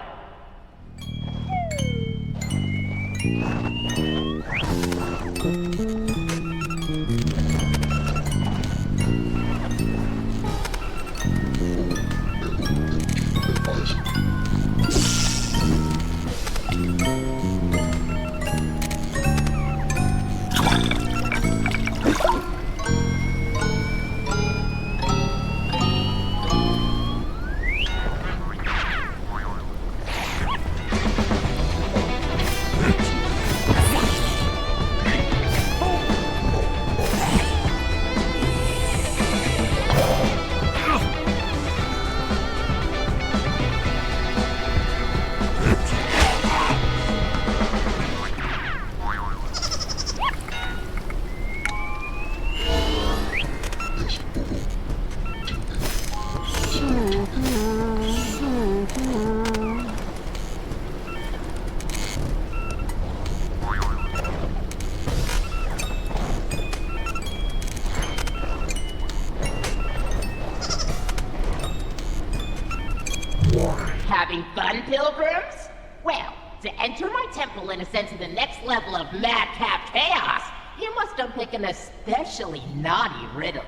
Having fun, pilgrims? Well, to enter my temple and ascend to the next level of madcap chaos, you must unpick an especially naughty riddle.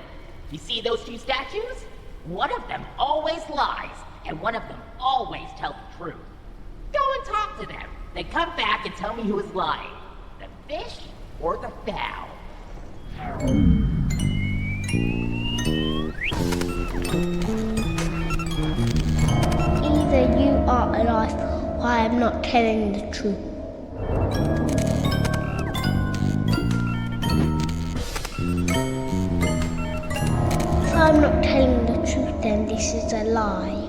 You see those two statues? One of them always lies, and one of them always tells the truth. Go and talk to them, then come back and tell me who is lying. The fish or the fowl? Either you are alive or I am not telling the truth. If I'm not telling the truth, then this is a lie.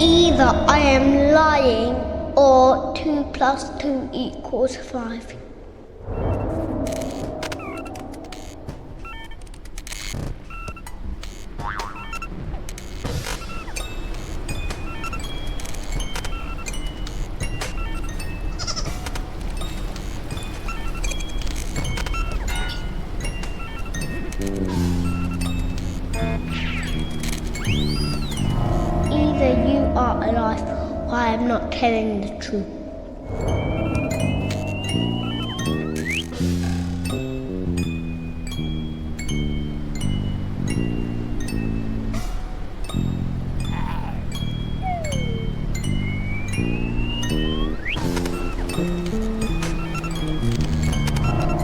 Either I am lying or 2 + 2 = 5. a life where I am not telling the truth.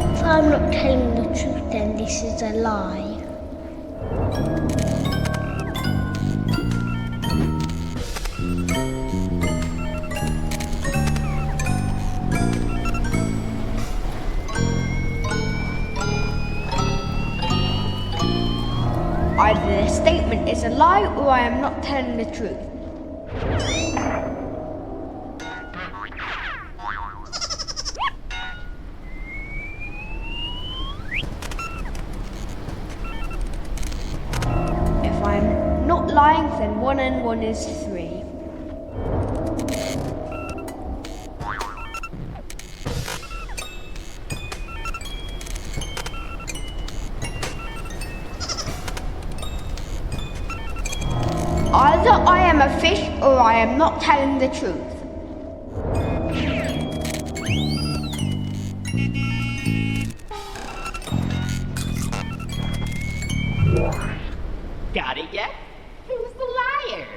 If I'm not telling the truth, then this is a lie. Either the statement is a lie or I am not telling the truth. If I'm not lying, then 1 and 1 is 3. Either I am a fish or I am not telling the truth. Got it yet? Who's the liar?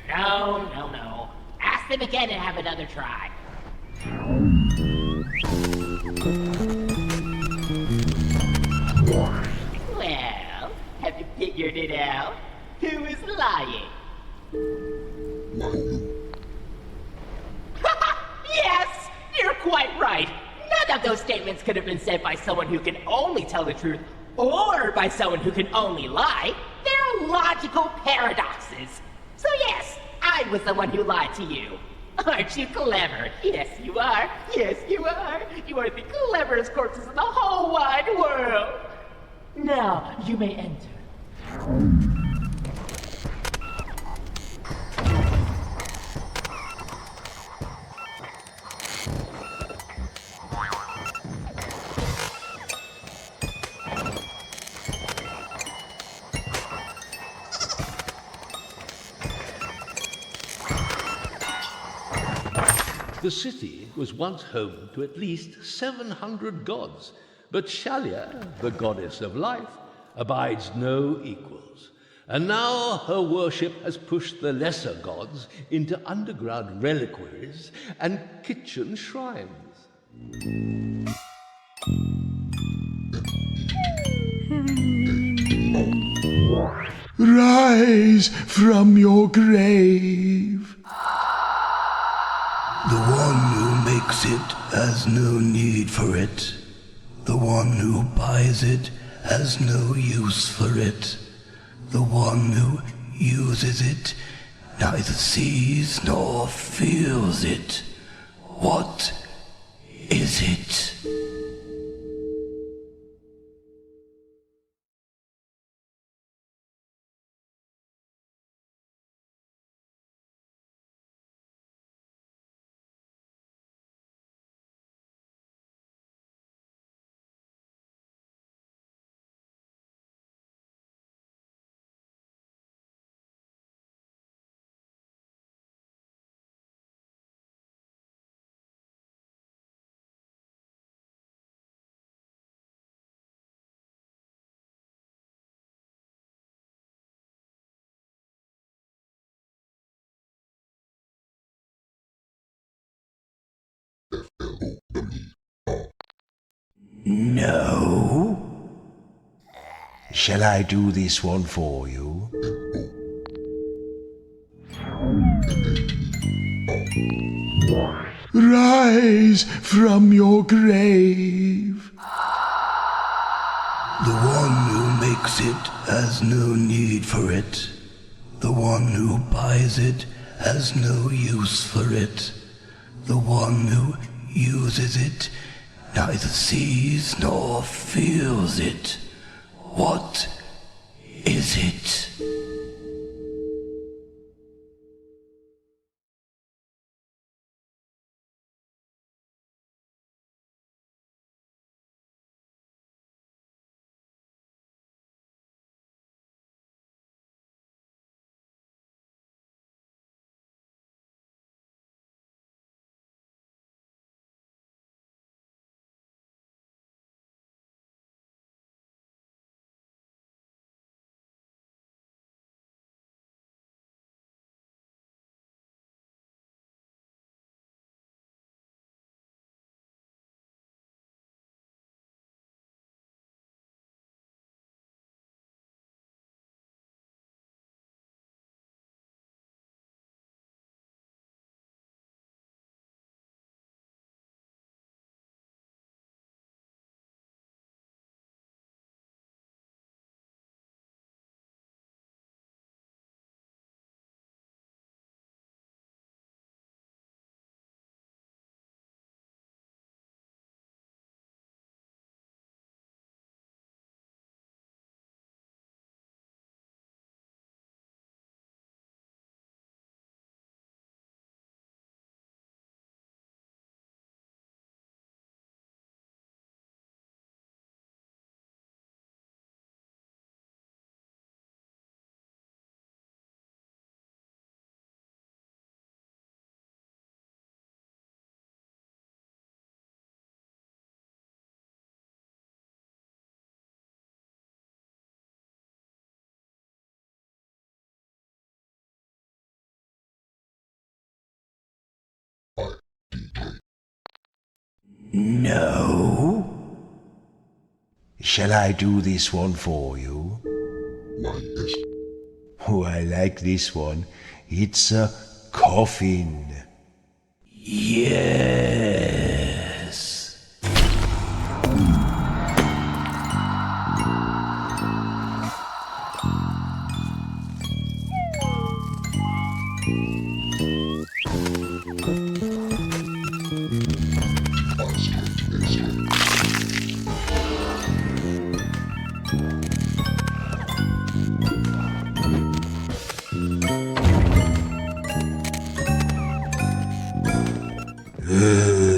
No. Ask them again and have another try. Well, have you figured it out? Who is lying? Yes! You're quite right! None of those statements could have been said by someone who can only tell the truth, or by someone who can only lie. They're logical paradoxes. So yes, I was the one who lied to you. Aren't you clever? Yes, you are. Yes, you are. You are the cleverest corpses in the whole wide world. Now, you may enter. The city was once home to at least 700 gods, but Shalia, the goddess of life, abides no equals. And now her worship has pushed the lesser gods into underground reliquaries and kitchen shrines. Rise from your grave. The one who makes it has no need for it. The one who buys it has no use for it. The one who uses it neither sees nor feels it. What is it? No? Shall I do this one for you? Rise from your grave. The one who makes it has no need for it. The one who buys it has no use for it. The one who uses it neither sees nor feels it. What is it? No? Shall I do this one for you? Oh, I like this one. It's a coffin. Yes.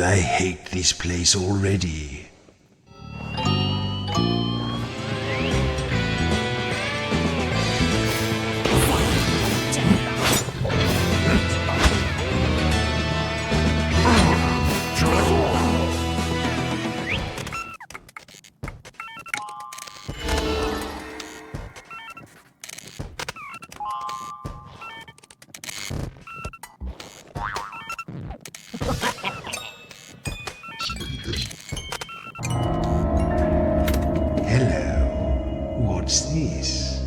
I hate this place already. Hello. What's this?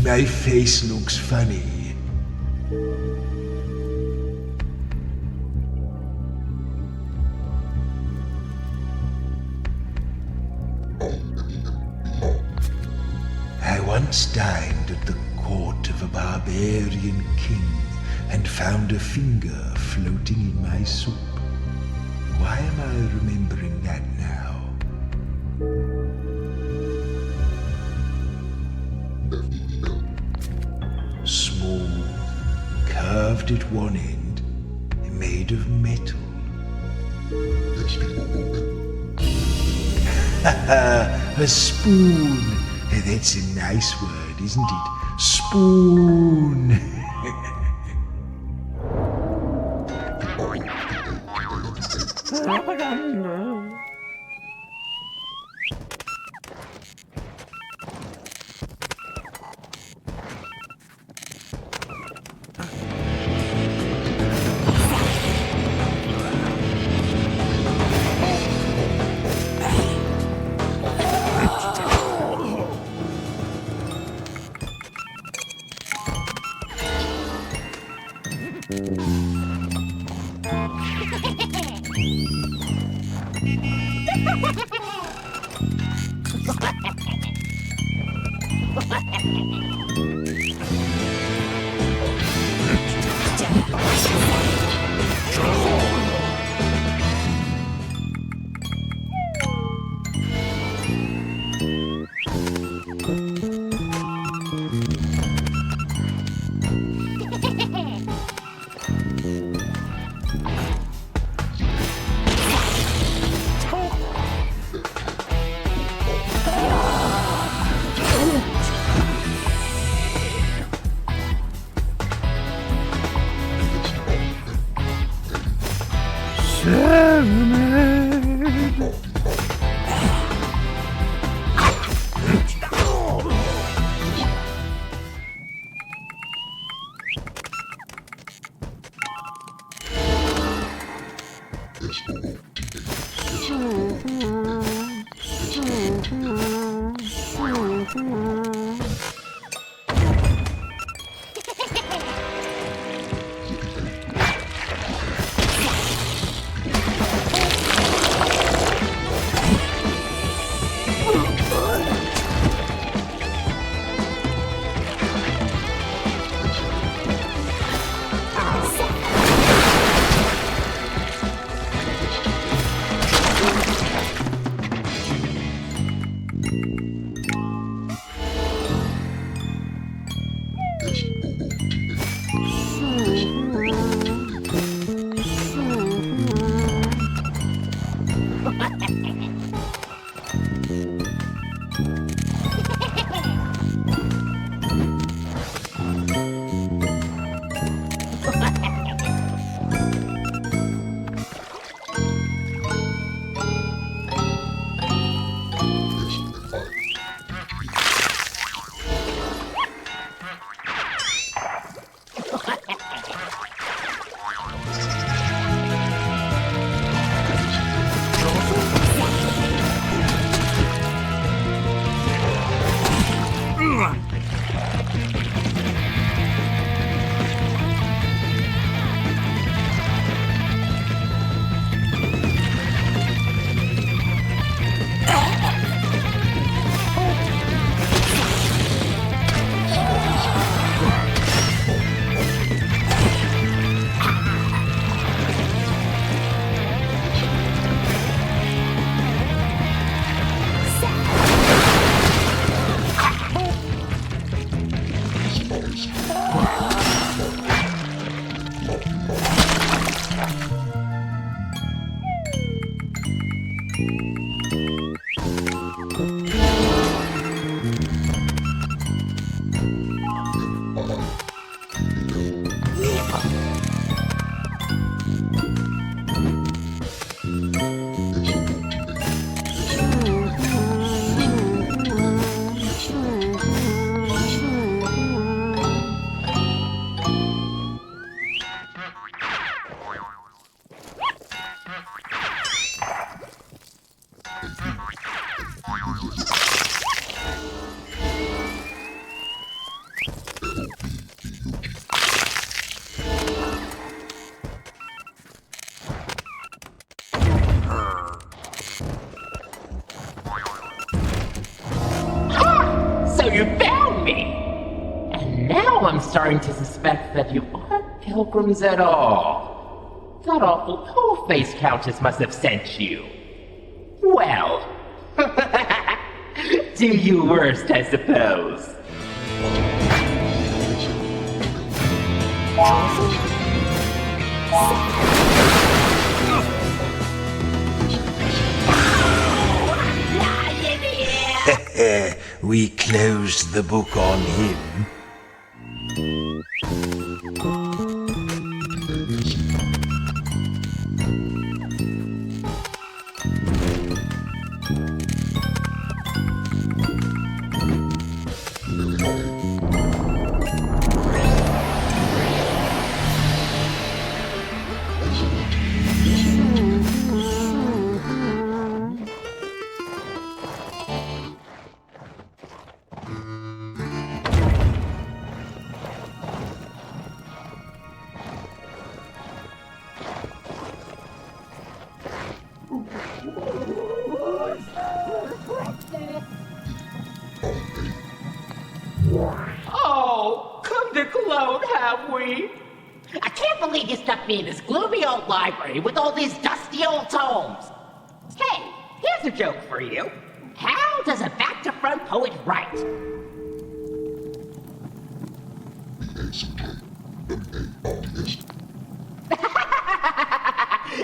My face looks funny. I once dined at the court of a barbarian king and found a finger floating in my soup. Why am I remembering that now? Small, curved at one end, made of metal. A spoon. That's a nice word, isn't it? Spoon. So you found me! And now I'm starting to suspect that you aren't pilgrims at all. That awful pole-faced countess must have sent you. Well, do your worst, I suppose. We closed the book on him. Oh, come to gloat, have we? I can't believe you stuck me in this gloomy old library with all these dusty old tomes. Hey, here's a joke for you. How does a back-to-front poet write?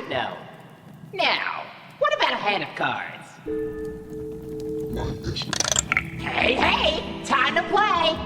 No. Now, what about a hand of cards? Hey, hey! Time to play!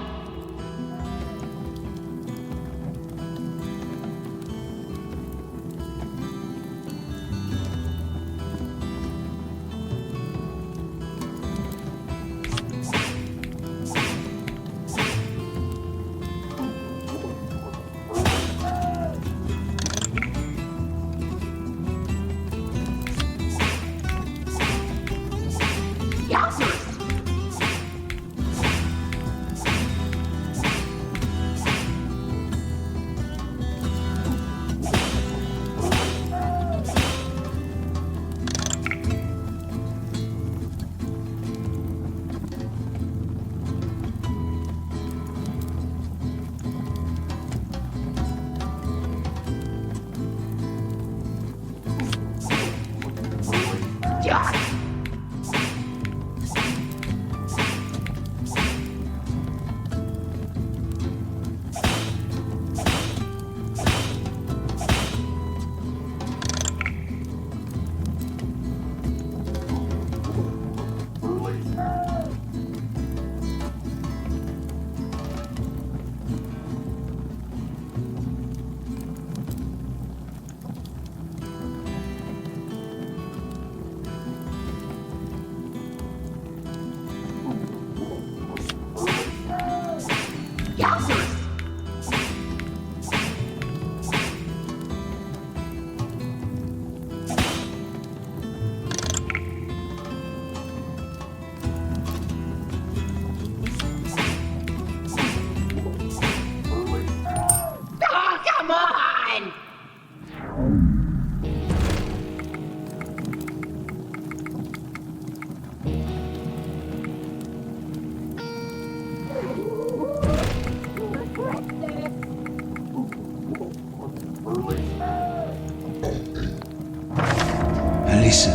Listen,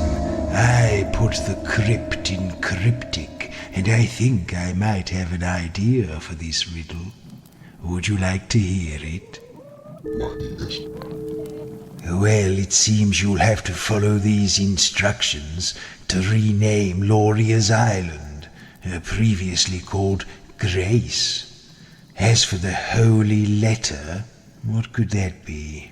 I put the crypt in cryptic, and I think I might have an idea for this riddle. Would you like to hear it? Well, it seems you'll have to follow these instructions to rename Lauria's Island, previously called Grace. As for the holy letter, what could that be?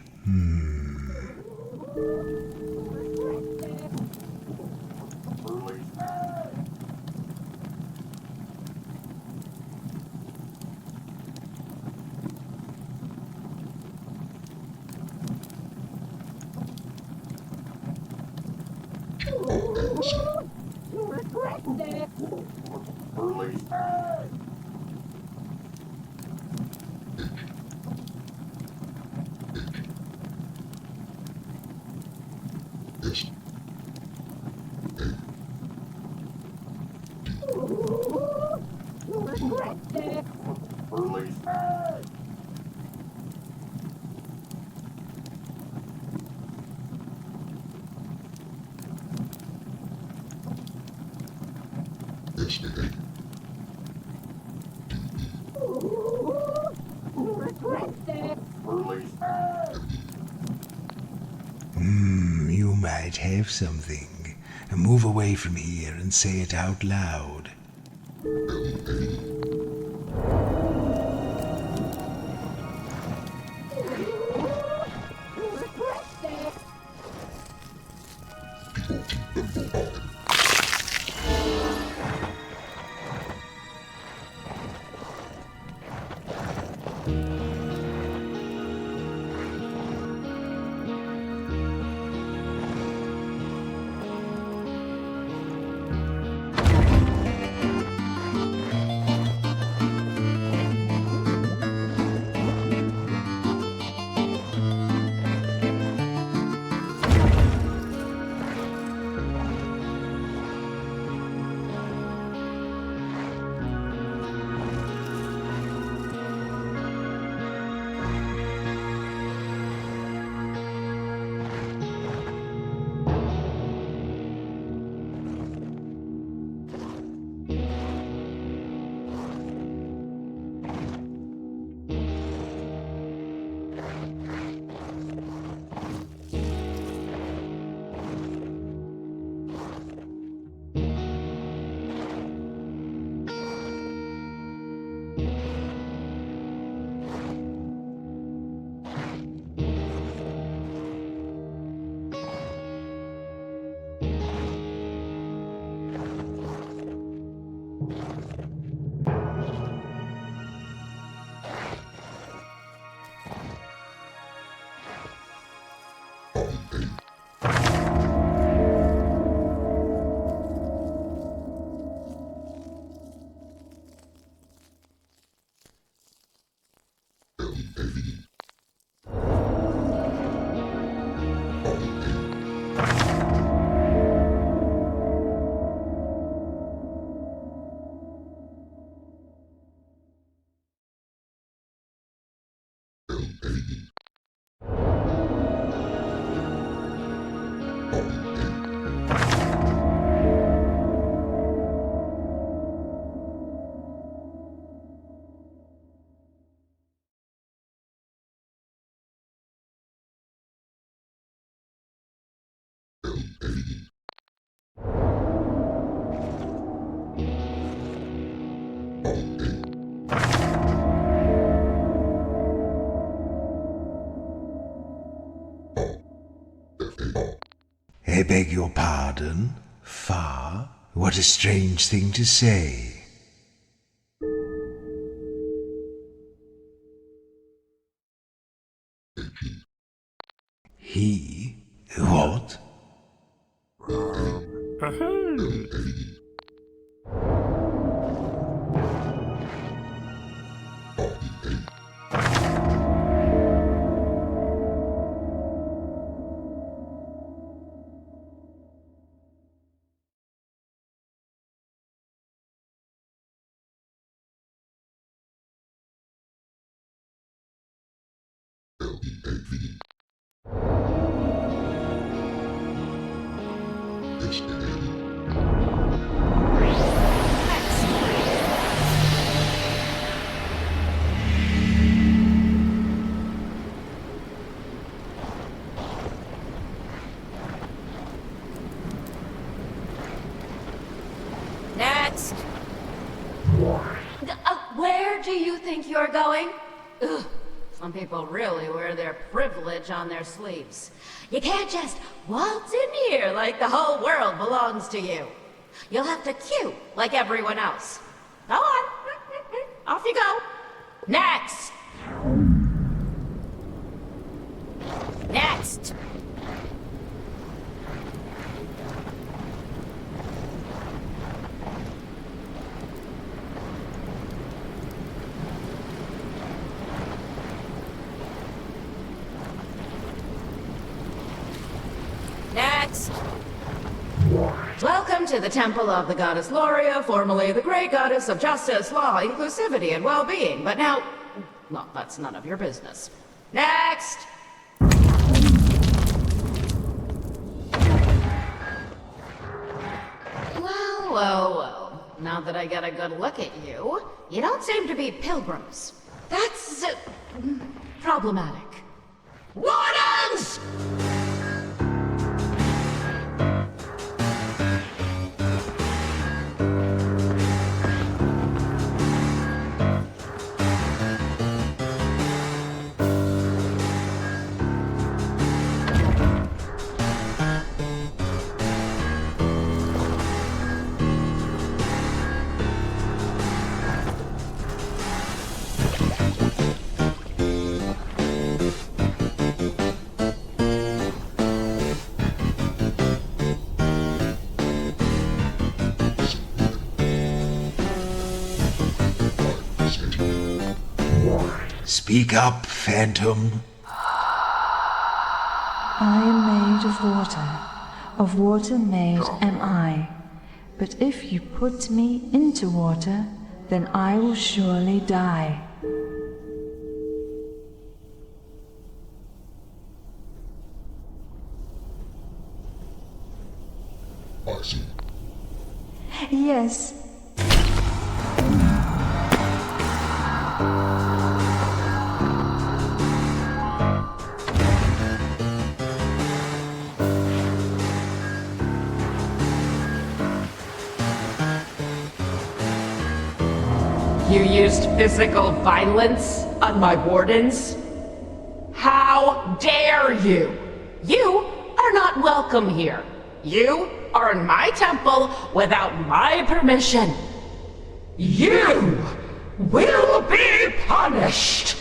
You might have something. Move away from here and say it out loud. I beg your pardon? Far? What a strange thing to say. He? What? you think you're going? Ugh. Some people really wear their privilege on their sleeves. You can't just waltz in here like the whole world belongs to you. You'll have to queue like everyone else. Go on. Off you go. Next. Next. Next. Welcome to the Temple of the Goddess Loria, formerly the Great Goddess of Justice, Law, Inclusivity, and Well-Being, but now... well, that's none of your business. Next! Well. Now that I get a good look at you, you don't seem to be pilgrims. That's... problematic. Wardens! Speak up, Phantom. I am made of water made am I. But if you put me into water, then I will surely die. I see. Yes. You used physical violence on my wardens? How dare you? You are not welcome here. You are in my temple without my permission. You will be punished!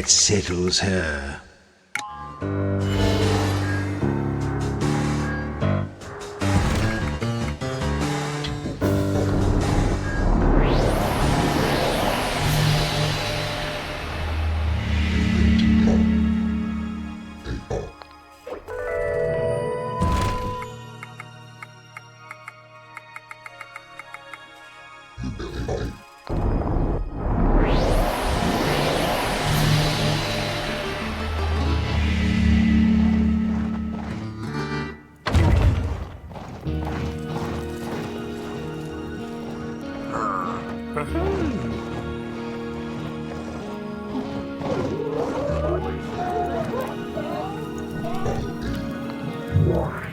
That settles her.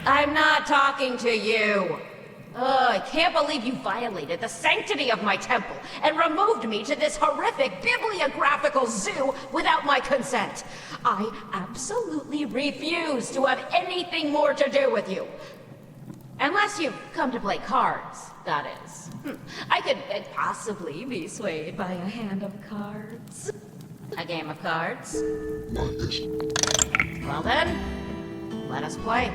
I'm not talking to you. I can't believe you violated the sanctity of my temple and removed me to this horrific bibliographical zoo without my consent. I absolutely refuse to have anything more to do with you. Unless you've come to play cards, that is. I could possibly be swayed by a hand of cards. A game of cards? Well then, let us play.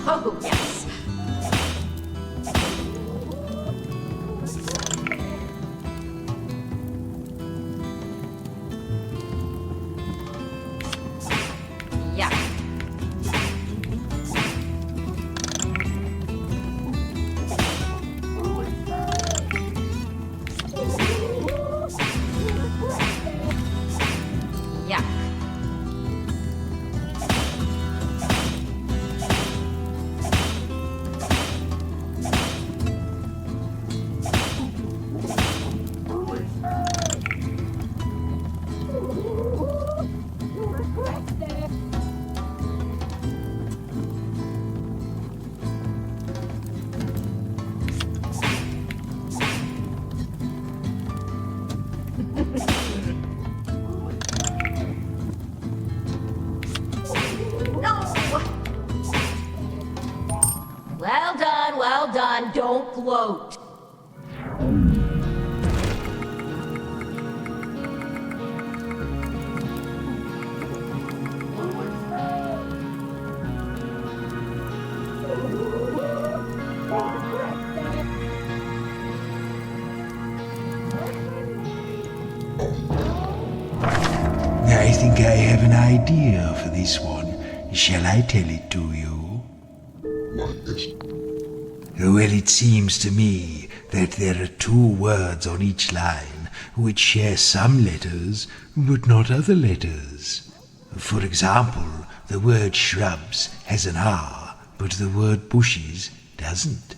Oh, yes. Yeah. Yeah. Well done, don't gloat. I think I have an idea for this one. Shall I tell it to you? Well, it seems to me that there are 2 words on each line which share some letters, but not other letters. For example, the word shrubs has an R, but the word bushes doesn't.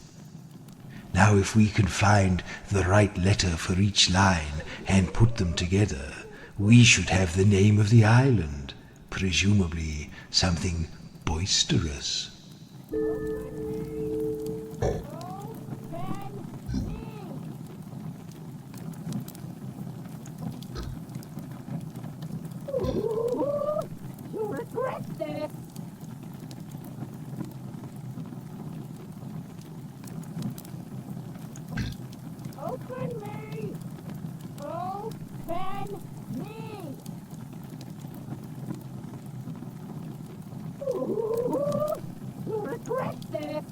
Now, if we can find the right letter for each line and put them together, we should have the name of the island, presumably something boisterous. Open me! Open me! Ooh, you'll regret this!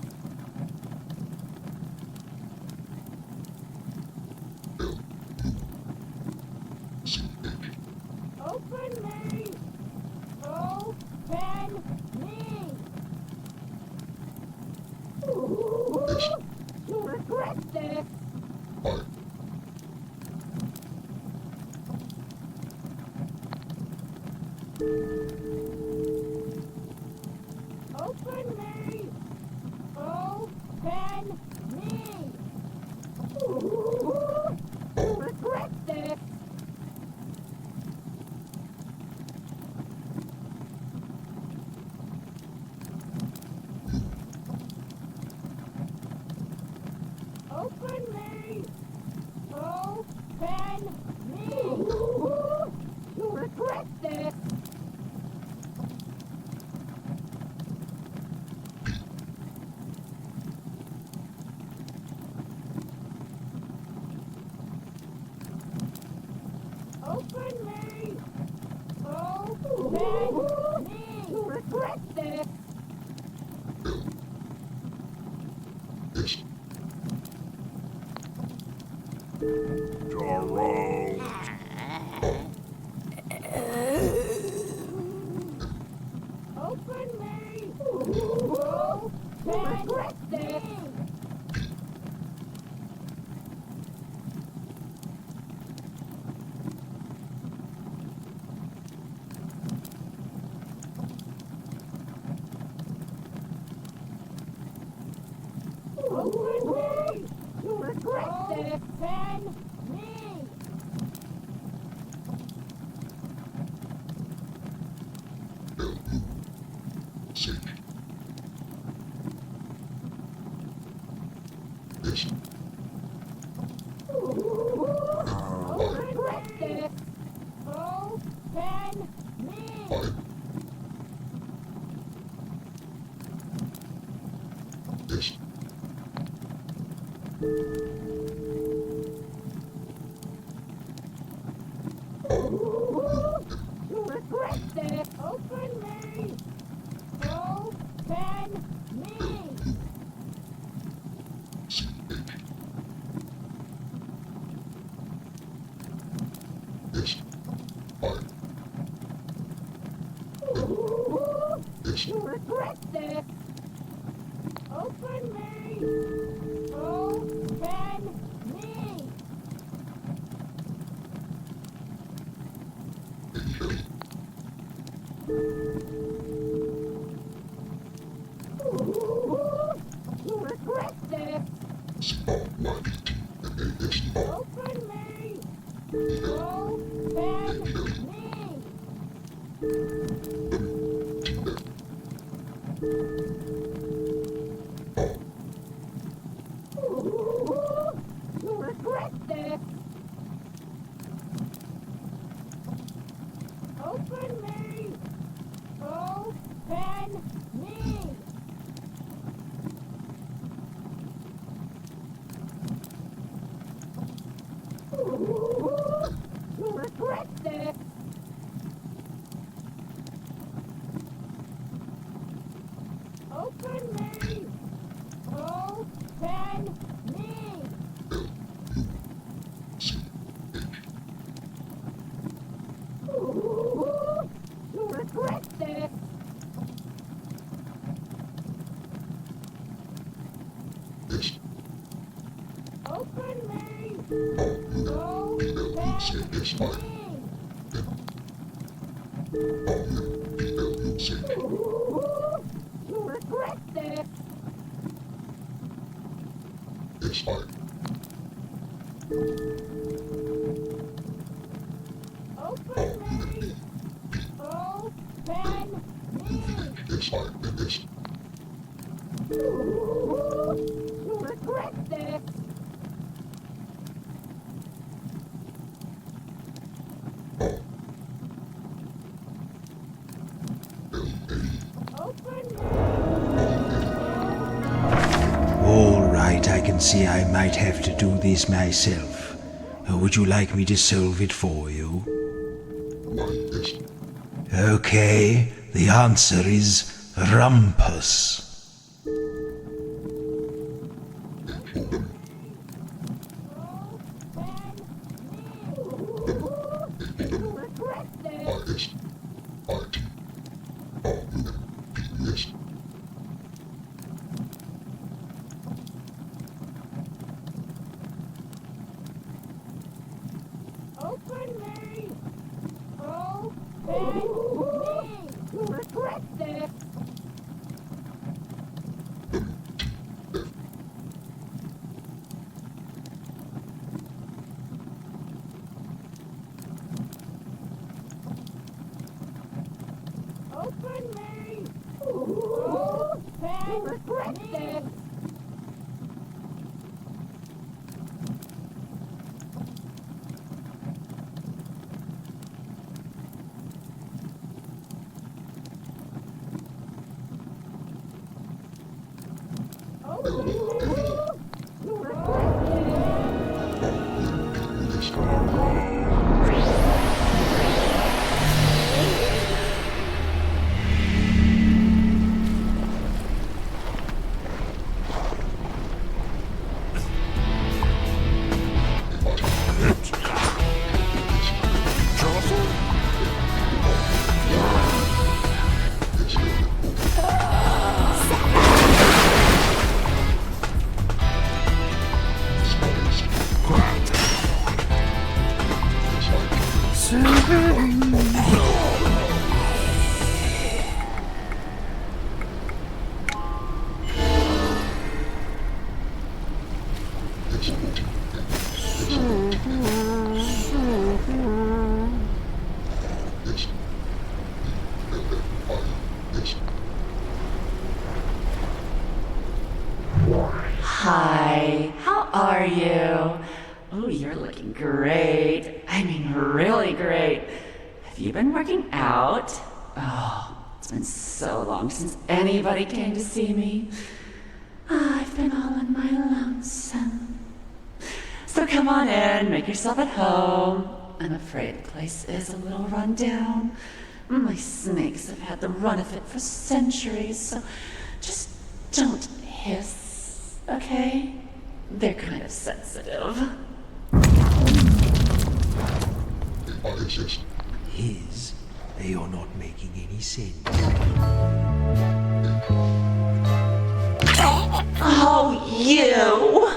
Open me! Open me! Ooh, you'll regret this! Open me! Open me! Ooh, you'll regret this! Open me! Open me! Ooh, you'll regret this! Open me! Open me! You'll regret this! Open me! You'll regret this! Open me! You'll regret this! Open me! Ooh, you'll regret this! Open me! Ooh, you'll regret this! Open me! Open me! Ooh, you'll regret this! Open me! Open me! Ooh, you'll regret this! Open me! Open me! Ooh, you'll regret this! Open me! Open me! Ooh, you'll regret this! Open me! Open me! Ooh, you'll regret this! Open me! Open me! Ooh, you'll regret this! Open me! Open me! Ooh, you'll regret this! All right, I can see I might have to do this myself. Would you like me to solve it for you? Okay, the answer is rumpus. Hi, how are you? Oh, you're looking great. I mean, really great. Have you been working out? Oh, it's been so long since anybody came to see me. I've been all on my lonesome. So come on in, make yourself at home. I'm afraid the place is a little run down. My snakes have had the run of it for centuries, so just don't hiss, okay? They're kind of sensitive. His? You're not making any sense. Oh, you!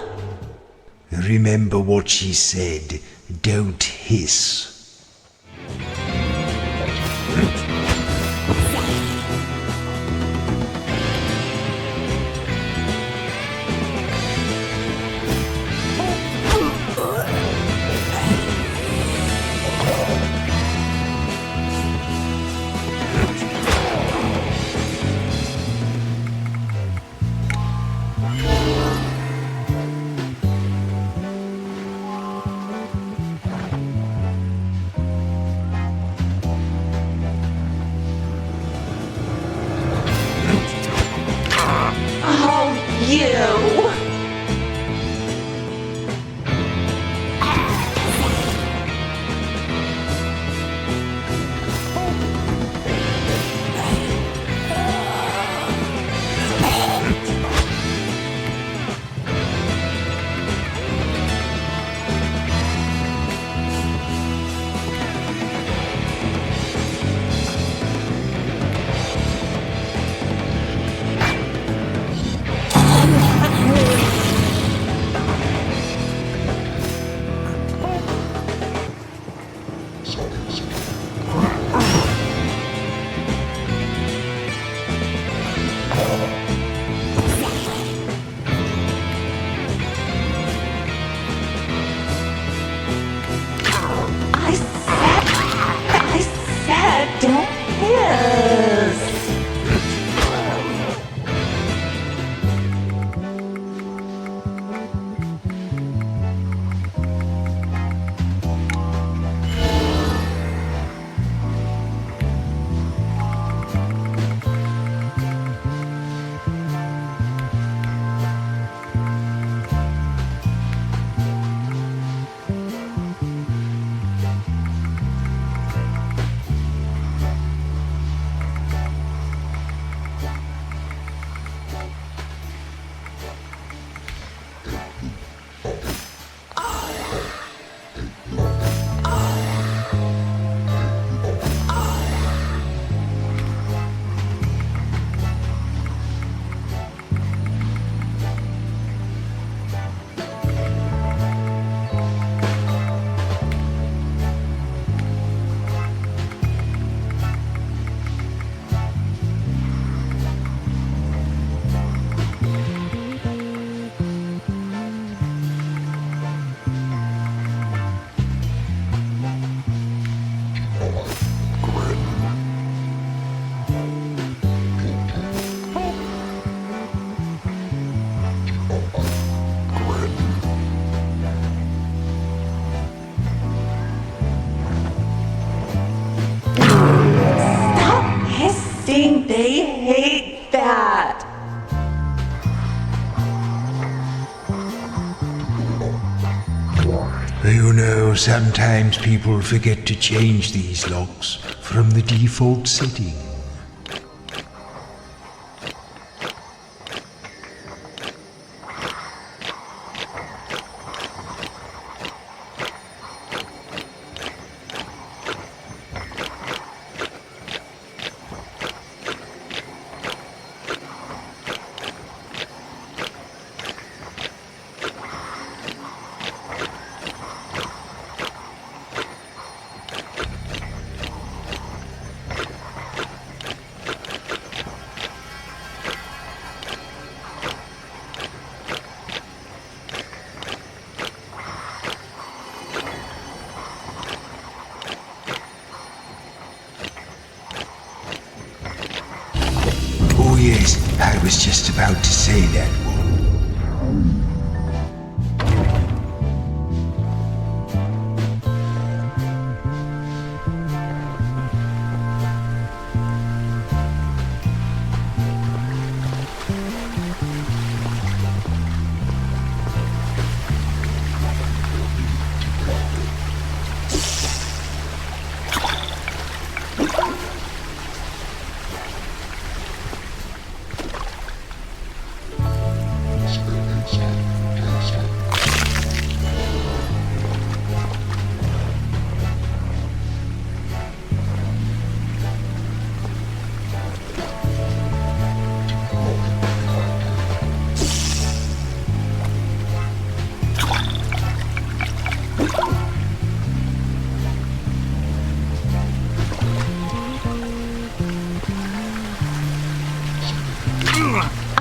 Remember what she said. Don't hiss. You know, sometimes people forget to change these locks from the default setting. Oh yes, I was just about to say that one.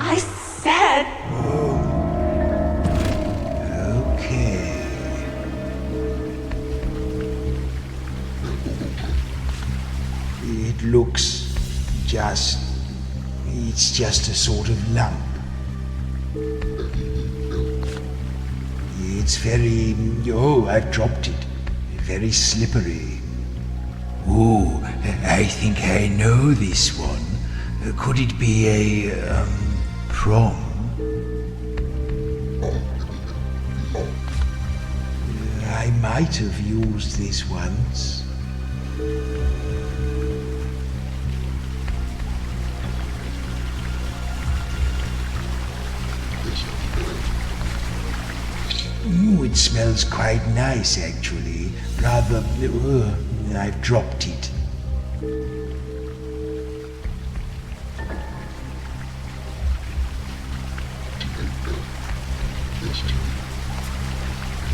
I said... Okay. It looks it's just a sort of lump. It's very... Oh, I've dropped it. Very slippery. Oh, I think I know this one. Could it be a, prom? I might have used this once. It smells quite nice, actually. Rather, I've dropped it.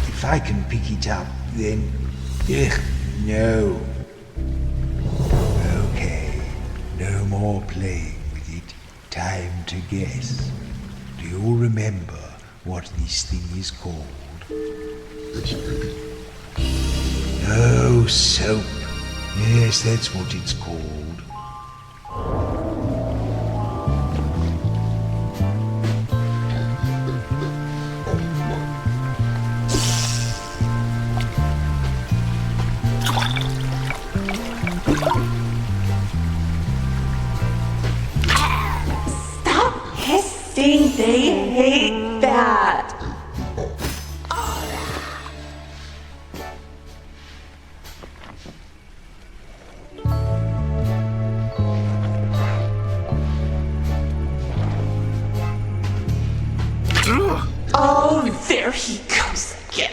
If I can pick it up, then... no. Okay, no more playing with it. Time to guess. Do you all remember what this thing is called? Oh, soap. Yes, that's what it's called. Stop hissing! They hate that! Oh, there he goes again.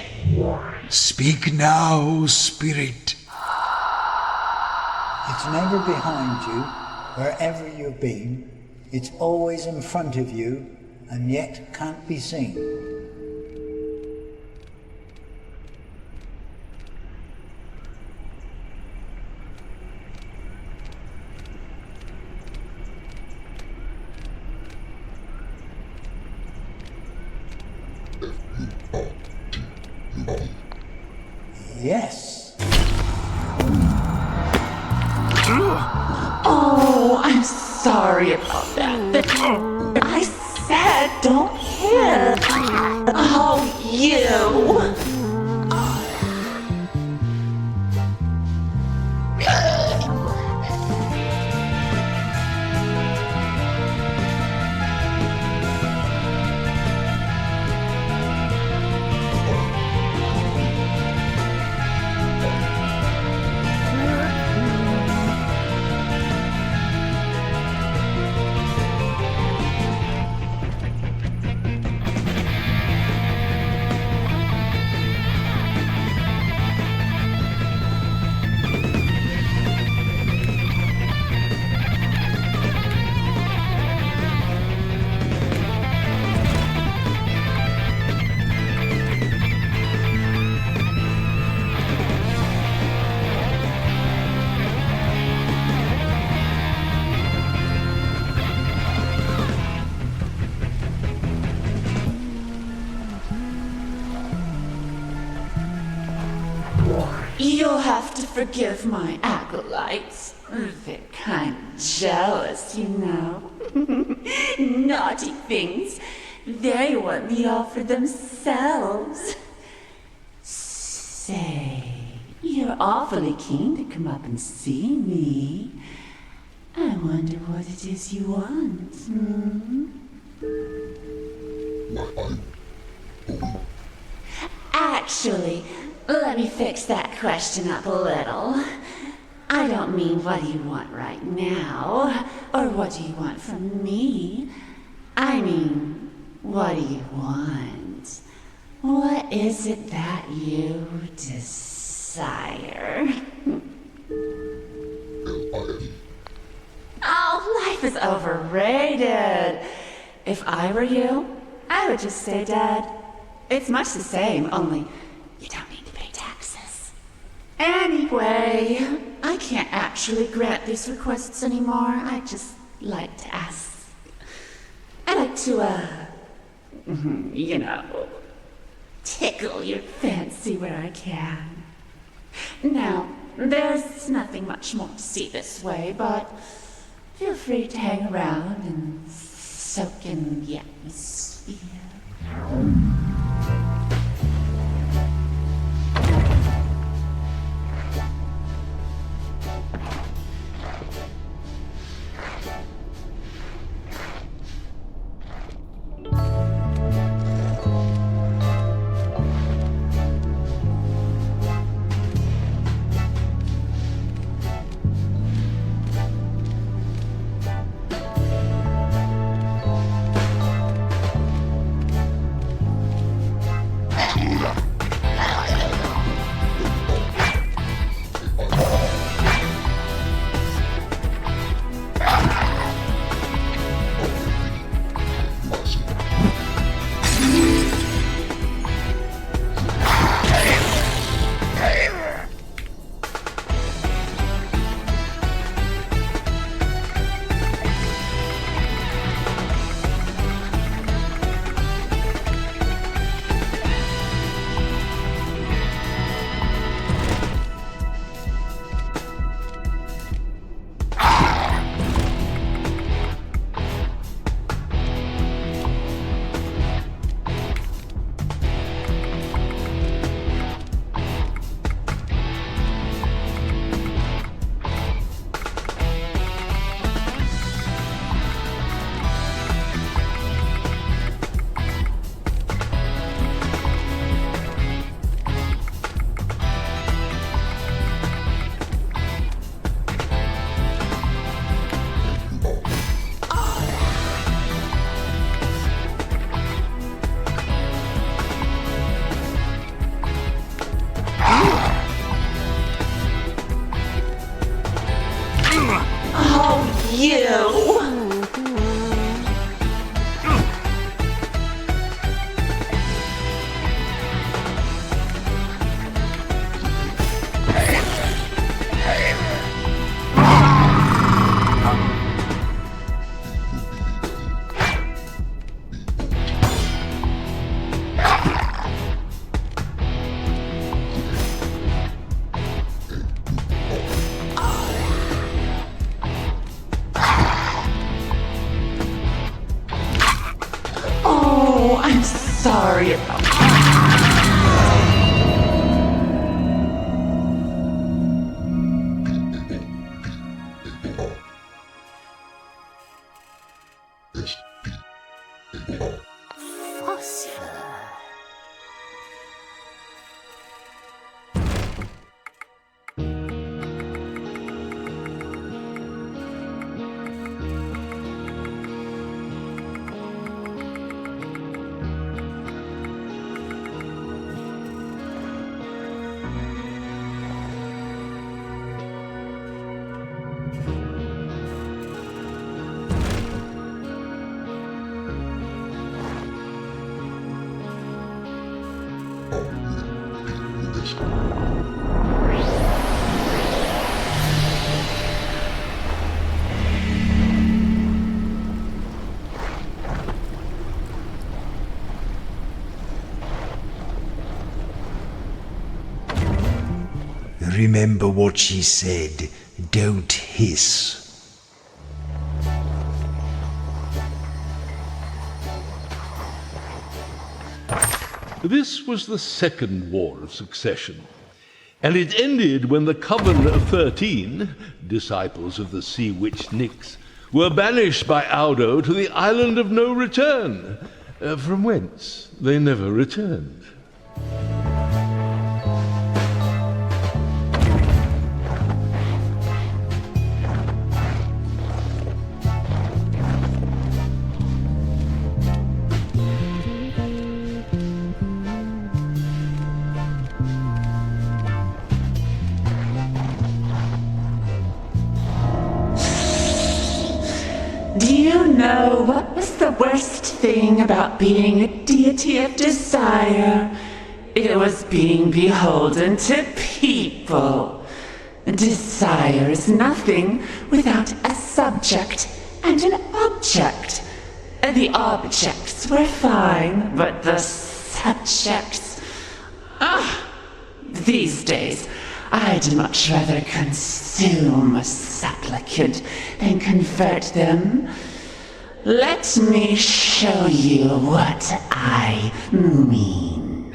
Speak now, spirit. It's never behind you, wherever you've been. It's always in front of you, and yet can't be seen. Yes. Oh, I'm sorry about that. I said don't hit. Oh, you. You'll have to forgive my acolytes. They're kind of jealous, you know. Naughty things. They want me all for themselves. Say, you're awfully keen to come up and see me. I wonder what it is you want. Actually, let me fix that question up a little. I don't mean what do you want right now, or what do you want from me. I mean, what do you want? What is it that you desire? Oh, life is overrated. If I were you, I would just stay dead. It's much the same, only you don't need to pay taxes. Anyway, I can't actually grant these requests anymore. I just like to ask. I like to, you know, tickle your fancy where I can. Now, there's nothing much more to see this way, but feel free to hang around and soak in the atmosphere. Sorry about remember what she said. Don't hiss. This was the Second War of Succession, and it ended when the Coven of 13, disciples of the sea witch Nyx, were banished by Audo to the island of no return, from whence they never returned. Do you know what was the worst thing about being a deity of desire? It was being beholden to people. Desire is nothing without a subject and an object. The objects were fine, but the subjects... These days, I'd much rather consume a supplicant than convert them. Let me show you what I mean.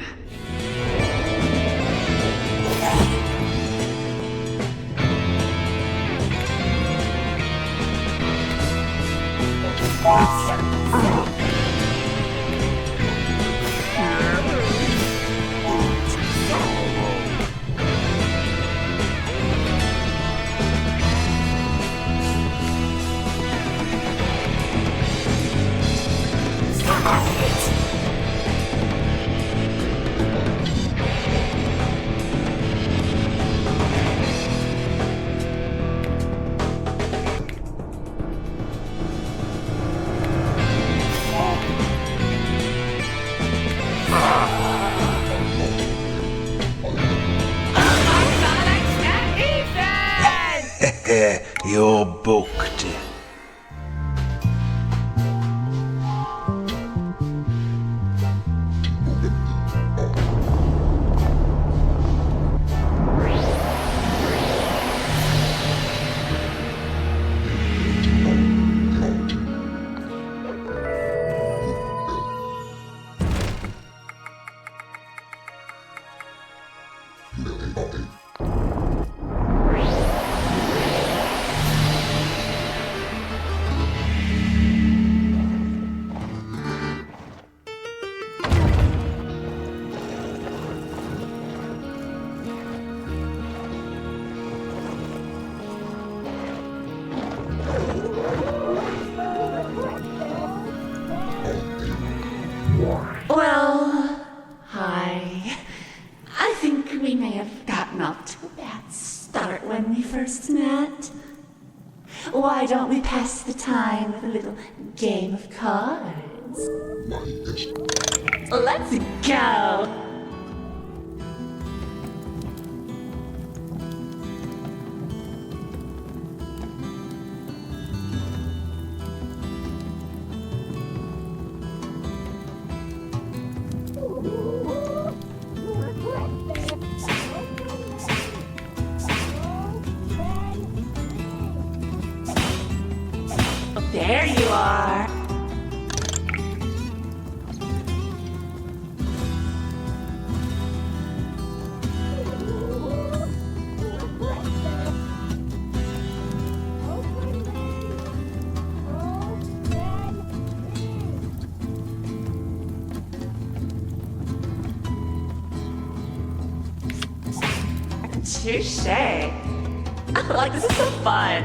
You're booked. Well, hi. I think we may have gotten off to a bad start when we first met. Why don't we pass the time with a little game of cards? Let's go! There you are. Touché. Like, this is so fun.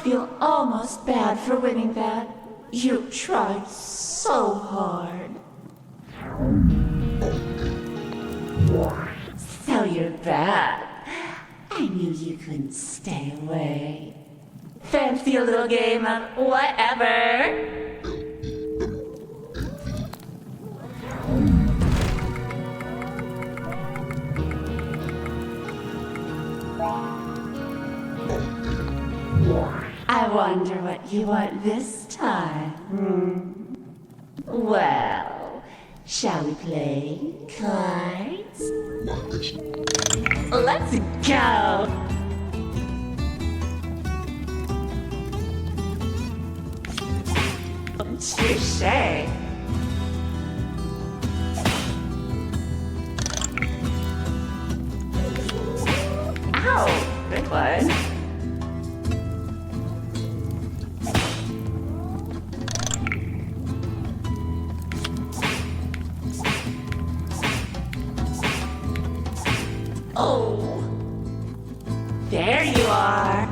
feel almost bad for winning that. You tried so hard. So you're back. I knew you couldn't stay away. Fancy a little game of whatever? I wonder what you want this time. Well, shall we play cards? Let's go! Touché! Ow! Good one. Oh, there you are.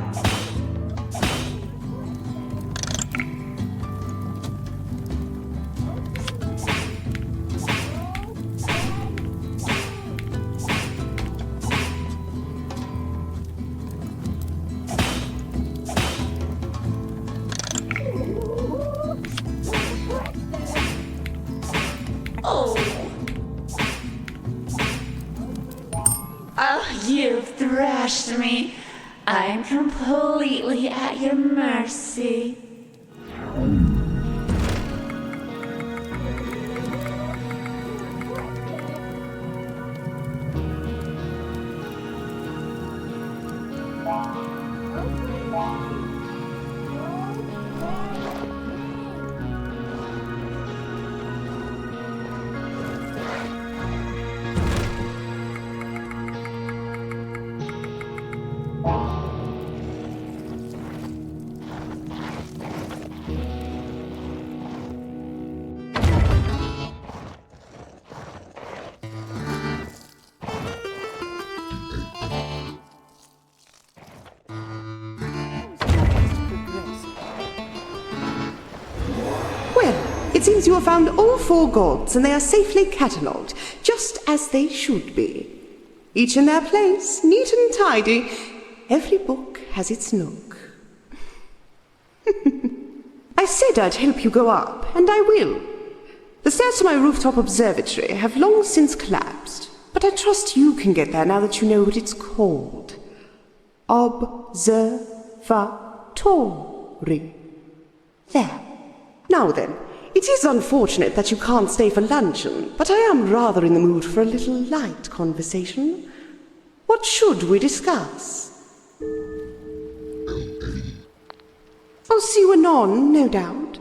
Oh, you've thrashed me. I'm completely at your mercy. It seems you have found all 4 gods, and they are safely catalogued, just as they should be. Each in their place, neat and tidy. Every book has its nook. I said I'd help you go up, and I will. The stairs to my rooftop observatory have long since collapsed, but I trust you can get there now that you know what it's called. Observatory. There. Now then. It is unfortunate that you can't stay for luncheon, but I am rather in the mood for a little light conversation. What should we discuss? I'll see you anon, no doubt.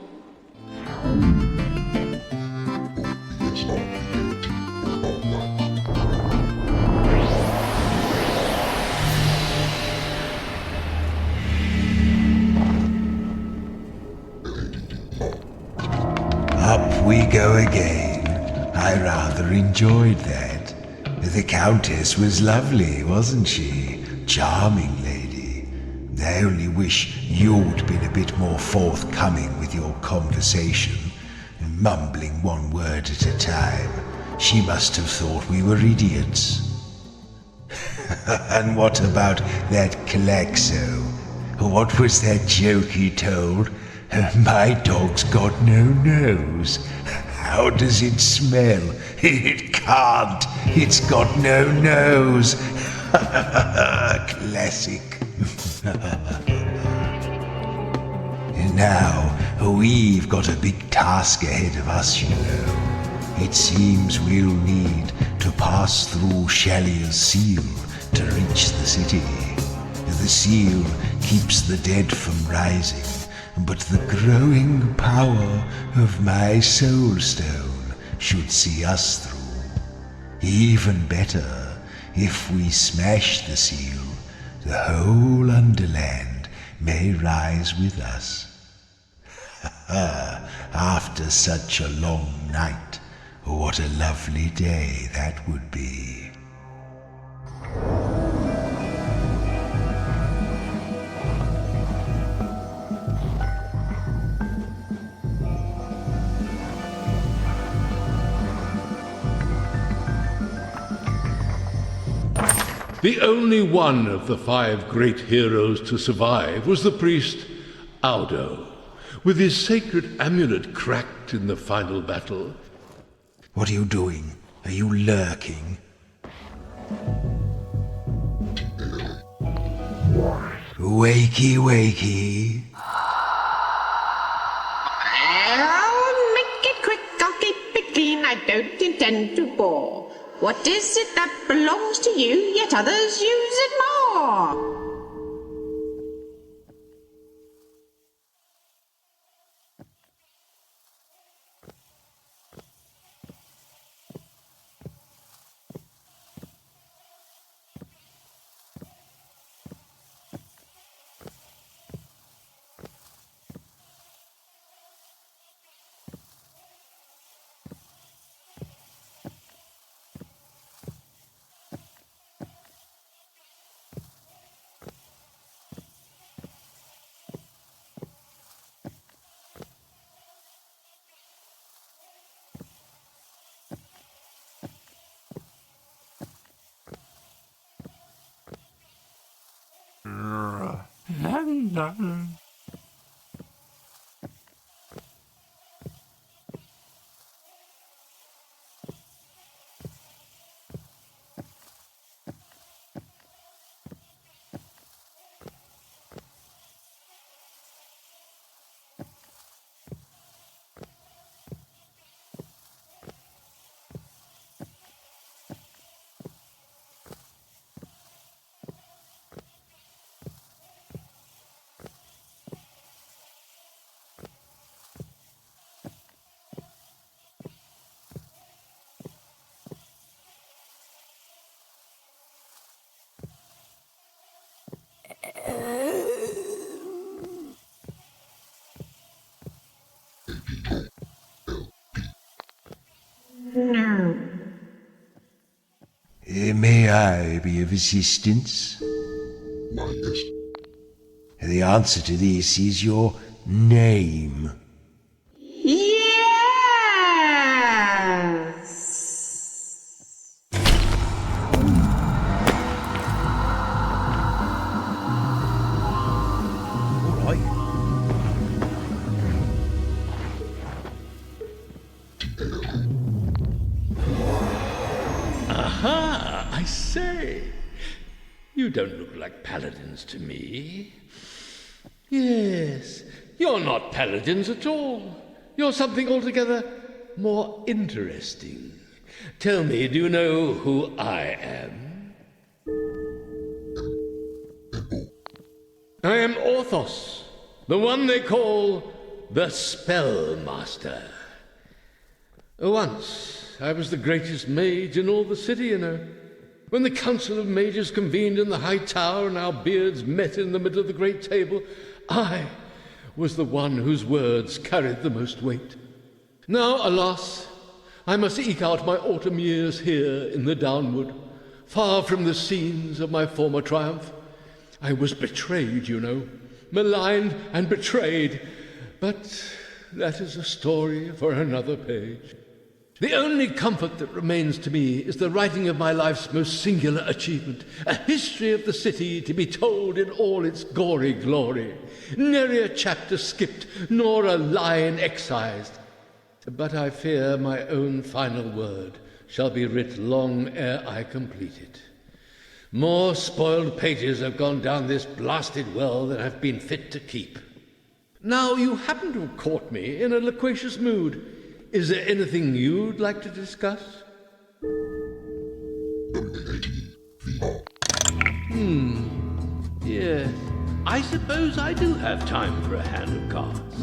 Up we go again. I rather enjoyed that. The Countess was lovely, wasn't she? Charming lady. I only wish you'd been a bit more forthcoming with your conversation, mumbling one word at a time. She must have thought we were idiots. And what about that Klaxo? What was that joke he told? My dog's got no nose. How does it smell? It can't. It's got no nose. Classic. Now, we've got a big task ahead of us, you know. It seems we'll need to pass through Shallier's seal to reach the city. The seal keeps the dead from rising, but the growing power of my soul stone should see us through. Even better, if we smash the seal, the whole Underland may rise with us. After such a long night, what a lovely day that would be. The only one of the 5 great heroes to survive was the priest Audo, with his sacred amulet cracked in the final battle. What are you doing? Are you lurking? Wakey, wakey. I'll make it quick, I'll keep it clean, I don't intend to bore. What is it that belongs to you, yet others use it more? No. May I be of assistance? The answer to this is your name. Yes. All right. Aha! I say. You don't look like paladins to me. Yes, you're not paladins at all. You're something altogether more interesting. Tell me, do you know who I am? I am Orthos, the one they call the Spellmaster. Once, I was the greatest mage in all the city, you know. When the council of mages convened in the high tower and our beards met in the middle of the great table, I was the one whose words carried the most weight. Now, alas, I must eke out my autumn years here in the Downwood, far from the scenes of my former triumph. I was betrayed, you know, maligned and betrayed, but that is a story for another page. The only comfort that remains to me is the writing of my life's most singular achievement, a history of the city to be told in all its gory glory, nary a chapter skipped, nor a line excised. But I fear my own final word shall be writ long ere I complete it. More spoiled pages have gone down this blasted well than have been fit to keep. Now, you happen to have caught me in a loquacious mood. Is there anything you'd like to discuss? Yes. I suppose I do have time for a hand of cards.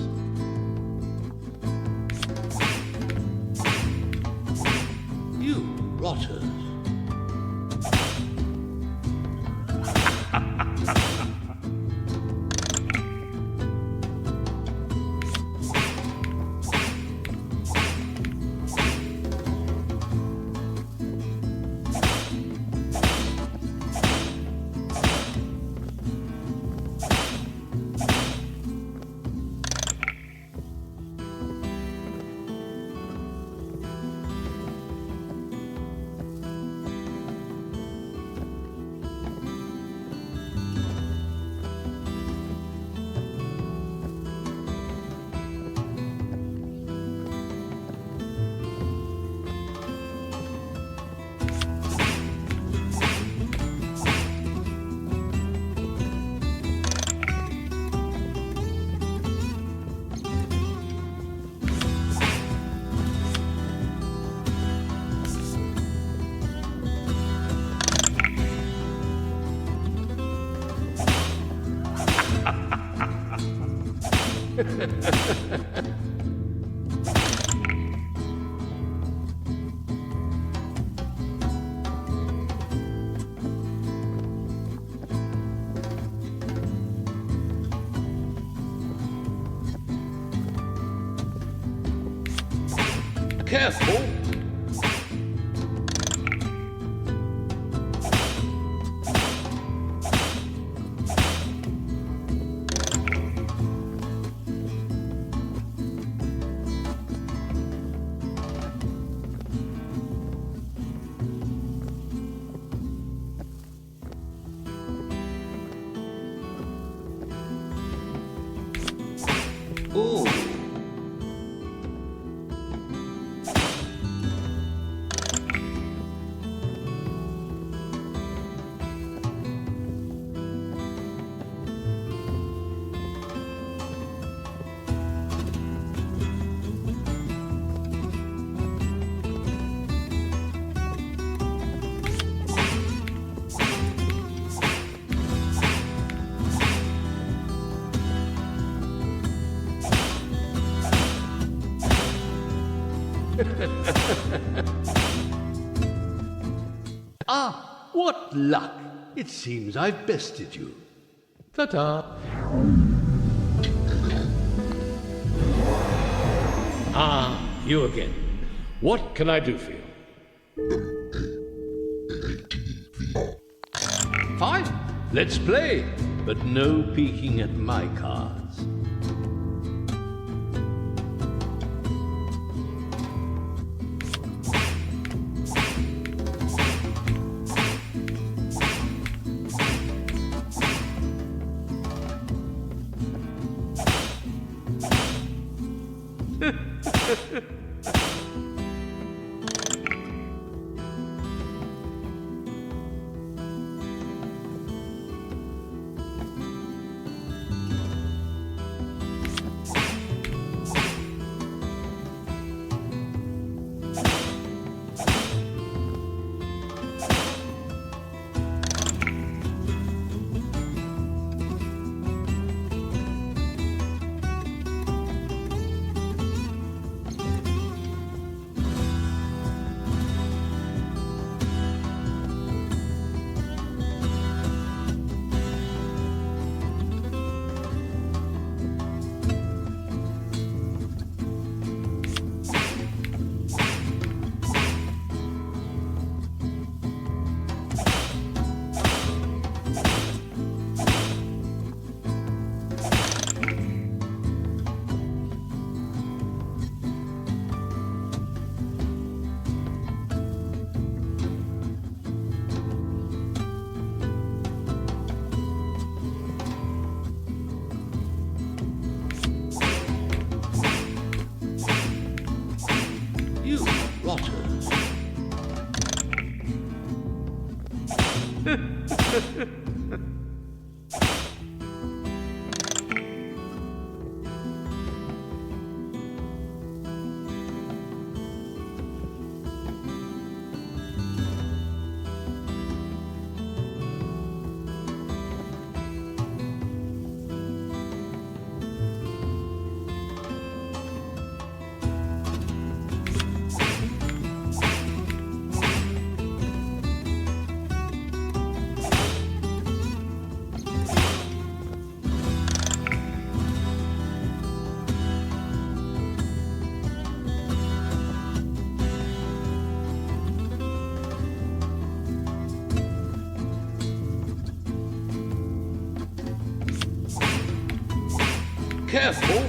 You rotters. Careful! Ooh. Ah, what luck! It seems I've bested you. Ta-ta! Ah, you again. What can I do for you? Fine, let's play, but no peeking at my cards. Careful!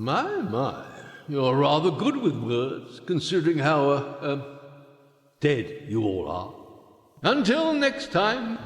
My. You're rather good with words, considering how, dead you all are. Until next time.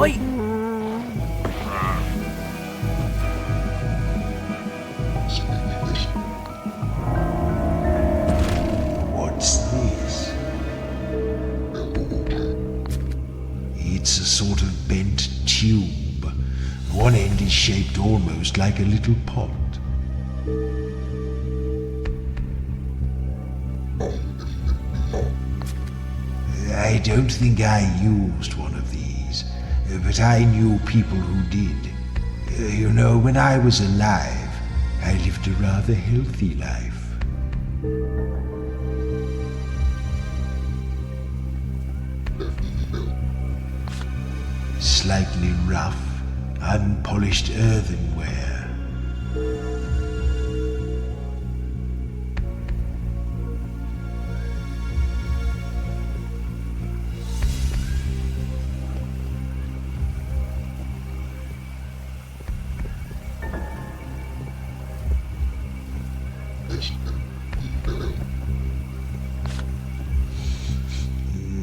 Oi! What's this? It's a sort of bent tube. One end is shaped almost like a little pot. I don't think I used one of these, but I knew people who did. You know, when I was alive, I lived a rather healthy life. Slightly rough, unpolished earthenware.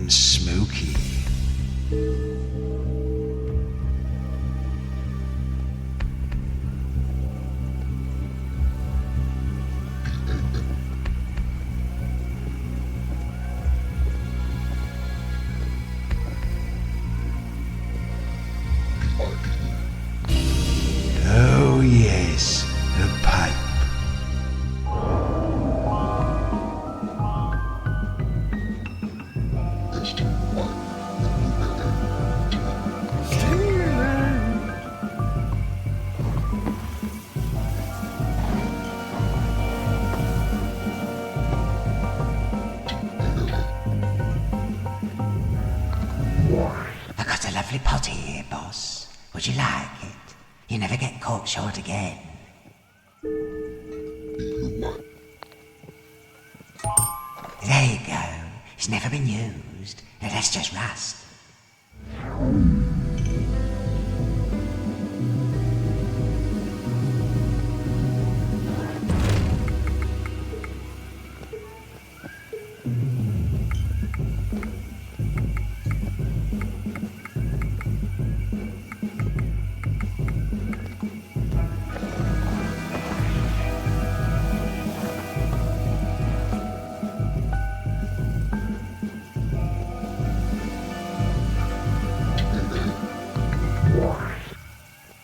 Smoky. Oh yes, a pipe. I got a lovely potty here, boss. Would you like it? You never get caught short again. There you go. It's never been used. Now that's just rust.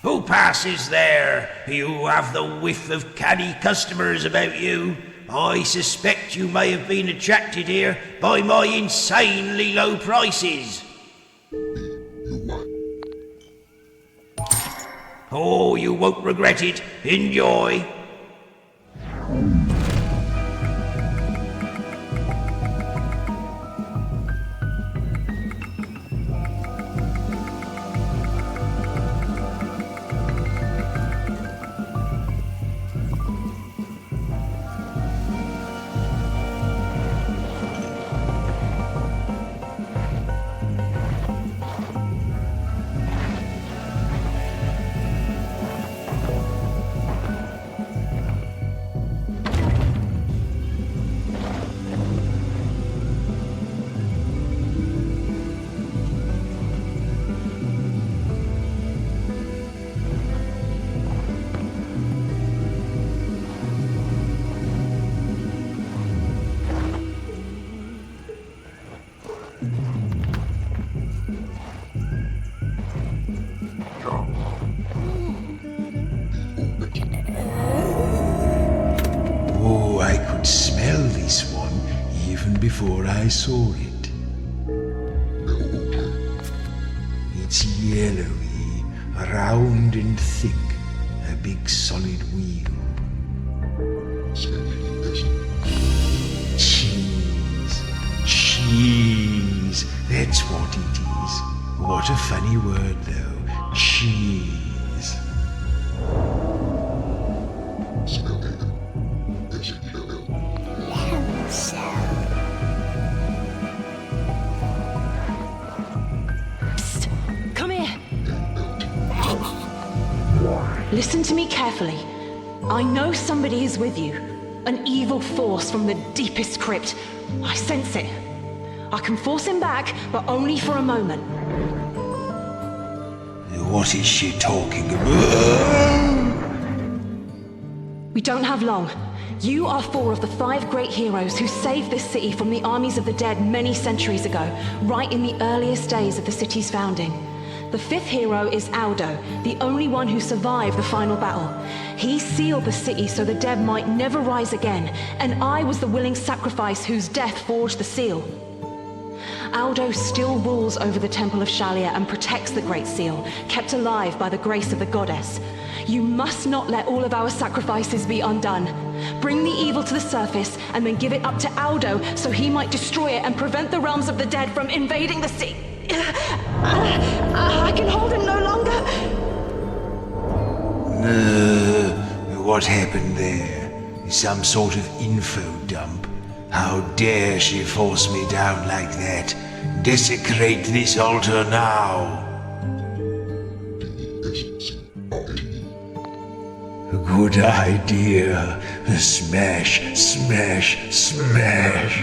Who passes there? You have the whiff of canny customers about you. I suspect you may have been attracted here by my insanely low prices. Oh, you won't regret it. Enjoy. before I saw it. It's yellowy, round and thick, a big solid wheel. Cheese, that's what it is. What a funny word, though. Cheese. Psst, come here. Listen to me carefully. I know somebody is with you. An evil force from the deepest crypt. I sense it. I can force him back, but only for a moment. What is she talking about? We don't have long. You are 4 of the 5 great heroes who saved this city from the armies of the dead many centuries ago, right in the earliest days of the city's founding. The 5th hero is Aldo, the only one who survived the final battle. He sealed the city so the dead might never rise again, and I was the willing sacrifice whose death forged the seal. Aldo still rules over the Temple of Shalia and protects the Great Seal, kept alive by the grace of the goddess. You must not let all of our sacrifices be undone. Bring the evil to the surface and then give it up to Aldo so he might destroy it and prevent the realms of the dead from invading the sea. I can hold him no longer. What happened there? Some sort of info dump? How dare she force me down like that? Desecrate this altar now! Good idea. Smash, smash, smash.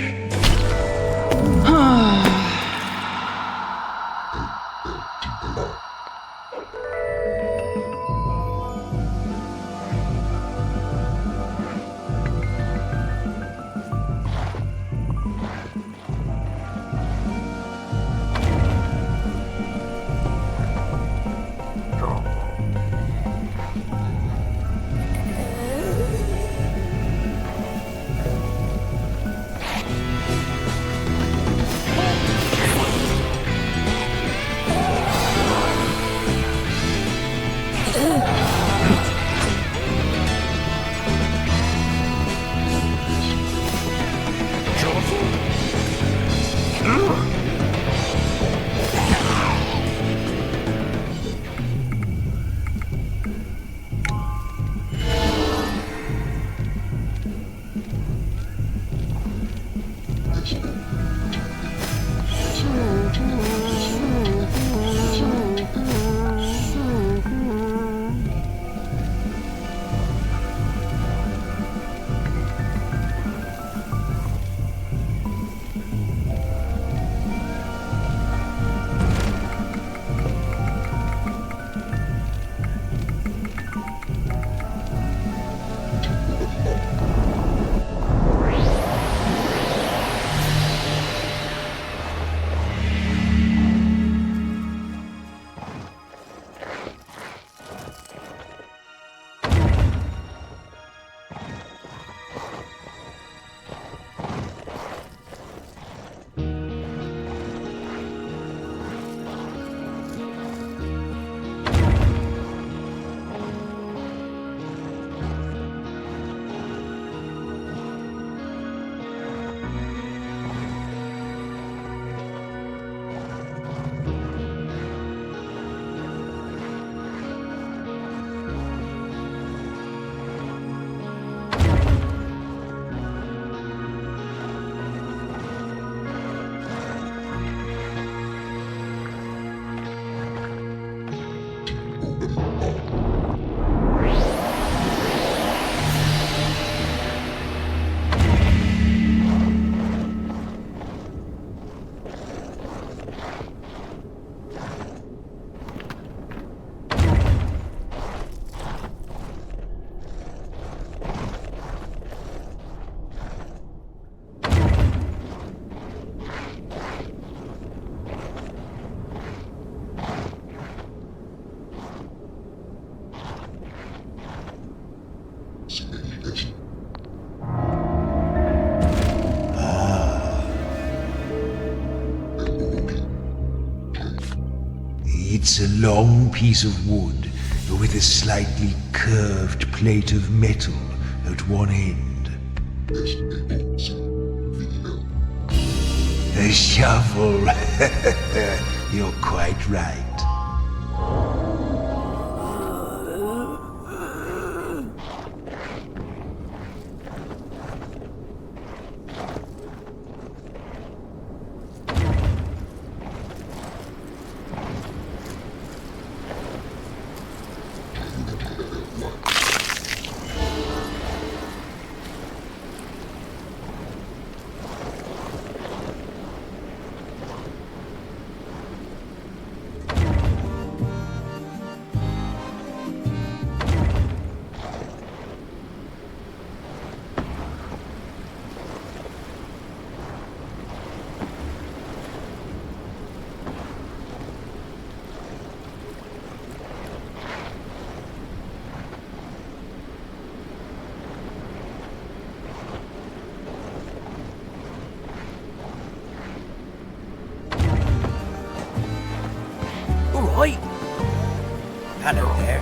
It's a long piece of wood with a slightly curved plate of metal at one end. A shovel. You're quite right. Right. Hello there.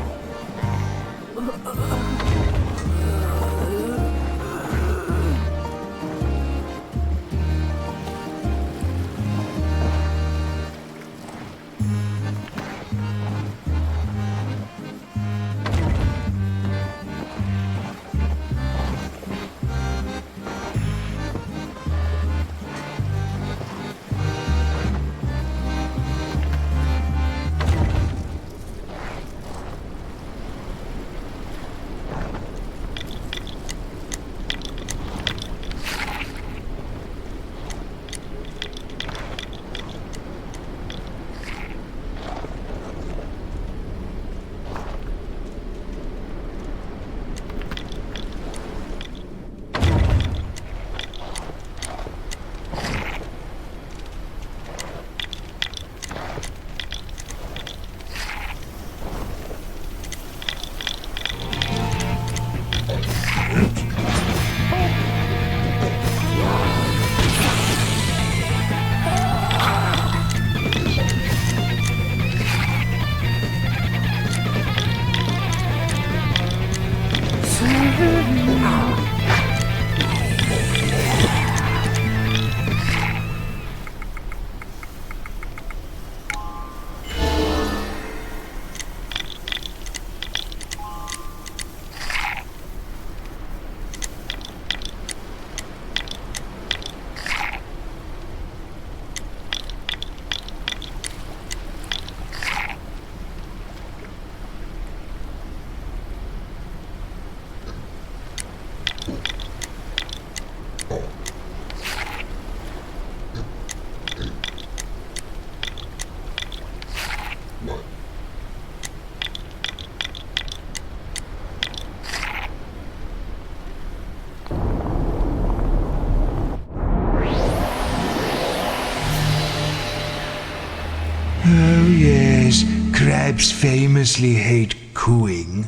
Oh yes, crabs famously hate cooing.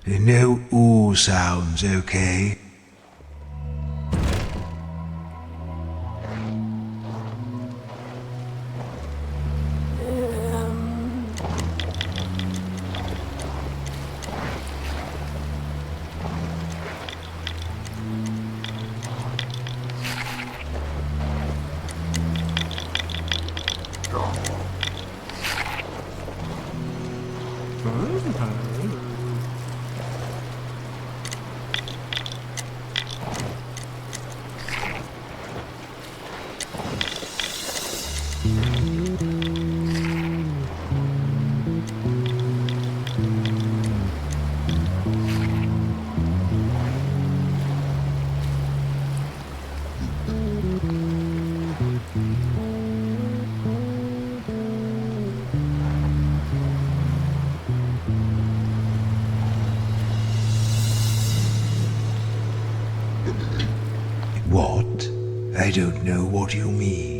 No ooh sounds, okay? What? I don't know what you mean.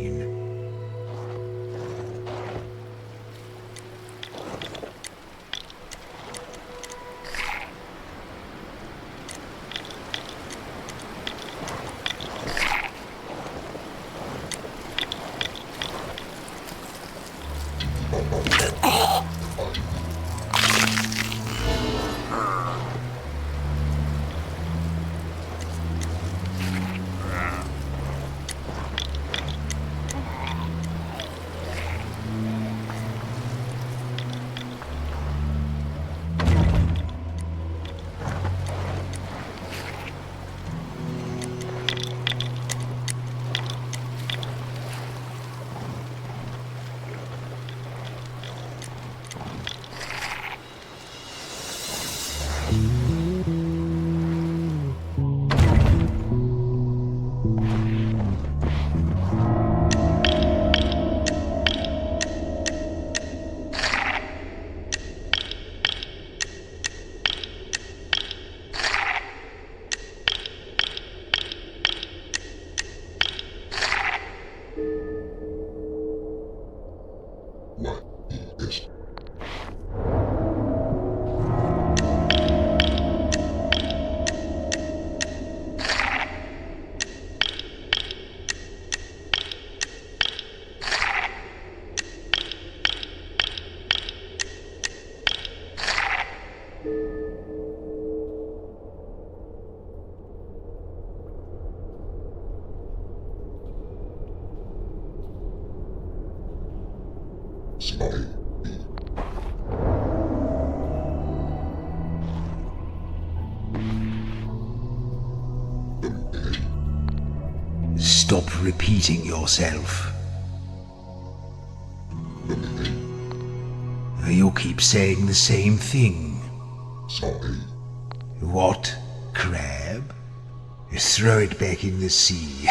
Stop repeating yourself. You keep saying the same thing. Sorry. What? Crab? Throw it back in the sea.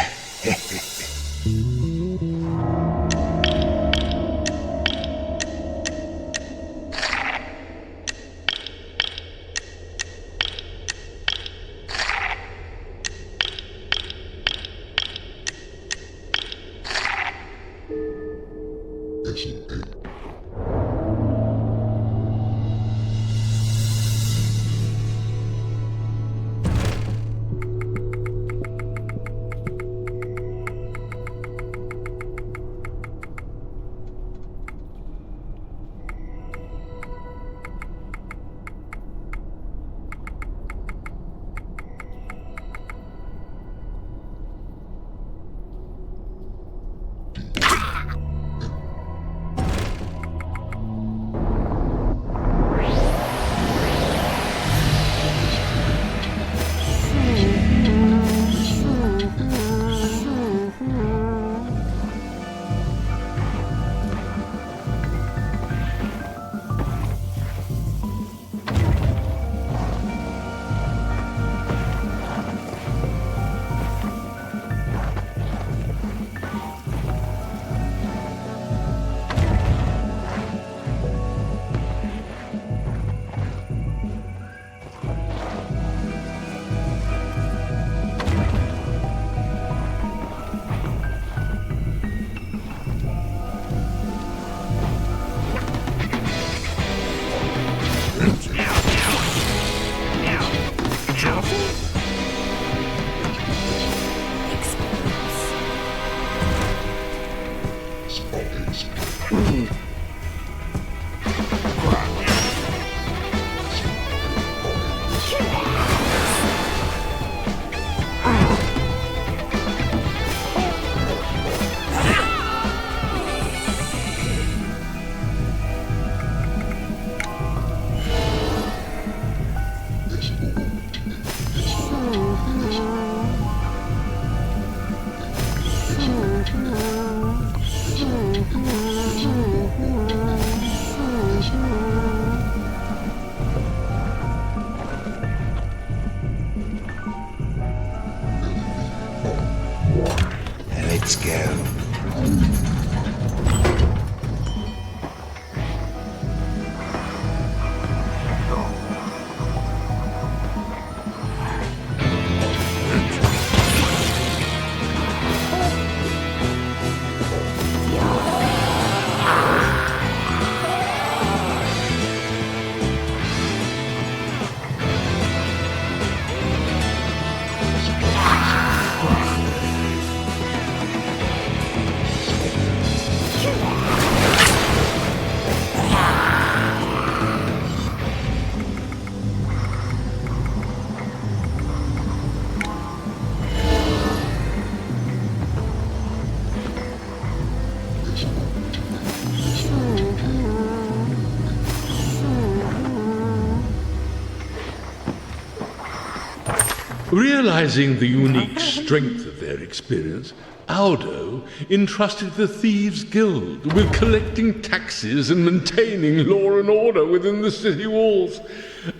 Realizing the unique strength of their experience, Aldo entrusted the Thieves' Guild with collecting taxes and maintaining law and order within the city walls,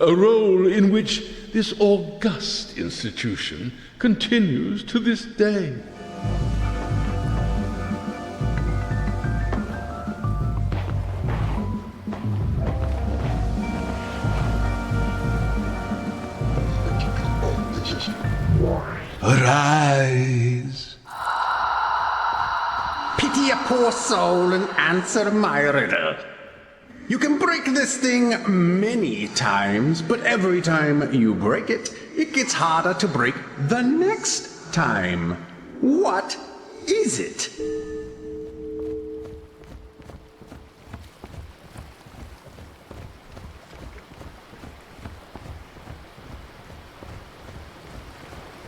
a role in which this august institution continues to this day. Arise! Pity a poor soul and answer my riddle. You can break this thing many times, but every time you break it, it gets harder to break the next time. What is it?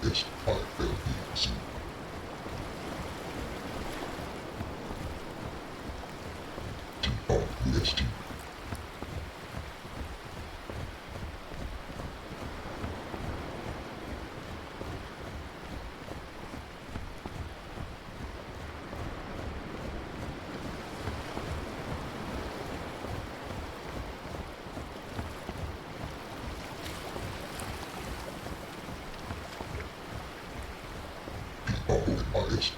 Yes, I will be soon. List. Eyes.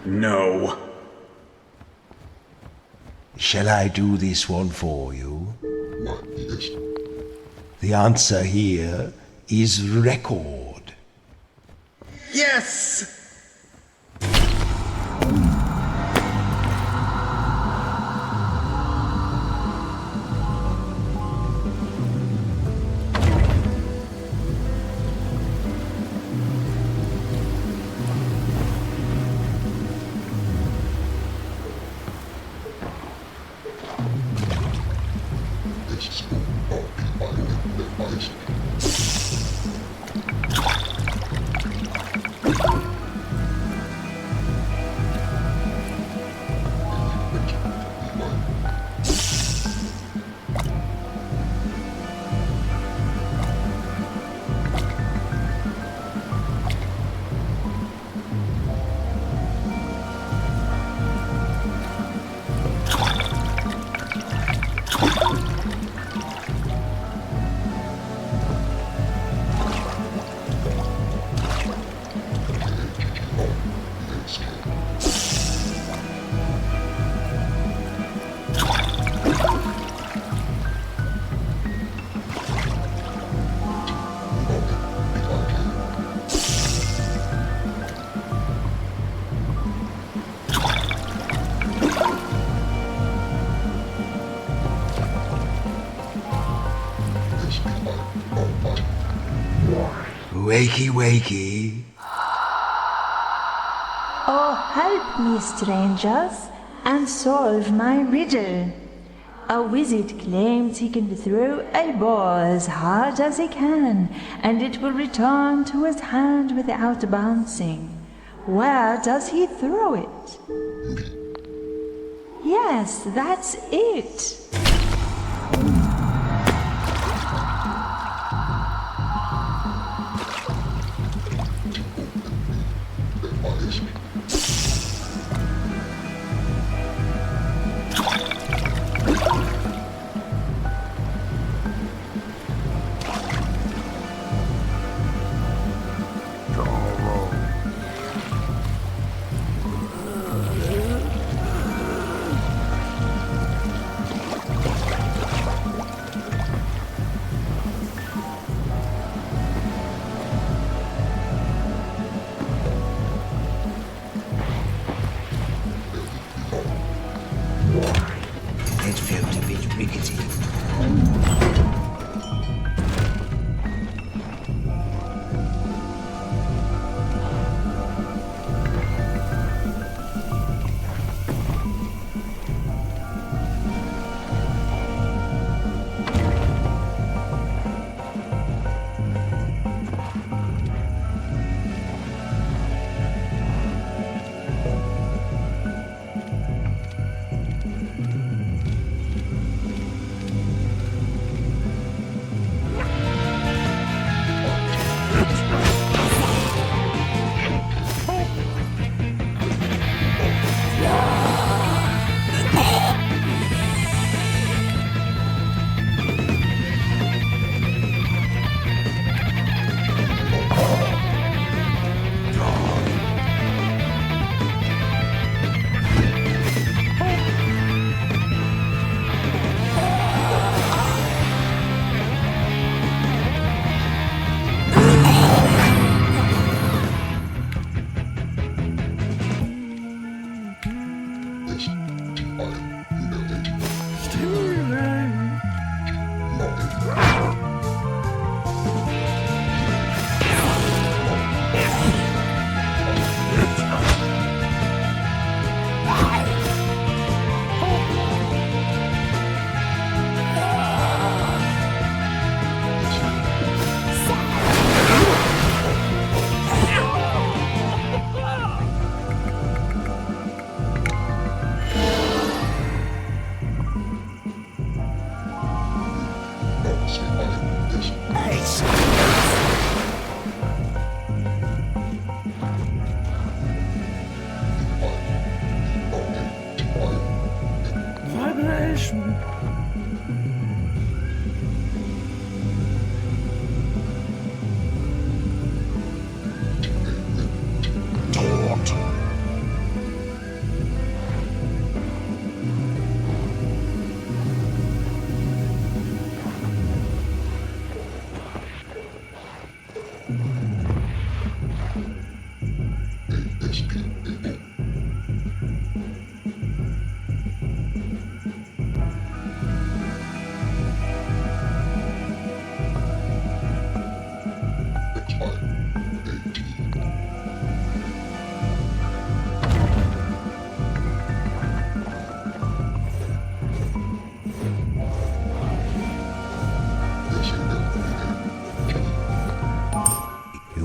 No. Shall I do this one for you? Yes. The answer here is record. Yes! Wakey, wakey. Oh, help me, strangers, and solve my riddle. A wizard claims he can throw a ball as hard as he can, and it will return to his hand without bouncing. Where does he throw it? Yes, that's it.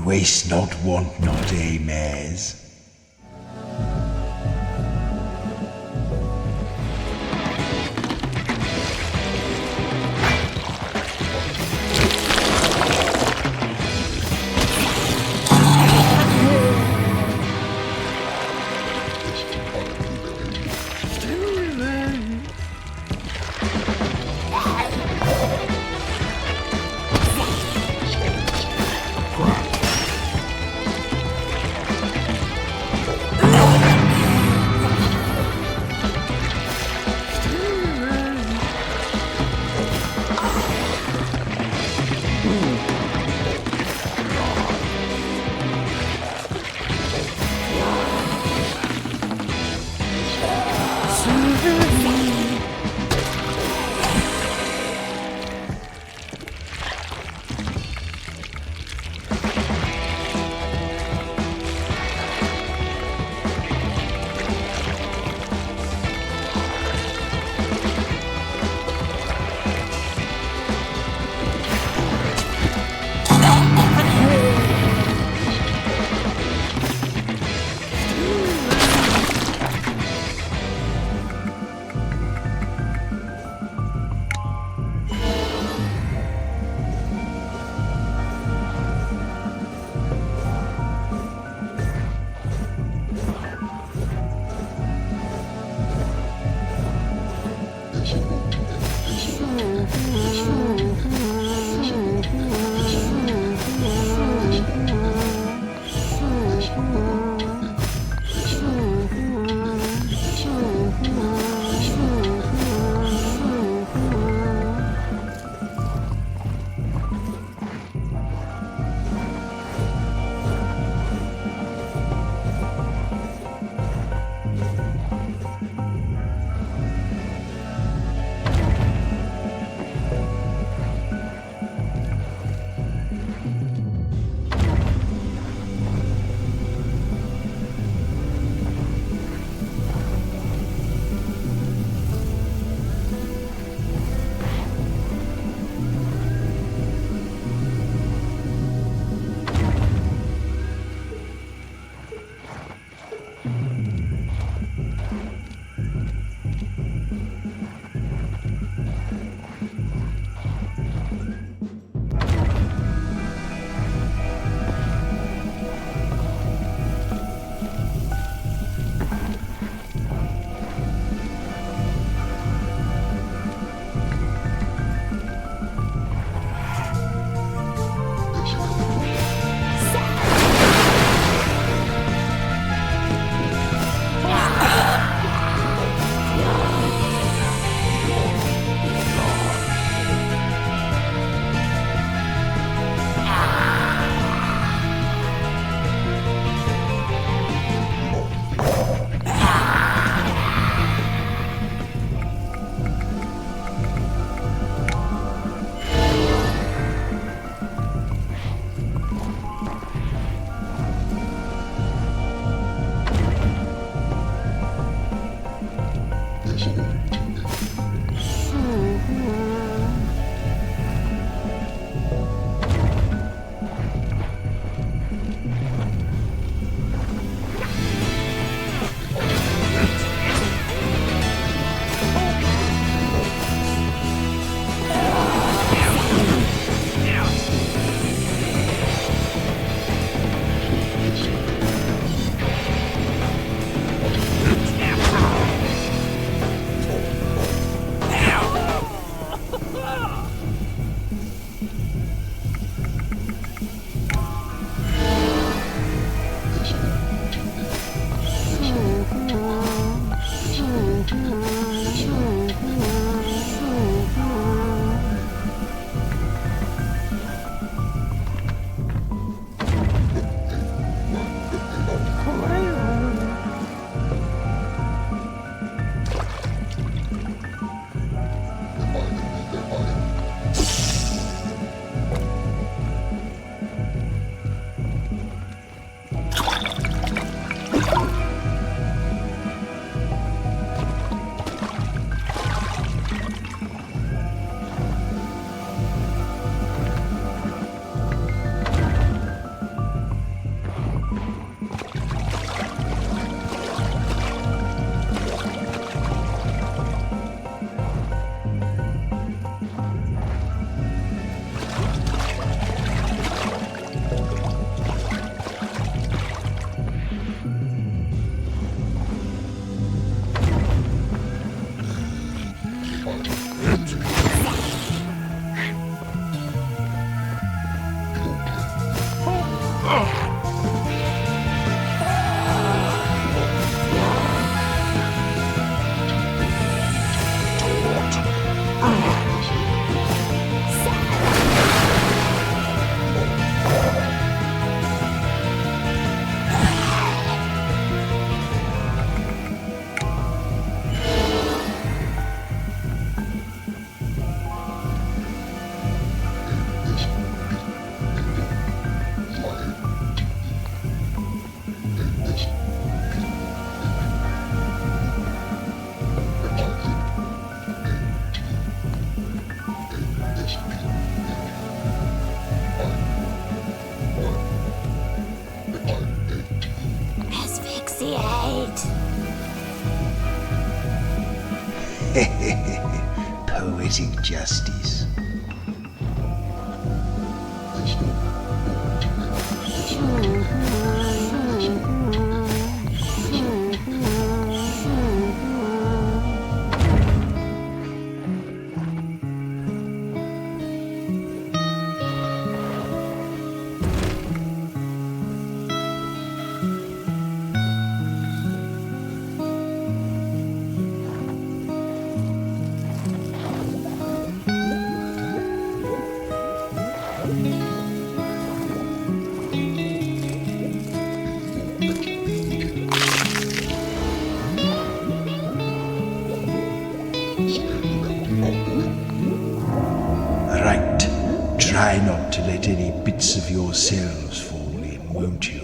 waste not, want not, eh, Maz? Poetic justice. Right. Try not to let any bits of yourselves fall in, won't you?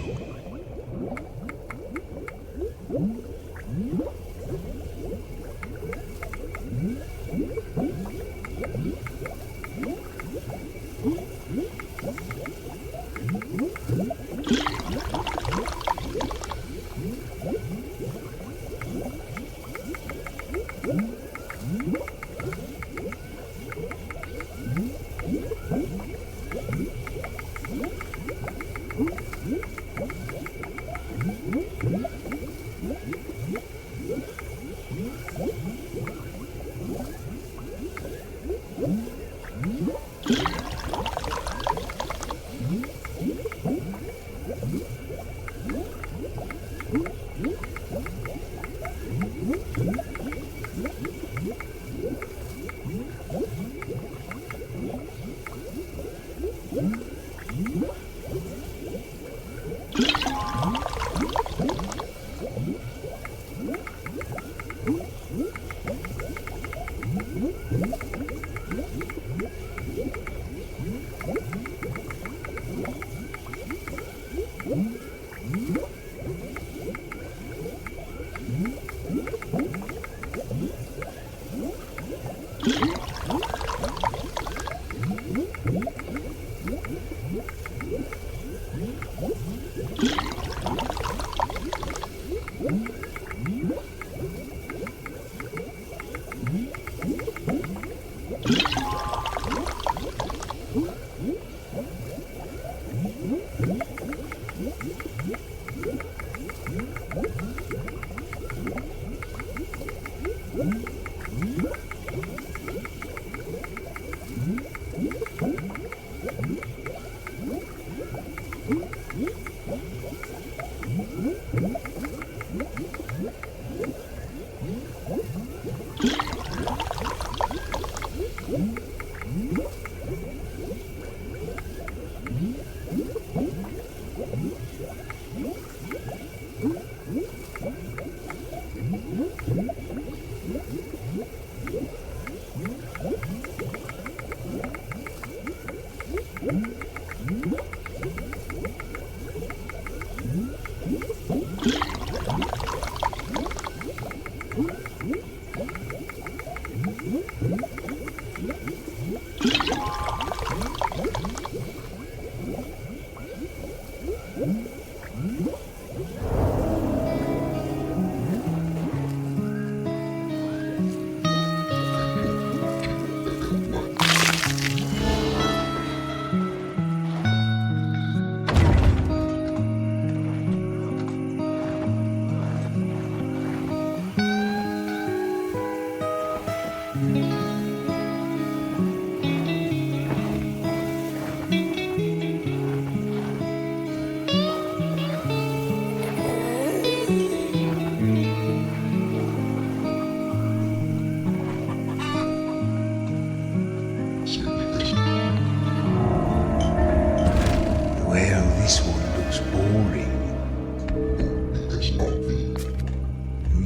this one looks boring.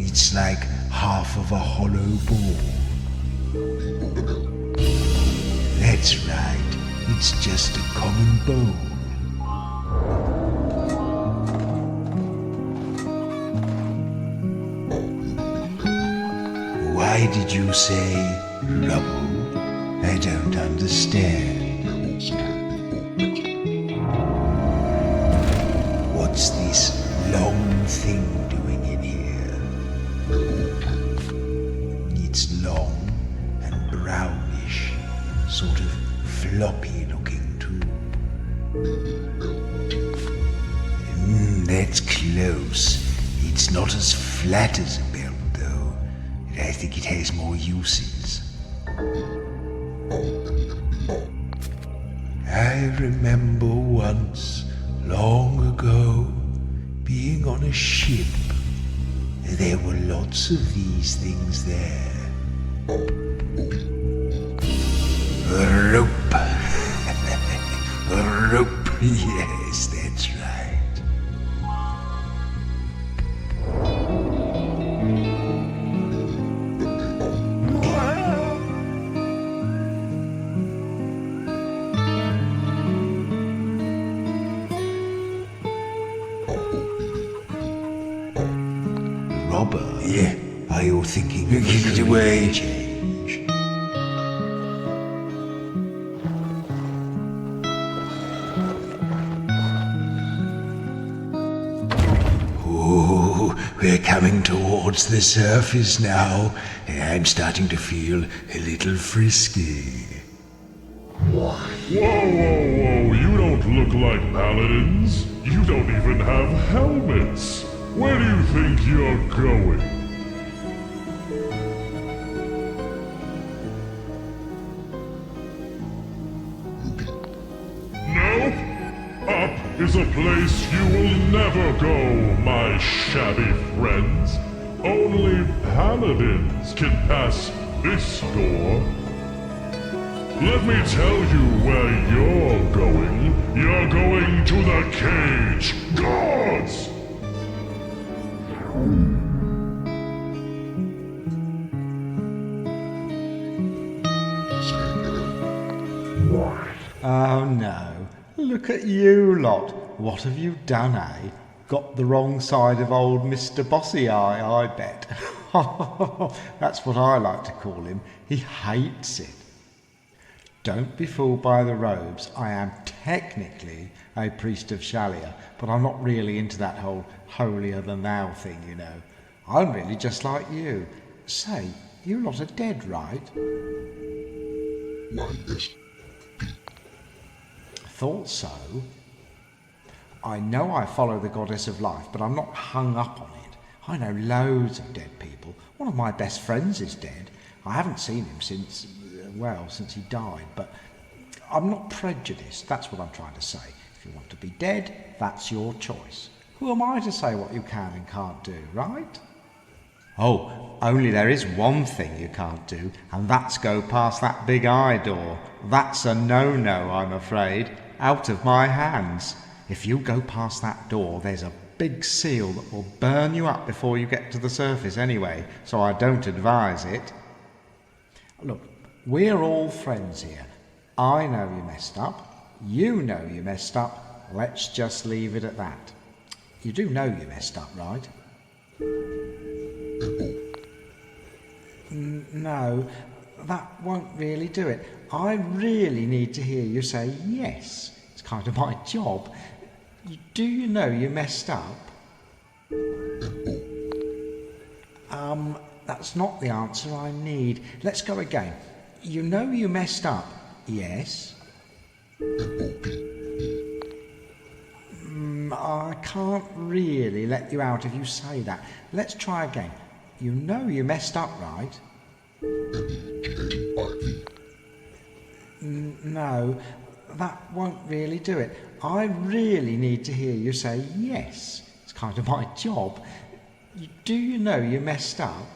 It's like half of a hollow ball. That's right, it's just a common bone. Why did you say rubble? I don't understand. What's this long thing doing in here? It's long and brownish, sort of floppy looking too. That's close. It's not as flat as a belt though. I think it has more uses. I remember once, long ago, being on a ship. There were lots of these things there. A rope. A rope, yes, that's right. Robber? Yeah. Are you thinking of give it away? Change. Oh, we're coming towards the surface now. I'm starting to feel a little frisky. Whoa, whoa, whoa, you don't look like paladins. You don't even have helmets. Where do you think you're going? No? Up is a place you will never go, my shabby friends. Only paladins can pass this door. Let me tell you where you're going. You're going to the cage. Gods! Oh no, look at you lot. What have you done, eh? Got the wrong side of old Mr. Bossy Eye, I bet. That's what I like to call him. He hates it. Don't be fooled by the robes. I am technically a priest of Shalia, but I'm not really into that whole holier-than-thou thing, you know. I'm really just like you. Say, you lot are dead, right? Thought so. I know I follow the goddess of life, but I'm not hung up on it. I know loads of dead people. One of my best friends is dead. I haven't seen him since he died, but I'm not prejudiced. That's what I'm trying to say. If you want to be dead, that's your choice. Who am I to say what you can and can't do, right? Oh, only there is one thing you can't do, and that's go past that big eye door. That's a no-no, I'm afraid. Out of my hands. If you go past that door, there's a big seal that will burn you up before you get to the surface anyway, so I don't advise it. Look, we're all friends here. I know you messed up. You know you messed up. Let's just leave it at that. You do know you messed up, right? No, that won't really do it. I really need to hear you say yes. It's kind of my job. Do you know you messed up? That's not the answer I need. Let's go again. You know you messed up, yes? I can't really let you out if you say that. Let's try again. You know you messed up, right? No, that won't really do it. I really need to hear you say yes. It's kind of my job. Do you know you messed up?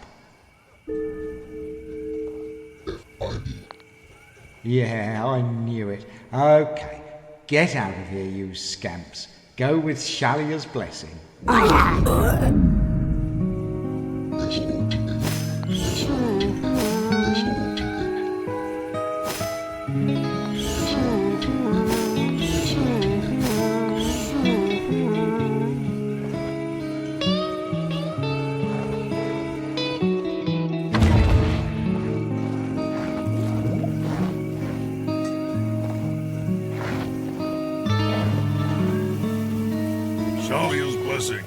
Yeah, I knew it. Okay, get out of here, you scamps. Go with Shalia's blessing. Shalia's blessing.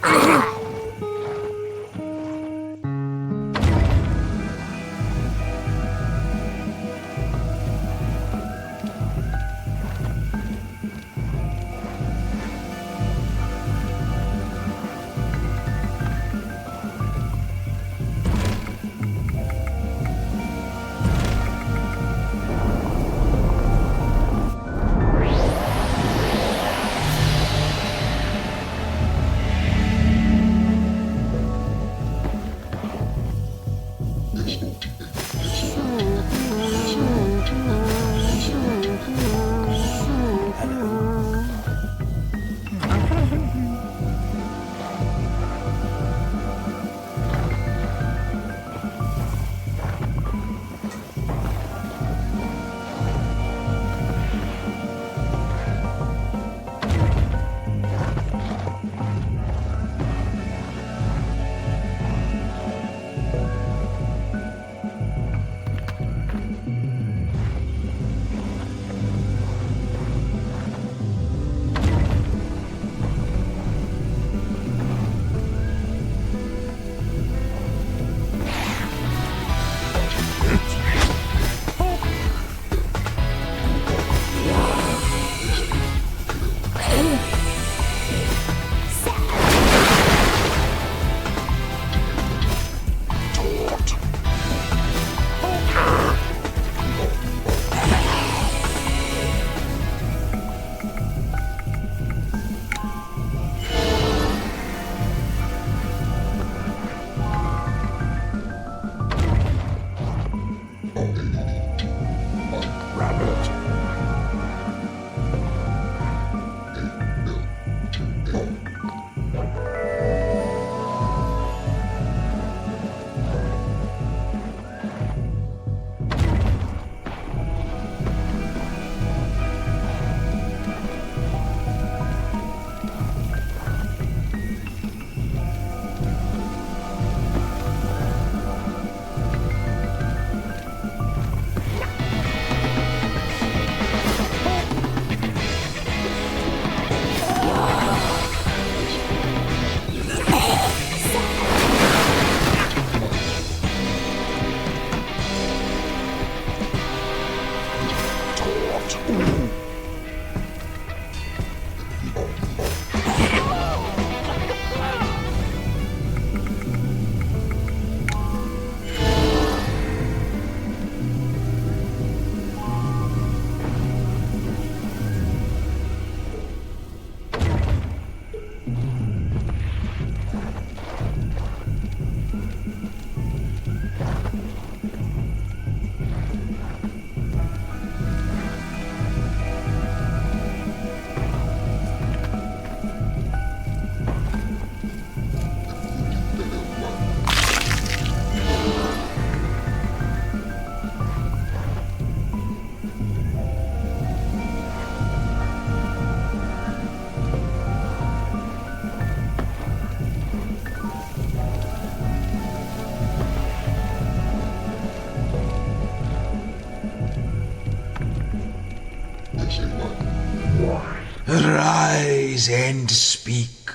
Arise and speak.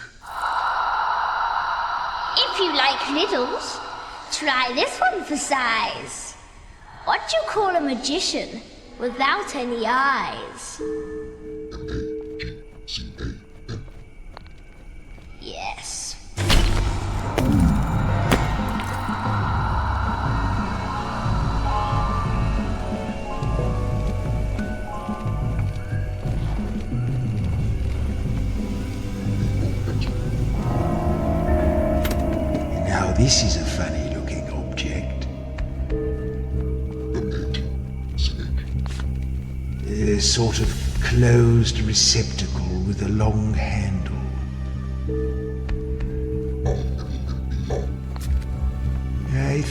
If you like littles, try this one for size. What do you call a magician without any eyes? Yes. Now this is a funny looking object. A sort of closed receptacle with a long handle.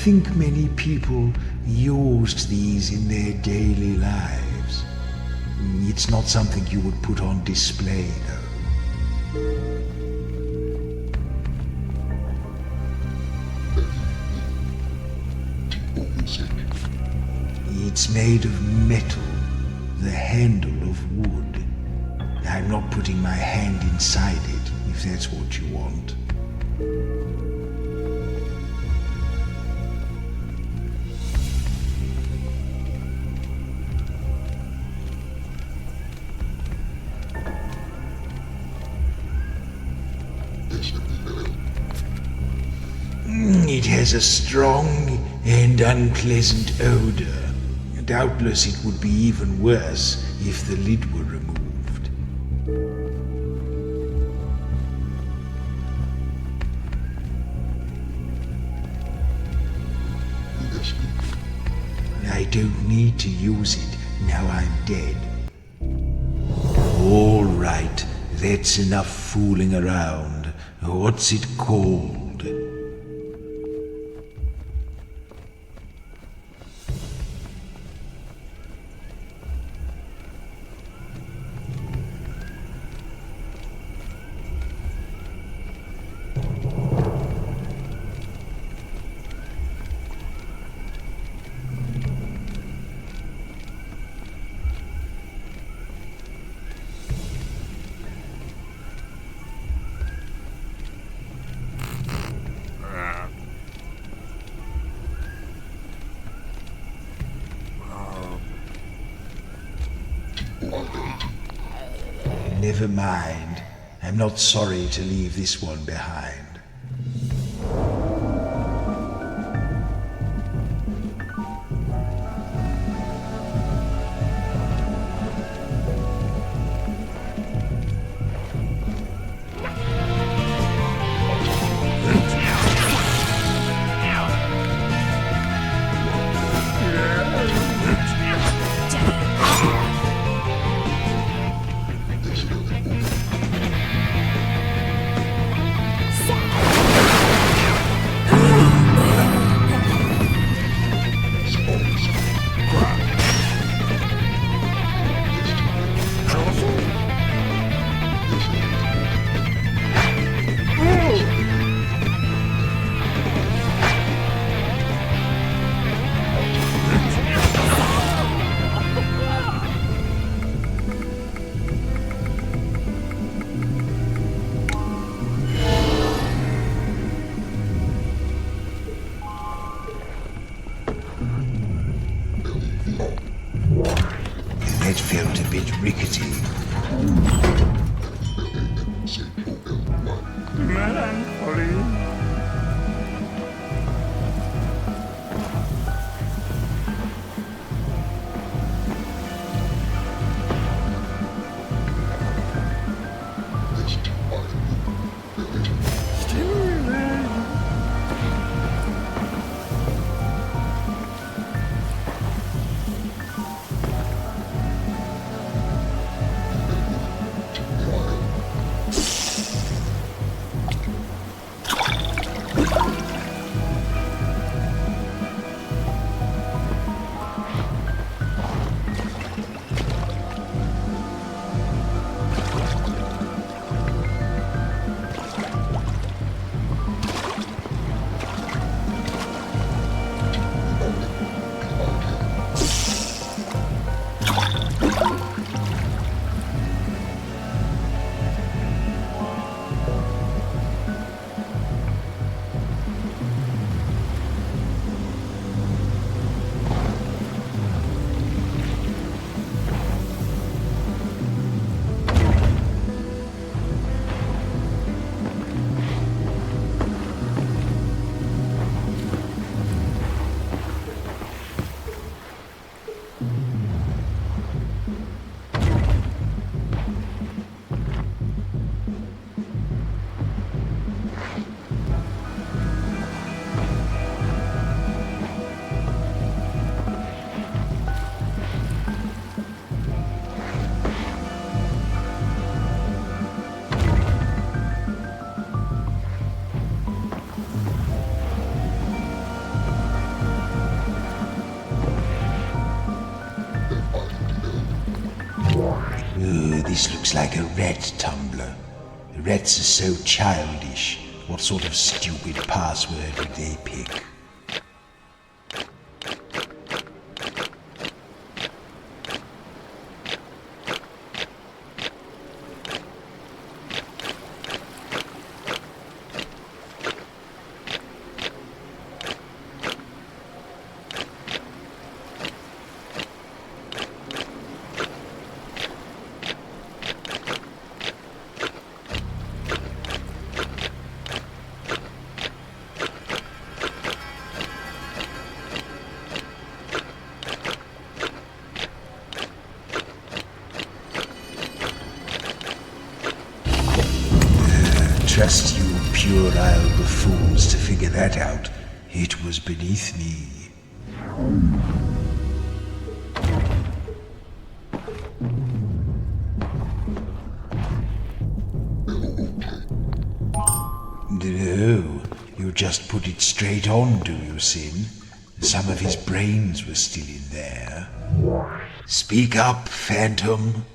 think many people used these in their daily lives. It's not something you would put on display, though. It's made of metal, the handle of wood. I'm not putting my hand inside it, if that's what you want. It has a strong and unpleasant odor. Doubtless it would be even worse if the lid were removed. I don't need to use it now I'm dead. All right, that's enough fooling around. What's it called? Never mind. I'm not sorry to leave this one behind. Sad This looks like a rat tumbler. The rats are so childish. What sort of stupid password would they pick? Trust you puerile buffoons to figure that out. It was beneath me. No, you just put it straight on, do you, Sin? Some of his brains were still in there. Speak up, Phantom.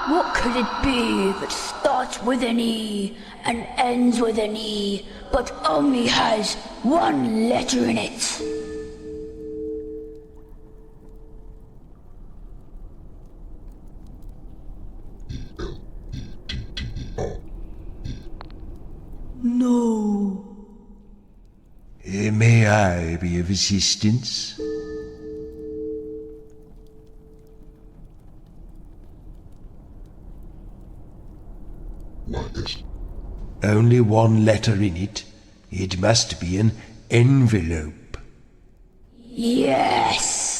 What could it be that starts with an E and ends with an E, but only has one letter in it? No. May I be of assistance? Only one letter in it. It must be an envelope. Yes.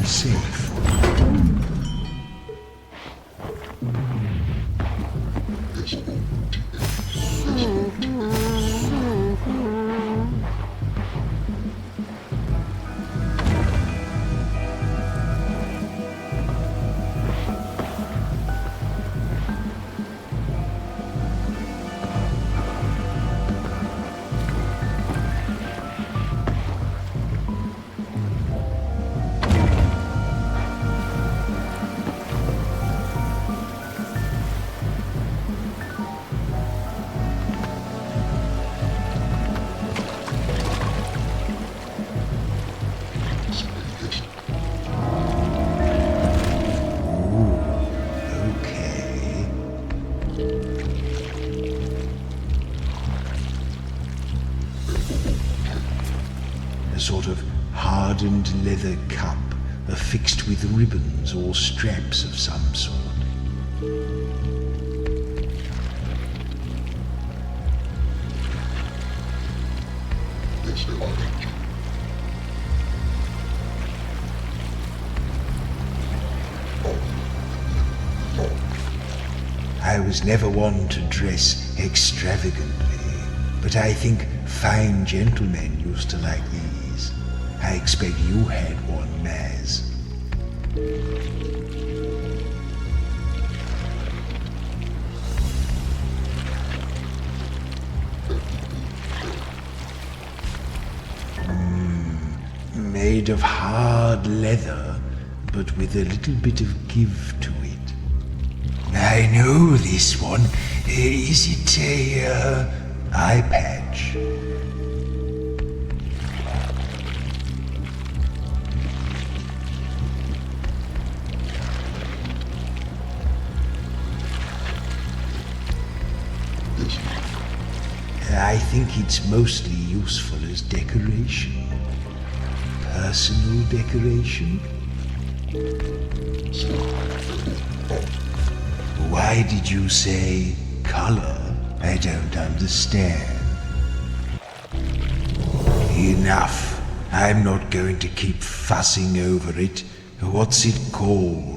safe. A sort of hardened leather cup affixed with ribbons or straps of some sort. I was never one to dress extravagantly, but I think fine gentlemen used to like these. I expect you had one, Maz. Made of hard leather, but with a little bit of give to it. I know this one. Is it a eye patch? I think it's mostly useful as decoration. Personal decoration? Why did you say color? I don't understand. Enough. I'm not going to keep fussing over it. What's it called?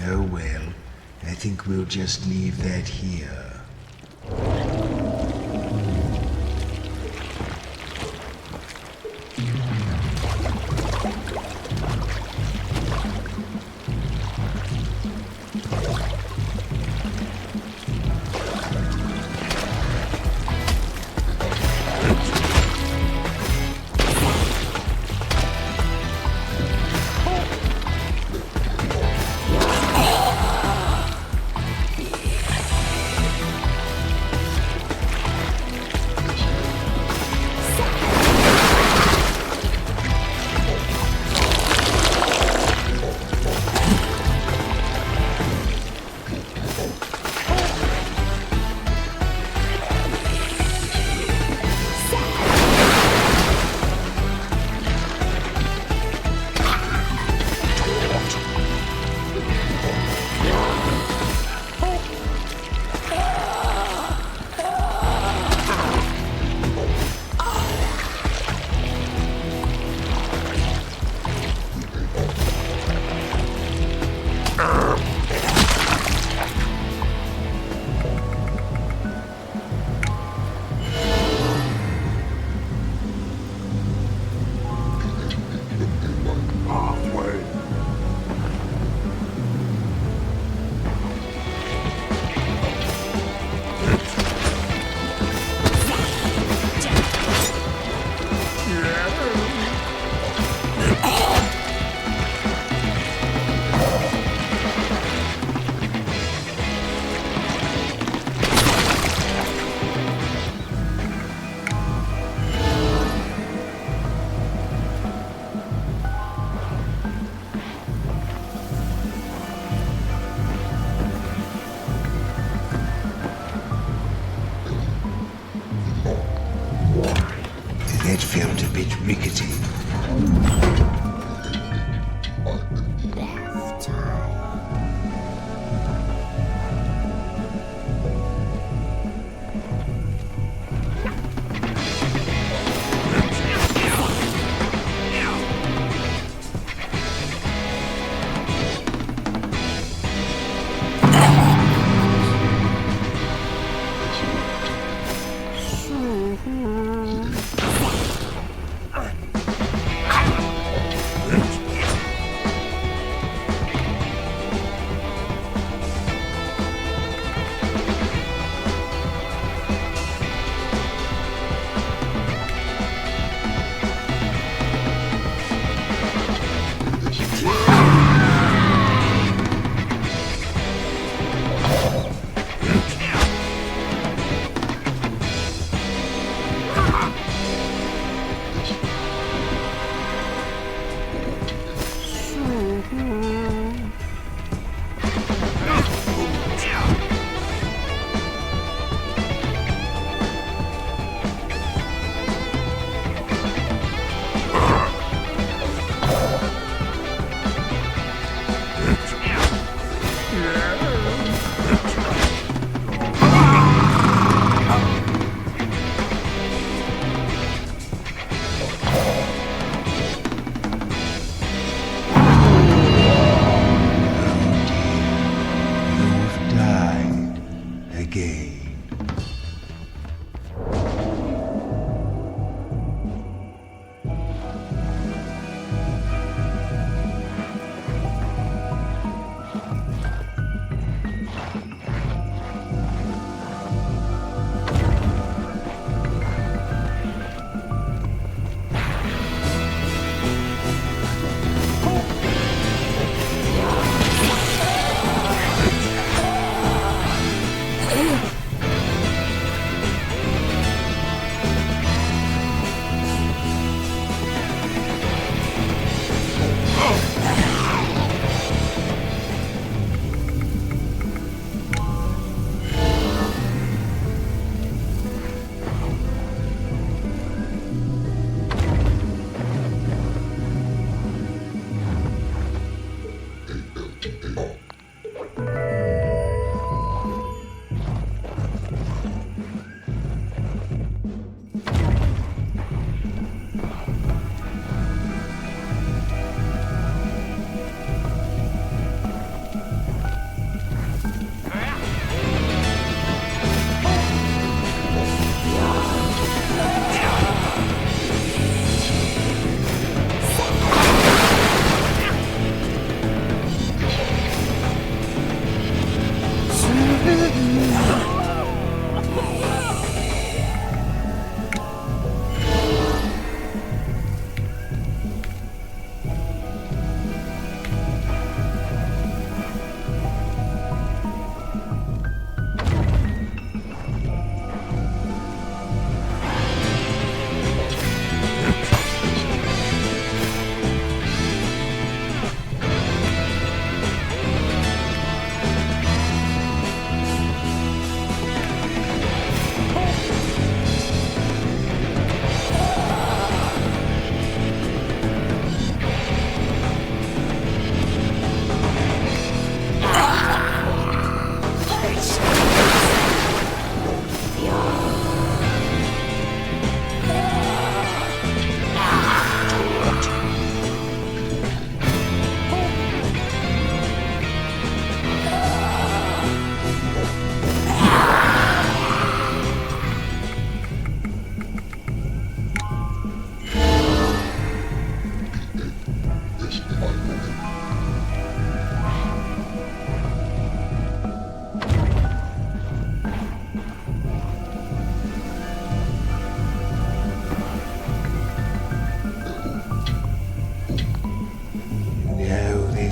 Oh well, I think we'll just leave that here. it felt a bit rickety.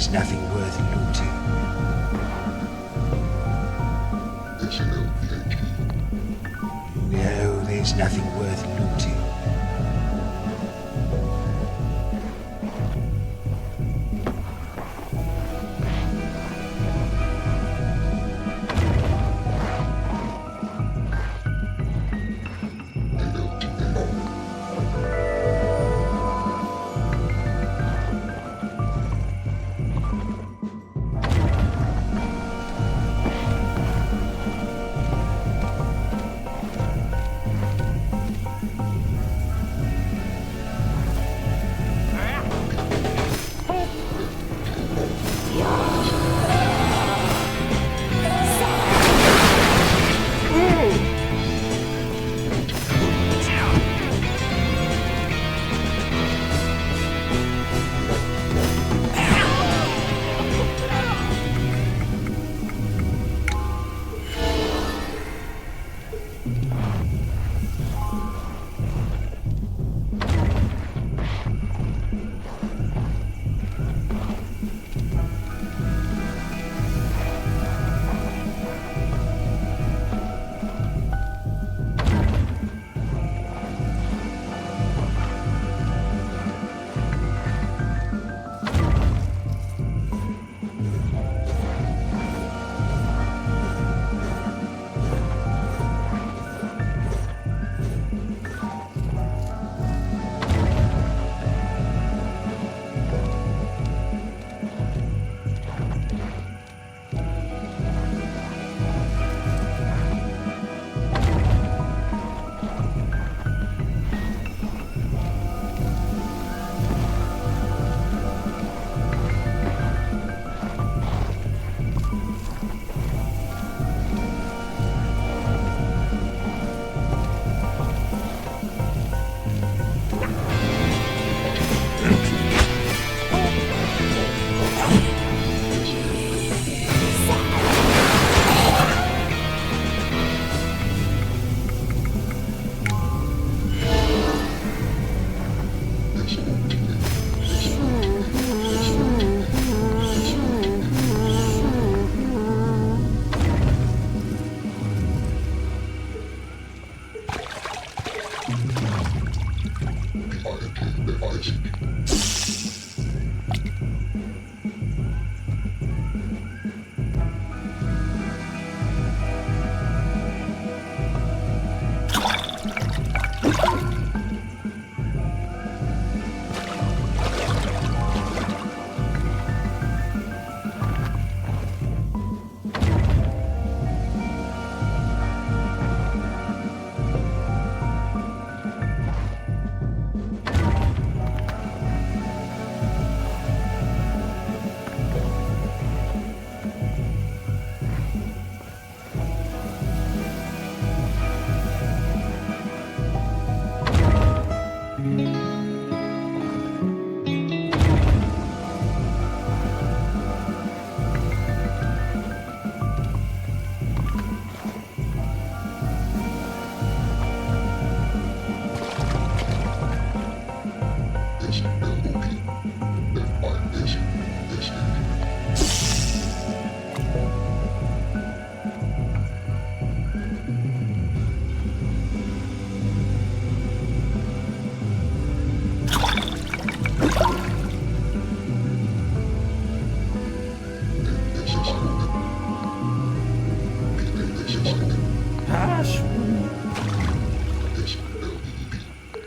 There's nothing worth looting. No, there's nothing worth looting.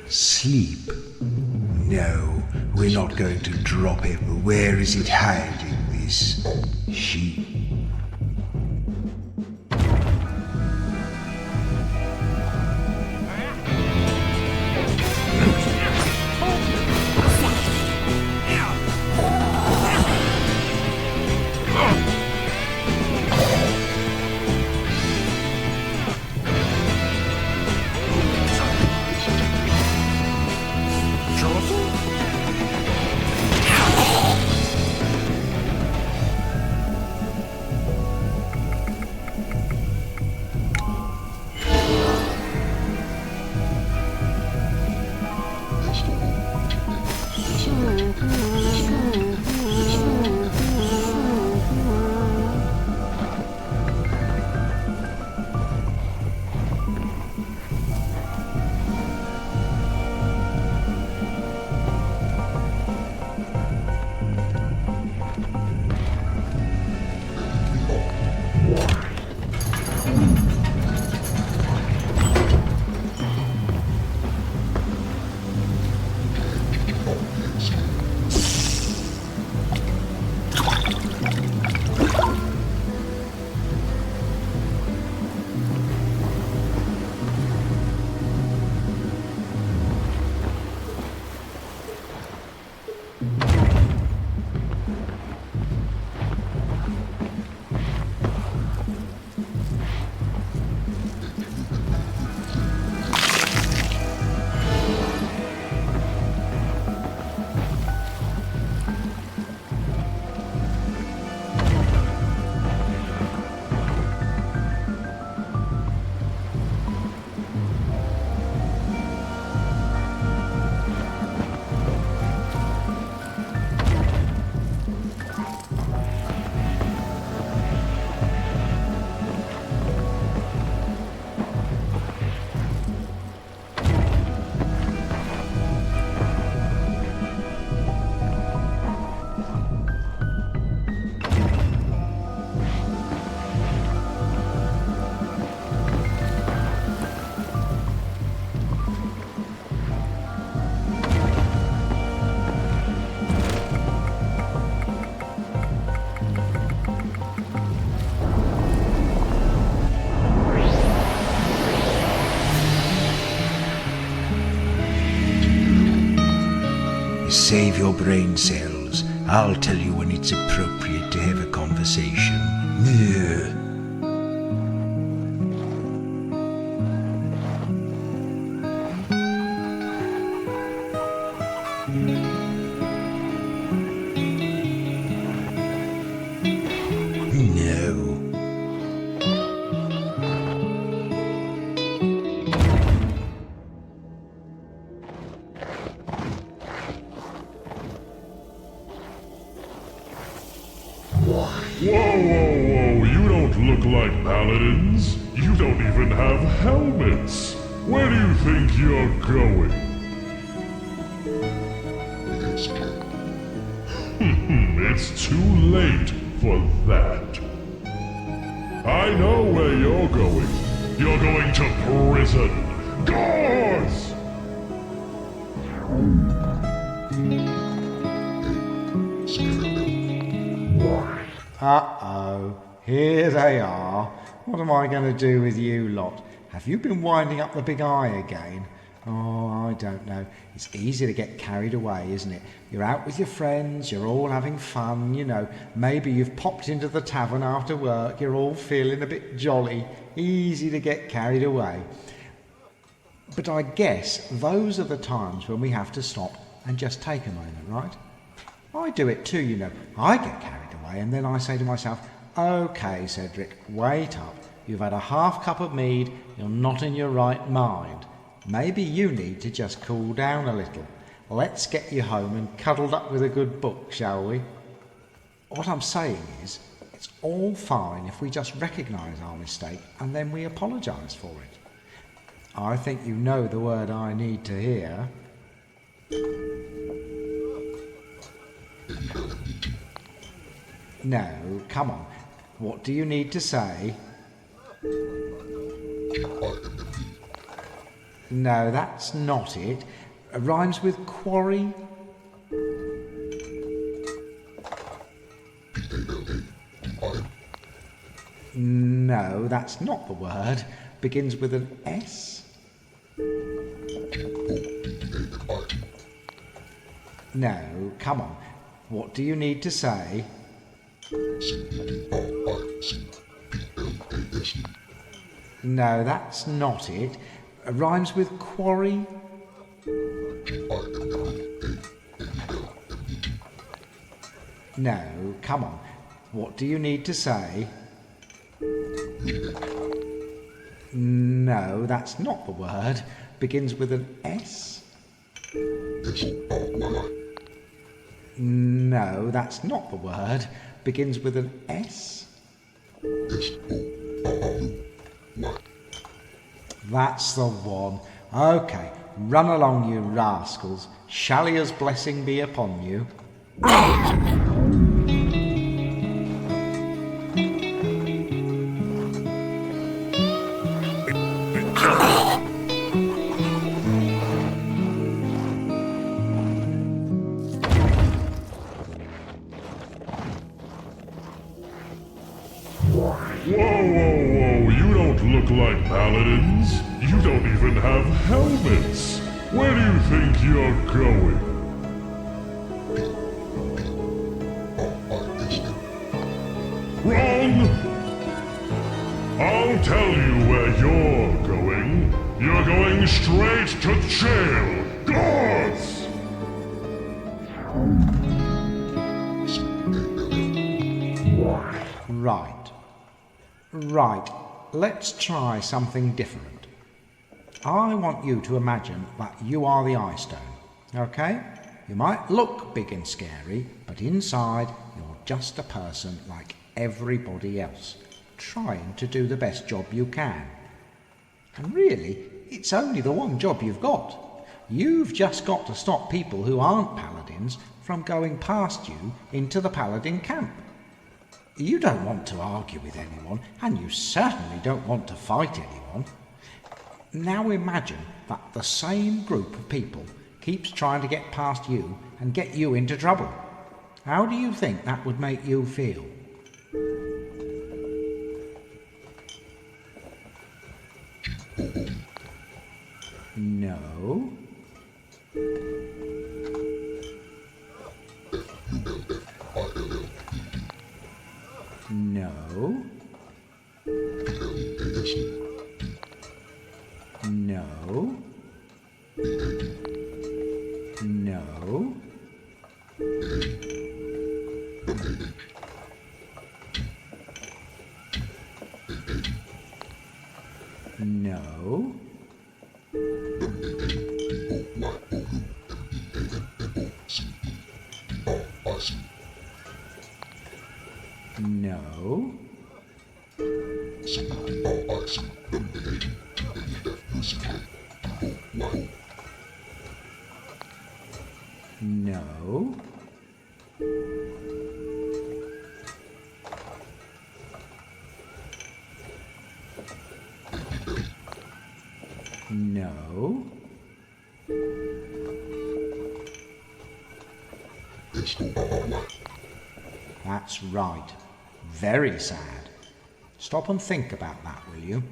Sleep? No, we're not going to drop it, but where is it hiding, this sheep? Save your brain cells. I'll tell you when it's appropriate to have a conversation. Ugh. No. Whoa, you don't look like paladins. You don't even have helmets. Where do you think you're going? It's too late for that. I know where you're going. You're going to prison. Gauze! Uh-oh, here they are. What am I going to do with you lot? Have you been winding up the big eye again? Oh, I don't know. It's easy to get carried away, isn't it? You're out with your friends, you're all having fun, you know. Maybe you've popped into the tavern after work, you're all feeling a bit jolly. Easy to get carried away. But I guess those are the times when we have to stop and just take a moment, right? I do it too, you know. I get carried away and then I say to myself, OK, Cedric, wait up. You've had a half cup of mead, you're not in your right mind. Maybe you need to just cool down a little. Let's get you home and cuddled up with a good book, shall we? What I'm saying is, it's all fine if we just recognise our mistake and then we apologise for it. I think you know the word I need to hear. No, come on. What do you need to say? No, that's not it. Rhymes with quarry. No, that's not the word. Begins with an S. No, come on. What do you need to say? No, that's not it. Rhymes with quarry. No, come on. What do you need to say? No, that's not the word. Begins with an S. No, that's not the word. Begins with an S. That's the one. Okay, run along, you rascals. Shallier's blessing be upon you. Whoa, you don't look like paladins. You don't even have helmets. Where do you think you're going? Wrong! I'll tell you where you're going. You're going straight to jail. Guards! Right, let's try something different. I want you to imagine that you are the Eye Stone, okay? You might look big and scary, but inside you're just a person like everybody else, trying to do the best job you can. And really, it's only the one job you've got. You've just got to stop people who aren't paladins from going past you into the paladin camp. You don't want to argue with anyone, and you certainly don't want to fight anyone. Now imagine that the same group of people keeps trying to get past you and get you into trouble. How do you think that would make you feel? No. No. No. No. No. No. No. No. That's right. Very sad. Stop and think about that, will you?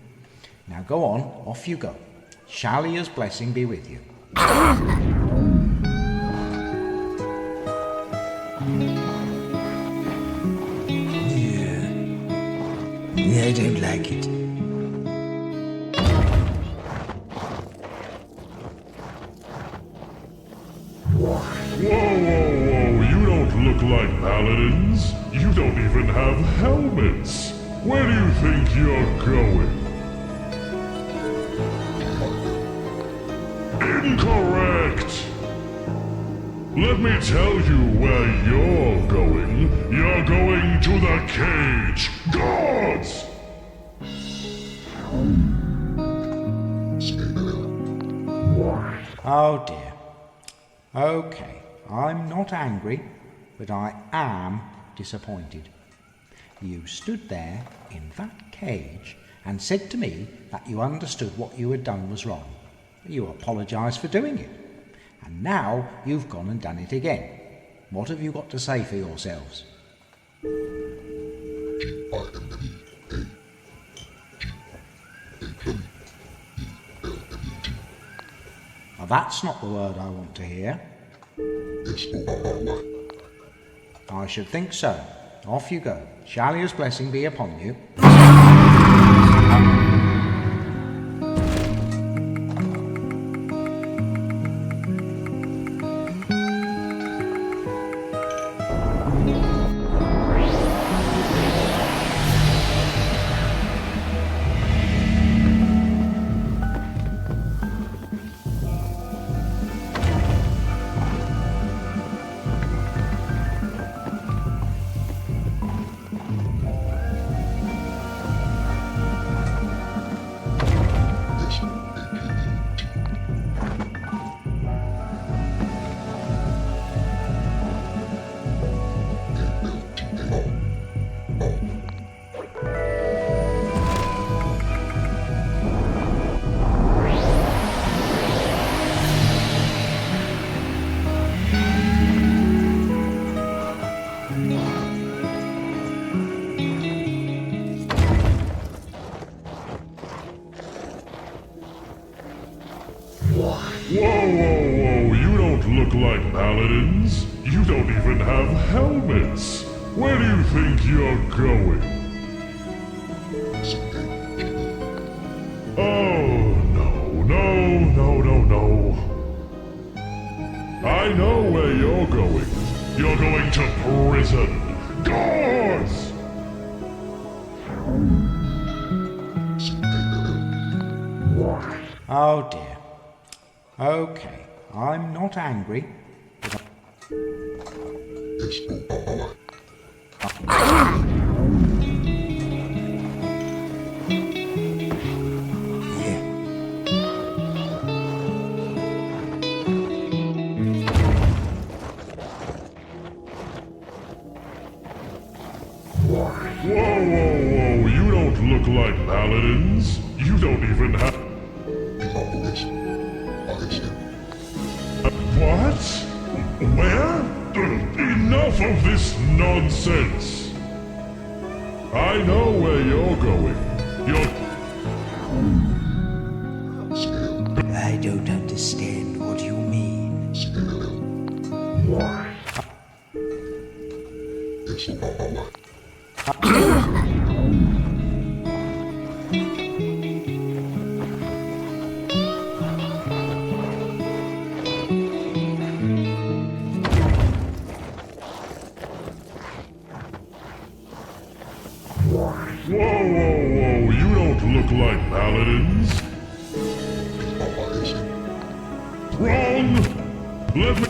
Now go on, off you go. Shallier's blessing be with you. Yeah, I don't like it. Whoa, you don't look like paladins. You don't even have helmets. Where do you think you're going? Incorrect! Let me tell you where you're going. You're going to the cage. Guards! Oh dear. Okay, I'm not angry, but I am disappointed. You stood there in that cage and said to me that you understood what you had done was wrong. You apologised for doing it. And now you've gone and done it again. What have you got to say for yourselves? Now that's not the word I want to hear. I should think so. Off you go. Shalia's blessing be upon you. Whoa, you don't look like paladins. You don't even have helmets. Where do you think you're going? Oh, no. I know where you're going. You're going to prison. Guards! Oh dear. Okay, I'm not angry. Whoa, you don't look like paladins. You don't even have... What? Where? Enough of this nonsense! I know where you're going. I don't understand what you mean. Whoa, you don't look like paladins. Wrong! Let me...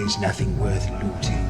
there's nothing worth looting.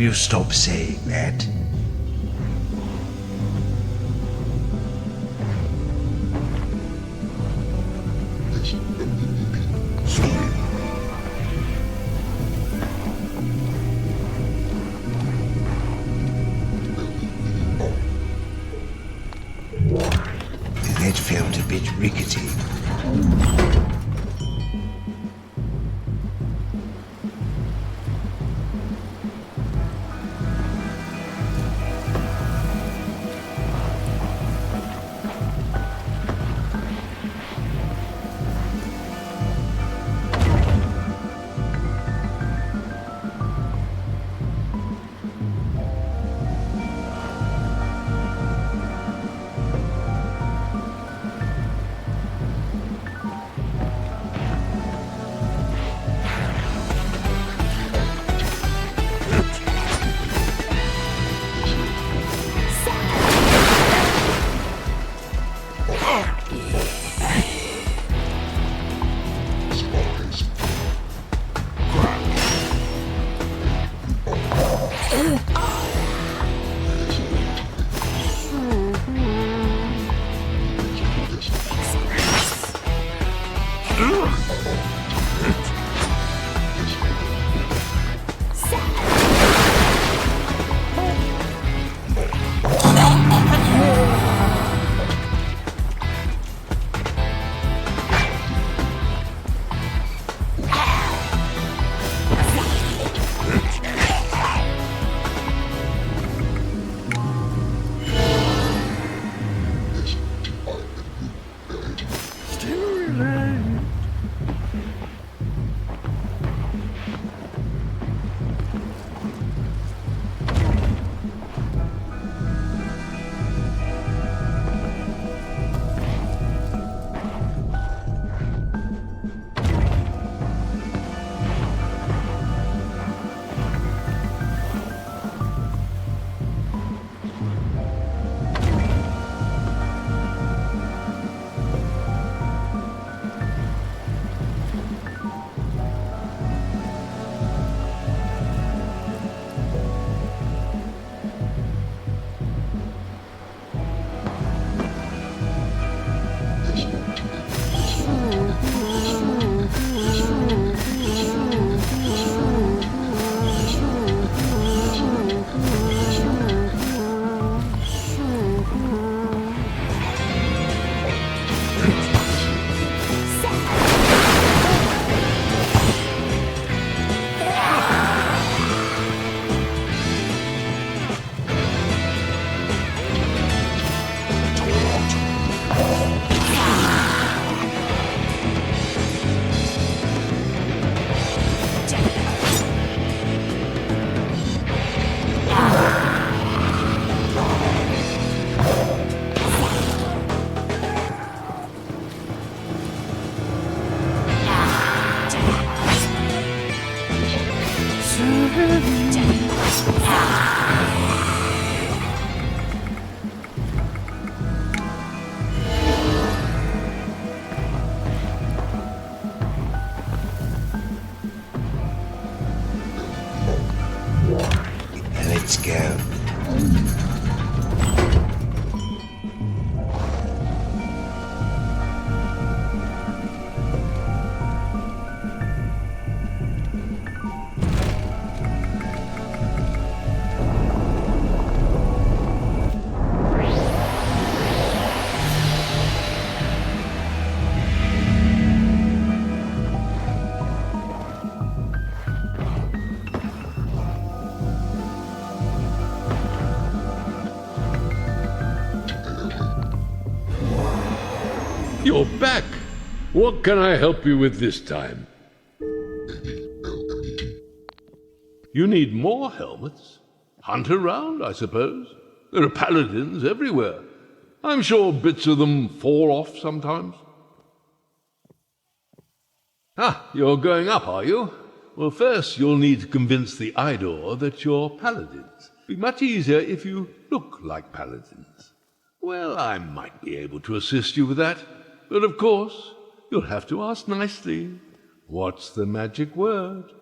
you stop saying that? That felt a bit rickety. Let's go. You're back! What can I help you with this time? You need more helmets? Hunt around, I suppose. There are paladins everywhere. I'm sure bits of them fall off sometimes. Ah, you're going up, are you? Well, first you'll need to convince the Idor that you're paladins. It'd be much easier if you look like paladins. Well, I might be able to assist you with that. But of course, you'll have to ask nicely. What's the magic word?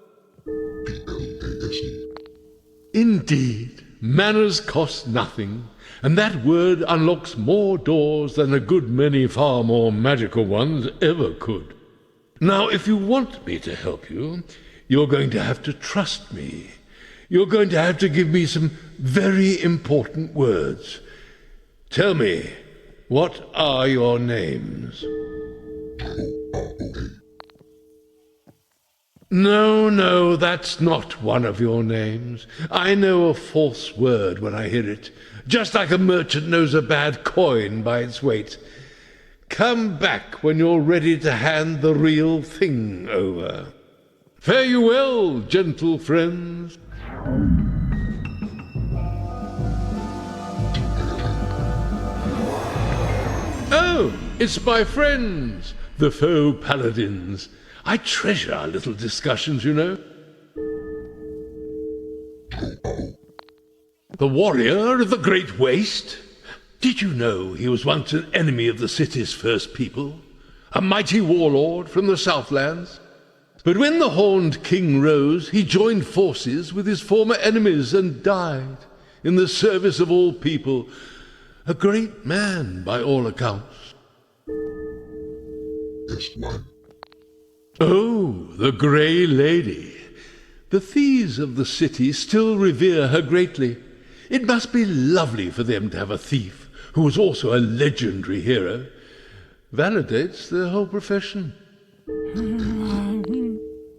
Indeed, manners cost nothing, and that word unlocks more doors than a good many far more magical ones ever could. Now, if you want me to help you, you're going to have to trust me. You're going to have to give me some very important words. Tell me, what are your names? No, that's not one of your names. I know a false word when I hear it, just like a merchant knows a bad coin by its weight. Come back when you're ready to hand the real thing over. Fare you well, gentle friends. Oh, it's my friends, the faux paladins. I treasure our little discussions, you know. The warrior of the Great Waste? Did you know he was once an enemy of the city's first people? A mighty warlord from the Southlands? But when the Horned King rose, he joined forces with his former enemies and died in the service of all people. A great man, by all accounts. Yes, mine. Oh, the Grey Lady. The thieves of the city still revere her greatly. It must be lovely for them to have a thief who was also a legendary hero. Validates their whole profession.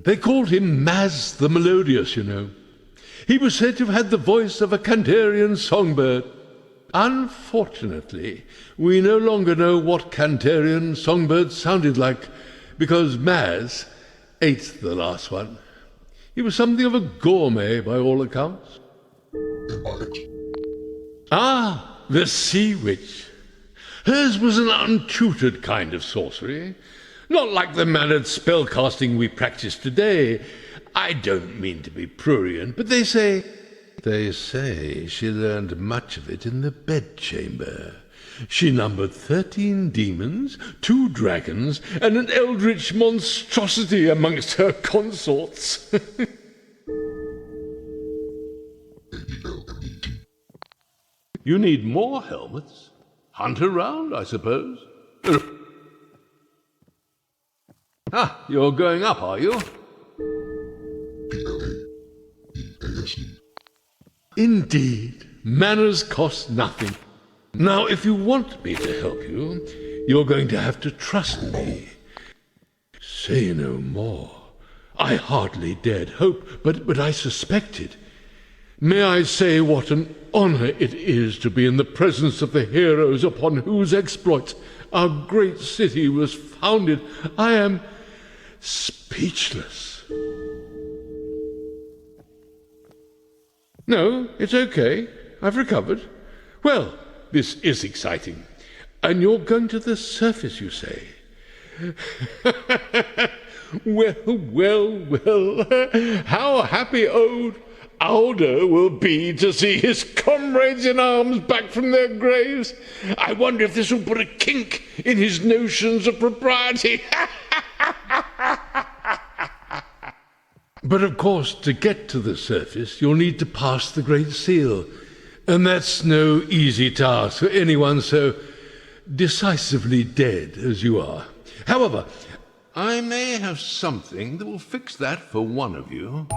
They called him Maz the Melodious, you know. He was said to have had the voice of a Cantarian songbird. Unfortunately, we no longer know what Cantarian songbirds sounded like, because Maz ate the last one. He was something of a gourmet by all accounts. Ah, the Sea Witch. Hers was an untutored kind of sorcery, not like the mannered spellcasting we practice today. I don't mean to be prurient, but they say she learned much of it in the bedchamber. She numbered 13 demons, 2 dragons, and an eldritch monstrosity amongst her consorts. You need more helmets? Hunt around, I suppose. Ah, you're going up, are you? Indeed, manners cost nothing. Now, if you want me to help you, you're going to have to trust me. Say no more. I hardly dared hope, but I suspected. May I say what an honor it is to be in the presence of the heroes upon whose exploits our great city was founded. I am speechless. No, it's okay. I've recovered. Well, this is exciting. And you're going to the surface, you say? Well. How happy old Aldo will be to see his comrades in arms back from their graves. I wonder if this will put a kink in his notions of propriety. But of course, to get to the surface, you'll need to pass the Great Seal. And that's no easy task for anyone so decisively dead as you are. However, I may have something that will fix that for one of you.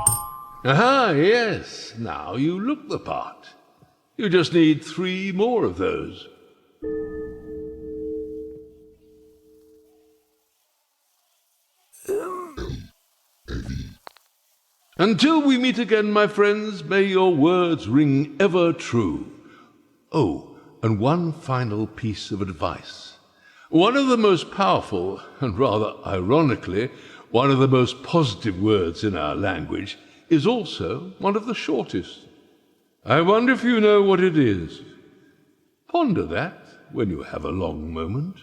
Aha, yes. Now you look the part. You just need 3 more of those. Until we meet again, my friends, may your words ring ever true. Oh, and one final piece of advice. One of the most powerful, and rather ironically, one of the most positive words in our language is also one of the shortest. I wonder if you know what it is. Ponder that when you have a long moment.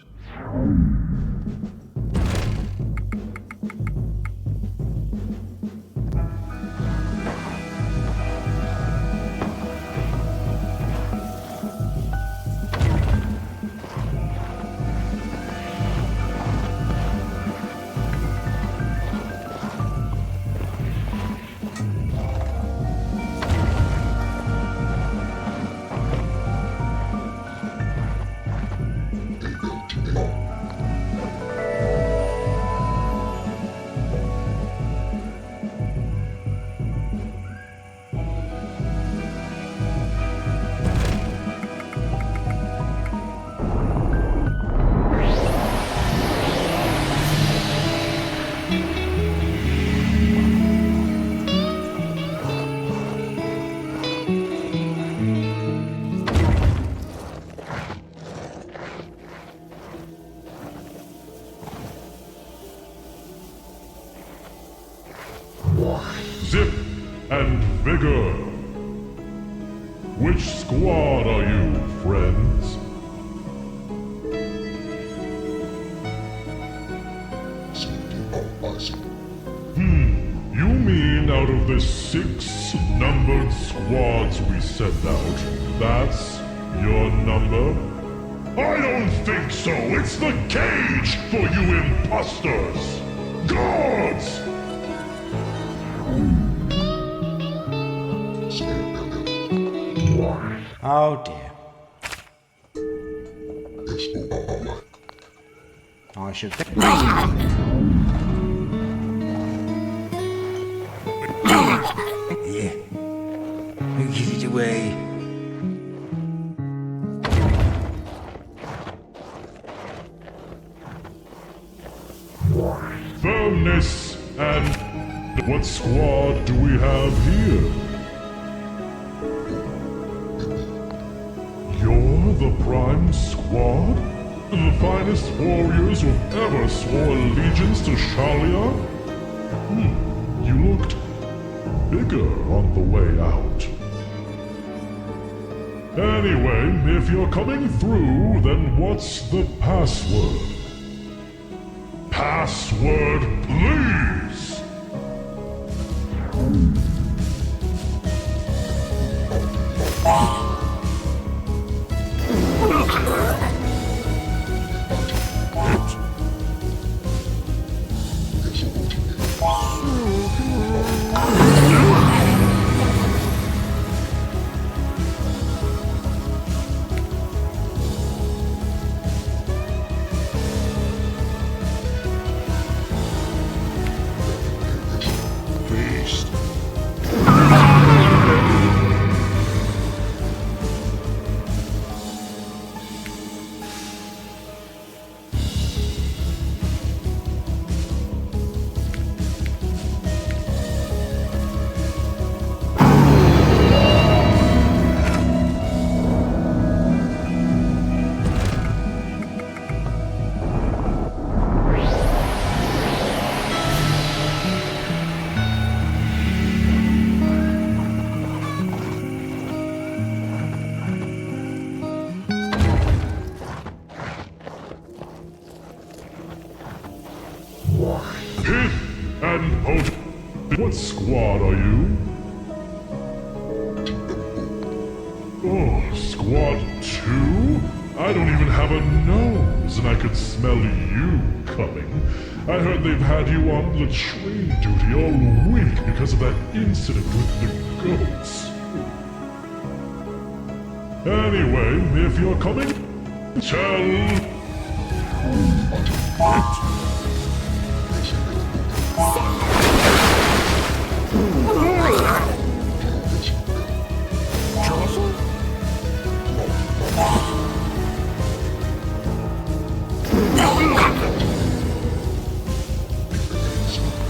bigger. Which squad are you, friends? You mean out of the 6 numbered squads we sent out, that's your number? I don't think so! It's the cage for you imposters! Guards! Oh dear. I should think. Yeah. Give it away. Firmness and... What squad do we have here? You're the Prime Squad? The finest warriors who've ever swore allegiance to Shalia? You looked bigger on the way out. Anyway, if you're coming through, then what's the password? Password, please! What squad are you? Oh, Squad 2? I don't even have a nose, and I could smell you coming. I heard they've had you on latrine duty all week because of that incident with the goats. Anyway, if you're coming, tell...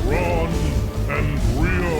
Ron and Rio.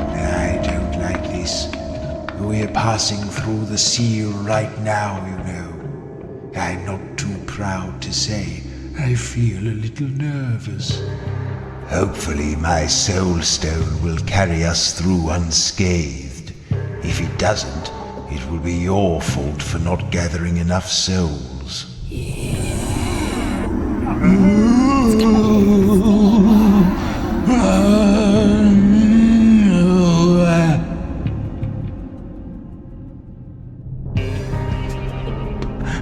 I don't like this. We're passing through the seal right now, you know. I'm not too proud to say I feel a little nervous. Hopefully my soul stone will carry us through unscathed. If it doesn't, it will be your fault for not gathering enough souls.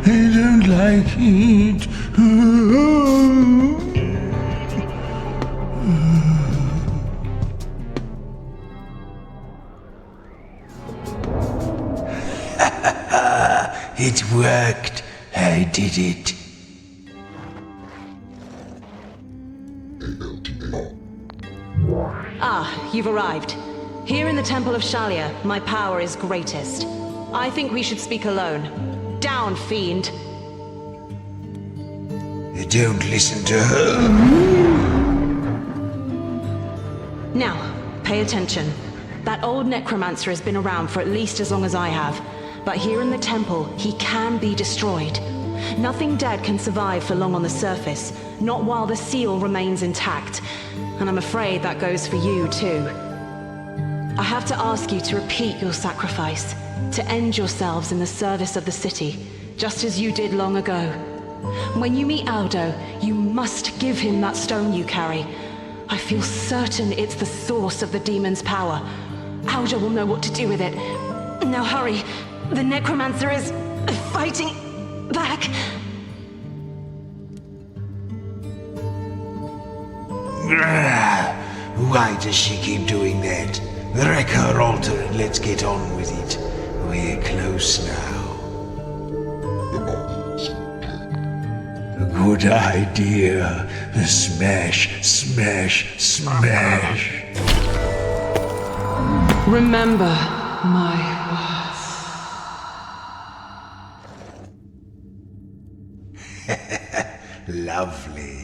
I don't like it. It worked. I did it. Ah, you've arrived. Here in the Temple of Shalia, my power is greatest. I think we should speak alone. Down, fiend! Don't listen to her. Now, pay attention. That old necromancer has been around for at least as long as I have. But here in the temple, he can be destroyed. Nothing dead can survive for long on the surface, not while the seal remains intact. And I'm afraid that goes for you, too. I have to ask you to repeat your sacrifice, to end yourselves in the service of the city, just as you did long ago. When you meet Aldo, you must give him that stone you carry. I feel certain it's the source of the demon's power. Aldo will know what to do with it. Now hurry, the necromancer is fighting back. Why does she keep doing that? Wreck her altar and let's get on with it. We're close now. Good idea. Smash, smash, smash. Remember my words. Lovely.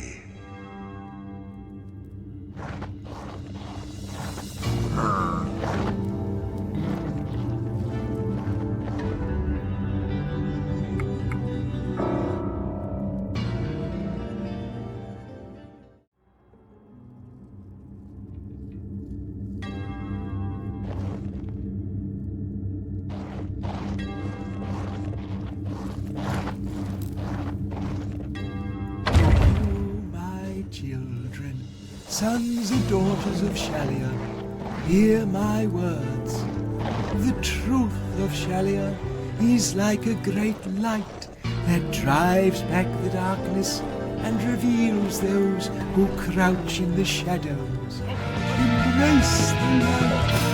Children, sons and daughters of Shalia, hear my words. The truth of Shalia is like a great light that drives back the darkness and reveals those who crouch in the shadows. Embrace the light.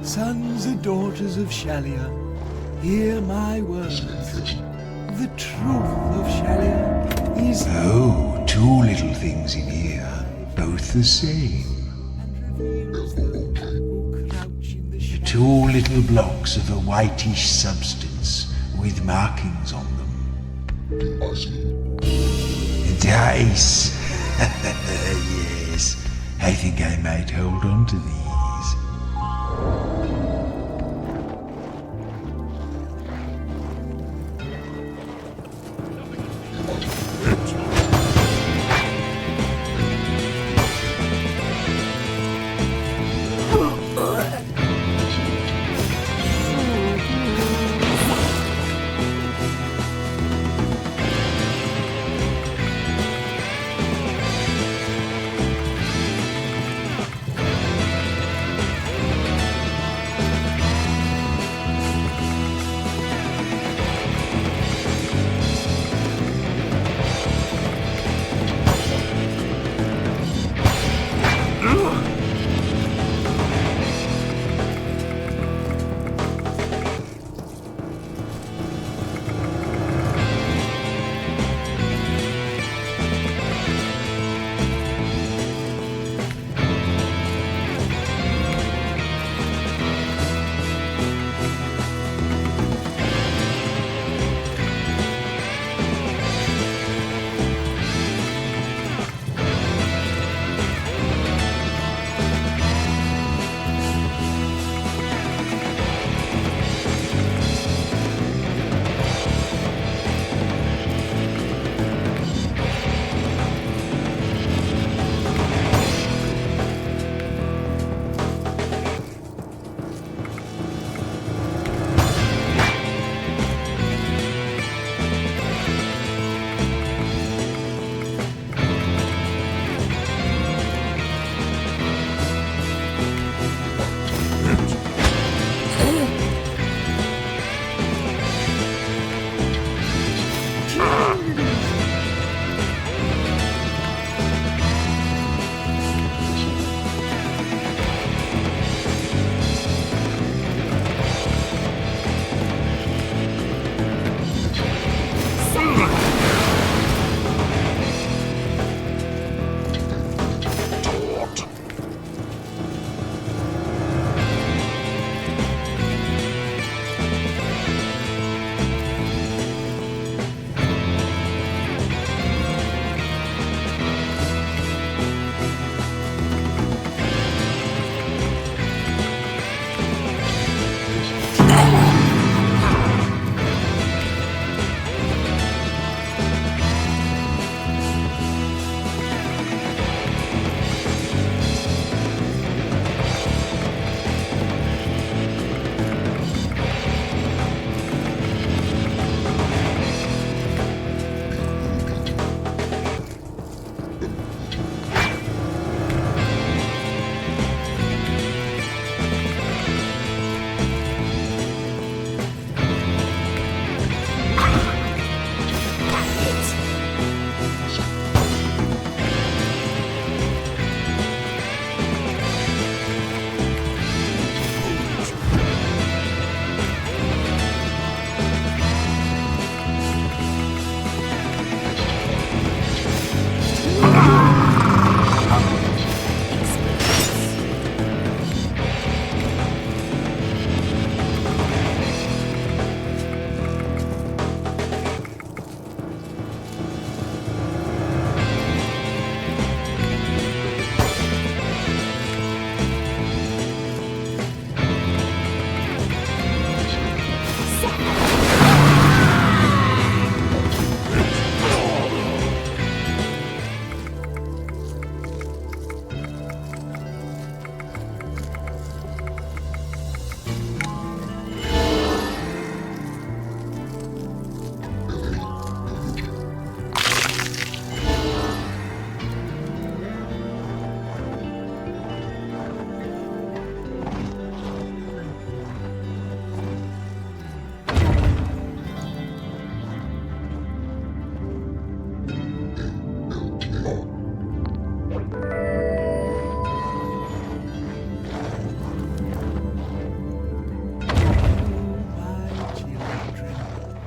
Sons and daughters of Shalia, hear my words. The truth of Shalia is... Oh, two little things in here, both the same. Two little blocks of a whitish substance with markings on them. Dice. Yes, I think I might hold on to these.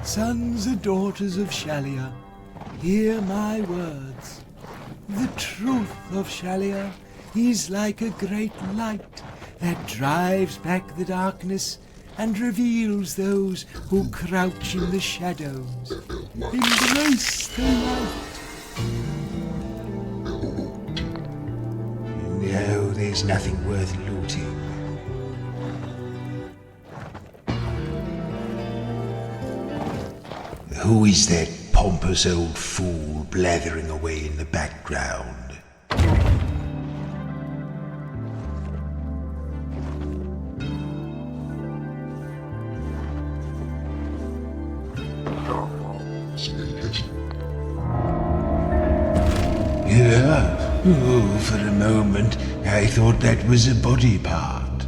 Sons and daughters of Shalia, hear my words. The truth of Shalia is like a great light that drives back the darkness and reveals those who crouch in the shadows. Embrace the light. No, there's nothing worth looting. Who is that pompous old fool blathering away in the background? Yeah. Oh, for a moment, I thought that was a body part.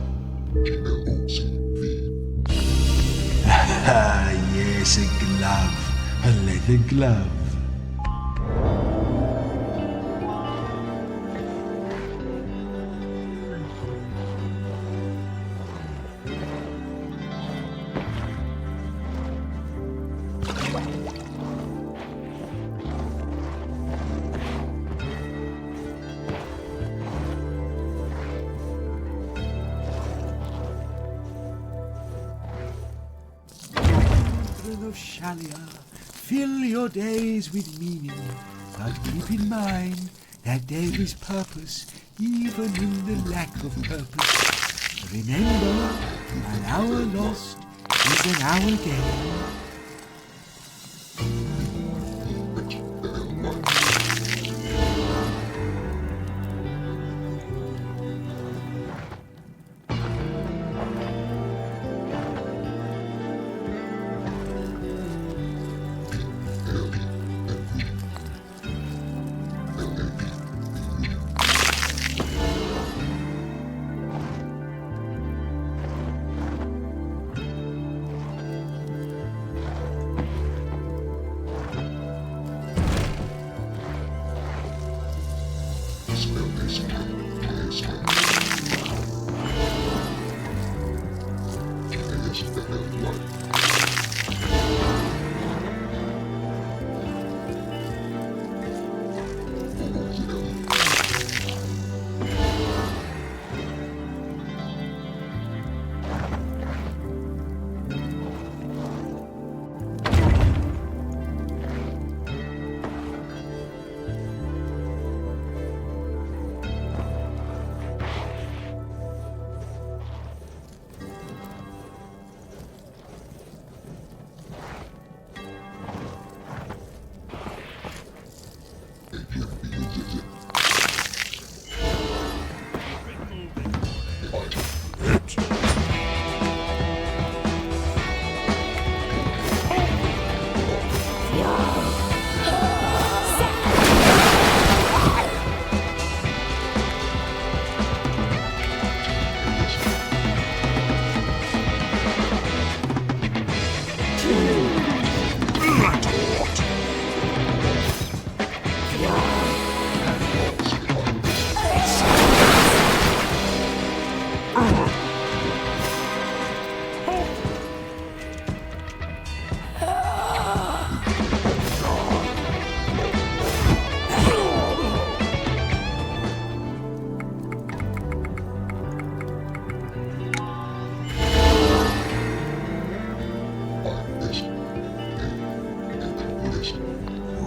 Ah, yes, a glove. A leather glove. Children of Shalia, fill your days with meaning, but keep in mind that there is purpose even in the lack of purpose. Remember, an hour lost is an hour gained.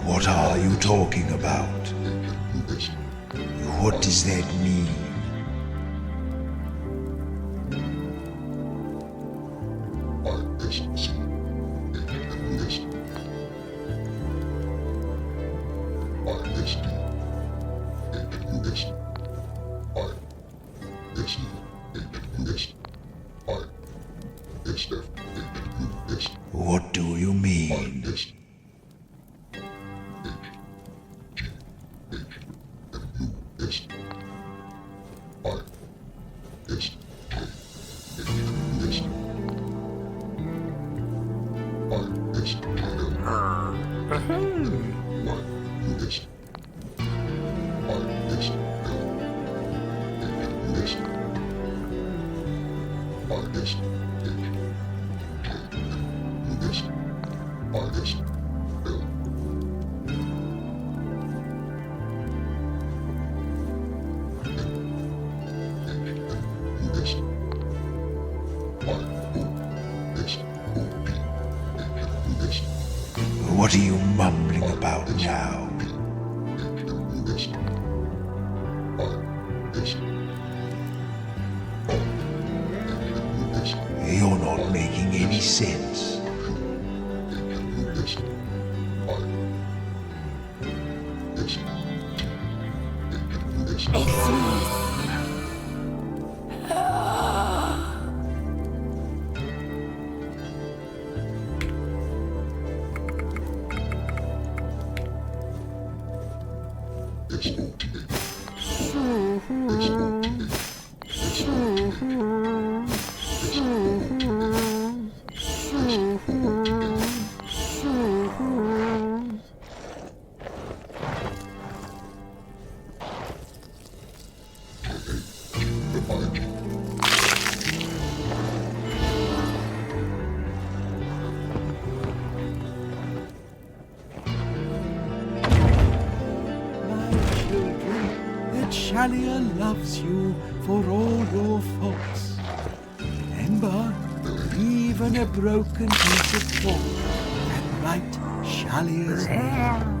What are you talking about? What does that mean? What do you mean? What are you mumbling about now? You're not making any sense. Shalia loves you for all your faults. Remember, even a broken piece of chalk can write Shalia's name.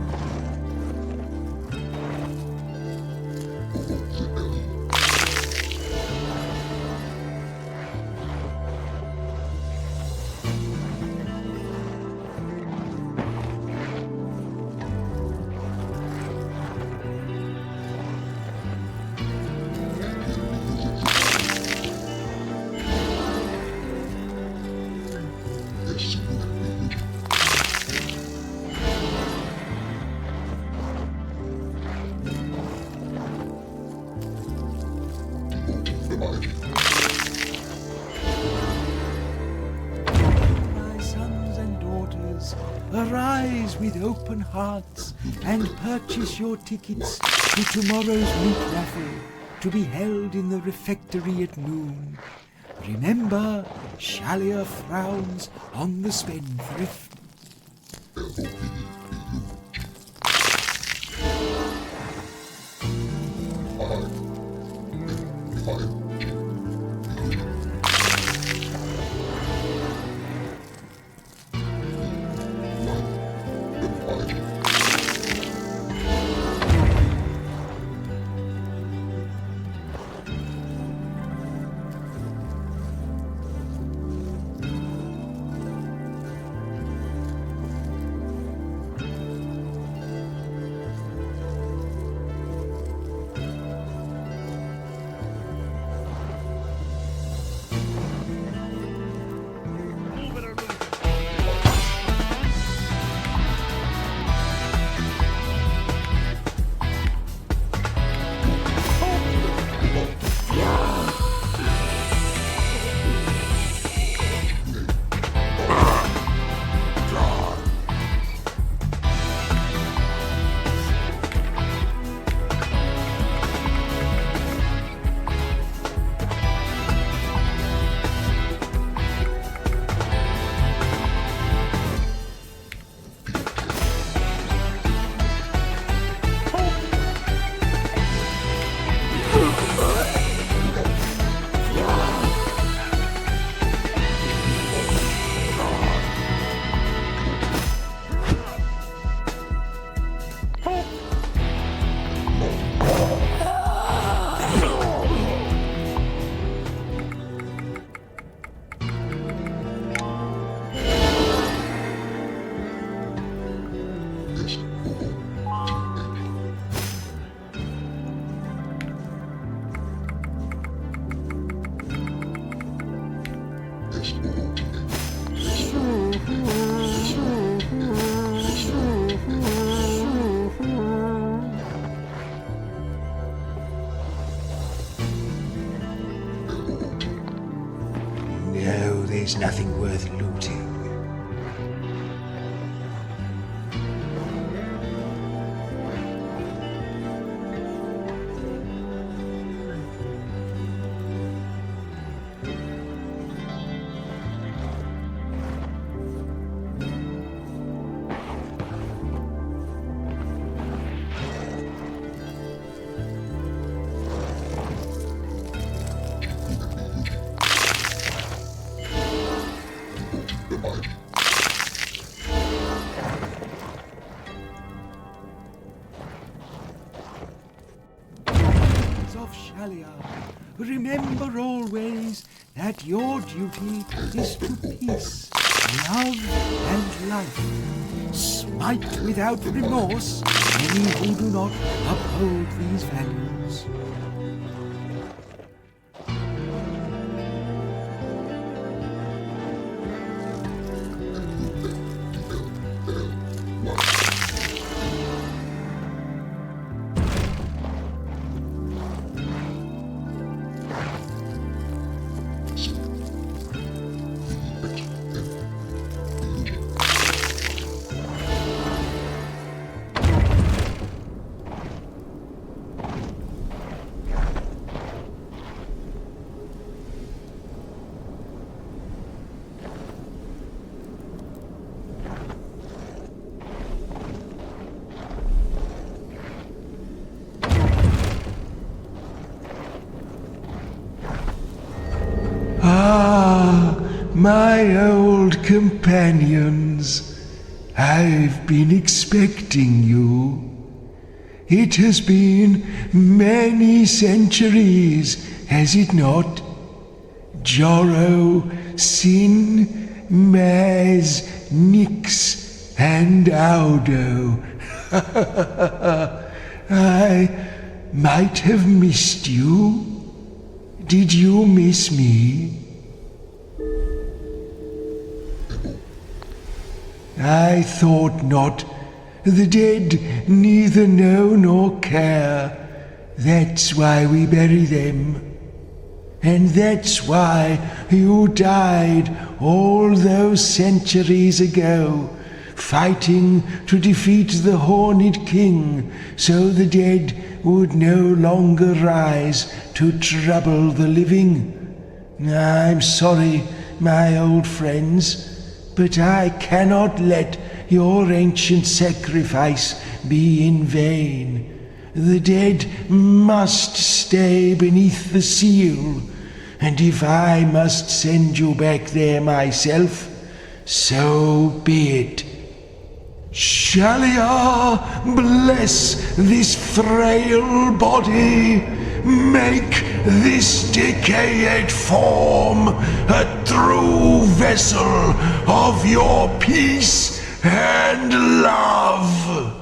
Arise with open hearts and purchase your tickets to tomorrow's meat raffle to be held in the refectory at noon. Remember, Shalia frowns on the spendthrift. No, there's nothing worth looting. Of Shaliar, remember always that your duty is to peace, love, and life. Smite without remorse any who do not uphold these values. Ah, my old companions, I've been expecting you. It has been many centuries, has it not? Jorro, Sin, Maz, Nyx, and Audo. I might have missed you. Did you miss me? I thought not. The dead neither know nor care. That's why we bury them. And that's why you died all those centuries ago, fighting to defeat the Horned King, so the dead would no longer rise to trouble the living. I'm sorry, my old friends, but I cannot let your ancient sacrifice be in vain. The dead must stay beneath the seal, and if I must send you back there myself, so be it. Shaliar, bless this frail body. Make this decayed form a true vessel of your peace and love.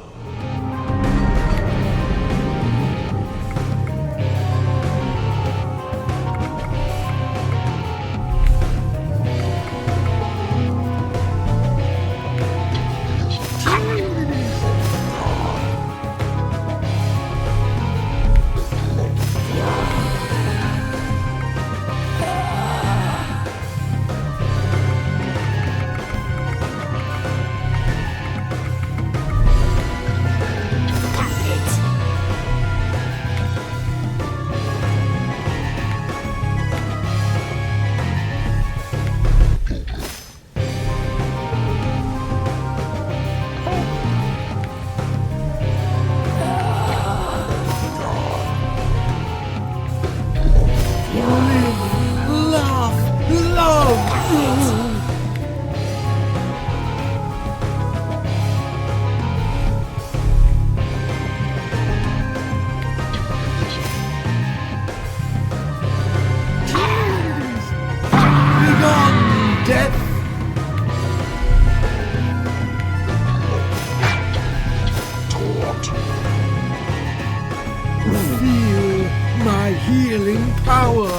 Feel my healing power.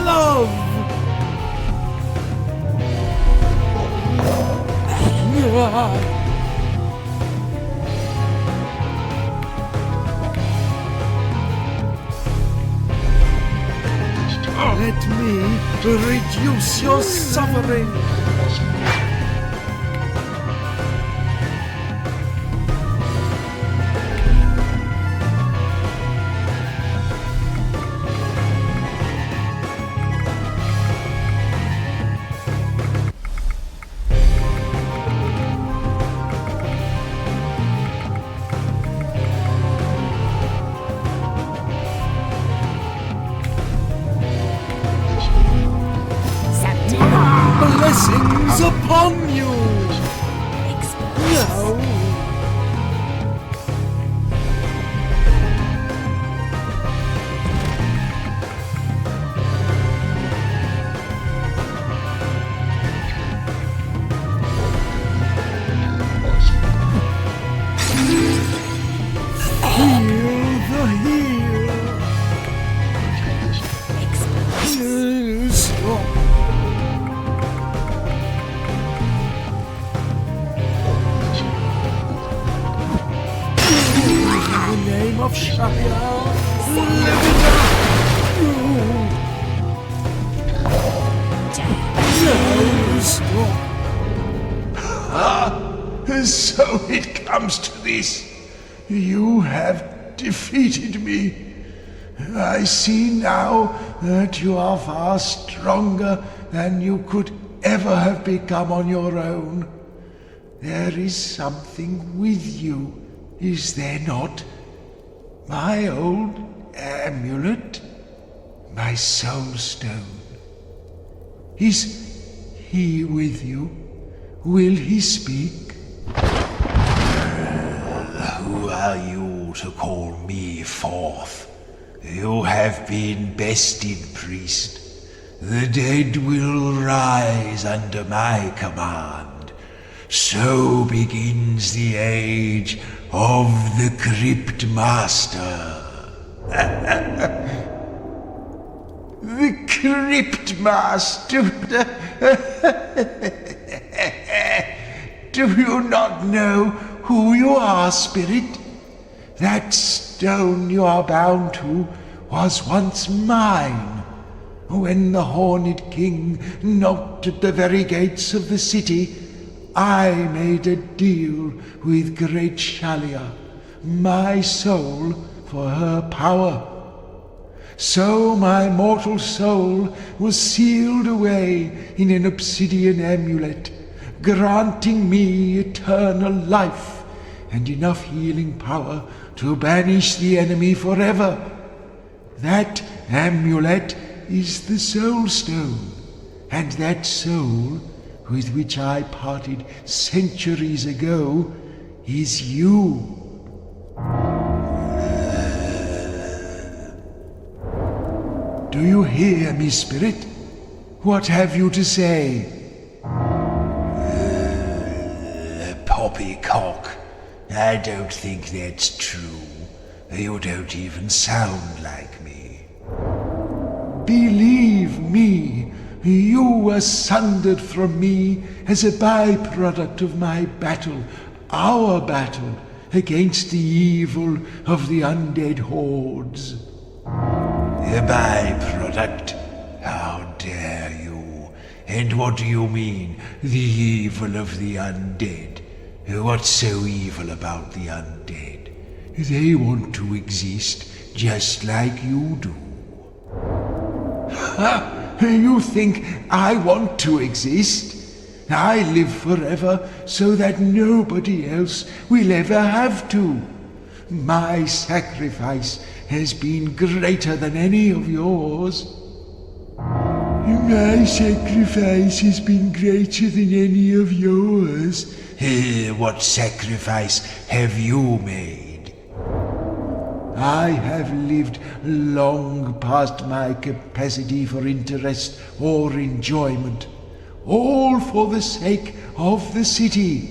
Love. Let me reduce your suffering. Blessings upon you! No! Of Shia, So it comes to this. You have defeated me. I see now that you are far stronger than you could ever have become on your own. There is something with you, is there not? My old amulet, my soul stone. Is he with you? Will he speak? Who are you to call me forth? You have been bested, priest. The dead will rise under my command. So begins the age of the Cryptmaster. The Cryptmaster? Do you not know who you are, spirit? That stone you are bound to was once mine. When the Horned King knocked at the very gates of the city, I made a deal with great Shalia, my soul for her power. So my mortal soul was sealed away in an obsidian amulet, granting me eternal life and enough healing power to banish the enemy forever. That amulet is the Soul Stone, and that soul, with which I parted centuries ago, is you. Do you hear me, spirit? What have you to say? Poppycock. I don't think that's true. You don't even sound like me. Believe me, you were sundered from me as a byproduct of my battle, our battle, against the evil of the undead hordes. A byproduct? How dare you? And what do you mean, the evil of the undead? What's so evil about the undead? They want to exist just like you do. Ha! You think I want to exist? I live forever so that nobody else will ever have to. My sacrifice has been greater than any of yours. My sacrifice has been greater than any of yours. What sacrifice have you made? I have lived long past my capacity for interest or enjoyment, all for the sake of the city.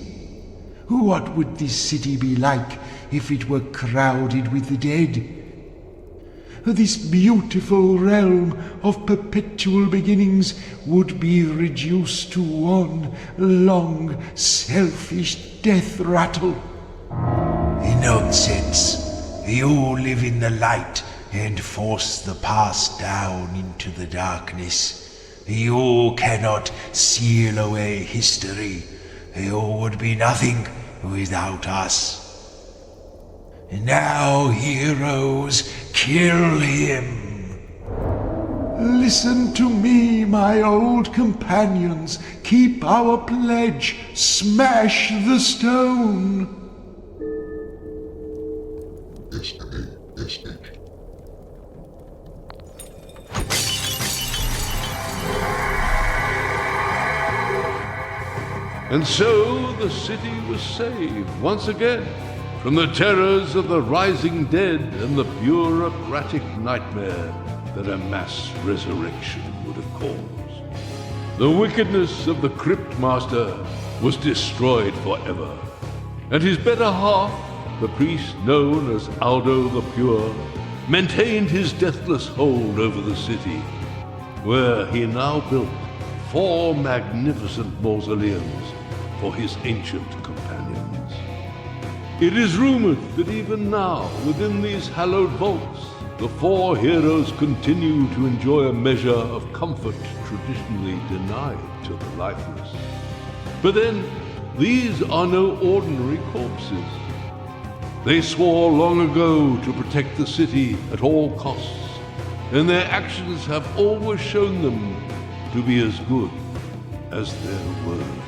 What would this city be like if it were crowded with the dead? This beautiful realm of perpetual beginnings would be reduced to one long, selfish death rattle. Nonsense. You live in the light and force the past down into the darkness. You cannot seal away history. You would be nothing without us. Now, heroes, kill him! Listen to me, my old companions. Keep our pledge. Smash the stone. And so the city was saved once again from the terrors of the rising dead and the bureaucratic nightmare that a mass resurrection would have caused. The wickedness of the Cryptmaster was destroyed forever, and his better half, the priest known as Aldo the Pure, maintained his deathless hold over the city, where he now built 4 magnificent mausoleums for his ancient companions. It is rumored that even now, within these hallowed vaults, the 4 heroes continue to enjoy a measure of comfort traditionally denied to the lifeless. But then, these are no ordinary corpses. They swore long ago to protect the city at all costs, and their actions have always shown them to be as good as their word.